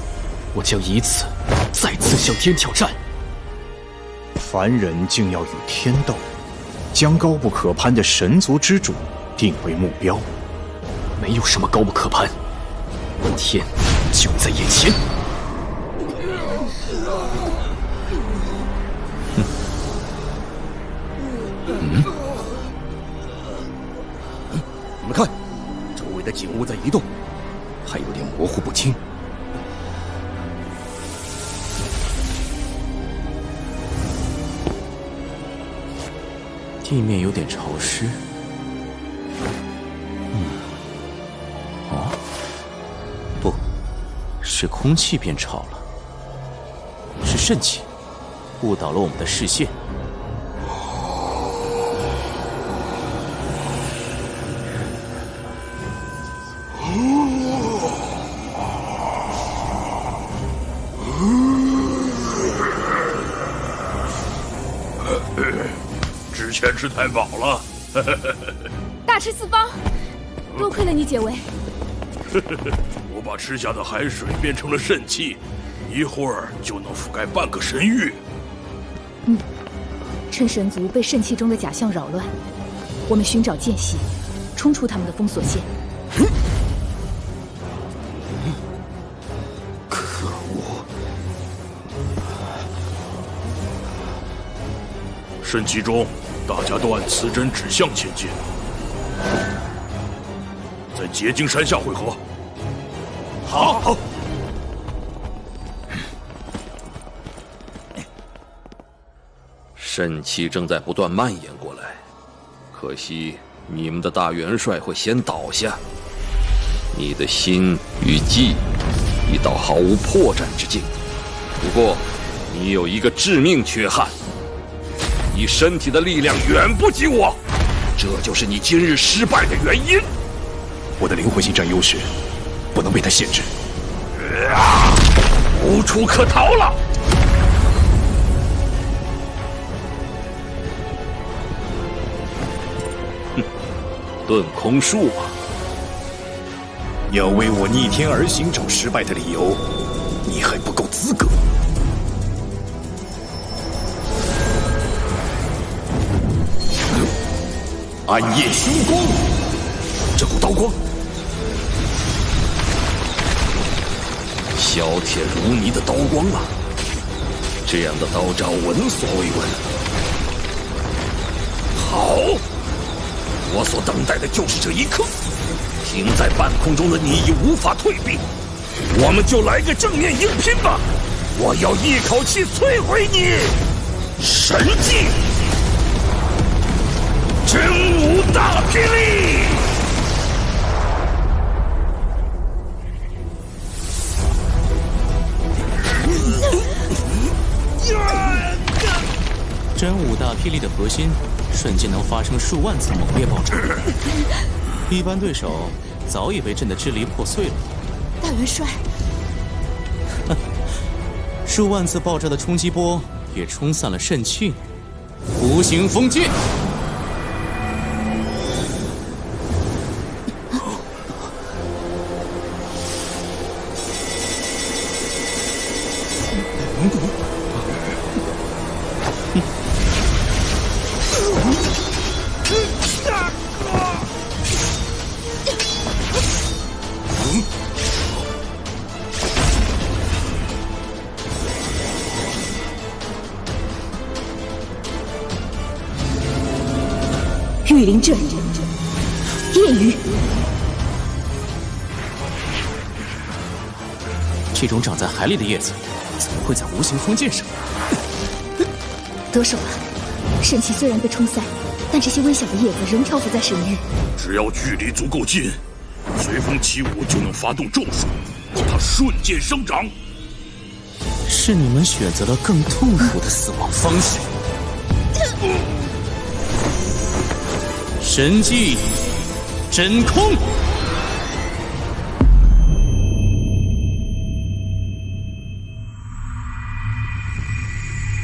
Speaker 15: 我将以此再次向天挑战。
Speaker 8: 凡人竟要与天斗，将高不可攀的神族之主定为目标。
Speaker 15: 没有什么高不可攀，天就在眼前。
Speaker 17: 你们看，周围的景物在移动，还有点模糊不清。
Speaker 18: 地面有点潮湿。哦，不是空气变潮了，是肾气误导了我们的视线。
Speaker 17: 之前吃太饱了，
Speaker 1: 大吃四方，多亏了你解围。
Speaker 17: 我把吃下的海水变成了肾气，一会儿就能覆盖半个神域。
Speaker 7: 趁神族被肾气中的假象扰乱，我们寻找间隙，冲出他们的封锁线。
Speaker 17: 可恶！肾气中，大家都按磁针指向前进，在结晶山下汇合。好。
Speaker 10: 肾气正在不断蔓延过来，可惜你们的大元帅会先倒下。你的心与技已到毫无破绽之境，不过你有一个致命缺憾，你身体的力量远不及我，这就是你今日失败的原因。
Speaker 21: 我的灵魂性占优势，不能被他限制。
Speaker 10: 无处可逃了。哼，遁空术吧。
Speaker 21: 要为我逆天而行找失败的理由，你还不够资格。暗夜凶光，这股刀光，
Speaker 10: 削铁如泥的刀光啊！这样的刀招闻所未闻。好，我所等待的就是这一刻。停在半空中的你已无法退避，我们就来个正面硬拼吧！我要一口气摧毁你！神技，真武大霹雳！
Speaker 18: 真武大霹雳的核心，瞬间能发生数万次猛烈爆炸。一般对手早已被震得支离破碎了。
Speaker 1: 大元帅，
Speaker 18: 数万次爆炸的冲击波也冲散了肾气。无形封禁。
Speaker 7: 御灵阵，夜雨。
Speaker 18: 这种长在海里的叶子，怎么会在无形封禁上？
Speaker 7: 得手了！肾气虽然被冲散，但这些微小的叶子仍漂浮在神域。
Speaker 17: 只要距离足够近，随风起舞就能发动咒术，让它瞬间生长。
Speaker 18: 是你们选择了更痛苦的死亡方式。神技，真空。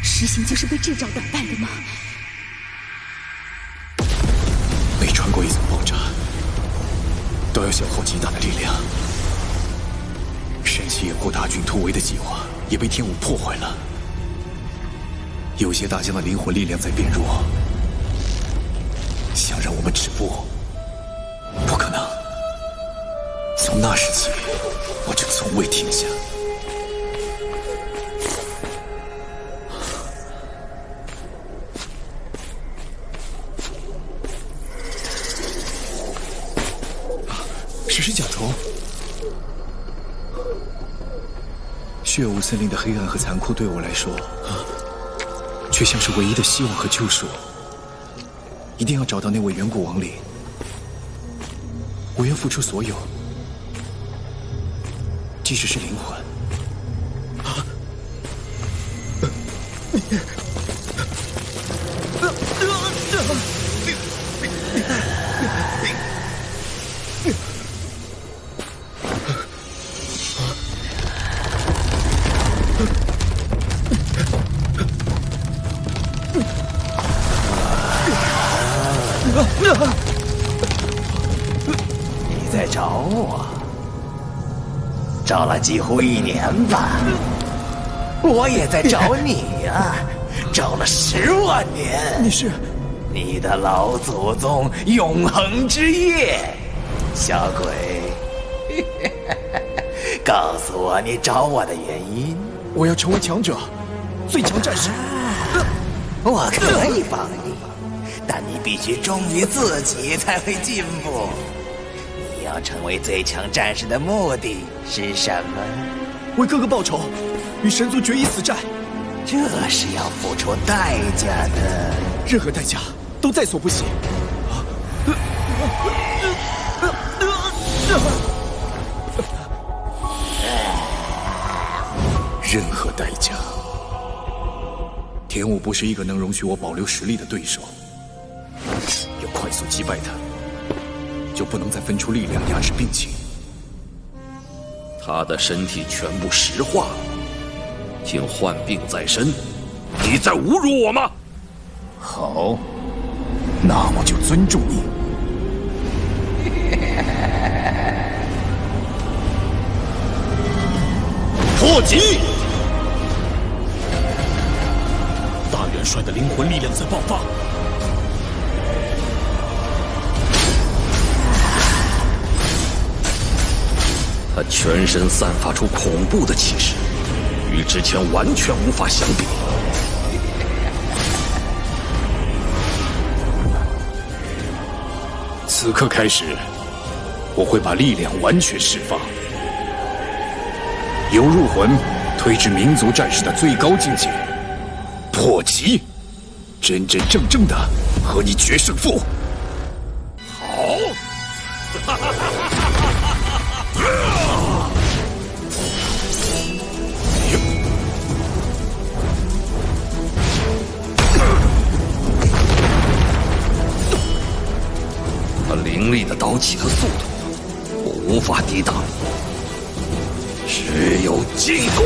Speaker 7: 实行就是被这招打败的吗？
Speaker 21: 每穿过一层爆炸，都要消耗极大的力量。神奇掩护大军突围的计划也被天武破坏了。有些大将的灵魂力量在变弱，想让我们止步，不可能。从那时起，我就从未停下。食尸甲虫，血雾森林的黑暗和残酷对我来说，却像是唯一的希望和救赎。一定要找到那位远古亡灵，我愿付出所有，即使是灵魂。
Speaker 11: 你在找我？找了几乎1年吧。我也在找你呀，找了10万年。
Speaker 21: 你是？
Speaker 11: 你的老祖宗永恒之夜，小鬼。告诉我你找我的原因。
Speaker 21: 我要成为强者，最强战士。
Speaker 11: 我可以帮你，但你必须忠于自己才会进步。你要成为最强战士的目的是什么？
Speaker 21: 为哥哥报仇，与神族决一死战。
Speaker 11: 这是要付出代价的，
Speaker 21: 任何代价都在所不惜。任何代价。天武不是一个能容许我保留实力的对手，要快速击败他，就不能再分出力量压制病情。
Speaker 10: 他的身体全部石化了，竟患病在身，你在侮辱我吗？
Speaker 21: 好，那我就尊重你。
Speaker 17: 破击！大元帅的灵魂力量在爆发。
Speaker 10: 他全身散发出恐怖的气势，与之前完全无法相比。
Speaker 21: 此刻开始，我会把力量完全释放，由入魂推至民族战士的最高境界，破击，真真正正的和你决胜负。
Speaker 10: 好！他凌厉的刀气和速度，我无法抵挡，只有进攻！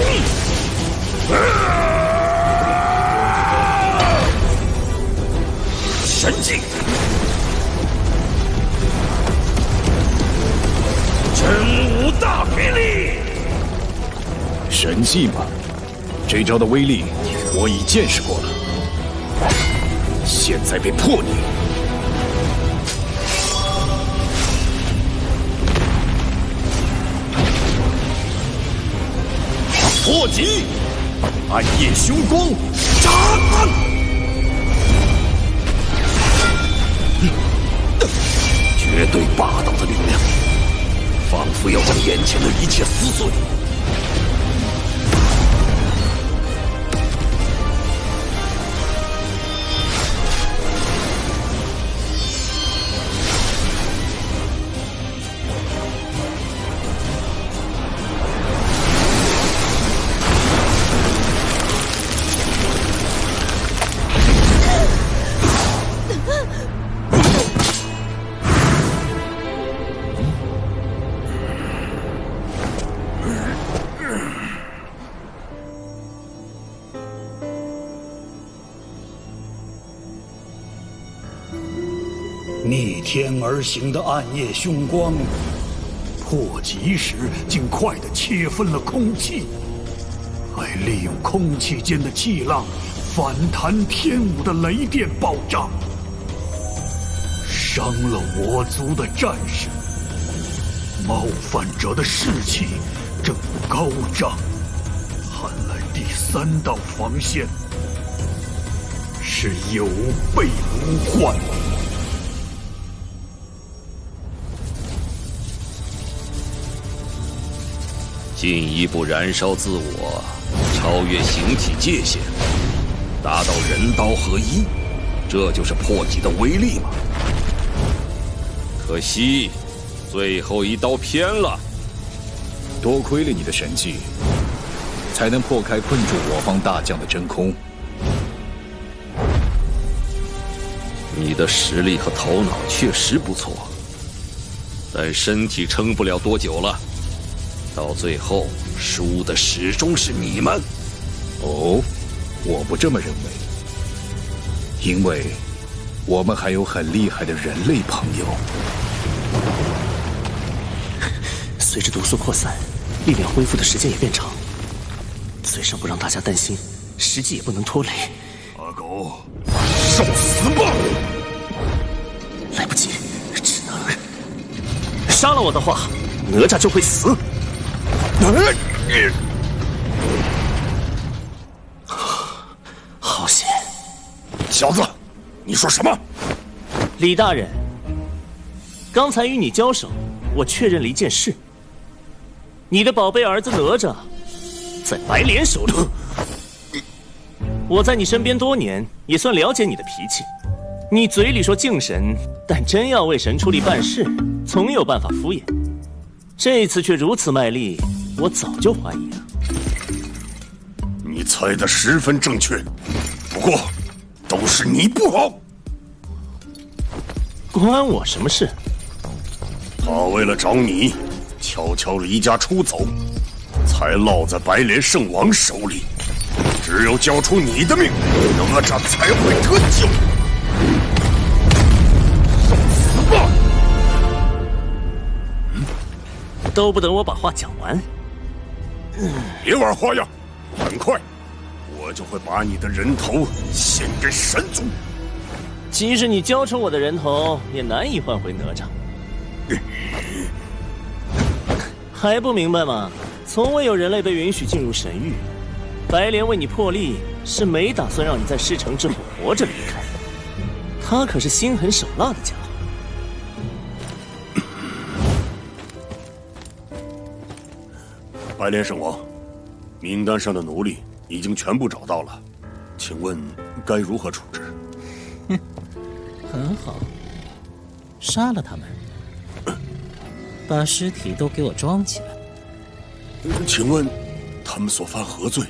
Speaker 10: 神技！真武大霹雳！
Speaker 21: 神技吗？这招的威力我已见识过了，现在被破你！破击！暗夜凶光，炸弹！绝对霸道的力量，仿佛要将眼前的一切撕碎。
Speaker 9: 逆天而行的暗夜凶光，破击时竟快地切分了空气，还利用空气间的气浪反弹天武的雷电暴涨，伤了我族的战士。冒犯者的士气正高涨，看来第3道防线是有备无患。
Speaker 10: 进一步燃烧自我，超越形体界限，达到人刀合一，这就是破击的威力吗？可惜，最后一刀偏了。
Speaker 21: 多亏了你的神技，才能破开困住我方大将的真空。
Speaker 10: 你的实力和头脑确实不错，但身体撑不了多久了。到最后，输的始终是你们。
Speaker 21: 哦，我不这么认为，因为我们还有很厉害的人类朋友。
Speaker 6: 随着毒素扩散，力量恢复的时间也变长。嘴上不让大家担心，实际也不能拖累。
Speaker 17: 阿狗，受死吧！
Speaker 6: 来不及，只能杀了我的话，哪吒就会死。好险！
Speaker 17: 小子，你说什么？
Speaker 6: 李大人，刚才与你交手，我确认了一件事：你的宝贝儿子哪吒在白莲手里。我在你身边多年，也算了解你的脾气。你嘴里说敬神，但真要为神出力办事，总有办法敷衍。这次却如此卖力，我早就怀疑了。
Speaker 5: 你猜的十分正确，不过都是你不好。
Speaker 6: 关我什么事？
Speaker 5: 他为了找你，悄悄离家出走，才落在白莲圣王手里。只有交出你的命，哪吒才会得救。死吧！
Speaker 6: 都不等我把话讲完。
Speaker 5: 别玩花样，很快我就会把你的人头献给神族。
Speaker 6: 即使你交出我的人头，也难以换回哪吒。还不明白吗？从未有人类被允许进入神域。白莲为你破例，是没打算让你在事成之后活着离开。他可是心狠手辣的家伙。
Speaker 5: 白莲圣王，名单上的奴隶已经全部找到了，请问该如何处置？
Speaker 4: 很好，杀了他们，把尸体都给我装起来。
Speaker 5: 请问他们所犯何罪？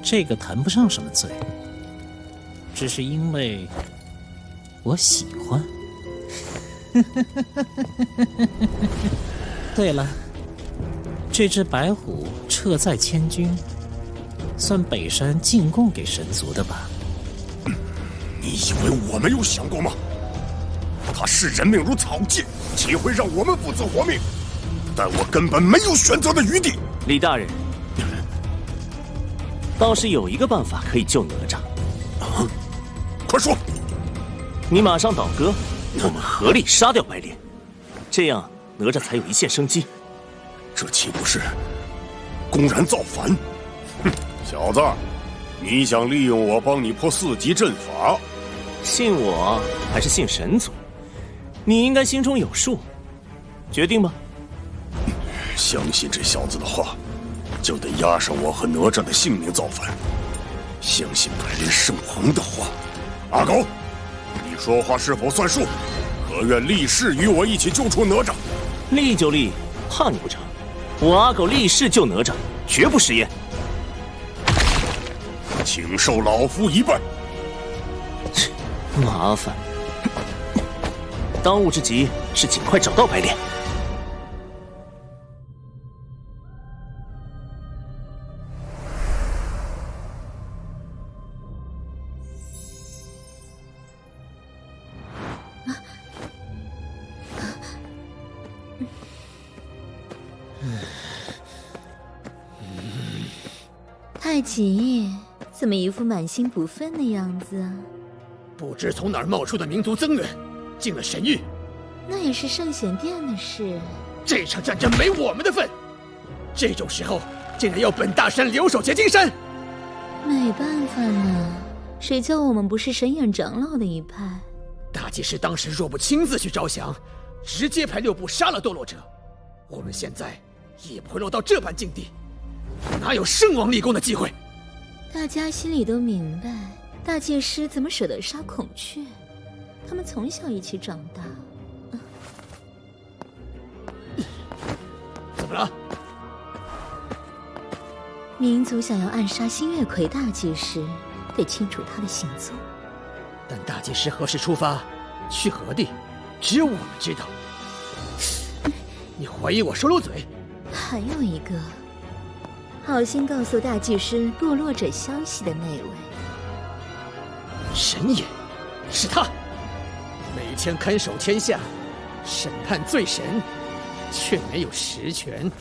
Speaker 4: 这个谈不上什么罪，只是因为我喜欢。对了，这只白虎撤在千军，算北山进贡给神族的吧？
Speaker 5: 你以为我没有想过吗？他视人命如草芥，岂会让我们负责活命？但我根本没有选择的余地。
Speaker 6: 李大人，倒是有一个办法可以救哪吒。
Speaker 5: 快说！
Speaker 6: 你马上倒戈，我们合力杀掉白莲，这样哪吒才有一线生机。
Speaker 5: 这岂不是公然造反？哼，小子，你想利用我帮你破4级阵法？
Speaker 6: 信我还是信神族？你应该心中有数，决定吧。
Speaker 5: 相信这小子的话，就得押上我和哪吒的性命造反。相信白莲圣王的话，阿狗，你说话是否算数？可愿立誓与我一起救出哪吒？
Speaker 6: 立就立，怕你不成？我阿狗立誓救哪吒，绝不食言。
Speaker 5: 请受老夫一拜。
Speaker 6: 麻烦，当务之急是尽快找到白莲。
Speaker 12: 太极，怎么一副满心不忿的样子啊？
Speaker 17: 不知从哪儿冒出的民族增援，进了神域。
Speaker 12: 那也是圣贤殿的事。
Speaker 17: 这场战争没我们的份。这种时候，竟然要本大山留守结金山。
Speaker 12: 没办法呢，谁叫我们不是神眼长老的一派？
Speaker 17: 大祭司当时若不亲自去招降，直接派6部杀了堕落者，我们现在也不会落到这般境地，哪有圣王立功的机会？
Speaker 12: 大家心里都明白，大祭司怎么舍得杀孔雀？他们从小一起长大。
Speaker 17: 怎么了？
Speaker 12: 民族想要暗杀新月魁大祭司，得清楚他的行踪。
Speaker 17: 但大祭司何时出发，去何地，只有我们知道。你怀疑我说漏嘴？
Speaker 12: 还有一个，好心告诉大祭司堕落者消息的那位。
Speaker 17: 神也，是他，每天看守天下，审判罪神，却没有实权，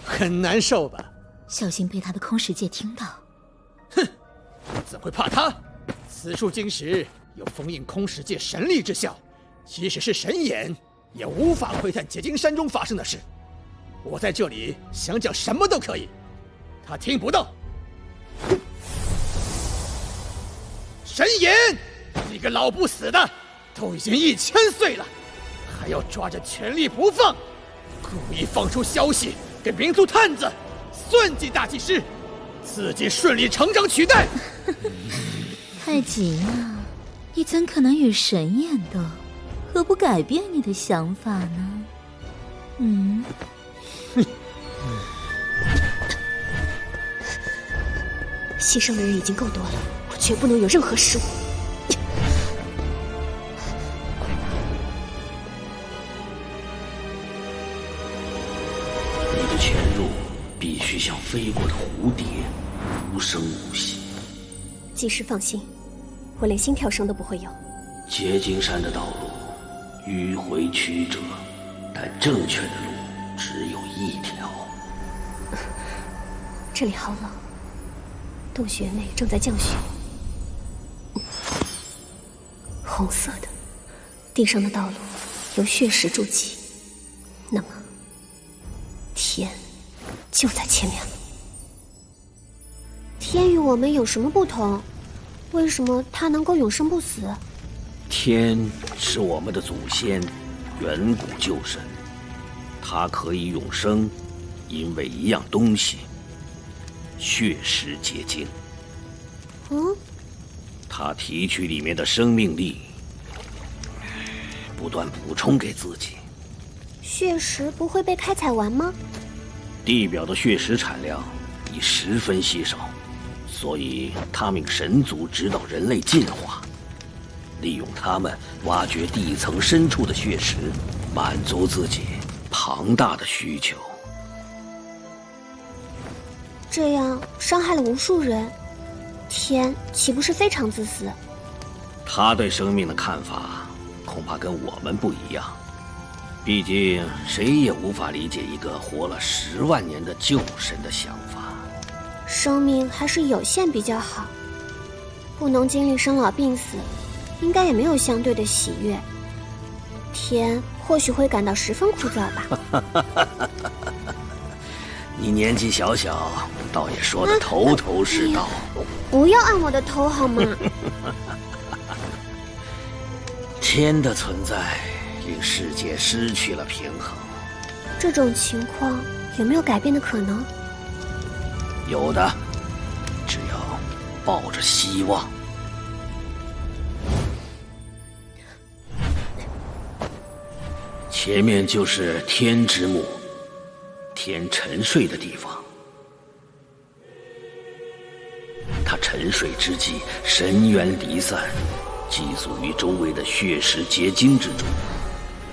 Speaker 17: 很难受吧？
Speaker 12: 小心被他的空识界听到。
Speaker 17: 哼，怎会怕他？此处晶石有封印空识界神力之效，即使是神眼，也无法窥探结晶山中发生的事。我在这里想讲什么都可以，他听不到。神眼，你个老不死的，都已经1000岁了，还要抓着权力不放，故意放出消息给民族探子，算计大祭司，自己顺理成章取代。
Speaker 12: 太急了，你怎可能与神眼斗？何不改变你的想法呢？
Speaker 3: 牺牲的人已经够多了，我绝不能有任何失误。
Speaker 20: 你的潜入必须像飞过的蝴蝶，无声无息。
Speaker 3: 技师放心，我连心跳声都不会有。
Speaker 20: 结晶山的道路迂回曲折，但正确的路只有一条。
Speaker 3: 这里好冷，洞穴内正在降雪，红色的，地上的道路由血石筑起，那么天就在前面了。天与我们有什么不同？为什么它能够永生不死？
Speaker 20: 天是我们的祖先，远古旧神，它可以永生，因为一样东西——血石结晶。它提取里面的生命力，不断补充给自己。
Speaker 3: 血石不会被开采完吗？
Speaker 20: 地表的血石产量已十分稀少，所以他命神族指导人类进化，利用它们挖掘地层深处的血石，满足自己庞大的需求。
Speaker 3: 这样伤害了无数人，天岂不是非常自私？
Speaker 20: 他对生命的看法恐怕跟我们不一样，毕竟谁也无法理解一个活了10万年的旧神的想法。
Speaker 3: 生命还是有限比较好，不能经历生老病死，应该也没有相对的喜悦。天或许会感到十分枯燥吧。
Speaker 20: 你年纪小小，倒也说得头头是道。
Speaker 3: 不要按我的头好吗？
Speaker 20: 天的存在令世界失去了平衡。
Speaker 3: 这种情况有没有改变的可能？
Speaker 20: 有的，只要抱着希望。前面就是天之墓，天沉睡的地方。他沉睡之际，神元离散，寄宿于周围的血石结晶之中。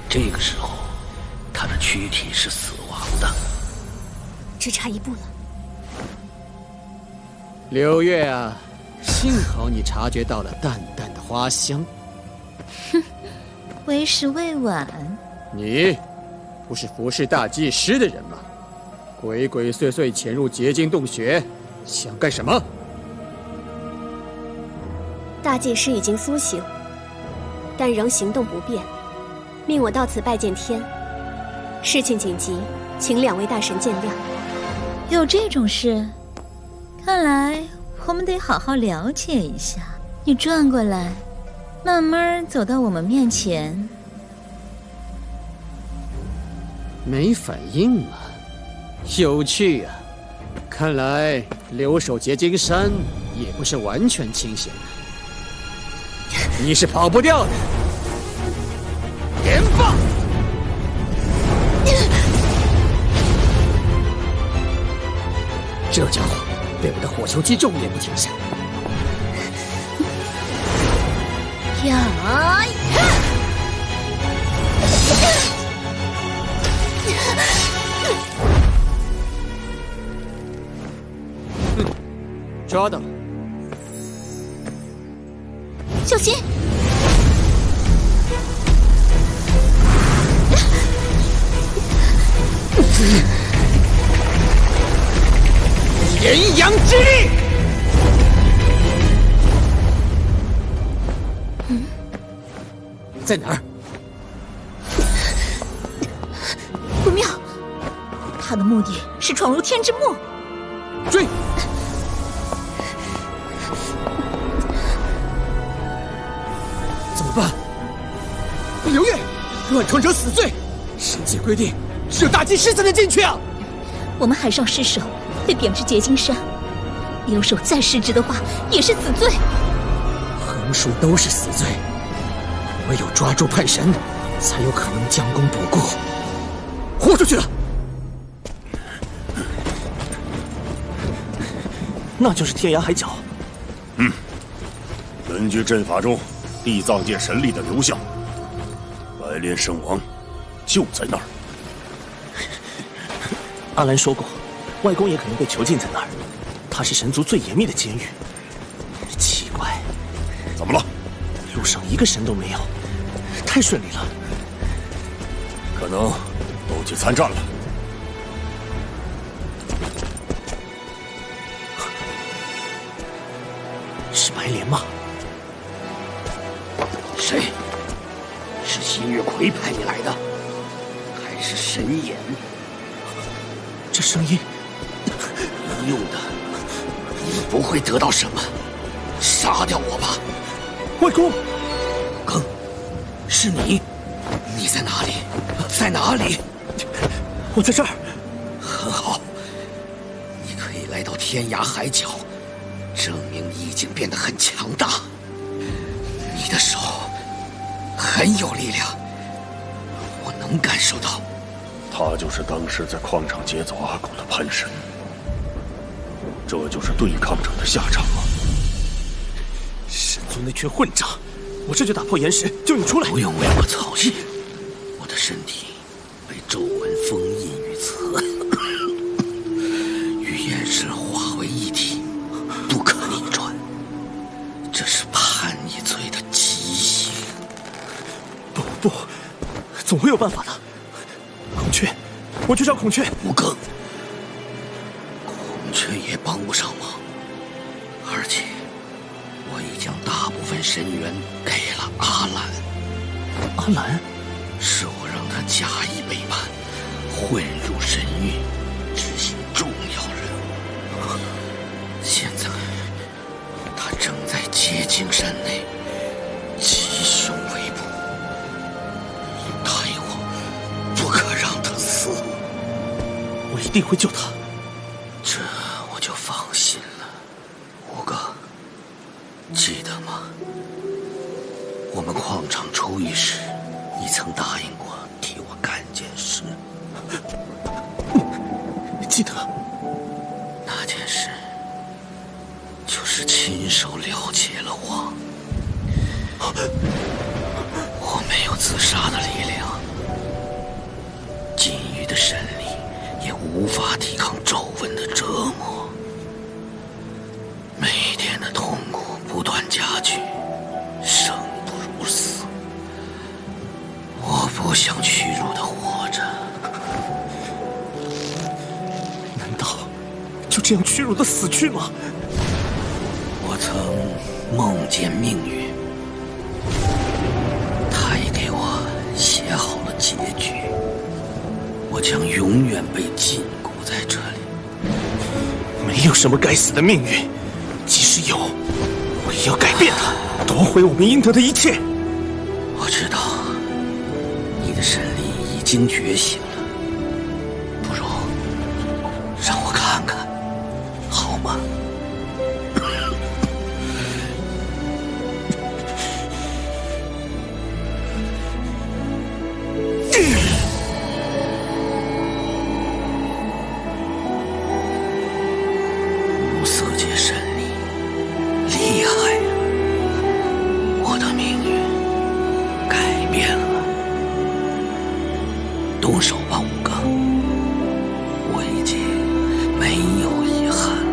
Speaker 20: 这个时候，他的躯体是死亡的。
Speaker 3: 只差一步了。
Speaker 17: 刘月啊，幸好你察觉到了淡淡的花香。
Speaker 12: 哼，为时未晚。
Speaker 17: 你不是服侍大祭司的人吗？鬼鬼祟祟潜入结晶洞穴，想干什么？
Speaker 3: 大祭司已经苏醒，但仍行动不便，命我到此拜见天。事情紧急，请2位大神见谅。
Speaker 12: 有这种事？看来我们得好好了解一下。你转过来，慢慢走到我们面前。
Speaker 17: 没反应啊，有趣啊！看来留守结晶山也不是完全清闲的，你是跑不掉的。连放！这家伙被我的火球击中也不停下。
Speaker 12: 呀！
Speaker 17: 抓到了！
Speaker 12: 小心！
Speaker 17: 炎阳之力！在哪儿？
Speaker 12: 不妙！他的目的是闯入天之墓。
Speaker 17: 追！怎么办？刘月，乱闯者死罪。神界规定，只有大祭司才能进去啊！
Speaker 12: 我们海上尸首被贬至结晶山，
Speaker 1: 留守再失职的话，也是死罪。
Speaker 17: 横竖都是死罪，唯有抓住叛神，才有可能将功补过。豁出去了！
Speaker 6: 那就是天涯海角。
Speaker 5: 根据阵法中地藏界神力的流向，白莲圣王就在那儿。
Speaker 6: 阿兰说过，外公也可能被囚禁在那儿。他是神族最严密的监狱。奇怪，
Speaker 5: 怎么了？
Speaker 6: 路上一个神都没有，太顺利了。
Speaker 5: 可能都去参战了。
Speaker 6: 是白莲吗？
Speaker 11: 谁？是新月魁派你来的，还是神眼？
Speaker 6: 这声音
Speaker 11: 没用的，你们不会得到什么。杀掉我吧！
Speaker 6: 外公，
Speaker 11: 更，是你？你在哪里？在哪里？
Speaker 6: 我在这儿。
Speaker 11: 很好，你可以来到天涯海角，证明你已经变得很强大。你的手很有力量，我能感受到。
Speaker 5: 他就是当时在矿场劫走阿狗的叛神，这就是对抗者的下场吗？
Speaker 6: 神族那群混账，我这就打破岩石救你出来。
Speaker 11: 不用为我操心，我的身体被皱纹封印于此，与岩石化为一体，不可逆转。这是叛逆罪的极刑。
Speaker 6: 不，总会有办法的。孔雀，我去找孔雀。
Speaker 11: 吴更，孔雀也帮不上忙，而且我已将大部分神元给了阿兰。
Speaker 6: 阿兰，
Speaker 11: 是我让他假意背叛，混入神域，执行重要任务。现在他正在结晶山内，吉凶为卜。答应我，不可让他死。
Speaker 6: 我一定会救他。
Speaker 11: 这我就放心了。吴哥，记得吗？我们矿场出狱时，你曾答应过替我干件事。
Speaker 6: 记得。
Speaker 11: 那件事就是亲手了结了我。我没有自杀的力量，禁欲的神力也无法抵抗皱纹的折磨。每天的痛苦不断加剧，生不如死。我不想屈辱的活着。
Speaker 6: 难道就这样屈辱的死去吗？
Speaker 11: 我曾梦见命运，他也给我写好了结局。我将永远被禁锢在这里。
Speaker 6: 没有什么该死的命运，即使有，我也要改变它，夺回我们应得的一切。
Speaker 11: 我知道你的神力已经觉醒了，不如让我看看，好吗？无色界神力厉害呀！我的命运改变了。动手吧，吴刚，我已经没有遗憾了。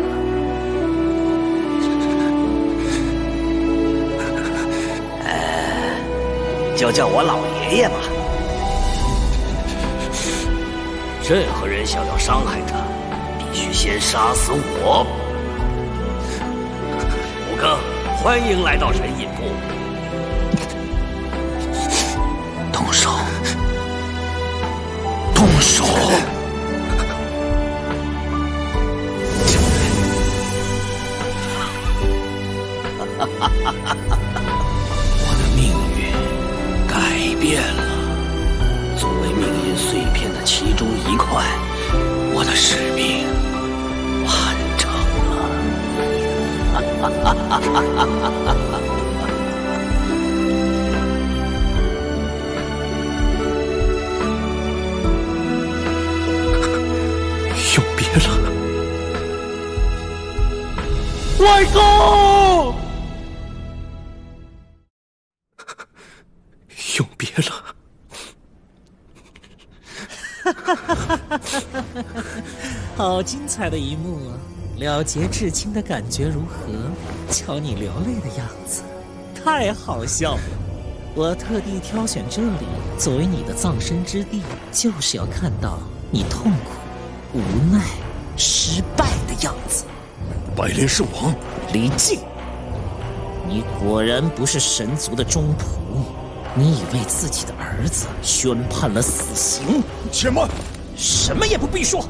Speaker 20: 就叫我老爷爷吧。任何人想要伤害他，必须先杀死我。吴刚，欢迎来到神隐部。
Speaker 11: 动手！动手！我的命运改变了。作为命运碎片的其中一块，我的使命完成了。
Speaker 4: 永别了，外公！永别了。
Speaker 16: 好精彩的一幕啊！了结至亲的感觉如何？瞧你流泪的样子，太好笑了。我特地挑选这里作为你的葬身之地，就是要看到你痛苦、无奈、失败的样子。
Speaker 5: 百炼圣王，
Speaker 16: 离境！你果然不是神族的忠仆。你已为自己的儿子宣判了死刑。
Speaker 5: 且慢，
Speaker 16: 什么也不必说，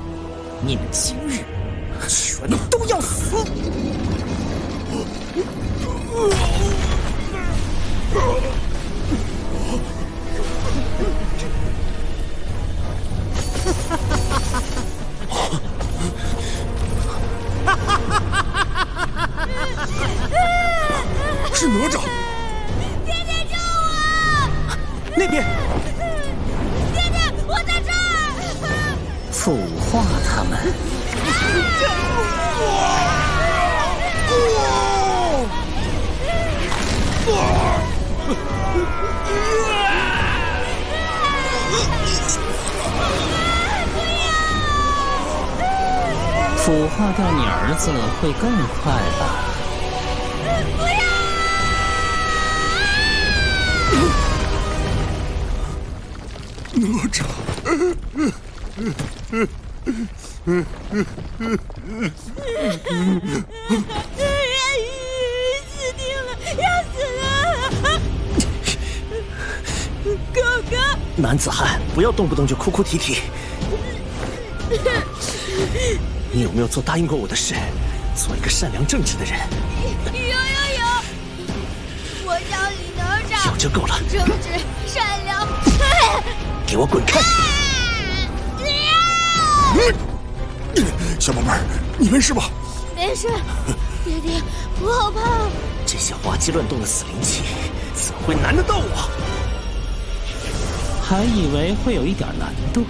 Speaker 16: 你们今日全都要死！
Speaker 5: 是哪吒！
Speaker 16: 那边，
Speaker 1: 爹爹，我在这儿！
Speaker 16: 腐化他们！腐化掉你儿子会更快吧？
Speaker 1: 不要！
Speaker 5: 哪吒，
Speaker 1: 死定了，要死了！哥哥，
Speaker 6: 男子汉不要动不动就哭哭啼啼。你有没有做答应过我的事？做一个善良正直的人。
Speaker 1: 有，我叫李哪吒。
Speaker 6: 有就够了。
Speaker 1: 正直善良。
Speaker 6: 给我滚开！
Speaker 5: 小宝贝儿，你没事吧？
Speaker 1: 没事，爹爹，我好怕。
Speaker 6: 这些滑稽乱动的死灵气，怎会难得到我？
Speaker 16: 还以为会有一点难度。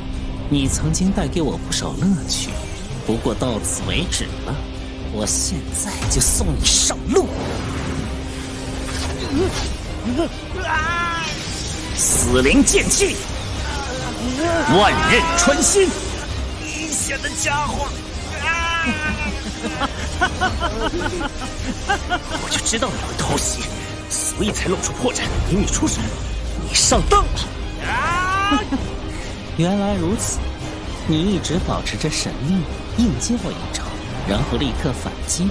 Speaker 16: 你曾经带给我不少乐趣，不过到此为止了。我现在就送你上路。死灵剑气，万刃穿心，阴险的家伙！我就知道你会偷袭，所以才露出破绽，引你出手。你上当了！原来如此，你一直保持着神力，应接我一招，然后立刻反击，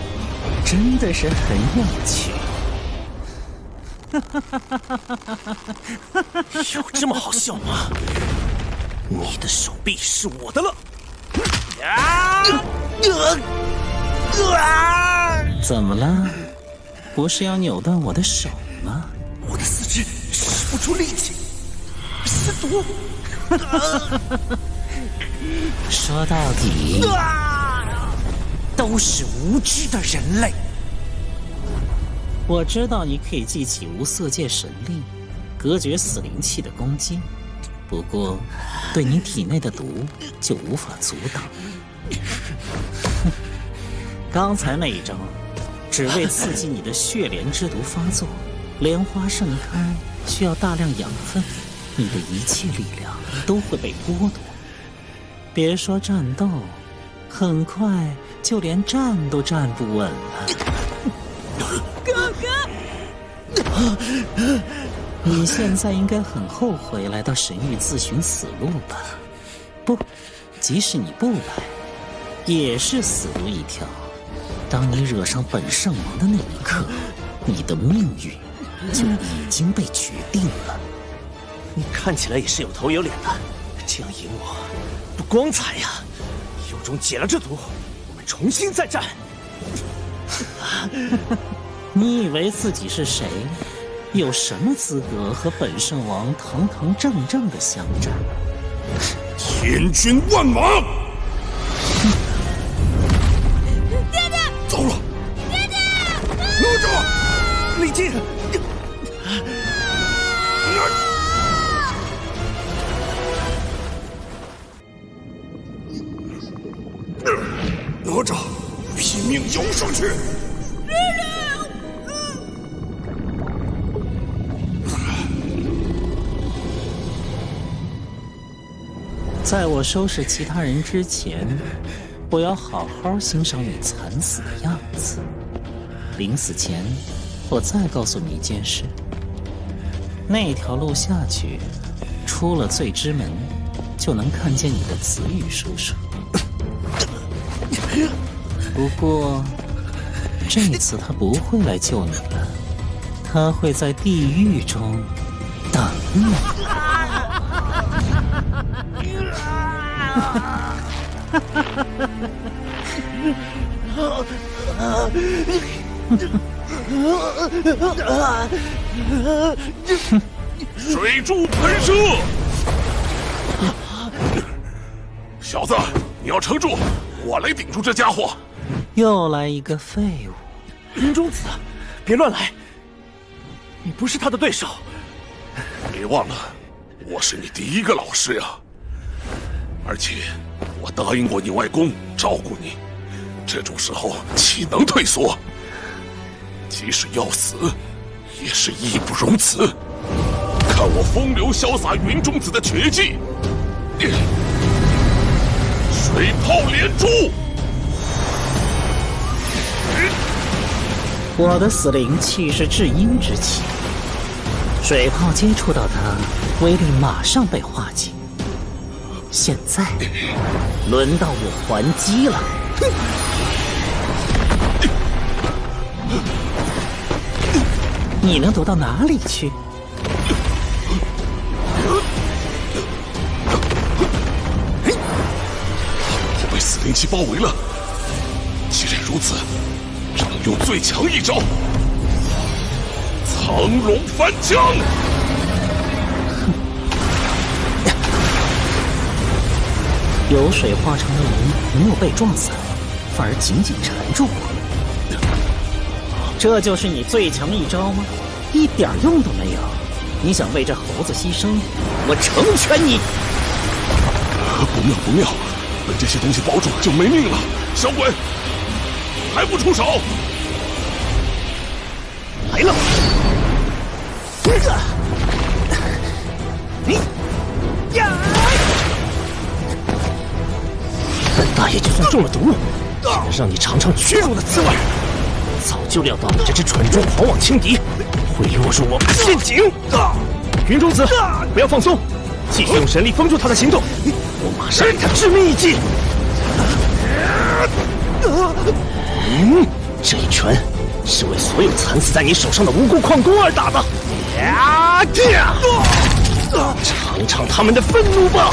Speaker 16: 真的是很有趣。有这么好笑吗？你的手臂是我的了！怎么了？不是要扭断我的手吗？我的四肢使不出力气，是毒。说到底，都是无知的人类。我知道你可以记起无色界神力，隔绝死灵气的攻击，不过对你体内的毒就无法阻挡。刚才那一招，只为刺激你的血莲之毒发作。莲花盛开需要大量养分，你的一切力量都会被剥夺。别说战斗，很快就连站都站不稳了。
Speaker 1: 哥哥，
Speaker 16: 你现在应该很后悔来到神域自寻死路吧？不，即使你不来，也是死路一条。当你惹上本圣王的那一刻，你的命运就已经被决定了。你看起来也是有头有脸的，这样赢我不光彩呀！有种解了这毒，我们重新再战。你以为自己是谁？有什么资格和本圣王堂堂正正的相战？
Speaker 5: 千军万马！
Speaker 1: 爹爹，
Speaker 5: 糟了！
Speaker 1: 爹爹！
Speaker 17: 劲！
Speaker 5: 哪吒，拼命游上去！
Speaker 16: 在我收拾其他人之前，我要好好欣赏你惨死的样子。临死前，我再告诉你一件事：那条路下去，出了醉之门，就能看见你的子羽叔叔。不过，这次他不会来救你了，他会在地狱中等你。
Speaker 5: 水柱喷射！小子，你要撑住，我来顶住这家伙。
Speaker 16: 又来一个废物！
Speaker 6: 云中子，别乱来，你不是他的对手。
Speaker 5: 别忘了，我是你第一个老师呀。而且，我答应过你外公照顾你，这种时候岂能退缩？即使要死，也是义不容辞。看我风流潇洒云中子的绝技！水炮连珠！
Speaker 16: 我的死灵气是至阴之气，水炮接触到它，威力马上被化解。现在，轮到我还击了。你能躲到哪里去？
Speaker 5: 我被死灵气包围了。既然如此，只能用最强一招——苍龙翻江。
Speaker 16: 有水化成的龙没有被撞散，反而紧紧缠住我。这就是你最强一招吗？一点用都没有。你想为这猴子牺牲，我成全你。
Speaker 5: 不妙不妙，被这些东西包住就没命了。小鬼，还不出手！
Speaker 6: 来了！本大爷就算中了毒，也能让你尝尝屈辱的滋味。早就料到你这只蠢猪狂妄轻敌会落入我们的陷阱。云中子，不要放松，继续用神力封住他的行动。我马上给他致命一击。这一拳是为所有惨死在你手上的无辜矿工而打的。尝尝他们的愤怒吧！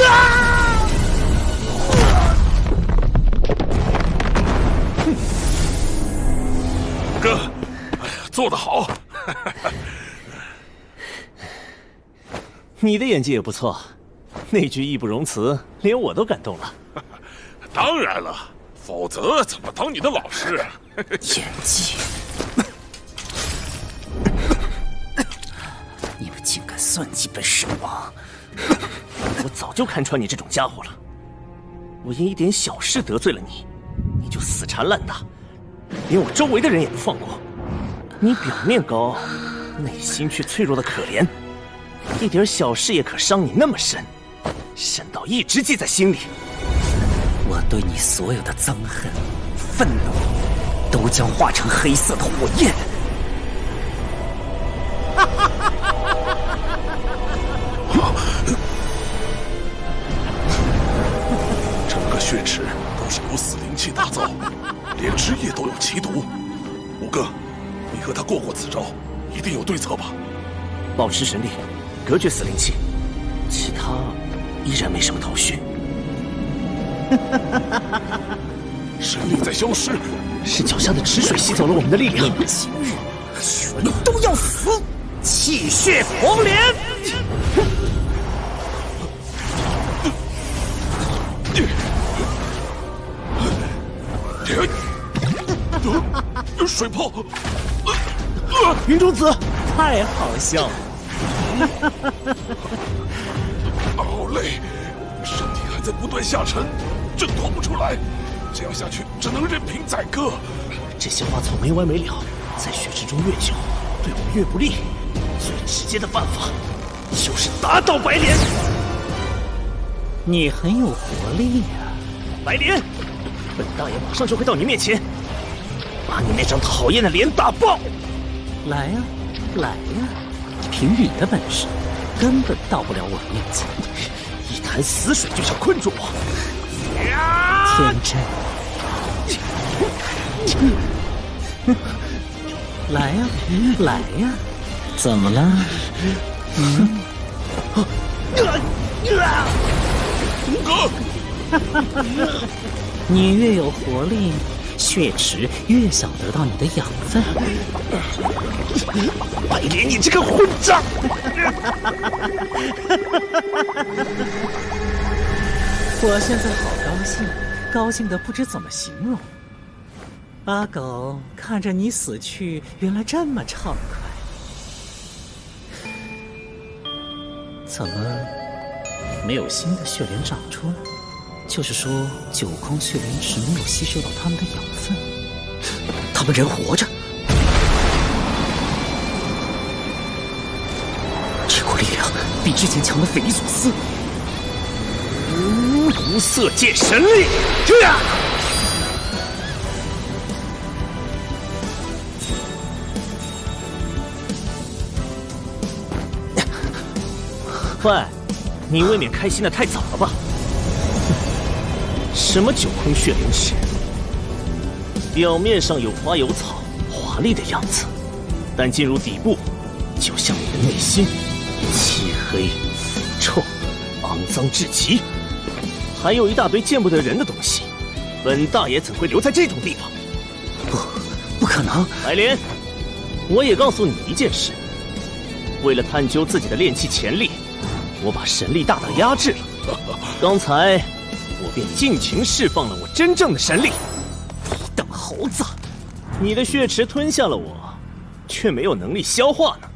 Speaker 5: 哥，哎呀，做得好！
Speaker 6: 你的演技也不错，那句义不容辞，连我都感动了。
Speaker 5: 当然了，否则怎么当你的老师？
Speaker 16: 演技，你们竟敢算计本神王！
Speaker 6: 我早就看穿你这种家伙了。我因一点小事得罪了你，你就死缠烂打，连我周围的人也不放过。你表面高，内心却脆弱的可怜，一点小事也可伤你那么深，深到一直记在心里。
Speaker 16: 我对你所有的憎恨、愤怒，都将化成黑色的火焰。
Speaker 5: 整个血池都是由死灵气打造，连枝叶都有奇毒。五哥，你和他过此招，一定有对策吧？
Speaker 6: 保持神力，隔绝死灵气，其他依然没什么头绪。
Speaker 5: 神力在消失，
Speaker 6: 是脚下的池水吸走了我们的力量。
Speaker 16: 你们今日全都要死！气血黄连！
Speaker 5: 水炮！
Speaker 6: 云中子，太好笑了。
Speaker 14: 好累，身体还在不断下沉，挣脱不出来。这样下去，只能任凭宰割。
Speaker 6: 这些花草没完没了，在血池中越久，对我越不利。最直接的办法，就是打倒白莲。
Speaker 16: 你很有活力呀，
Speaker 6: 白莲！本大爷马上就会到你面前，把你那张讨厌的脸打爆！
Speaker 16: 来呀，来呀！凭你的本事，根本到不了我面前。
Speaker 6: 一潭死水就想困住我，
Speaker 16: 天真！来呀，来呀！怎么了？
Speaker 14: 五哥，
Speaker 16: 你越有活力，血池越想得到你的养分。
Speaker 6: 白莲，你这个混账！
Speaker 16: 我现在好高兴，高兴的不知怎么形容。阿狗，看着你死去，原来这么畅快。怎么没有新的血莲长出呢？就是说，九空血莲池没有吸收到他们的养分，他们人活着。这股力量比之前强的匪夷所思。
Speaker 6: 无色界神力，这样。喂，你未免开心的太早了吧？什么九空血灵石，表面上有花有草，华丽的样子，但进入底部，就像你的内心，漆黑、腐臭、肮脏至极，还有一大堆见不得人的东西。本大爷怎会留在这种地方？
Speaker 16: 不可能！
Speaker 6: 白莲，我也告诉你一件事，为了探究自己的炼气潜力，我把神力大大压制了。刚才我便尽情释放了我真正的神力。
Speaker 16: 你等猴子！
Speaker 6: 你的血池吞下了我，却没有能力消化呢。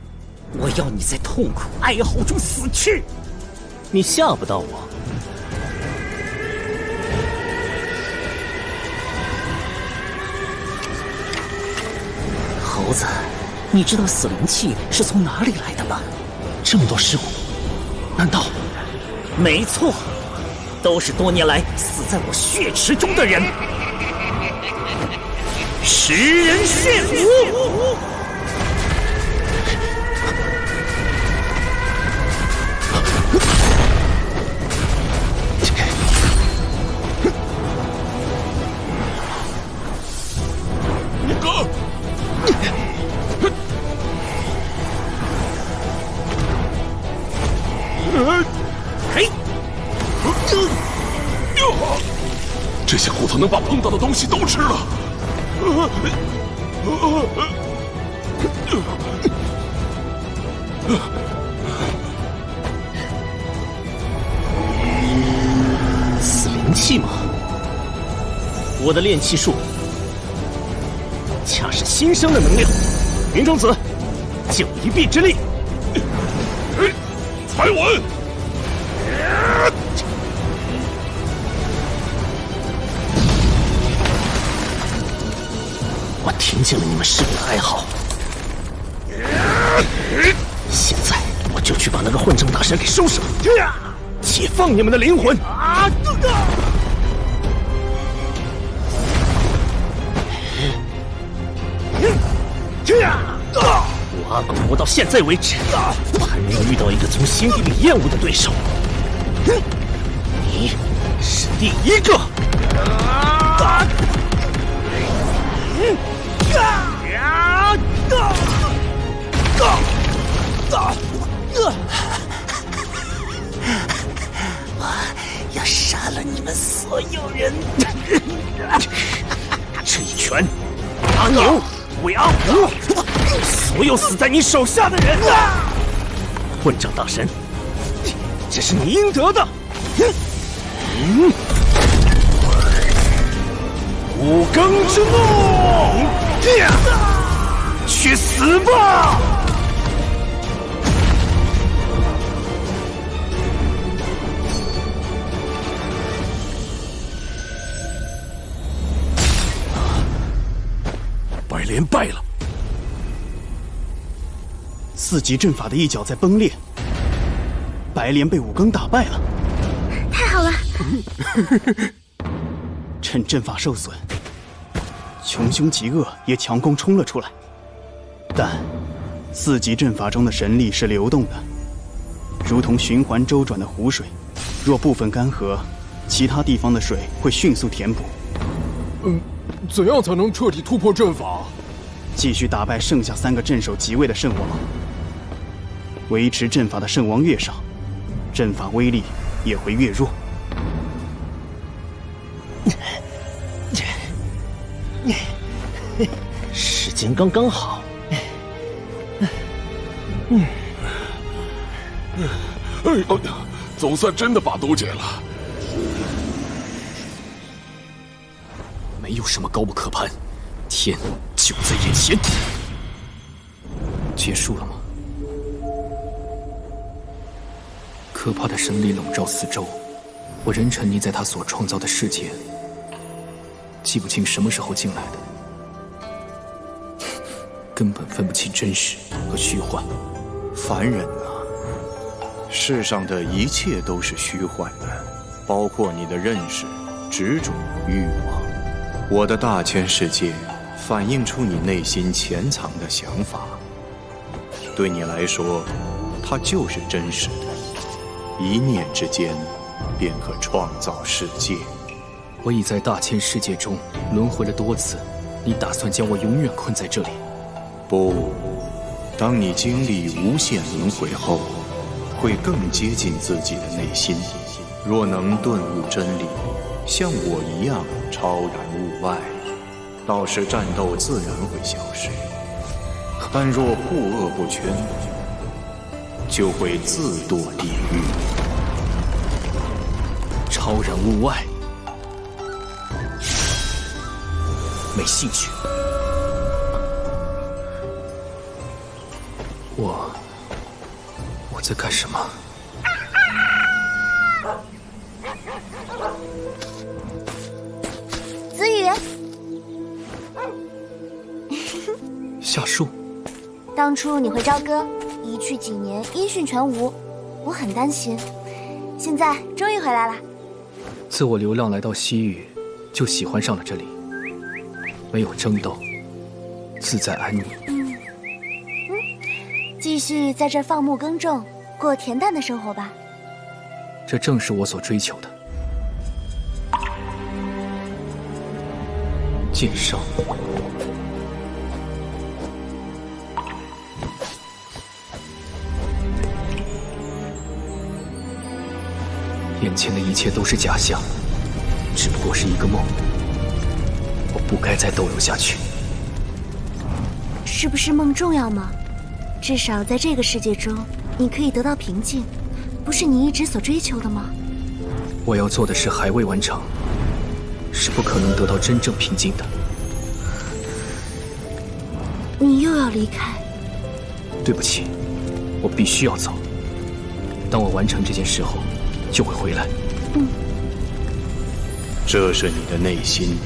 Speaker 16: 我要你在痛苦哀嚎中死去！
Speaker 6: 你吓不到我。
Speaker 16: 猴子，你知道死灵气是从哪里来的吗？
Speaker 6: 这么多尸骨，难道？
Speaker 16: 没错，都是多年来死在我血池中的人。食人血骨！
Speaker 14: 哥，
Speaker 16: 嘿！
Speaker 14: 这些骨头能把碰到的东西都吃了。
Speaker 6: 死灵气吗？我的炼气术恰是新生的能量。云中子，就一臂之力，
Speaker 14: 踩稳！
Speaker 6: 我听见了你们尸骨的哀嚎，现在我就去把那个混账大神给收拾了，解放你们的灵魂！我阿狗活到现在为止，还没有遇到一个从心底里厌恶的对手，你是第一个！
Speaker 16: 我要杀了你们所有人！
Speaker 6: 这一拳，阿牛为阿虎，所有死在你手下的人！混账大神，这是你应得的！五更之怒！
Speaker 9: 去死吧！
Speaker 14: 白莲败了。
Speaker 19: 4级阵法的一角在崩裂，白莲被武庚打败了。
Speaker 3: 太好了！
Speaker 19: 趁阵法受损，穷凶极恶也强攻冲了出来。但4级阵法中的神力是流动的，如同循环周转的湖水，若部分干涸，其他地方的水会迅速填补。
Speaker 14: 怎样才能彻底突破阵法？
Speaker 19: 继续打败剩下3个镇守即位的圣王，维持阵法的圣王越少，阵法威力也会越弱。
Speaker 6: 时间刚刚好。
Speaker 14: 哎呦，总算真的把毒解了。
Speaker 15: 没有什么高不可攀，天就在眼前。结束了吗？可怕的神力笼罩四周，我仍沉溺在他所创造的世界，记不清什么时候进来的，根本分不清真实和虚幻。
Speaker 21: 凡人啊，世上的一切都是虚幻的，包括你的认识、执着、欲望。我的大千世界反映出你内心潜藏的想法，对你来说，它就是真实的，一念之间便可创造世界。
Speaker 15: 我已在大千世界中轮回了多次，你打算将我永远困在这里？
Speaker 21: 不，当你经历无限轮回后，会更接近自己的内心。若能顿悟真理，像我一样超然物外，到时战斗自然会消失。但若护恶不全，就会自堕地狱。
Speaker 15: 超然物外，没兴趣。我在干什么？
Speaker 3: 子羽，
Speaker 15: 夏树，
Speaker 3: 当初你回朝歌，一去几年音讯全无，我很担心。现在终于回来了。
Speaker 15: 自我流浪来到西域，就喜欢上了这里，没有争斗，自在安宁。
Speaker 3: 继续在这放牧耕种，过恬淡的生活吧。
Speaker 15: 这正是我所追求的。剑圣，眼前的一切都是假象，只不过是一个梦。我不该再逗留下去。
Speaker 3: 是不是梦重要吗？至少在这个世界中，你可以得到平静，不是你一直所追求的吗？
Speaker 15: 我要做的事还未完成，是不可能得到真正平静的。
Speaker 3: 你又要离开？
Speaker 15: 对不起，我必须要走。当我完成这件事后，就会回来。
Speaker 21: 这是你的内心，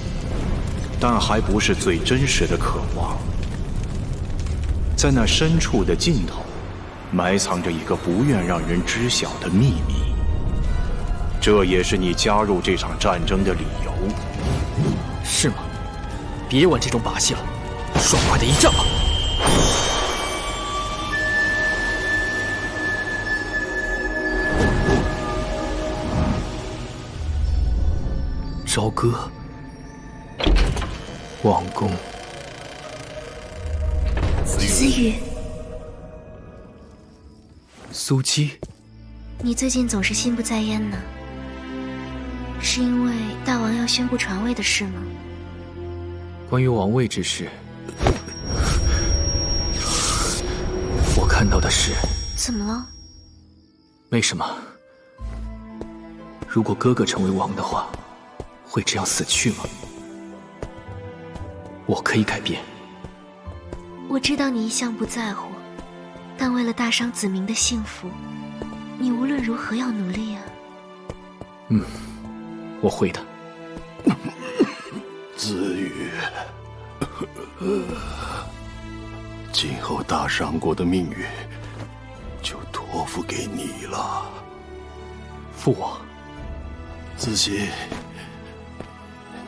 Speaker 21: 但还不是最真实的渴望。在那深处的尽头，埋藏着一个不愿让人知晓的秘密。这也是你加入这场战争的理由。
Speaker 15: 是吗？别玩这种把戏了，爽快的一战吧！朝歌，王宫。
Speaker 3: 子羽，
Speaker 15: 苏姬，
Speaker 3: 你最近总是心不在焉呢，是因为大王要宣布传位的事吗？
Speaker 15: 关于王位之事，我看到的是……
Speaker 3: 怎么了？
Speaker 15: 没什么。如果哥哥成为王的话，会这样死去吗？我可以改变。
Speaker 3: 我知道你一向不在乎，但为了大商子民的幸福，你无论如何要努力啊。
Speaker 15: 我会的。
Speaker 2: 子羽，今后大商国的命运就托付给你了。
Speaker 15: 父王，
Speaker 2: 子熙，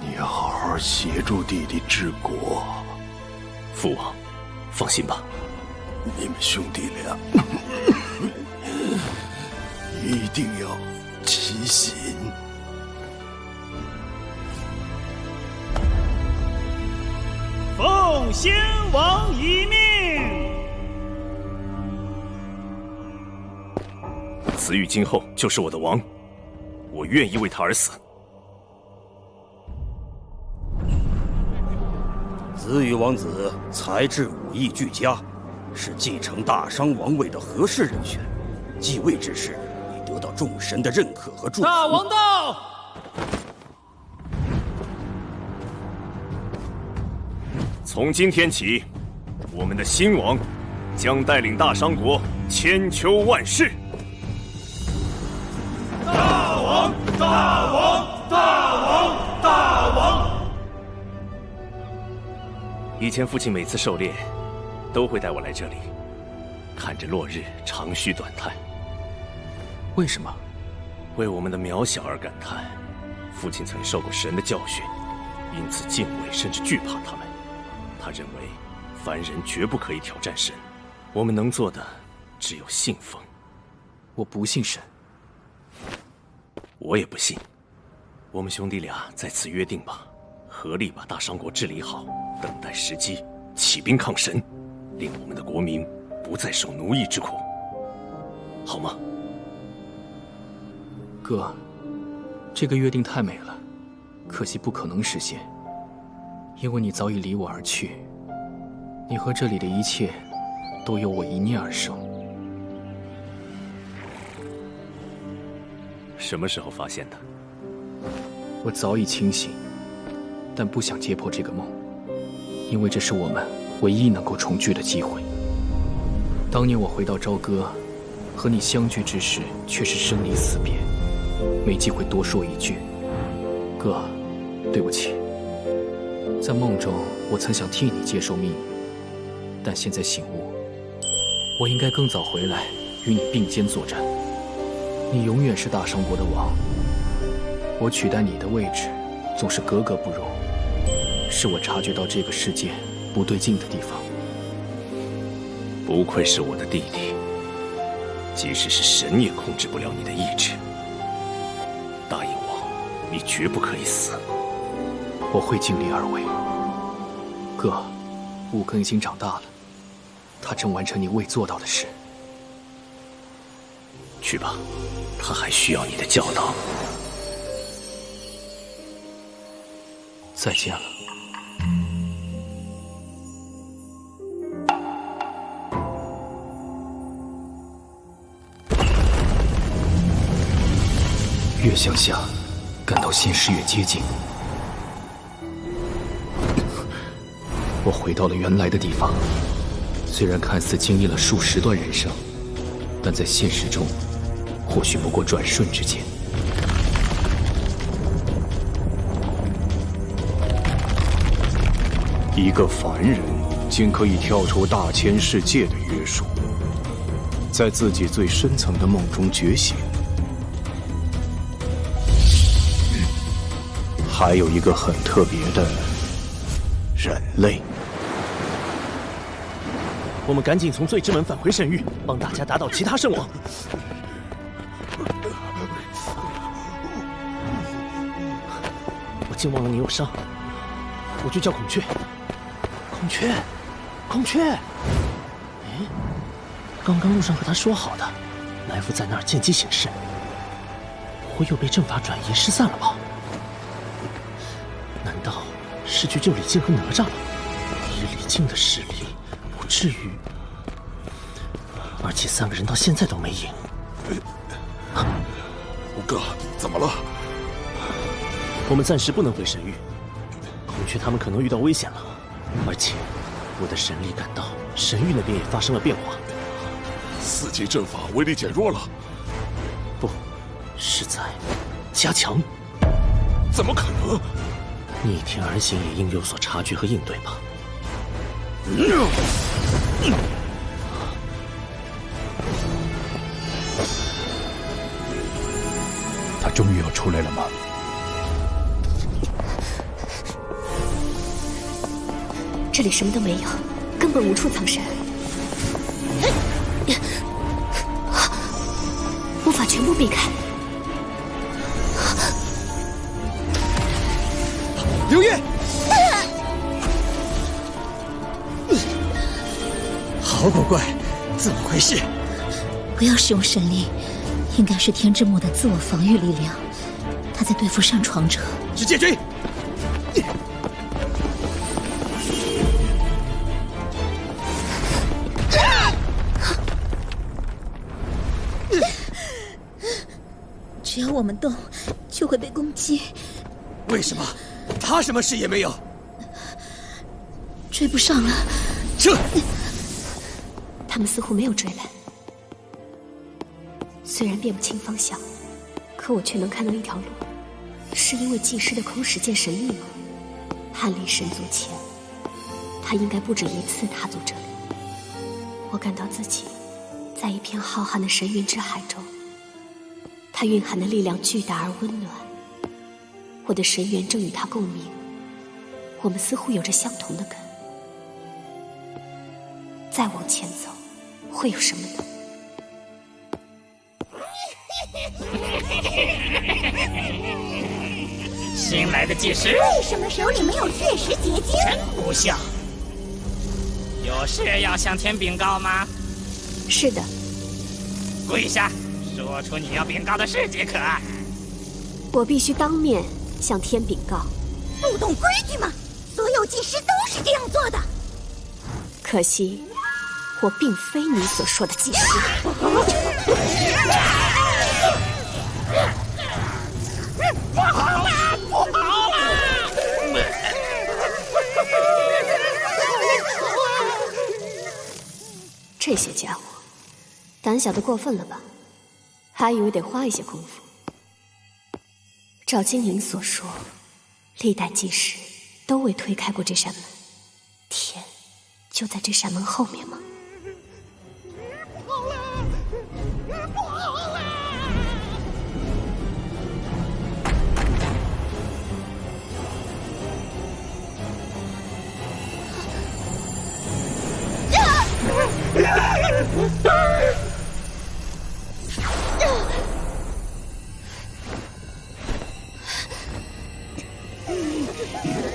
Speaker 2: 你要好好协助弟弟治国。
Speaker 15: 父王，放心吧，
Speaker 2: 你们兄弟俩一定要齐心。
Speaker 22: 奉先王遗命，
Speaker 6: 子羽今后就是我的王，我愿意为他而死。
Speaker 23: 子羽王子才智武艺俱佳，是继承大商王位的合适人选。继位之时，已得到众神的认可和祝福。
Speaker 22: 大王到！
Speaker 6: 从今天起，我们的新王将带领大商国千秋万世。
Speaker 22: 大王，大王，大王，大王！
Speaker 6: 以前父亲每次狩猎，都会带我来这里，看着落日长吁短叹。
Speaker 15: 为什么？
Speaker 6: 为我们的渺小而感叹。父亲曾受过神的教训，因此敬畏甚至惧怕他们。他认为凡人绝不可以挑战神，我们能做的只有信奉。
Speaker 15: 我不信神。
Speaker 6: 我也不信。我们兄弟俩在此约定吧，合力把大商国治理好，等待时机起兵抗神，令我们的国民不再受奴役之苦，好吗？
Speaker 15: 哥，这个约定太美了，可惜不可能实现，因为你早已离我而去，你和这里的一切都由我一念而生。
Speaker 6: 什么时候发现的？
Speaker 15: 我早已清醒，但不想揭破这个梦，因为这是我们唯一能够重聚的机会。当年我回到朝歌，和你相聚之时，却是生离死别，没机会多说一句。哥，对不起。在梦中，我曾想替你接受命运，但现在醒悟，我应该更早回来，与你并肩作战。你永远是大商国的王，我取代你的位置，总是格格不入，是我察觉到这个世界不对劲的地方。
Speaker 6: 不愧是我的弟弟，即使是神也控制不了你的意志。答应我，你绝不可以死。
Speaker 15: 我会尽力而为。哥，武庚已经长大了，他正完成你未做到的事。
Speaker 6: 去吧，他还需要你的教导。
Speaker 15: 再见了。越向下，感到现实越接近。我回到了原来的地方，虽然看似经历了数十段人生，但在现实中，或许不过转瞬之间。
Speaker 8: 一个凡人竟可以跳出大千世界的约束，在自己最深层的梦中觉醒。还有一个很特别的人类。
Speaker 6: 我们赶紧从罪之门返回神域，帮大家打倒其他圣王。我竟忘了你有伤，我就叫孔雀。孔雀，孔雀！哎，刚刚路上和他说好的，埋伏在那儿见机行事，不会又被阵法转移失散了吧？难道失去救李靖和哪吒了？以李靖的实力，不至于。而且3个人到现在都没赢。
Speaker 14: 五哥，怎么了？
Speaker 6: 我们暂时不能回神域，孔雀他们可能遇到危险了，而且我的神力赶到，神域那边也发生了变化。
Speaker 14: 4级阵法威力减弱了？
Speaker 6: 不，是在加强。
Speaker 14: 怎么可能？
Speaker 6: 逆天而行也应有所察觉和应对吧。
Speaker 21: 他终于要出来了吗？
Speaker 3: 这里什么都没有，根本无处藏身，无法全部避开。
Speaker 17: 刘烨，好古怪，怎么回事？
Speaker 12: 不要使用神力，应该是天之木的自我防御力量。他在对付擅闯者。
Speaker 17: 直接追！
Speaker 12: 只要我们动，就会被攻击。
Speaker 17: 为什么？他什么事也没有。
Speaker 12: 追不上了，
Speaker 17: 撤！
Speaker 3: 他们似乎没有追来。虽然辨不清方向，可我却能看到一条路。是因为祭师的空时剑神域吗？叛离神族前，他应该不止一次踏足这里。我感到自己在一片浩瀚的神云之海中，它蕴含的力量巨大而温暖。我的神元正与它共鸣，我们似乎有着相同的根。再往前走，会有什么呢？
Speaker 7: 新来的祭师，
Speaker 13: 为什么手里没有血石结晶？
Speaker 7: 真不像。有事要向天禀告吗？
Speaker 3: 是的。
Speaker 7: 跪下，说出你要禀告的事即可。
Speaker 3: 我必须当面向天禀告。
Speaker 13: 不懂规矩吗？所有祭师都是这样做的。
Speaker 3: 可惜，我并非你所说的祭师。
Speaker 7: 不好了，不好了！
Speaker 3: 这些家伙，胆小的过分了吧？还以为得花一些功夫。照金莹所说，历代祭师都未推开过这扇门，天就在这扇门后面吗？
Speaker 7: 不好了，不好了！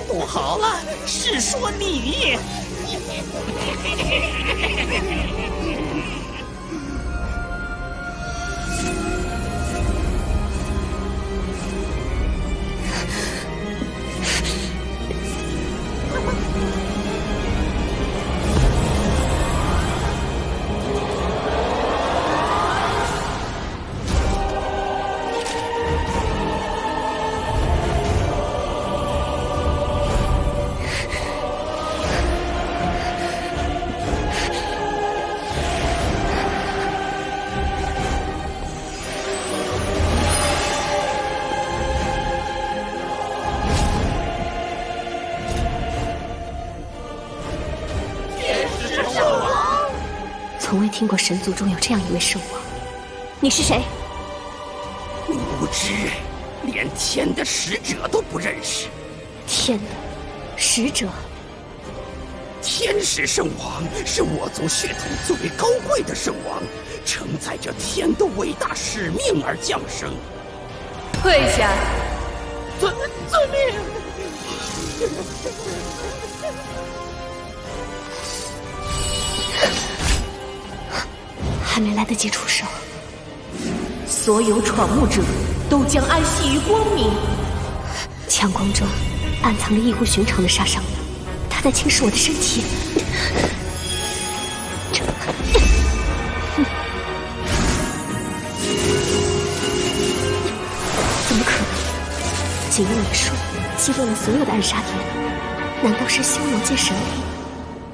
Speaker 7: 不好了，是说你。
Speaker 3: 从未听过神族中有这样一位圣王，你是谁？
Speaker 11: 你无知，连天的使者都不认识。
Speaker 3: 天的使者？
Speaker 11: 天使圣王是我族血统最为高贵的圣王，承载着天的伟大使命而降生。
Speaker 1: 跪下！
Speaker 7: 遵命。
Speaker 3: 还没来得及出手，
Speaker 1: 所有闯入者都将安息于光明。
Speaker 3: 强光中暗藏着异乎寻常的杀伤力，它在侵蚀我的身体。怎么可能？仅用一术击落了所有的暗杀点？难道是修罗界神力？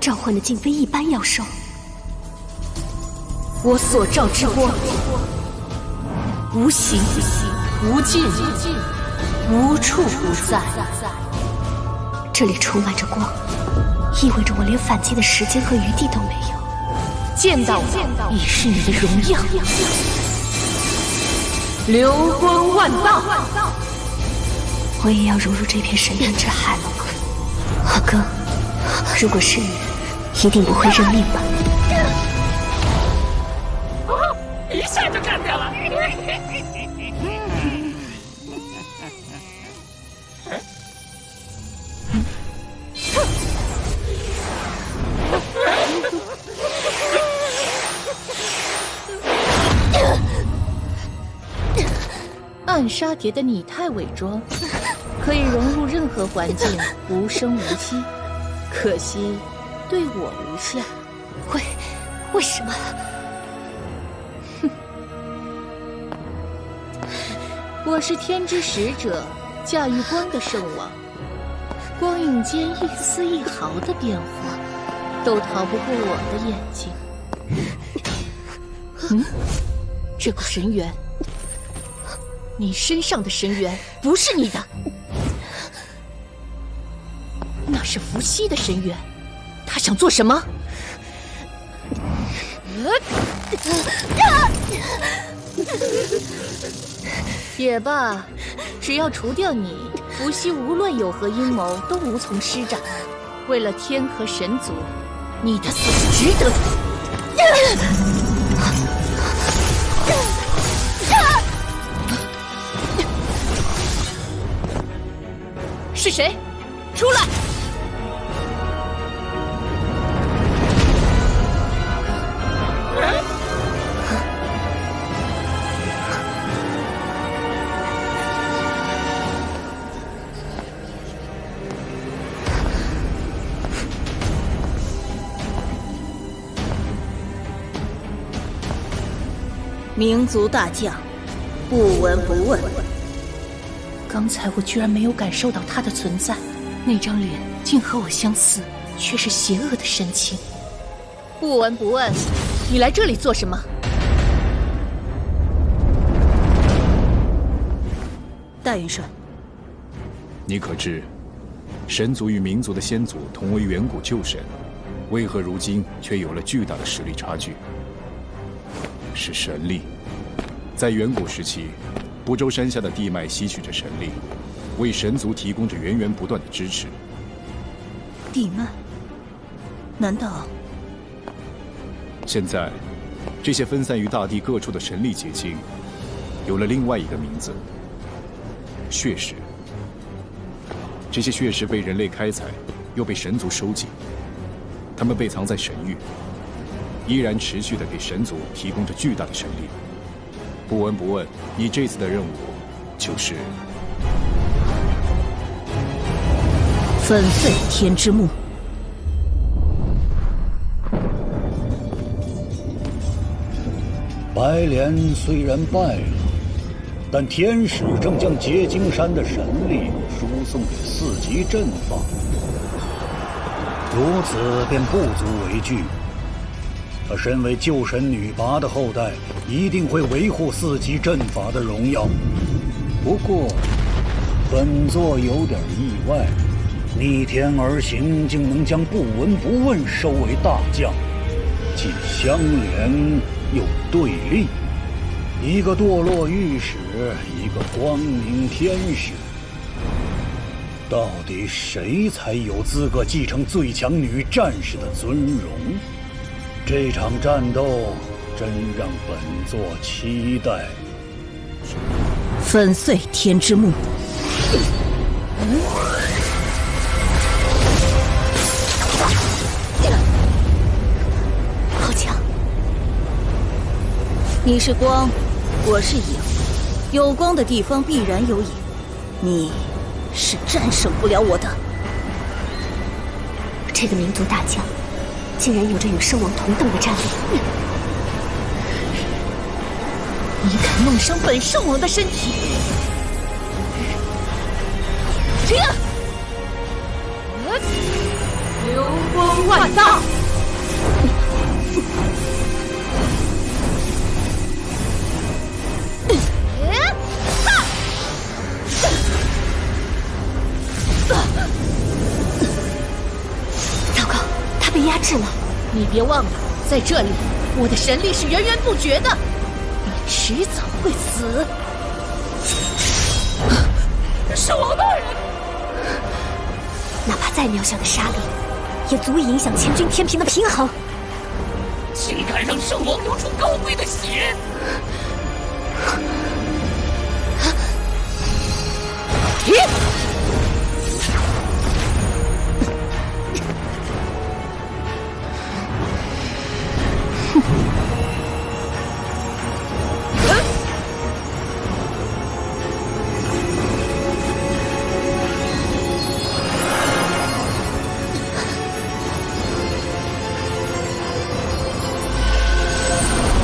Speaker 3: 召唤的竟非一般妖兽。我所照之光，无形无尽，无处不在。这里充满着光，意味着我连反击的时间和余地都没有。见到我已是你的荣耀。流光万道，我也要融入这片神秘之海了吗？阿哥，如果是你，一定不会认命吧？
Speaker 7: 一下就干掉了。
Speaker 10: 暗杀蝶的拟态伪装，可以融入任何环境，无声无息。可惜，对我无效。
Speaker 3: 为什么？
Speaker 10: 我是天之使者，驾驭光的圣王。光影间一丝一毫的变化，都逃不过我的眼睛。这个神元，你身上的神元不是你的，那是伏羲的神元。他想做什么？也罢，只要除掉你，伏羲无论有何阴谋都无从施展。为了天和神族，你的死是值得的。是谁？出来！冥族大将，不闻不问。刚才我居然没有感受到他的存在，那张脸竟和我相似，却是邪恶的神情。不闻不问，你来这里做什么？大元帅，
Speaker 8: 你可知，神族与冥族的先祖同为远古旧神，为何如今却有了巨大的实力差距？是神力。在远古时期，不周山下的地脉吸取着神力，为神族提供着源源不断的支持。
Speaker 10: 地脉？难道？
Speaker 8: 现在，这些分散于大地各处的神力结晶，有了另外一个名字——血石。这些血石被人类开采，又被神族收集，它们被藏在神域，依然持续地给神族提供着巨大的神力。不闻不问，你这次的任务就是
Speaker 10: 粉碎天之幕。
Speaker 9: 白莲虽然败了，但天使正将结晶山的神力输送给4级阵法，如此便不足为惧。他身为旧神女拔的后代，一定会维护4级阵法的荣耀。不过，本座有点意外，逆天而行，竟能将不闻不问收为大将，既相连又对立，一个堕落御史，一个光明天使。到底谁才有资格继承最强女战士的尊荣？这场战斗真让本座期待。
Speaker 10: 粉碎天之幕。
Speaker 3: 好强！
Speaker 10: 你是光，我是影，有光的地方必然有影，你是战胜不了我的。
Speaker 3: 这个民族大将，竟然有着与圣王同等的战力！
Speaker 10: 你敢弄伤本圣王的身体？停！流光万道。
Speaker 3: 糟糕，他被压制了。
Speaker 10: 你别忘了，在这里，我的神力是源源不绝的，你迟早会死。圣王大人，
Speaker 3: 哪怕再渺小的杀力，也足以影响千军天平的平衡。
Speaker 11: 竟敢让圣王流出高贵的血！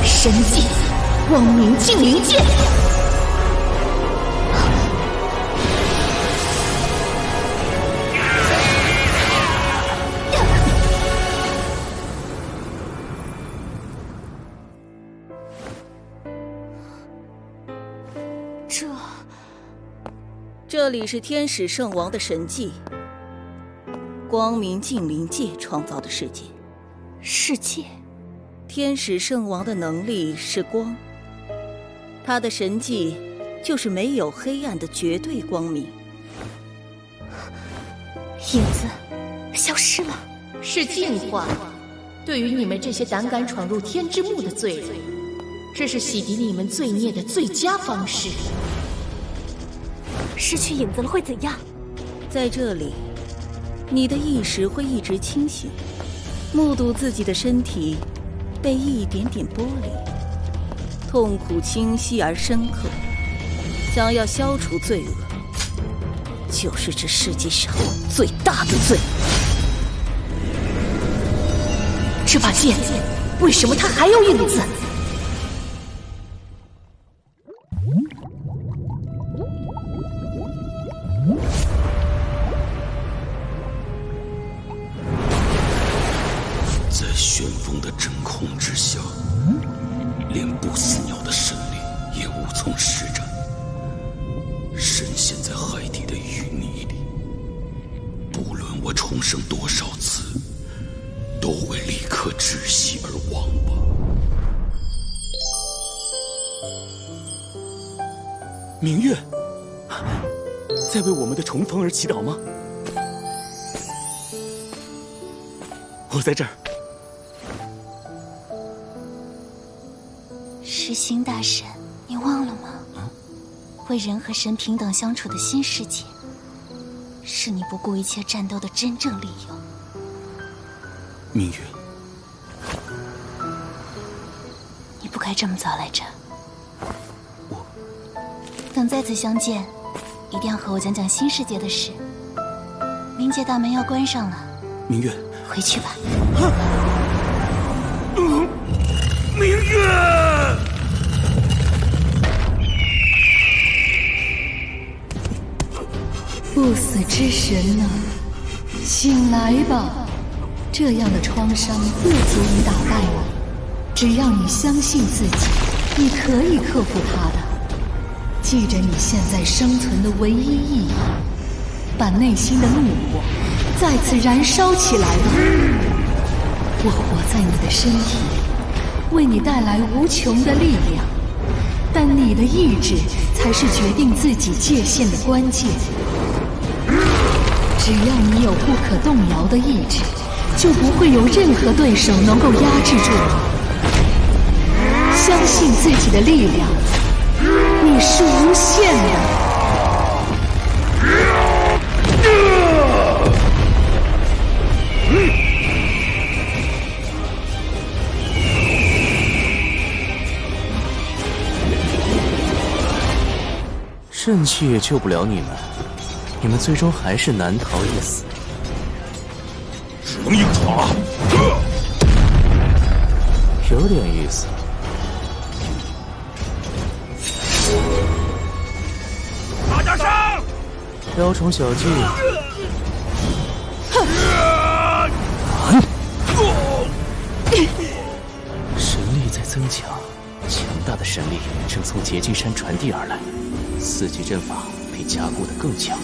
Speaker 10: 神界，光明净灵剑。
Speaker 12: 这里是天使圣王的神迹，光明净灵界创造的世界。
Speaker 3: 世界。
Speaker 12: 天使圣王的能力是光，他的神迹就是没有黑暗的绝对光明。
Speaker 3: 影子消失了，
Speaker 10: 是净化。对于你们这些胆敢闯入天之幕的罪人，这是洗涤你们罪孽的最佳方式。
Speaker 3: 失去影子了会怎样？
Speaker 12: 在这里，你的意识会一直清醒，目睹自己的身体被一点点剥离，痛苦清晰而深刻。想要消除罪恶，就是这世界上最大的罪。
Speaker 10: 这把剑，为什么它还有影子？
Speaker 11: 在旋风的真空之下，连不死鸟的神力也无从施展，深陷在海底的淤泥里。不论我重生多少次，都会立刻窒息而亡吧。
Speaker 5: 明月，在为我们的重逢而祈祷吗？我在这儿。
Speaker 3: 世心大神，你忘了吗？为人和神平等相处的新世界，是你不顾一切战斗的真正理由。
Speaker 5: 明月，
Speaker 3: 你不该这么早来这。等再次相见，一定要和我讲讲新世界的事。冥界大门要关上了，
Speaker 5: 明月，
Speaker 3: 回去吧。
Speaker 11: 明月！
Speaker 10: 不死之神啊，醒来吧！这样的创伤不足以打败你，只要你相信自己，你可以克服它的。记着你现在生存的唯一意义，把内心的怒火再次燃烧起来吧！我活在你的身体里，为你带来无穷的力量，但你的意志才是决定自己界限的关键。只要你有不可动摇的意志，就不会有任何对手能够压制住你。相信自己的力量，你是无限的。
Speaker 6: 肾气也救不了你们，你们最终还是难逃一死。
Speaker 14: 只能硬闯。
Speaker 6: 有点意思。
Speaker 14: 大家上！
Speaker 6: 雕虫小技。强，强大的神力正从结晶山传递而来，四级阵法被加固得更强。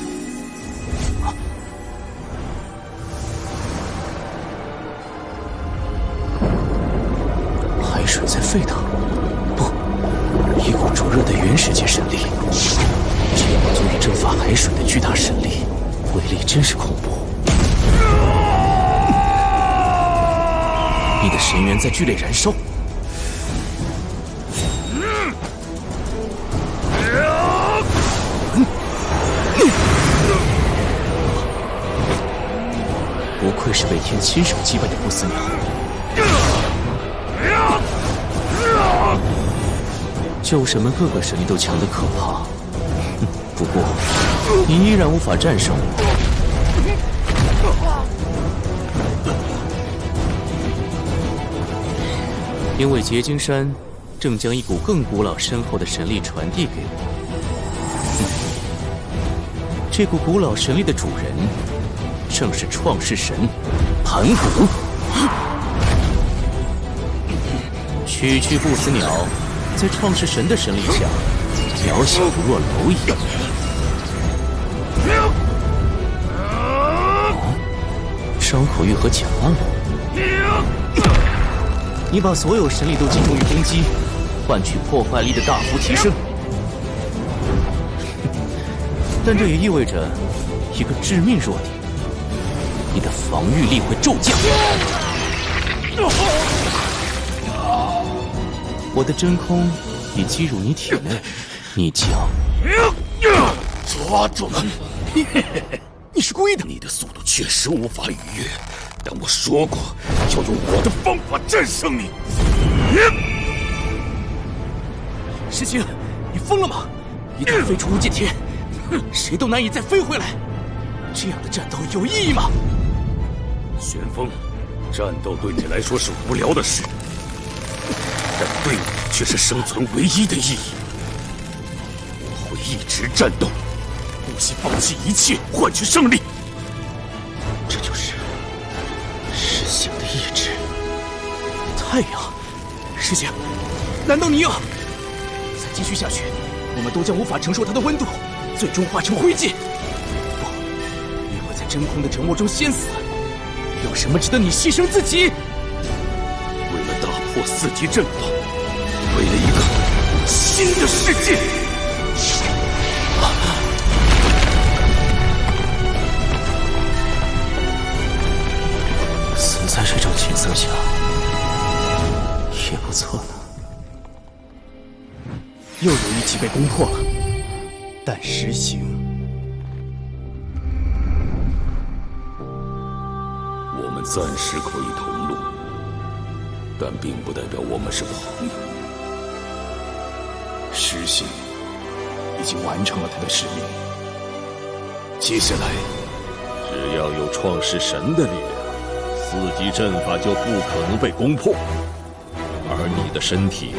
Speaker 6: 海水在沸腾，不，一股灼热的原始界神力。这样足以蒸发海水的巨大神力，威力真是恐怖。你的神元在剧烈燃烧。不愧是被天亲手击败的不死鸟。旧神们各个神力都强得可怕，不过你依然无法战胜我。因为结晶山正将一股更古老深厚的神力传递给我。这股古老神力的主人，正是创世神盘古。区区不死鸟，在创世神的神力下，渺小如若蝼蚁。伤口愈合强了。你把所有神力都集中于攻击，换取破坏力的大幅提升。但这也意味着一个致命弱点：你的防御力会骤降。我的真空已击入你体内，你将
Speaker 14: 抓住了！你是故意的。你的速度确实无法逾越，但我说过要用我的方法战胜你。
Speaker 6: 石青，你疯了吗？一旦飞出无界天，谁都难以再飞回来。这样的战斗有意义吗？
Speaker 14: 旋风，战斗对你来说是无聊的事，但对你却是生存唯一的意义。我会一直战斗，不惜放弃一切换取胜利。
Speaker 6: 这就是石醒的意志。太阳，石醒，难道你要再继续下去，我们都将无法承受它的温度，最终化成灰烬？不，你会在真空的折磨中仙死。有什么值得你牺牲自己？
Speaker 14: 为了打破四级阵法，为了一个新的世界。
Speaker 6: 死在这种景色下，也不错呢。又有一级被攻破了，但实行。
Speaker 14: 我们暂时可以同路，但并不代表我们是朋友。
Speaker 21: 石醒已经完成了他的使命，接下来
Speaker 2: 只要有创世神的力量，四级阵法就不可能被攻破，而你的身体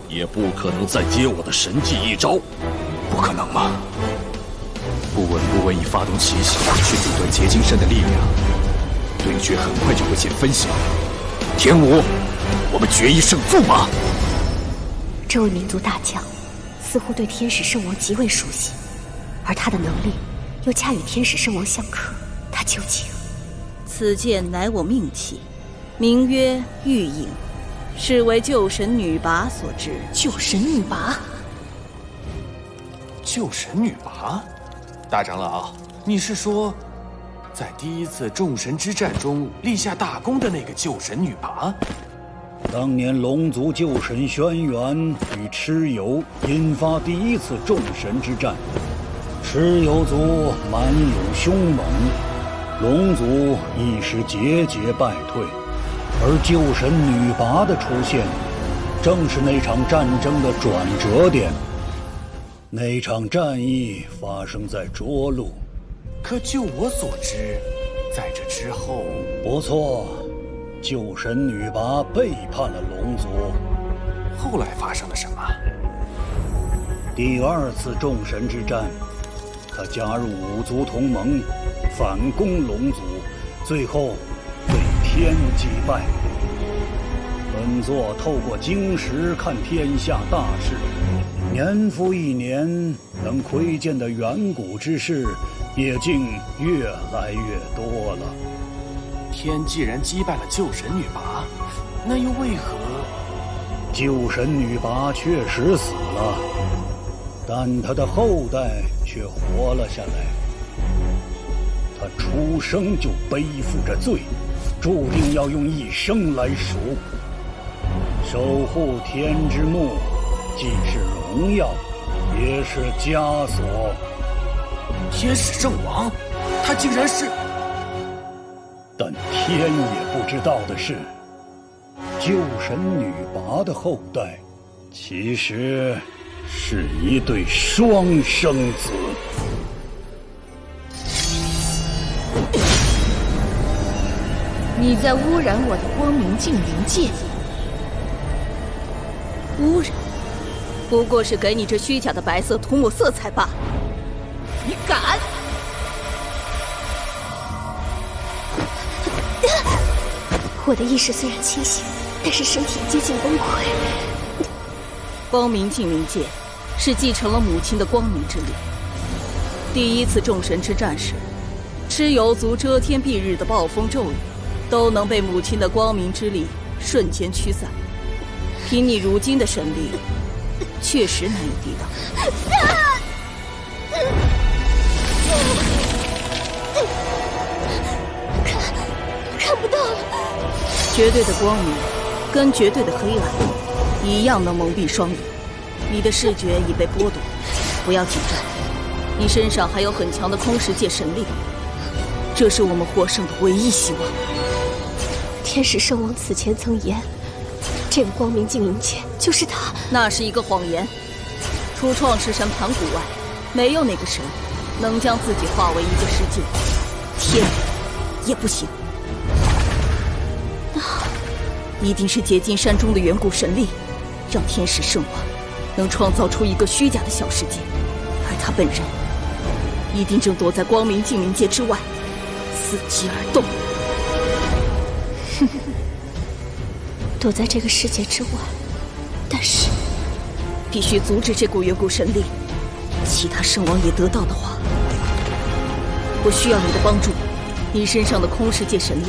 Speaker 2: 也不可能再接我的神技一招。
Speaker 21: 不可能吗？不稳已发动奇袭去阻断结晶山的力量，对决很快就会见分晓。天武，我们决一胜负吧！
Speaker 3: 这位民族大将似乎对天使圣王极为熟悉，而他的能力又恰与天使圣王相克。他究竟……
Speaker 12: 此剑乃我命器，名曰玉影，是为旧神女拔所制。
Speaker 10: 旧神女拔？
Speaker 4: 旧神女拔？大长老，你是说，在第一次众神之战中立下大功的那个旧神女拔？
Speaker 9: 当年龙族旧神轩辕与蚩尤引发第一次众神之战，蚩尤族蛮勇凶猛，龙族一时节节败退，而旧神女拔的出现，正是那场战争的转折点。那场战役发生在涿鹿，
Speaker 4: 可就我所知，在这之后，
Speaker 9: 不错，旧神女拔背叛了龙族。
Speaker 4: 后来发生了什么？
Speaker 9: 第二次众神之战，他加入五族同盟，反攻龙族，最后被天击败。本座透过经石看天下大事，年复一年，能窥见的远古之事也竟越来越多了。
Speaker 4: 天既然击败了旧神女魃，那又为何？
Speaker 9: 旧神女魃确实死了，但她的后代却活了下来。她出生就背负着罪，注定要用一生来赎。守护天之幕，既是荣耀，也是枷锁。
Speaker 4: 天使圣王，他竟然是……
Speaker 9: 但天也不知道的是，旧神女魃的后代，其实是一对双生子。
Speaker 10: 你在污染我的光明净灵界。
Speaker 12: 污染，不过是给你这虚假的白色涂抹色彩罢了。你敢！
Speaker 3: 我的意识虽然清醒，但是身体接近崩溃。
Speaker 12: 光明净灵界是继承了母亲的光明之力。第一次众神之战时，蚩尤族遮天蔽日的暴风骤雨，都能被母亲的光明之力瞬间驱散。凭你如今的神力，确实难以抵挡。
Speaker 3: 看不到了。
Speaker 12: 绝对的光明跟绝对的黑暗一样能蒙蔽双眼，你的视觉已被剥夺。不要紧张，你身上还有很强的空识界神力，这是我们获胜的唯一希望。
Speaker 3: 天使圣王此前曾言，这个光明净灵界就是他。
Speaker 12: 那是一个谎言。除创世神盘古外，没有哪个神能将自己化为一个世界，天也不行。一定是结晶山中的远古神力，让天使圣王能创造出一个虚假的小世界，而他本人一定正躲在光明净灵界之外，伺机而动。
Speaker 3: 躲在这个世界之外，但是
Speaker 12: 必须阻止这股远古神力。其他圣王也得到的话，我需要你的帮助。你身上的空识界神力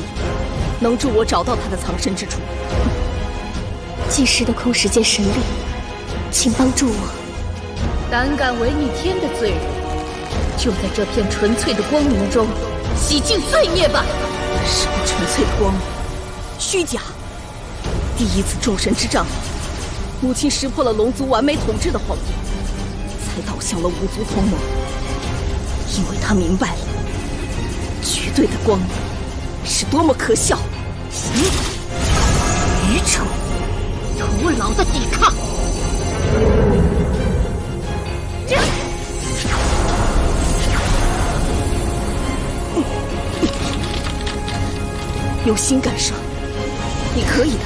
Speaker 12: 能助我找到他的藏身之处。
Speaker 3: 祭师的空识界神力，请帮助我。
Speaker 10: 胆敢违逆天的罪人，就在这片纯粹的光明中洗净罪孽吧！
Speaker 12: 什么纯粹的光明？虚假！第一次众神之战后，母亲识破了龙族完美统治的谎言，才倒向了五族同盟。因为他明白了，绝对的光明是多么可笑！愚蠢！徒劳的抵抗！用心感受，你可以的。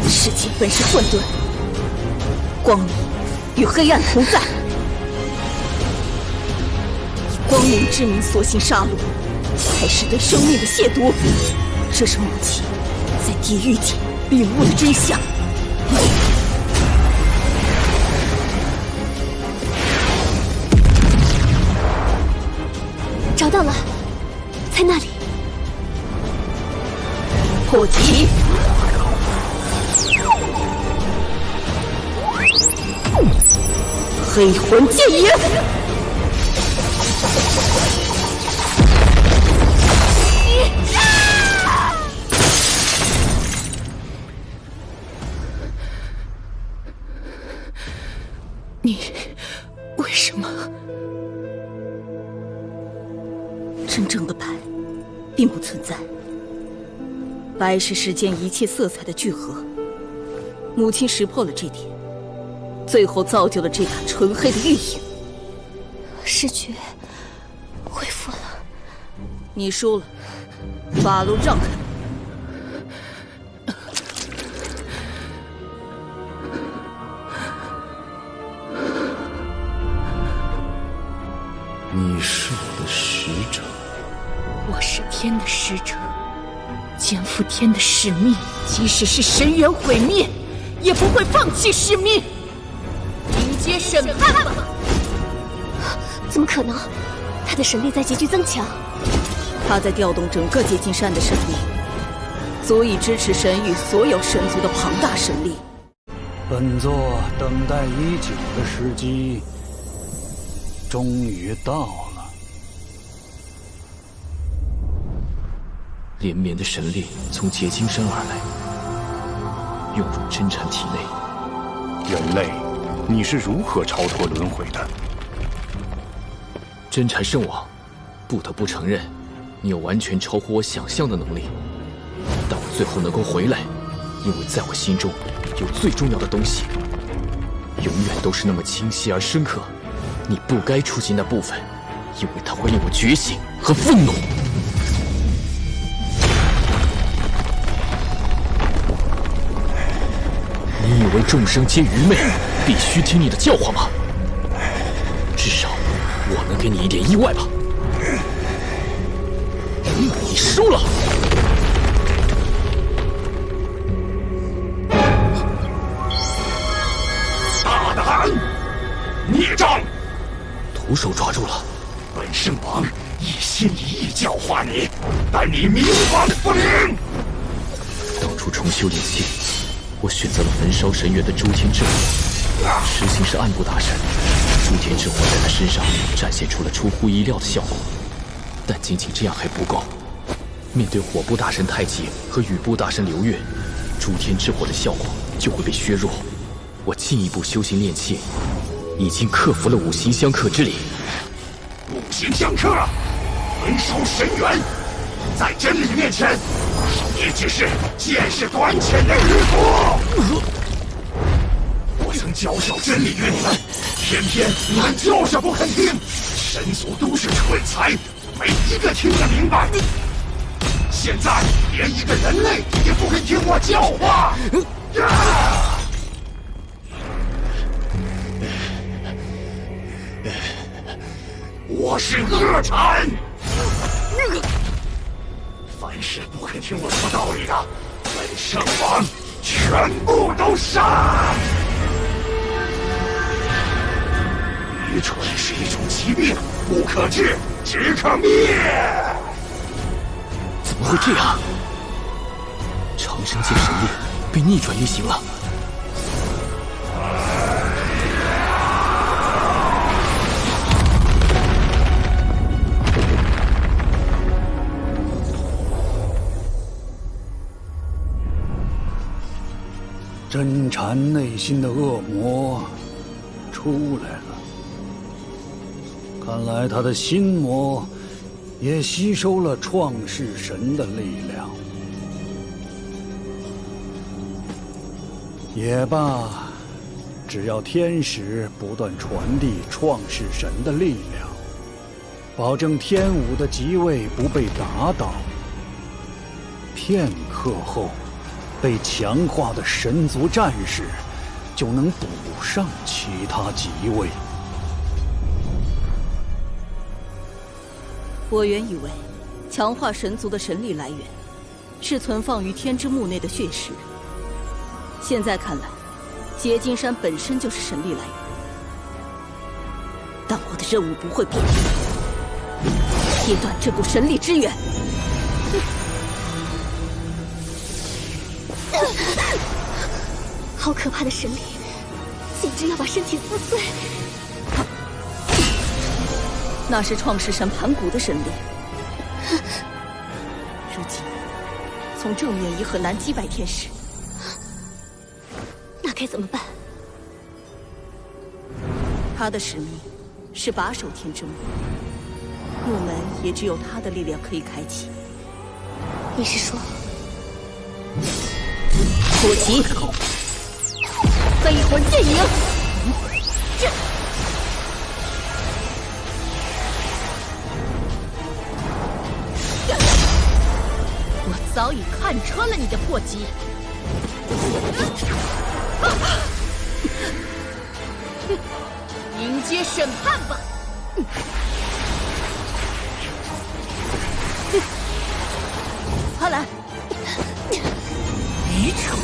Speaker 12: 世界本是混沌，光明与黑暗同在。以光明之名所行杀戮，才是对生命的亵渎。这是母亲在地狱界领悟的真相。
Speaker 3: 找到了，在那里。
Speaker 12: 破题。黑魂剑影。你为什么？真正的白并不存在，白是世间一切色彩的聚合。母亲识破了这点，最后造就了这把纯黑的玉影。
Speaker 3: 视觉恢复了。
Speaker 12: 你输了，法路让开。
Speaker 21: 你是我的使者，
Speaker 10: 我是天的使者，肩负天的使命，即使是神元毁灭，也不会放弃使命。迎接审判吧！
Speaker 3: 怎么可能？他的神力在急剧增强。
Speaker 12: 他在调动整个结金山的神力，足以支持神域所有神族的庞大神力。
Speaker 9: 本座等待已久的时机，终于到了。
Speaker 15: 连绵的神力从结晶山而来，涌入真禅体内。
Speaker 21: 人类，你是如何超脱轮回的？
Speaker 15: 真禅圣王，不得不承认，你有完全超乎我想象的能力。但我最后能够回来，因为在我心中有最重要的东西，永远都是那么清晰而深刻。你不该触及那部分，因为它会令我觉醒和愤怒。你以为众生皆愚昧，必须听你的教化吗？至少我能给你一点意外吧。你输了。
Speaker 22: 大胆！孽障！
Speaker 15: 徒手抓住了。
Speaker 22: 本圣王一心一意教化你，但你冥顽不灵。
Speaker 15: 当初重修炼气，我选择了焚烧神元的诸天之火，实行是暗部大神。诸天之火在他身上展现出了出乎意料的效果，但仅仅这样还不够。面对火部大神太极和雨部大神流月，诸天之火的效果就会被削弱。我进一步修行炼气，已经克服了五行相克之力。
Speaker 22: 五行相克，焚烧神元，在真理面前，也只是见识短浅的愚夫。我曾教晓真理于你们，偏偏你们就是不肯听。神族都是蠢材，没一个听得明白。现在连一个人类也不肯听我教化。我是恶禅，凡是不肯听我说道理的，本圣王全部都杀。愚蠢是一种疾病，不可治，只可灭。
Speaker 15: 怎么会这样？长生界神力被逆转运行了。
Speaker 9: 真禅内心的恶魔出来了，看来他的心魔也吸收了创世神的力量。也罢，只要天使不断传递创世神的力量，保证天武的即位不被打倒，片刻后被强化的神族战士就能补上其他即位。
Speaker 12: 我原以为强化神族的神力来源是存放于天之墓内的血石，现在看来，结金山本身就是神力来源。但我的任务不会变，切断这股神力之源。
Speaker 3: 好可怕的神力，简直要把身体撕碎。
Speaker 12: 那是创世神盘古的神力，如今从正面已很难击败天使。
Speaker 3: 那该怎么办？
Speaker 12: 他的使命是把守天之墓，墓门也只有他的力量可以开启。
Speaker 3: 你是说，
Speaker 12: 火急飞魂剑影？这我早已看穿了你的破籍。迎接审判吧！快来！
Speaker 10: 愚蠢！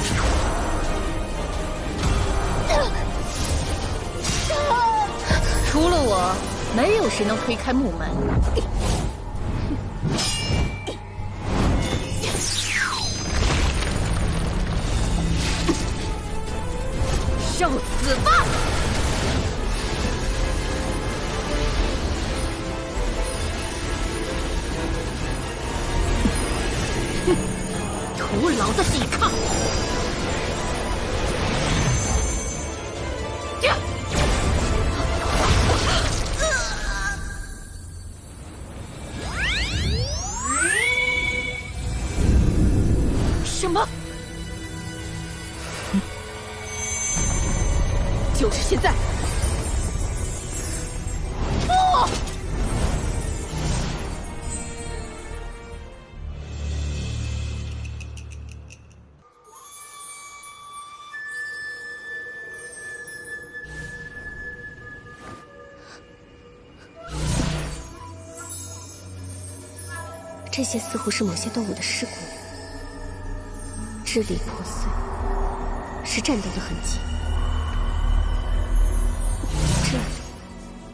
Speaker 10: 除了我，没有谁能推开木门。受死吧！徒劳的抵抗！什么？就是现在！不！
Speaker 3: 这些似乎是某些动物的尸骨，支离破碎，是战斗的痕迹。这里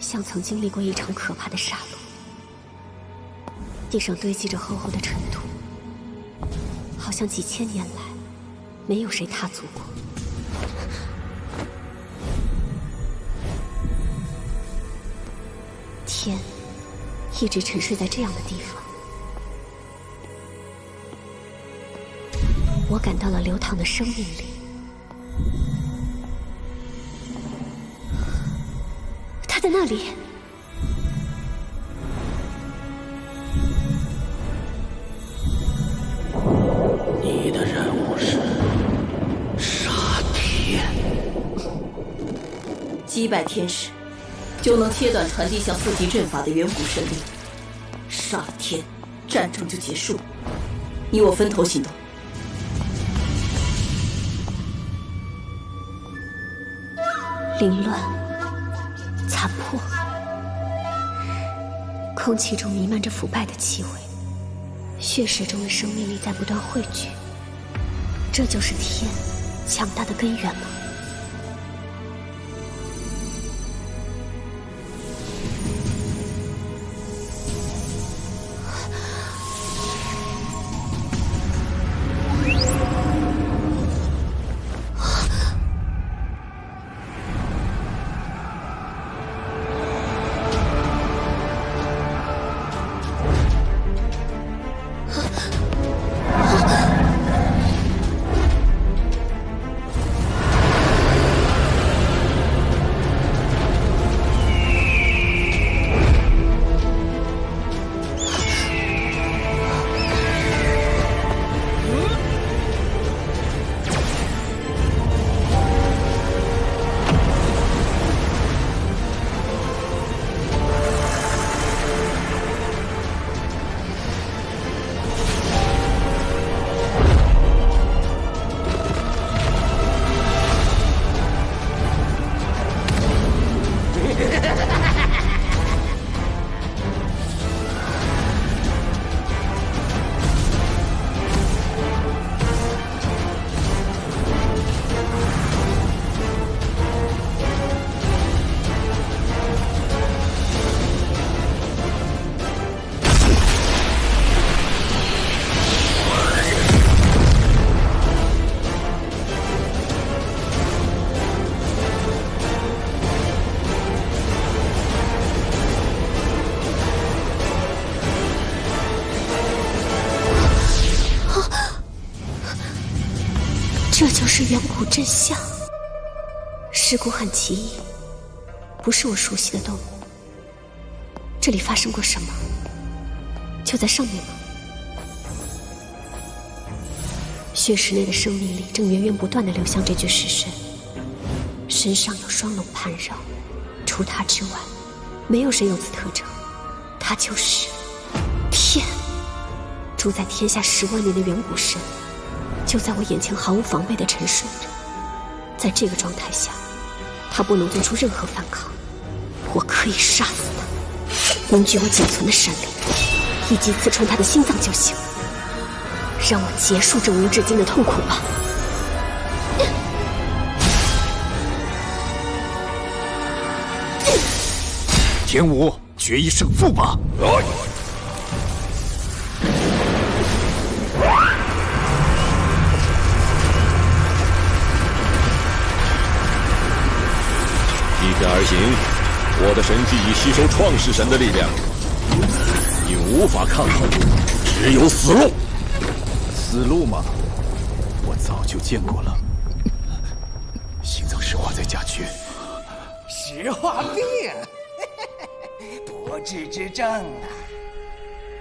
Speaker 3: 像曾经历过一场可怕的杀戮，地上堆积着厚厚的尘土，好像几千年来没有谁踏足过。天一直沉睡在这样的地方。我感到了流淌的生命力，他在那里。
Speaker 11: 你的任务是杀天，
Speaker 10: 击败天使，就能切断传递向四级阵法的远古神力。杀了天，战争就结束。你我分头行动。
Speaker 3: 凌乱，残破，空气中弥漫着腐败的气味，血石中的生命力在不断汇聚。这就是天强大的根源吗？这就是远古真相。尸骨很奇异，不是我熟悉的动物。这里发生过什么？就在上面吗？血石内的生命力正源源不断地流向这具尸身，身上有双龙盘绕，除他之外，没有谁有此特征。他就是天，住在天下10万年的远古神，就在我眼前毫无防备地沉睡着。在这个状态下，他不能做出任何反抗，我可以杀死他，凝聚我仅存的神力，一击刺穿他的心脏就行。
Speaker 1: 让我结束这无止境的痛苦吧。
Speaker 21: 天武，决一胜负吧！
Speaker 2: 依天而行，我的神技已吸收创世神的力量，你无法抗衡，只有死路。
Speaker 21: 死路吗？我早就见过了。心脏石化在甲区。
Speaker 16: 石化病，不治之症啊！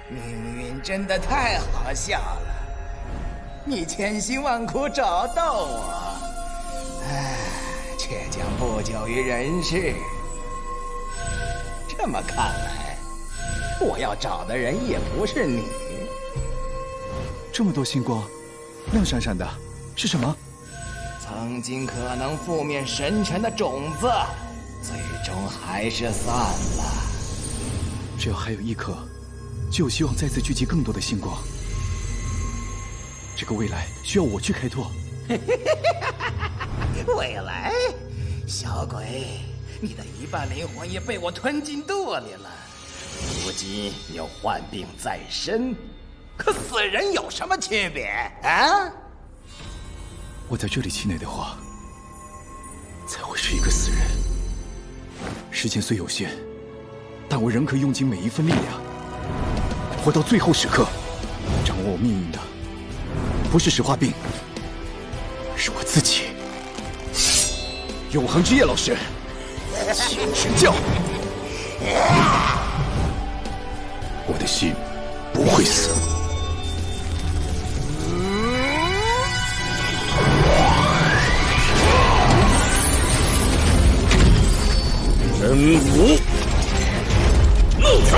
Speaker 16: 命运真的太好笑了，你千辛万苦找到我，唉，却将不久于人世。这么看来，我要找的人也不是你。
Speaker 21: 这么多星光，亮闪闪的，是什么？
Speaker 16: 曾经可能覆灭神权的种子，最终还是散了。
Speaker 21: 只要还有一颗，就有希望再次聚集更多的星光。这个未来需要我去开拓。
Speaker 16: 未来，小鬼，你的一半灵魂也被我吞进肚里了，如今又患病在身，和死人有什么区别啊？
Speaker 21: 我在这里气馁的话，才会是一个死人。时间虽有限，但我仍可用尽每一份力量，活到最后时刻。掌握我命运的，不是石化病，是我自己。永恒之夜老师，请指教。我的心不会死。
Speaker 2: 真武怒拳。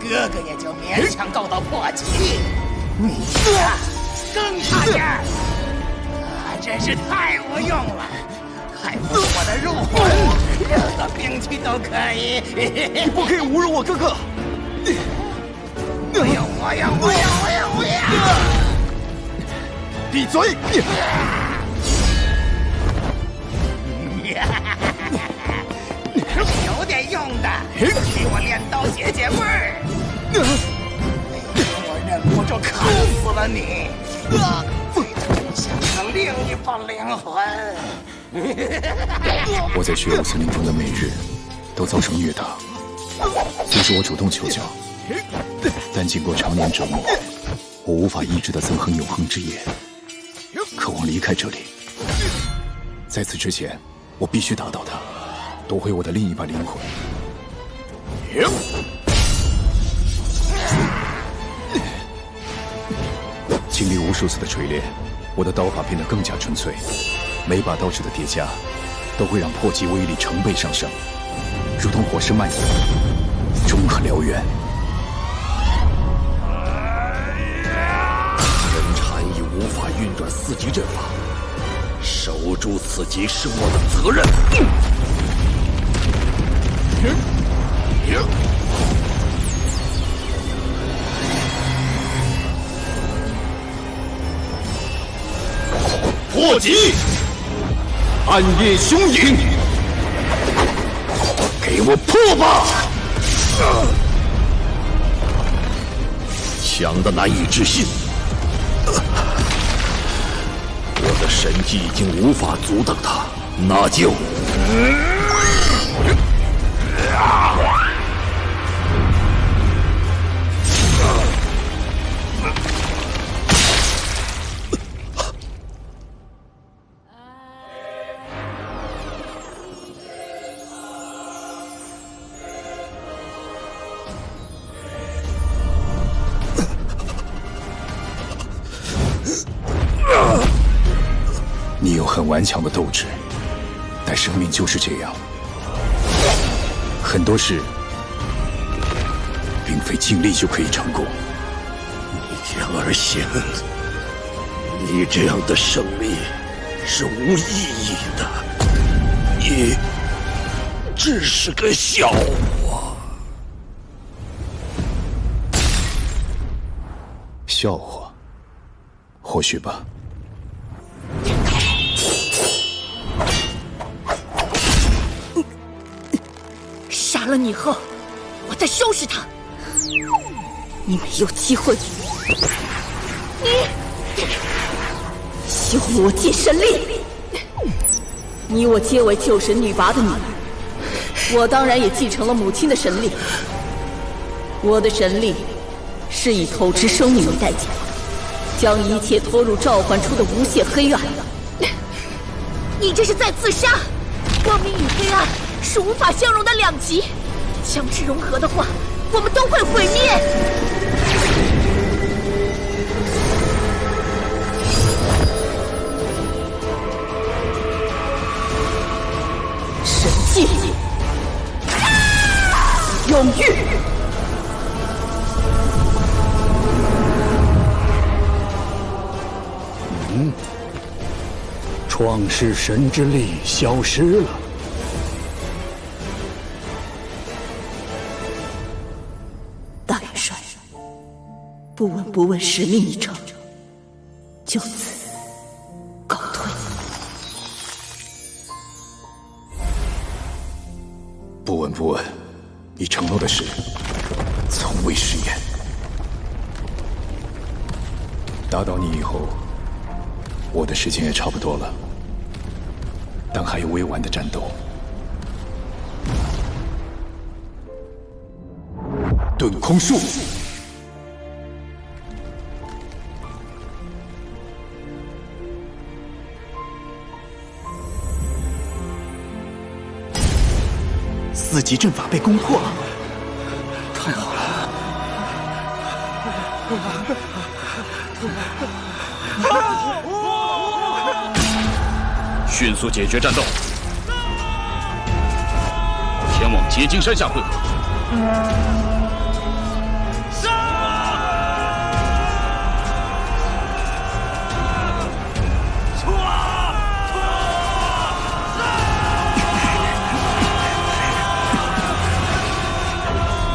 Speaker 16: 哥哥也就勉强够到破级，你呀更差点儿，真是太无用了，还不如我的入魂，任何兵器都可以。
Speaker 21: 你不可以侮辱我哥哥！
Speaker 16: 我要！
Speaker 21: 闭嘴！
Speaker 16: 有点用的，给我练刀解解味儿。我忍不住砍死了你，想成另一半灵魂。
Speaker 21: 我在血雾森林中的每日都遭受虐打，虽是我主动求救，但经过常年折磨，我无法抑制的憎恨永恒之夜，渴望离开这里。在此之前，我必须打倒他，夺回我的另一半灵魂。经历无数次的锤炼，我的刀法变得更加纯粹，每把刀指的叠加都会让破击威力成倍上升，如同火势蔓延，终可燎原。
Speaker 2: 人禅已无法运转4级阵法，守住此级是我的责任。
Speaker 21: 破击！暗夜凶影，给我破吧！
Speaker 2: 强的难以置信，我的神技已经无法阻挡他，那就。
Speaker 21: 顽强的斗志，但生命就是这样，很多事并非尽力就可以成功。
Speaker 14: 逆天而行，你这样的胜利是无意义的，你只是个笑话。
Speaker 21: 笑话，或许吧。
Speaker 10: 杀了你后，我再收拾他。你没有机会。你休辱我借神力！你我皆为救神女拔的女儿，我当然也继承了母亲的神力。我的神力是以透支生命为代价，将一切拖入召唤出的无限黑暗。你这是在自杀！光明与黑暗是无法相容的两极，相持融合的话，我们都会毁灭。神界，永浴。
Speaker 9: 创世神之力消失了。
Speaker 10: 大元帅，不闻不问使命一场，就此告退。
Speaker 21: 不闻不问，你承诺的事从未食言。打倒你以后，我的时间也差不多了，但还有未完的战斗。遁空术，4
Speaker 18: 级阵法被攻破了，太好了！
Speaker 2: 迅速解决战斗，前往结晶山下汇合。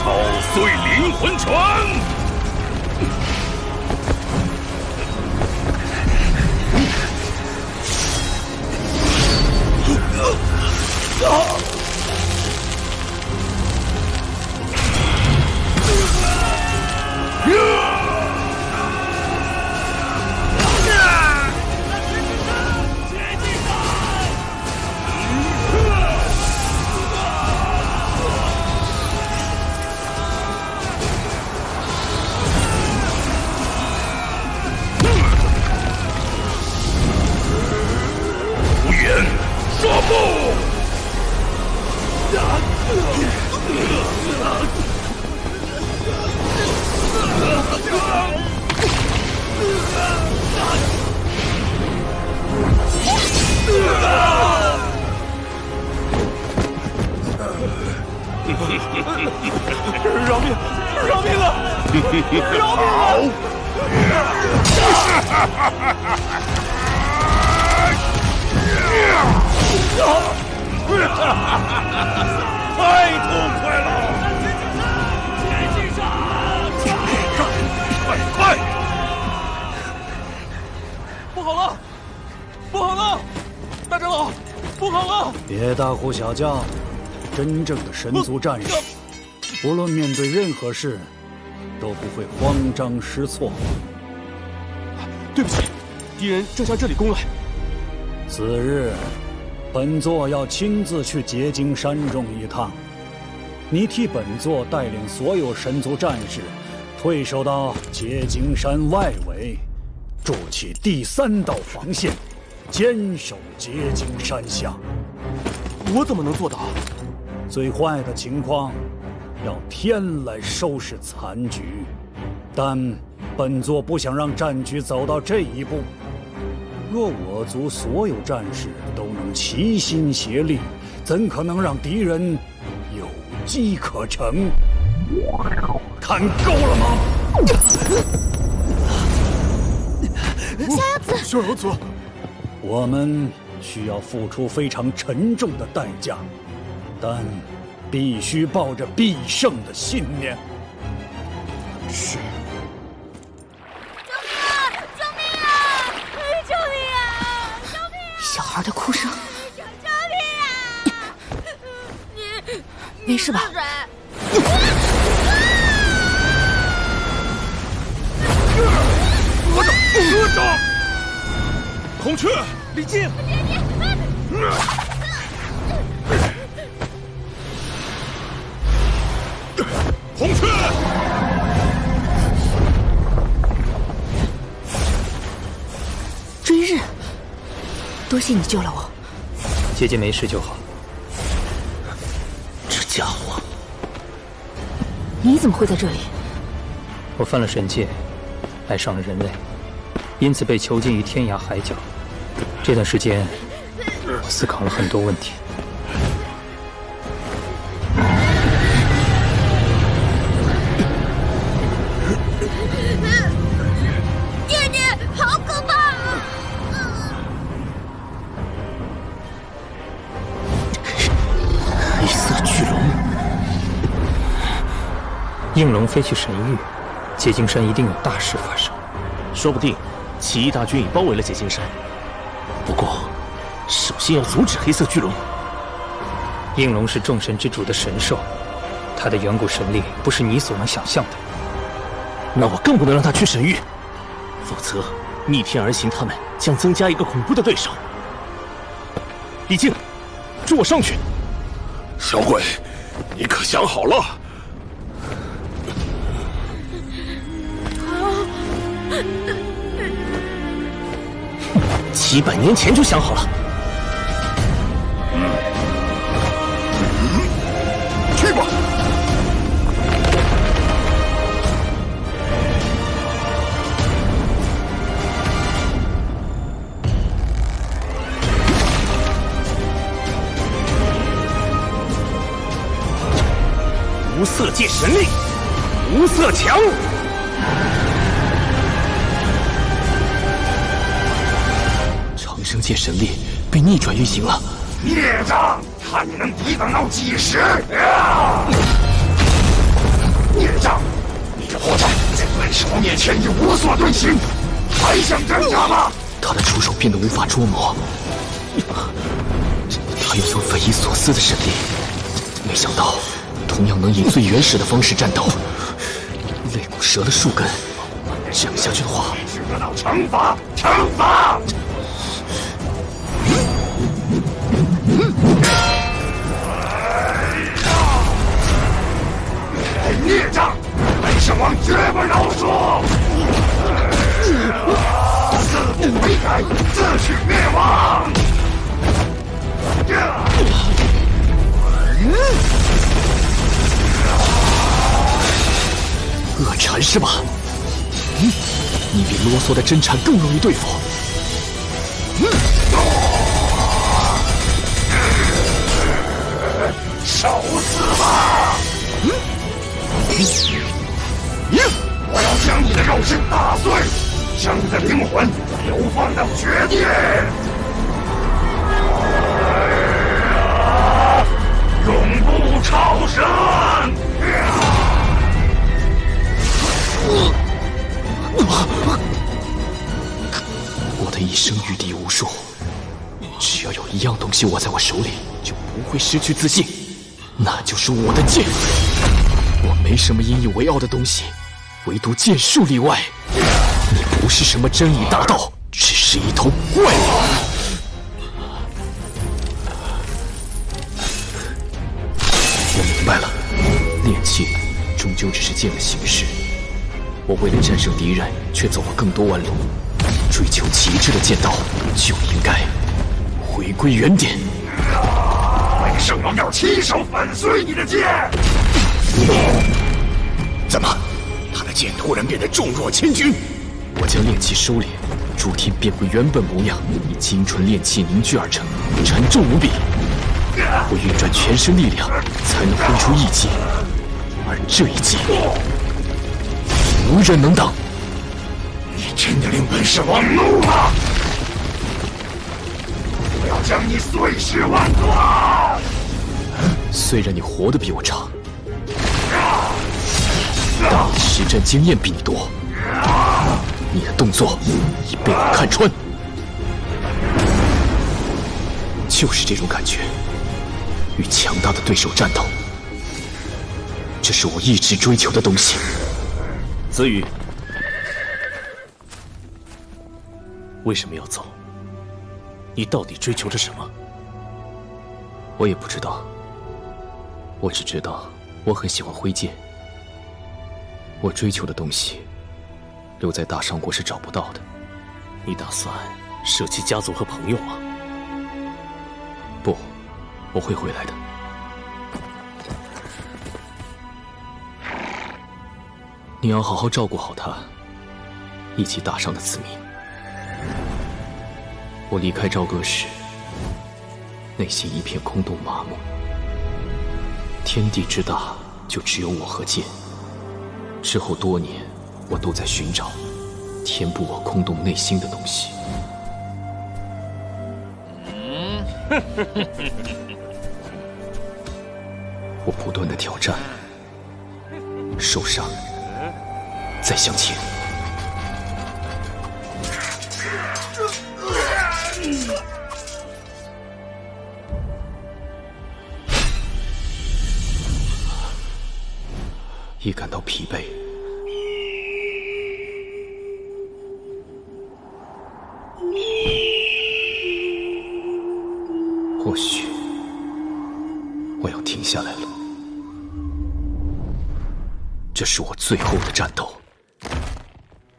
Speaker 14: 捣碎灵魂船！无言，刷步！
Speaker 18: 饶命！饶命了！饶命了！
Speaker 14: 太痛快了！快！
Speaker 18: 不好了！不好了！大长老，不好了！
Speaker 9: 别大呼小叫，真正的神族战士，无论面对任何事，都不会慌张失措。
Speaker 4: 对不起，敌人正向这里攻来。
Speaker 9: 此日，本座要亲自去结晶山中一趟。你替本座带领所有神族战士，退守到结晶山外围，筑起第3道防线，坚守结晶山下。
Speaker 4: 我怎么能做到？
Speaker 9: 最坏的情况，要天来收拾残局。但本座不想让战局走到这一步。若我族所有战士都能齐心协力，怎可能让敌人有机可乘？看够了吗？
Speaker 3: 小妖子，
Speaker 5: 小妖子，
Speaker 9: 我们需要付出非常沉重的代价，但必须抱着必胜的信念。
Speaker 3: 是。小孩的哭声，
Speaker 10: 你没事吧？
Speaker 5: 科长，孔雀，
Speaker 6: 李靖，
Speaker 5: 孔雀，
Speaker 10: 追日。多谢你救了我，
Speaker 6: 姐姐没事就好。
Speaker 11: 这家伙，
Speaker 10: 你怎么会在这里？
Speaker 6: 我犯了神界，爱上了人类，因此被囚禁于天涯海角。这段时间，我思考了很多问题。
Speaker 13: 爹爹，好可怕啊！
Speaker 11: 黑色巨龙，
Speaker 6: 应龙飞去神域，解禁山一定有大事发生。
Speaker 11: 说不定起义大军已包围了解禁山。不过，首先要阻止黑色巨龙。
Speaker 6: 应龙是众神之主的神兽，他的远古神力不是你所能想象的。
Speaker 11: 那我更不能让他去神域，否则逆天而行，他们将增加一个恐怖的对手。李靖，助我上去。
Speaker 5: 小鬼，你可想好了？700
Speaker 11: 年前就想好了。
Speaker 5: 去吧。
Speaker 11: 无色界神力，无色强。长生界神力被逆转运行了。
Speaker 22: 孽障，看你能抵挡到几时！孽障，你这货种在本少面前已无所遁形，还想挣扎吗？
Speaker 11: 他的出手变得无法捉摸，他有种匪夷所思的神力，没想到同样能以最原始的方式战斗。肋骨折了数根，这样下去的话，
Speaker 22: 是得到惩罚，惩罚！孽障，本圣王绝不饶恕！自不悔改，自取灭亡！
Speaker 11: 恶蝉是吧？你比啰嗦的真蝉更容易对付。
Speaker 22: 受死吧！我要将你的肉身打碎，将你的灵魂流放到绝地，永不超生！
Speaker 11: 我的一生余地无数，只要有一样东西握在我手里，就不会失去自信，那就是我的剑。我没什么引以为傲的东西，唯独剑术例外。你不是什么真理大道，只是一头怪物。我明白了，炼气终究只是剑的形式。我为了战胜敌人，却走了更多弯路。追求极致的剑道，就应该回归原点。
Speaker 22: 本圣王要亲手粉碎你的剑！
Speaker 5: 怎么，他的剑突然变得重若千钧？
Speaker 11: 我将炼气收敛，
Speaker 15: 诸天变回原本模样，以精纯炼气凝聚而成，沉重无比。我运转全身力量，才能挥出一击，而这一击，无人能挡。
Speaker 22: 你真的令本师王怒了！我要将你碎尸万段！
Speaker 15: 虽然你活得比我长，但你实战经验比你多，你的动作已被我看穿。就是这种感觉，与强大的对手战斗，这是我一直追求的东西。
Speaker 6: 泽宇，为什么要走？你到底追求着什么？
Speaker 15: 我也不知道，我只知道我很喜欢挥剑。我追求的东西，留在大商国是找不到的。
Speaker 6: 你打算舍弃家族和朋友吗？
Speaker 15: 不，我会回来的。你要好好照顾好他，以及大商的子民。我离开朝歌时，内心一片空洞麻木。天地之大，就只有我和剑。之后多年，我都在寻找填补我空洞内心的东西。我不断的挑战，受伤，再向前。一感到疲惫，或许我要停下来了。这是我最后的战斗，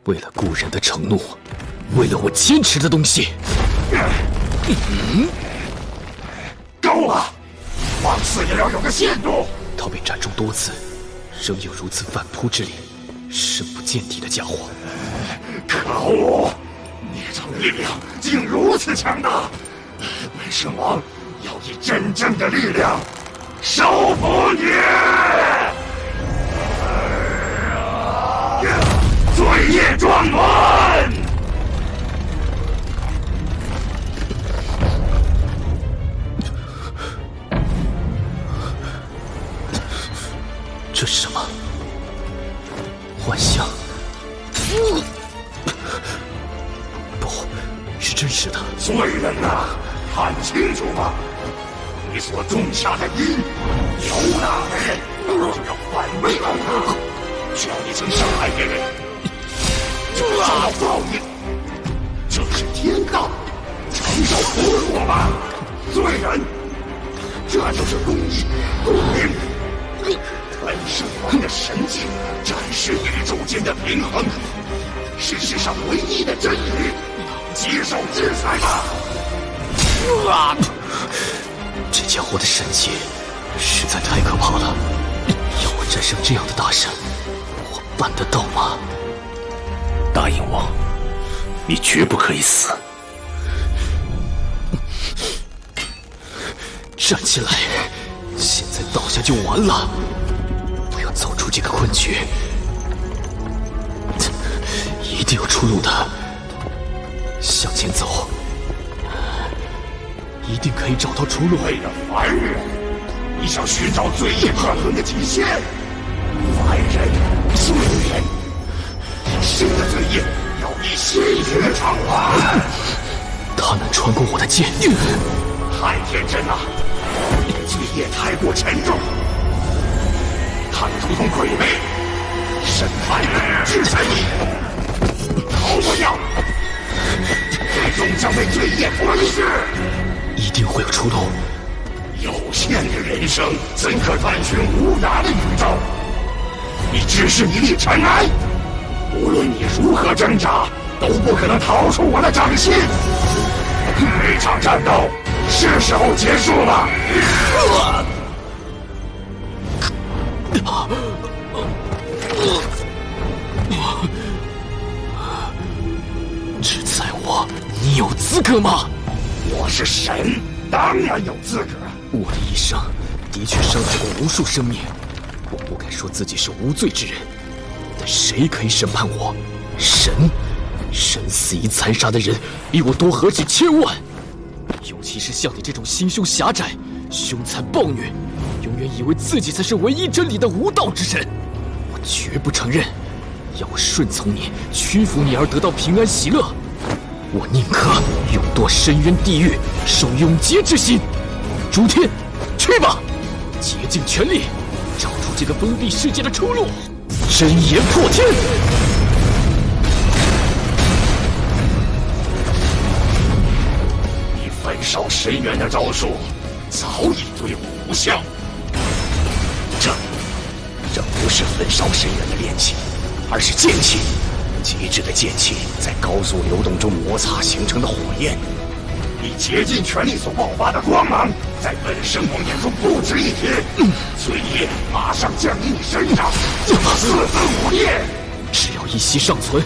Speaker 15: 为了故人的承诺，为了我坚持的东西。
Speaker 22: 够了，放肆也要有个限度。
Speaker 15: 他被斩中多次，仍有如此反扑之力，深不见底的家伙。
Speaker 22: 可恶！孽障力量竟如此强大，本圣王要以真正的力量收服你！罪孽壮观！
Speaker 15: 这是什么？幻象？不，是真实的。
Speaker 22: 罪人呐，看清楚吧！你所种下的因，有哪个人就要反胃到他。只要你曾伤害别人，就会遭到报应。这是天道，承受侮辱吧，罪人！这就是公义、公平。本圣王的神迹展示宇宙间的平衡，是世上唯一的真理。接受制裁吧！
Speaker 15: 这家伙的神迹实在太可怕了。要我战胜这样的大神，我办得到吗？
Speaker 6: 大鹰王，你绝不可以死！
Speaker 15: 站起来！现在倒下就完了。我要走出这个困局，一定有出路的。向前走，一定可以找到出路。
Speaker 22: 为了凡人，你想寻找罪业断轮的极限？凡人、罪人，谁的罪业要以鲜血偿还？
Speaker 15: 他能穿过我的剑？
Speaker 22: 太天真了！罪业太过沉重，他们如同鬼魅，审判你，制裁你。逃不掉，最终将被罪业吞噬。
Speaker 15: 一定会有出路。
Speaker 22: 有限的人生，怎可探寻无涯的宇宙？你只是一粒尘埃，无论你如何挣扎，都不可能逃出我的掌心。这场战斗是时候结束了。
Speaker 15: 制裁我，你有资格吗？
Speaker 22: 我是神，当然有资格。
Speaker 15: 我的一生的确伤害过无数生命，我不敢说自己是无罪之人，但谁可以审判我？神，生死以残杀的人比我多何止千万。尤其是像你这种心胸狭窄、凶残暴虐，永远以为自己才是唯一真理的无道之人，我绝不承认。要我顺从你、屈服你而得到平安喜乐，我宁可勇堕深渊地狱，受永劫之刑。诸天，去吧，竭尽全力找出这个封闭世界的出路，真言破天。
Speaker 22: 你焚烧深渊的招数早已对我无效。这不是焚烧深渊的炼器，而是剑气。极致的剑气在高速流动中摩擦形成的火焰。你竭尽全力所爆发的光芒，在本圣王眼中不值一提。罪业马上降临你身上，四分五裂。
Speaker 15: 只要一息尚存，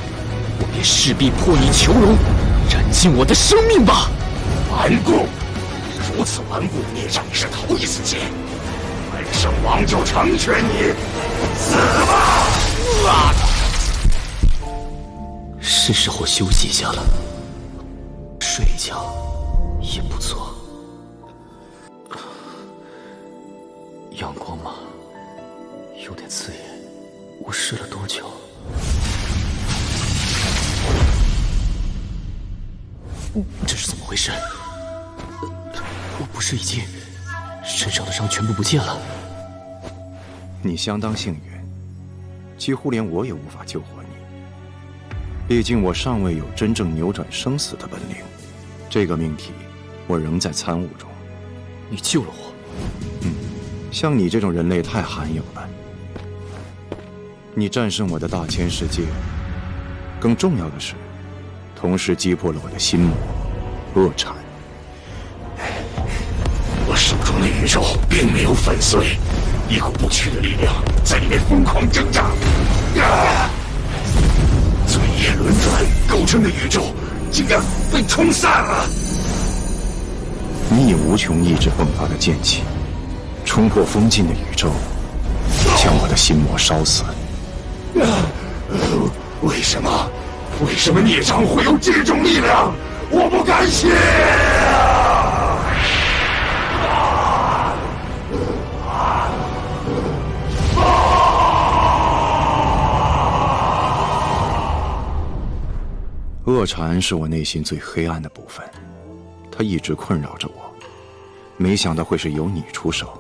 Speaker 15: 我便势必破你囚笼，燃尽我的生命吧！
Speaker 22: 顽固，如此顽固的孽障你是头一次见。本圣王就成全你，死吧！
Speaker 15: 是时候休息一下了，睡一觉也不错。阳光吗？有点刺眼。我试了多久？这是怎么回事？我不是已经身上的伤全部不见了？
Speaker 21: 你相当幸运，几乎连我也无法救活你。毕竟我尚未有真正扭转生死的本领，这个命题我仍在参悟中。
Speaker 15: 你救了我？
Speaker 21: 像你这种人类太罕有了。你战胜我的大千世界，更重要的是，同时击破了我的心魔恶禅。
Speaker 22: 我手中的宇宙并没有粉碎，一股不屈的力量在里面疯狂挣扎。罪业轮转构成的宇宙竟然被冲散了。
Speaker 21: 你以无穷意志迸发的剑气，冲破封禁的宇宙，将我的心魔烧死。
Speaker 22: 为什么孽障会有这种力量？我不敢信！
Speaker 21: 恶禅是我内心最黑暗的部分，它一直困扰着我。没想到会是由你出手，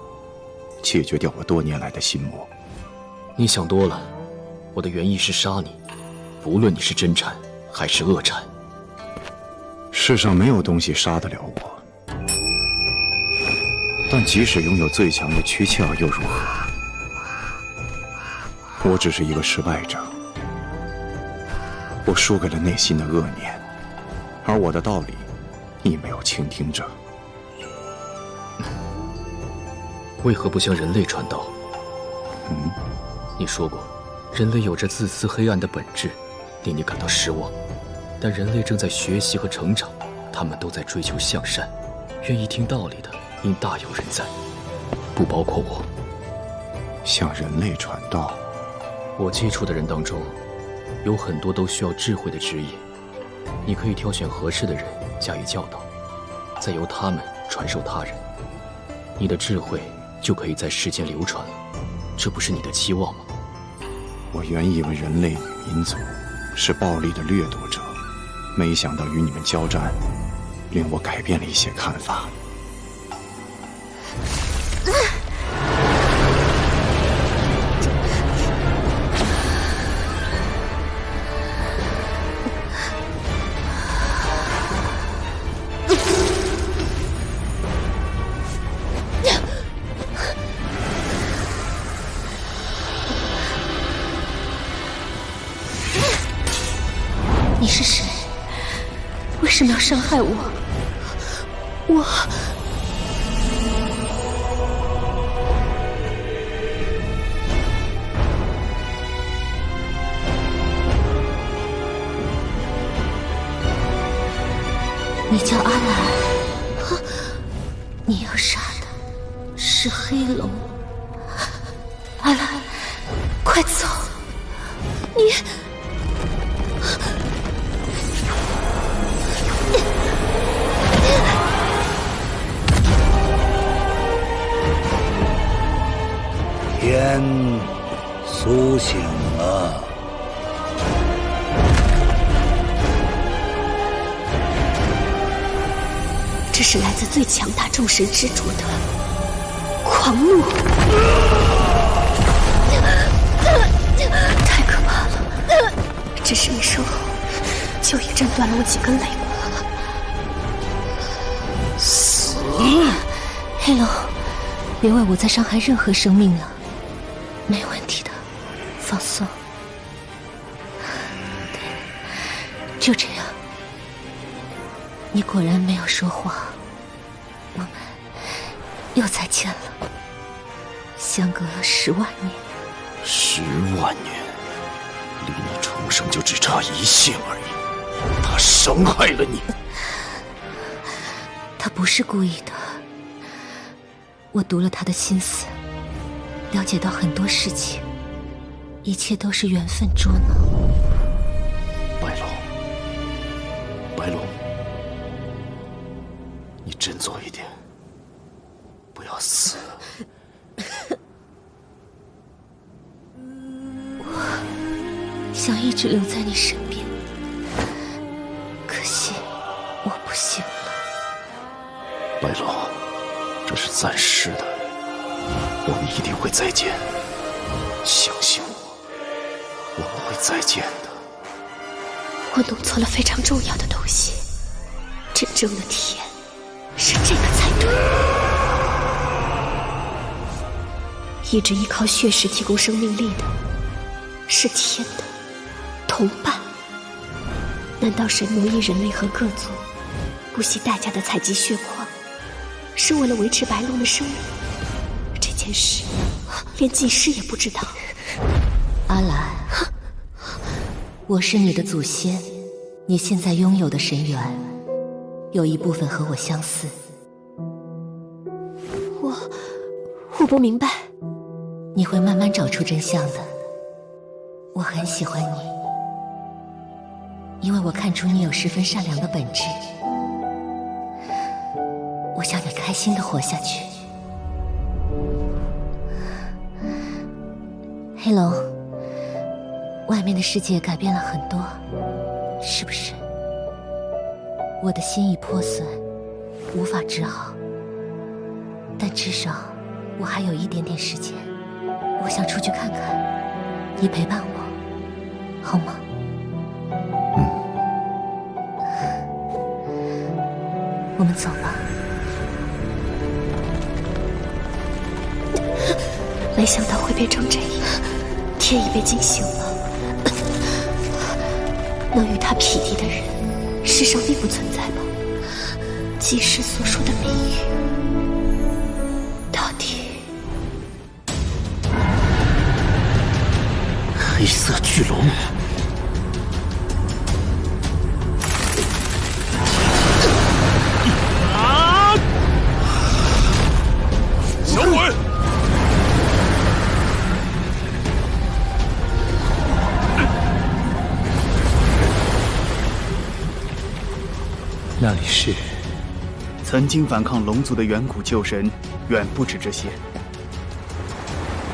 Speaker 21: 解决掉我多年来的心魔。
Speaker 15: 你想多了，我的原意是杀你，不论你是真禅还是恶禅。
Speaker 21: 世上没有东西杀得了我，但即使拥有最强的躯壳又如何？我只是一个失败者，我输给了内心的恶念，而我的道理，你没有倾听着。
Speaker 15: 为何不向人类传道？你说过，人类有着自私黑暗的本质，令你感到失望。但人类正在学习和成长，他们都在追求向善，愿意听道理的应大有人在，不包括我。
Speaker 21: 向人类传道？
Speaker 15: 我接触的人当中，有很多都需要智慧的指引。你可以挑选合适的人加以教导，再由他们传授他人。你的智慧就可以在世间流传了，这不是你的期望吗？
Speaker 21: 我原以为人类与民族是暴力的掠夺者，没想到与你们交战，令我改变了一些看法。
Speaker 10: 你是谁？为什么要伤害我？叫阿兰，你要杀的是黑龙。阿兰，快走！你。
Speaker 19: 天苏醒了。
Speaker 3: 这是来自最强大众神之主的狂怒，太可怕了！这是你身后就已震断了我几根肋骨。
Speaker 10: 死！黑龙，别为我再伤害任何生命了。没问题的，放松。对，就这样。你果然没有说谎，我们又再见了，相隔了10万年。
Speaker 8: 10万年，离你重生就只差1线而已。他伤害了你，
Speaker 10: 他不是故意的。我读了他的心思，了解到很多事情，一切都是缘分捉弄。
Speaker 8: 白龙，白龙。你振作一点，不要死。
Speaker 10: 我想一直留在你身边，可惜我不行了。
Speaker 8: 白龙，这是暂时的，我们一定会再见。相信我，我们会再见的。
Speaker 3: 我弄错了非常重要的东西，真正的天。是这个才对，一直依靠血石提供生命力的，是天的同伴。难道神奴役人类和各族，不惜代价的采集血矿，是为了维持白龙的生命？这件事，连祭师也不知道。
Speaker 10: 阿兰，我是你的祖先，你现在拥有的神源。有一部分和我相似，
Speaker 3: 我不明白。
Speaker 10: 你会慢慢找出真相的。我很喜欢你，因为我看出你有十分善良的本质。我想你开心地活下去。黑龙，外面的世界改变了很多，是不是？我的心已破损，无法治好，但至少我还有一点点时间。我想出去看看，你陪伴我，好吗？我们走吧。
Speaker 3: 没想到会变成这样，天已被惊醒了。能与他匹敌的人，世上并不存在吧？祭师所说的谜语，到底……
Speaker 8: 黑色巨龙。
Speaker 5: 小鬼！
Speaker 20: 那里是曾经反抗龙族的远古旧神，远不止这些。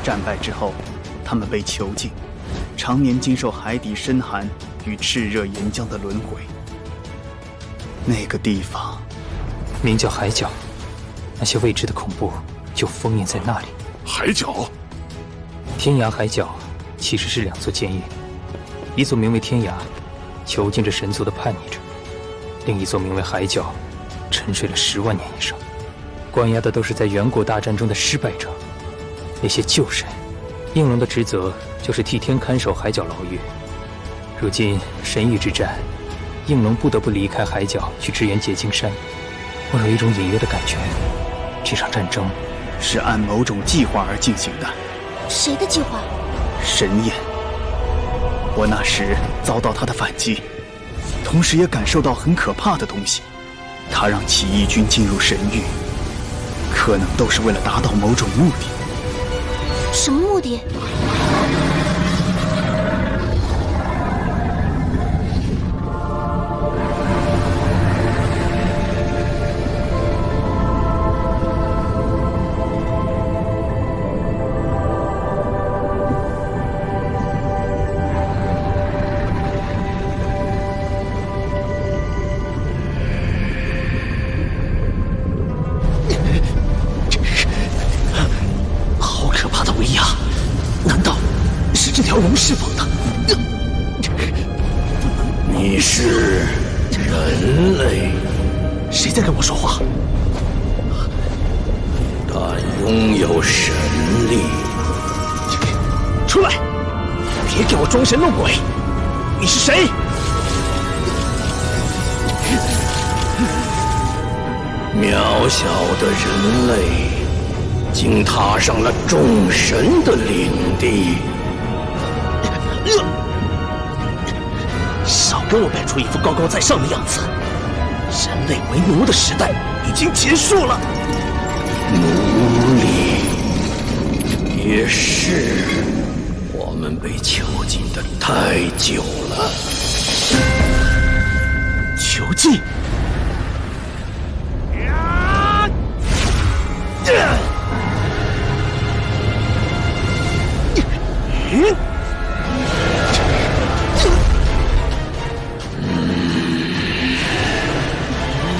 Speaker 20: 战败之后，他们被囚禁，常年经受海底深寒与炽热岩浆的轮回。那个地方
Speaker 23: 名叫海角，那些未知的恐怖就封印在那里。
Speaker 5: 海角，
Speaker 23: 天涯海角其实是2座监狱，一座名为天涯，囚禁着神族的叛逆者；另一座名为海角，沉睡了10万年以上，关押的都是在远古大战中的失败者。那些旧神，应龙的职责就是替天看守海角牢狱。如今神域之战，应龙不得不离开海角去支援结晶山。我有一种隐约的感觉，这场战争
Speaker 20: 是按某种计划而进行的。
Speaker 3: 谁的计划？
Speaker 20: 神焰。我那时遭到他的反击，同时也感受到很可怕的东西。他让起义军进入神域，可能都是为了达到某种目的。
Speaker 3: 什么目的？
Speaker 6: 龙释放的。
Speaker 19: 你是人类？
Speaker 6: 谁在跟我说话？
Speaker 19: 但拥有神力。
Speaker 6: 出来！别给我装神弄鬼！你是谁？
Speaker 19: 渺小的人类，竟踏上了众神的领地。
Speaker 6: 少跟我摆出一副高高在上的样子！人类为奴的时代已经结束了。
Speaker 19: 奴隶也是，我们被囚禁的太久了。
Speaker 6: 囚禁？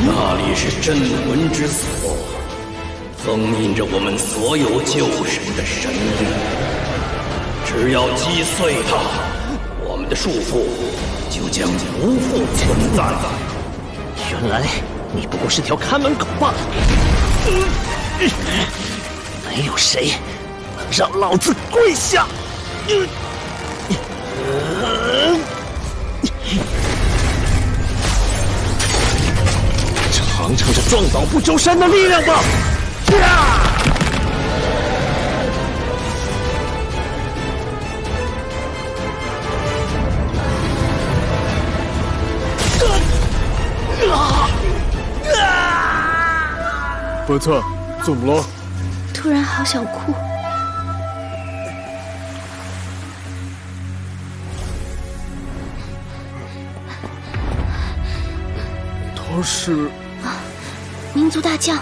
Speaker 19: 那里是镇魂之所，封印着我们所有旧神的神力。只要击碎它，我们的束缚就将不复存在。
Speaker 6: 原来你不过是条看门狗罢了。没有谁能让老子跪下！尝尝这撞倒不周山的力量吧！
Speaker 18: 伯策，怎么了？
Speaker 3: 突然好想哭。
Speaker 18: 他是
Speaker 3: 民族大将，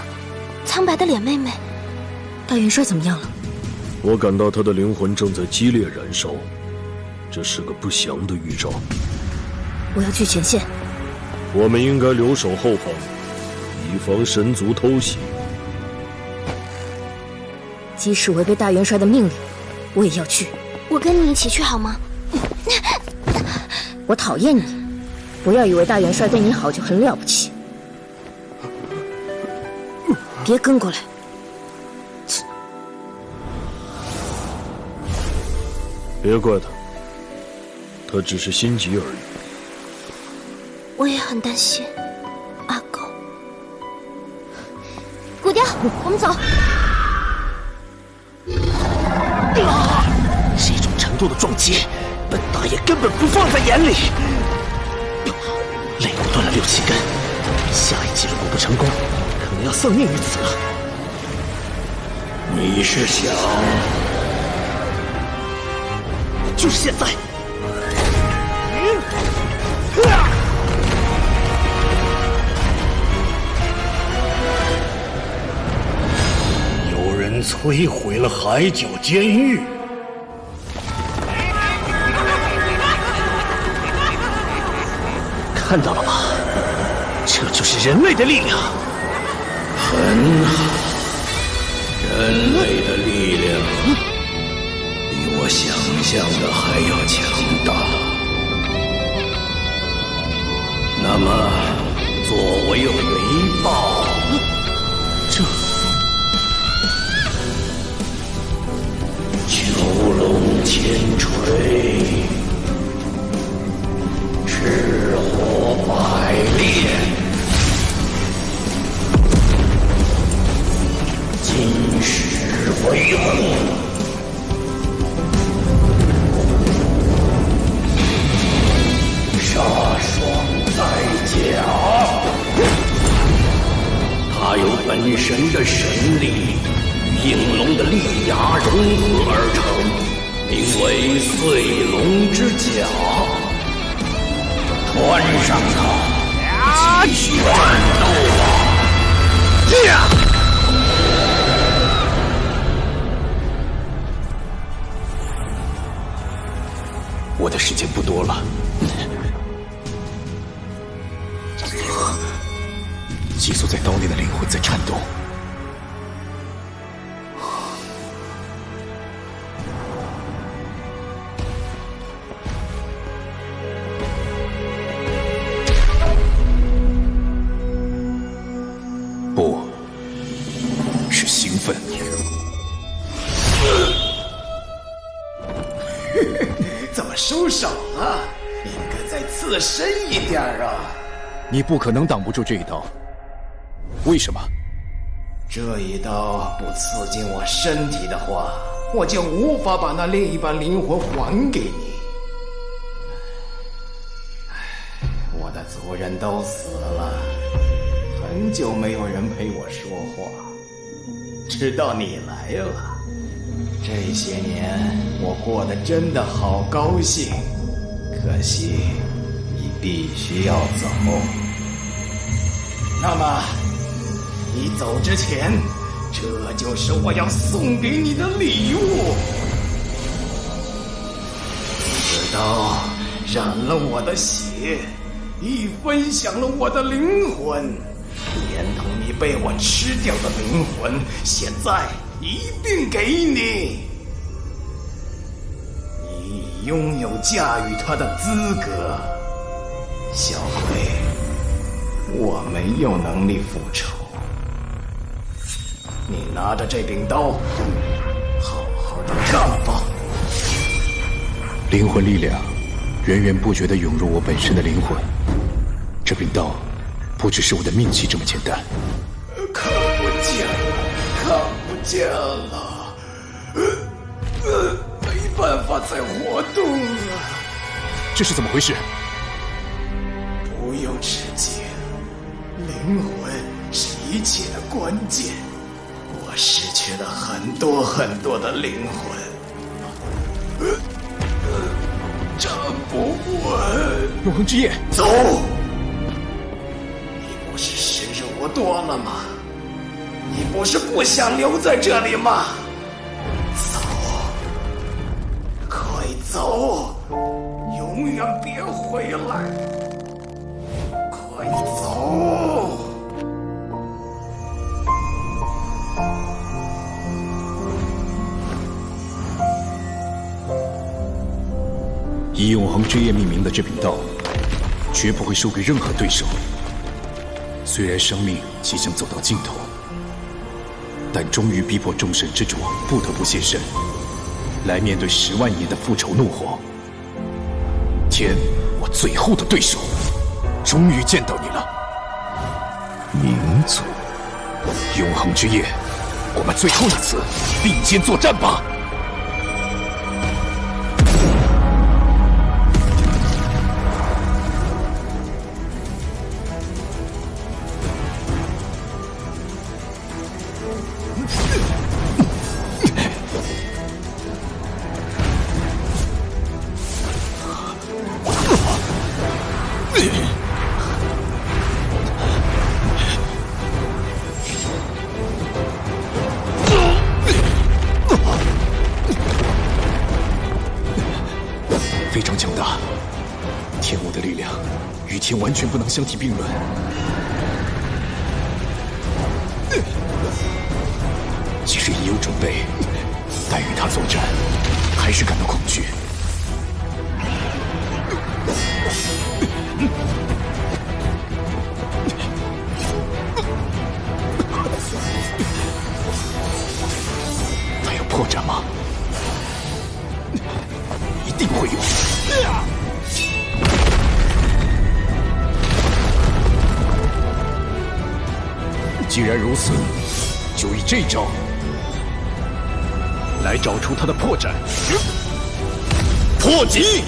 Speaker 3: 苍白的脸妹妹。
Speaker 10: 大元帅怎么样了？
Speaker 2: 我感到他的灵魂正在激烈燃烧，这是个不祥的预兆。
Speaker 10: 我要去前线。
Speaker 2: 我们应该留守后方，以防神族偷袭。
Speaker 10: 即使违背大元帅的命令，我也要去。
Speaker 3: 我跟你一起去好吗？
Speaker 10: 我讨厌你，不要以为大元帅对你好就很了不起。别跟过来。
Speaker 2: 别怪他，他只是心急而已。
Speaker 3: 我也很担心阿狗。骨雕，我们走。
Speaker 6: 这种程度的撞击，本大爷根本不放在眼里。肋骨断了6、7根，下一击如果不成功，可能要丧命于此了。
Speaker 19: 你是想？
Speaker 6: 就是现在！
Speaker 19: 有人摧毁了海九监狱。
Speaker 6: 看到了吧？这就是人类的力量。
Speaker 19: 很好，人类的力量比我想象的还要强大。那么，作为回报，囚龙千锤。赤火百炼，金石为护，杀霜在甲。本神的神力与应龙的利牙融合而成，名为碎龙之甲。穿上它，继续战斗吧！
Speaker 21: 我的时间不多了，寄宿在刀内的灵魂在颤动。不，是兴奋。
Speaker 16: 怎么收手了？应该再刺深一点啊！
Speaker 21: 你不可能挡不住这一刀。为什么？
Speaker 16: 这一刀不刺进我身体的话，我就无法把那另一半灵魂还给你。我的族人都死了，很久没有人陪我说话，直到你来了。这些年我过得真的好高兴，可惜你必须要走。那么你走之前，这就是我要送给你的礼物。此刀染了我的血，亦分享了我的灵魂，连同你被我吃掉的灵魂，现在一并给你。你已拥有驾驭它的资格，小鬼，我没有能力复仇。你拿着这柄刀，好好的干吧。
Speaker 21: 灵魂力量源源不绝地涌入我本身的灵魂，这柄刀不只是我的命器这么简单。
Speaker 16: 看不见了，看不见了，没办法再活动了。
Speaker 21: 这是怎么回事？
Speaker 16: 不用吃惊，灵魂是一切的关键。我失去了很多很多的灵魂，站不稳。
Speaker 21: 永恒之夜，
Speaker 16: 走！你不是时日无多了吗？你不是不想留在这里吗？走，快走，永远别回来！快走！
Speaker 21: 以永恒之夜命名的这柄刀，绝不会输给任何对手。虽然生命即将走到尽头，但终于逼迫众神之主不得不现身，来面对10万年的复仇怒火。天，我最后的对手，终于见到你了，冥族。永恒之夜，我们最后一次并肩作战吧！非常强大，天武的力量与天完全不能相提并论。即使已有准备，但与他作战，还是感到恐惧。他有破绽吗？一定会有。既然如此，就以这招来找出他的破绽。破击！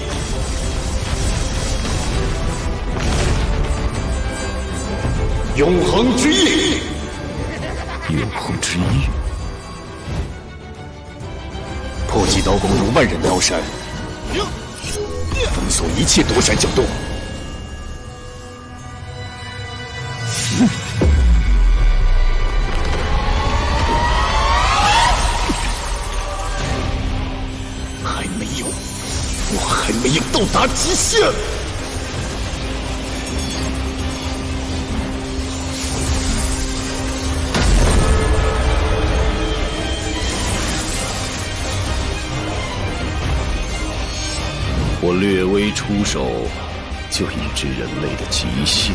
Speaker 21: 永恒之翼！
Speaker 8: 永恒之一，破击刀光6万人刀山，封锁一切躲闪角度。还没有，我还没有到达极限。我略微出手，就已知人类的极限，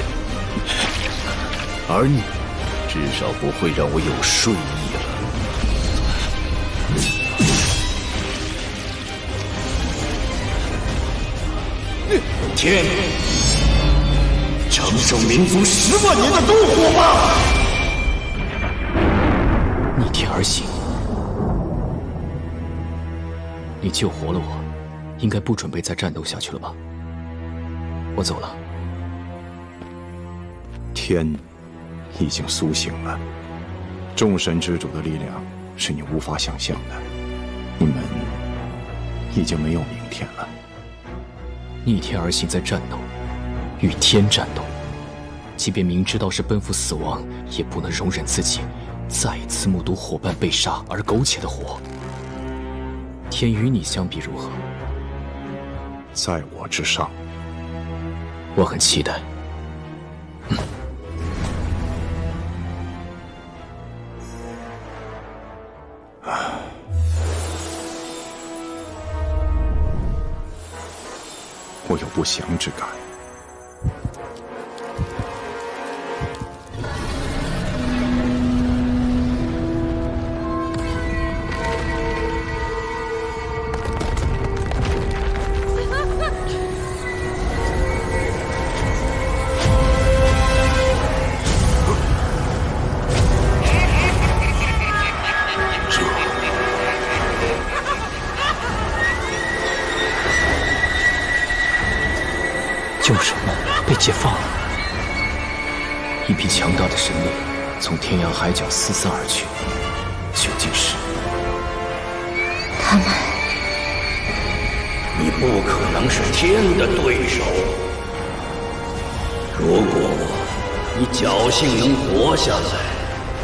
Speaker 8: 而你至少不会让我有睡意了。天，承受民族10万年的怒火吧！
Speaker 15: 逆天而行，你救活了我。应该不准备再战斗下去了吧？我走了。
Speaker 21: 天已经苏醒了，众神之主的力量是你无法想象的，你们已经没有明天了。
Speaker 15: 逆天而行在战斗，与天战斗，即便明知道是奔赴死亡，也不能容忍自己再一次目睹伙伴被杀而苟且的活。天与你相比如何？
Speaker 21: 在我之上，
Speaker 15: 我很期待。
Speaker 21: 我有不祥之感。
Speaker 15: 旧神们被解放了，一批强大的神力从天涯海角四散而去，究竟是
Speaker 3: 他们？
Speaker 19: 你不可能是天的对手。如果你侥幸能活下来，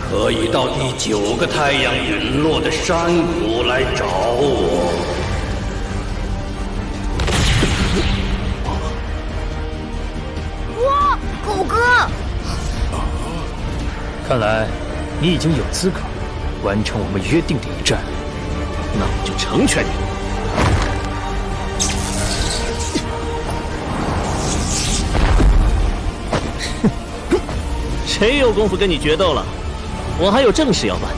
Speaker 19: 可以到第9个太阳陨落的山谷来找我。
Speaker 13: 狗哥，
Speaker 23: 看来你已经有资格完成我们约定的一战，
Speaker 15: 那我就成全你。
Speaker 6: 谁有功夫跟你决斗了？我还有正事要办。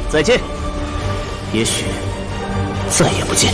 Speaker 6: 再见，也许再也不见。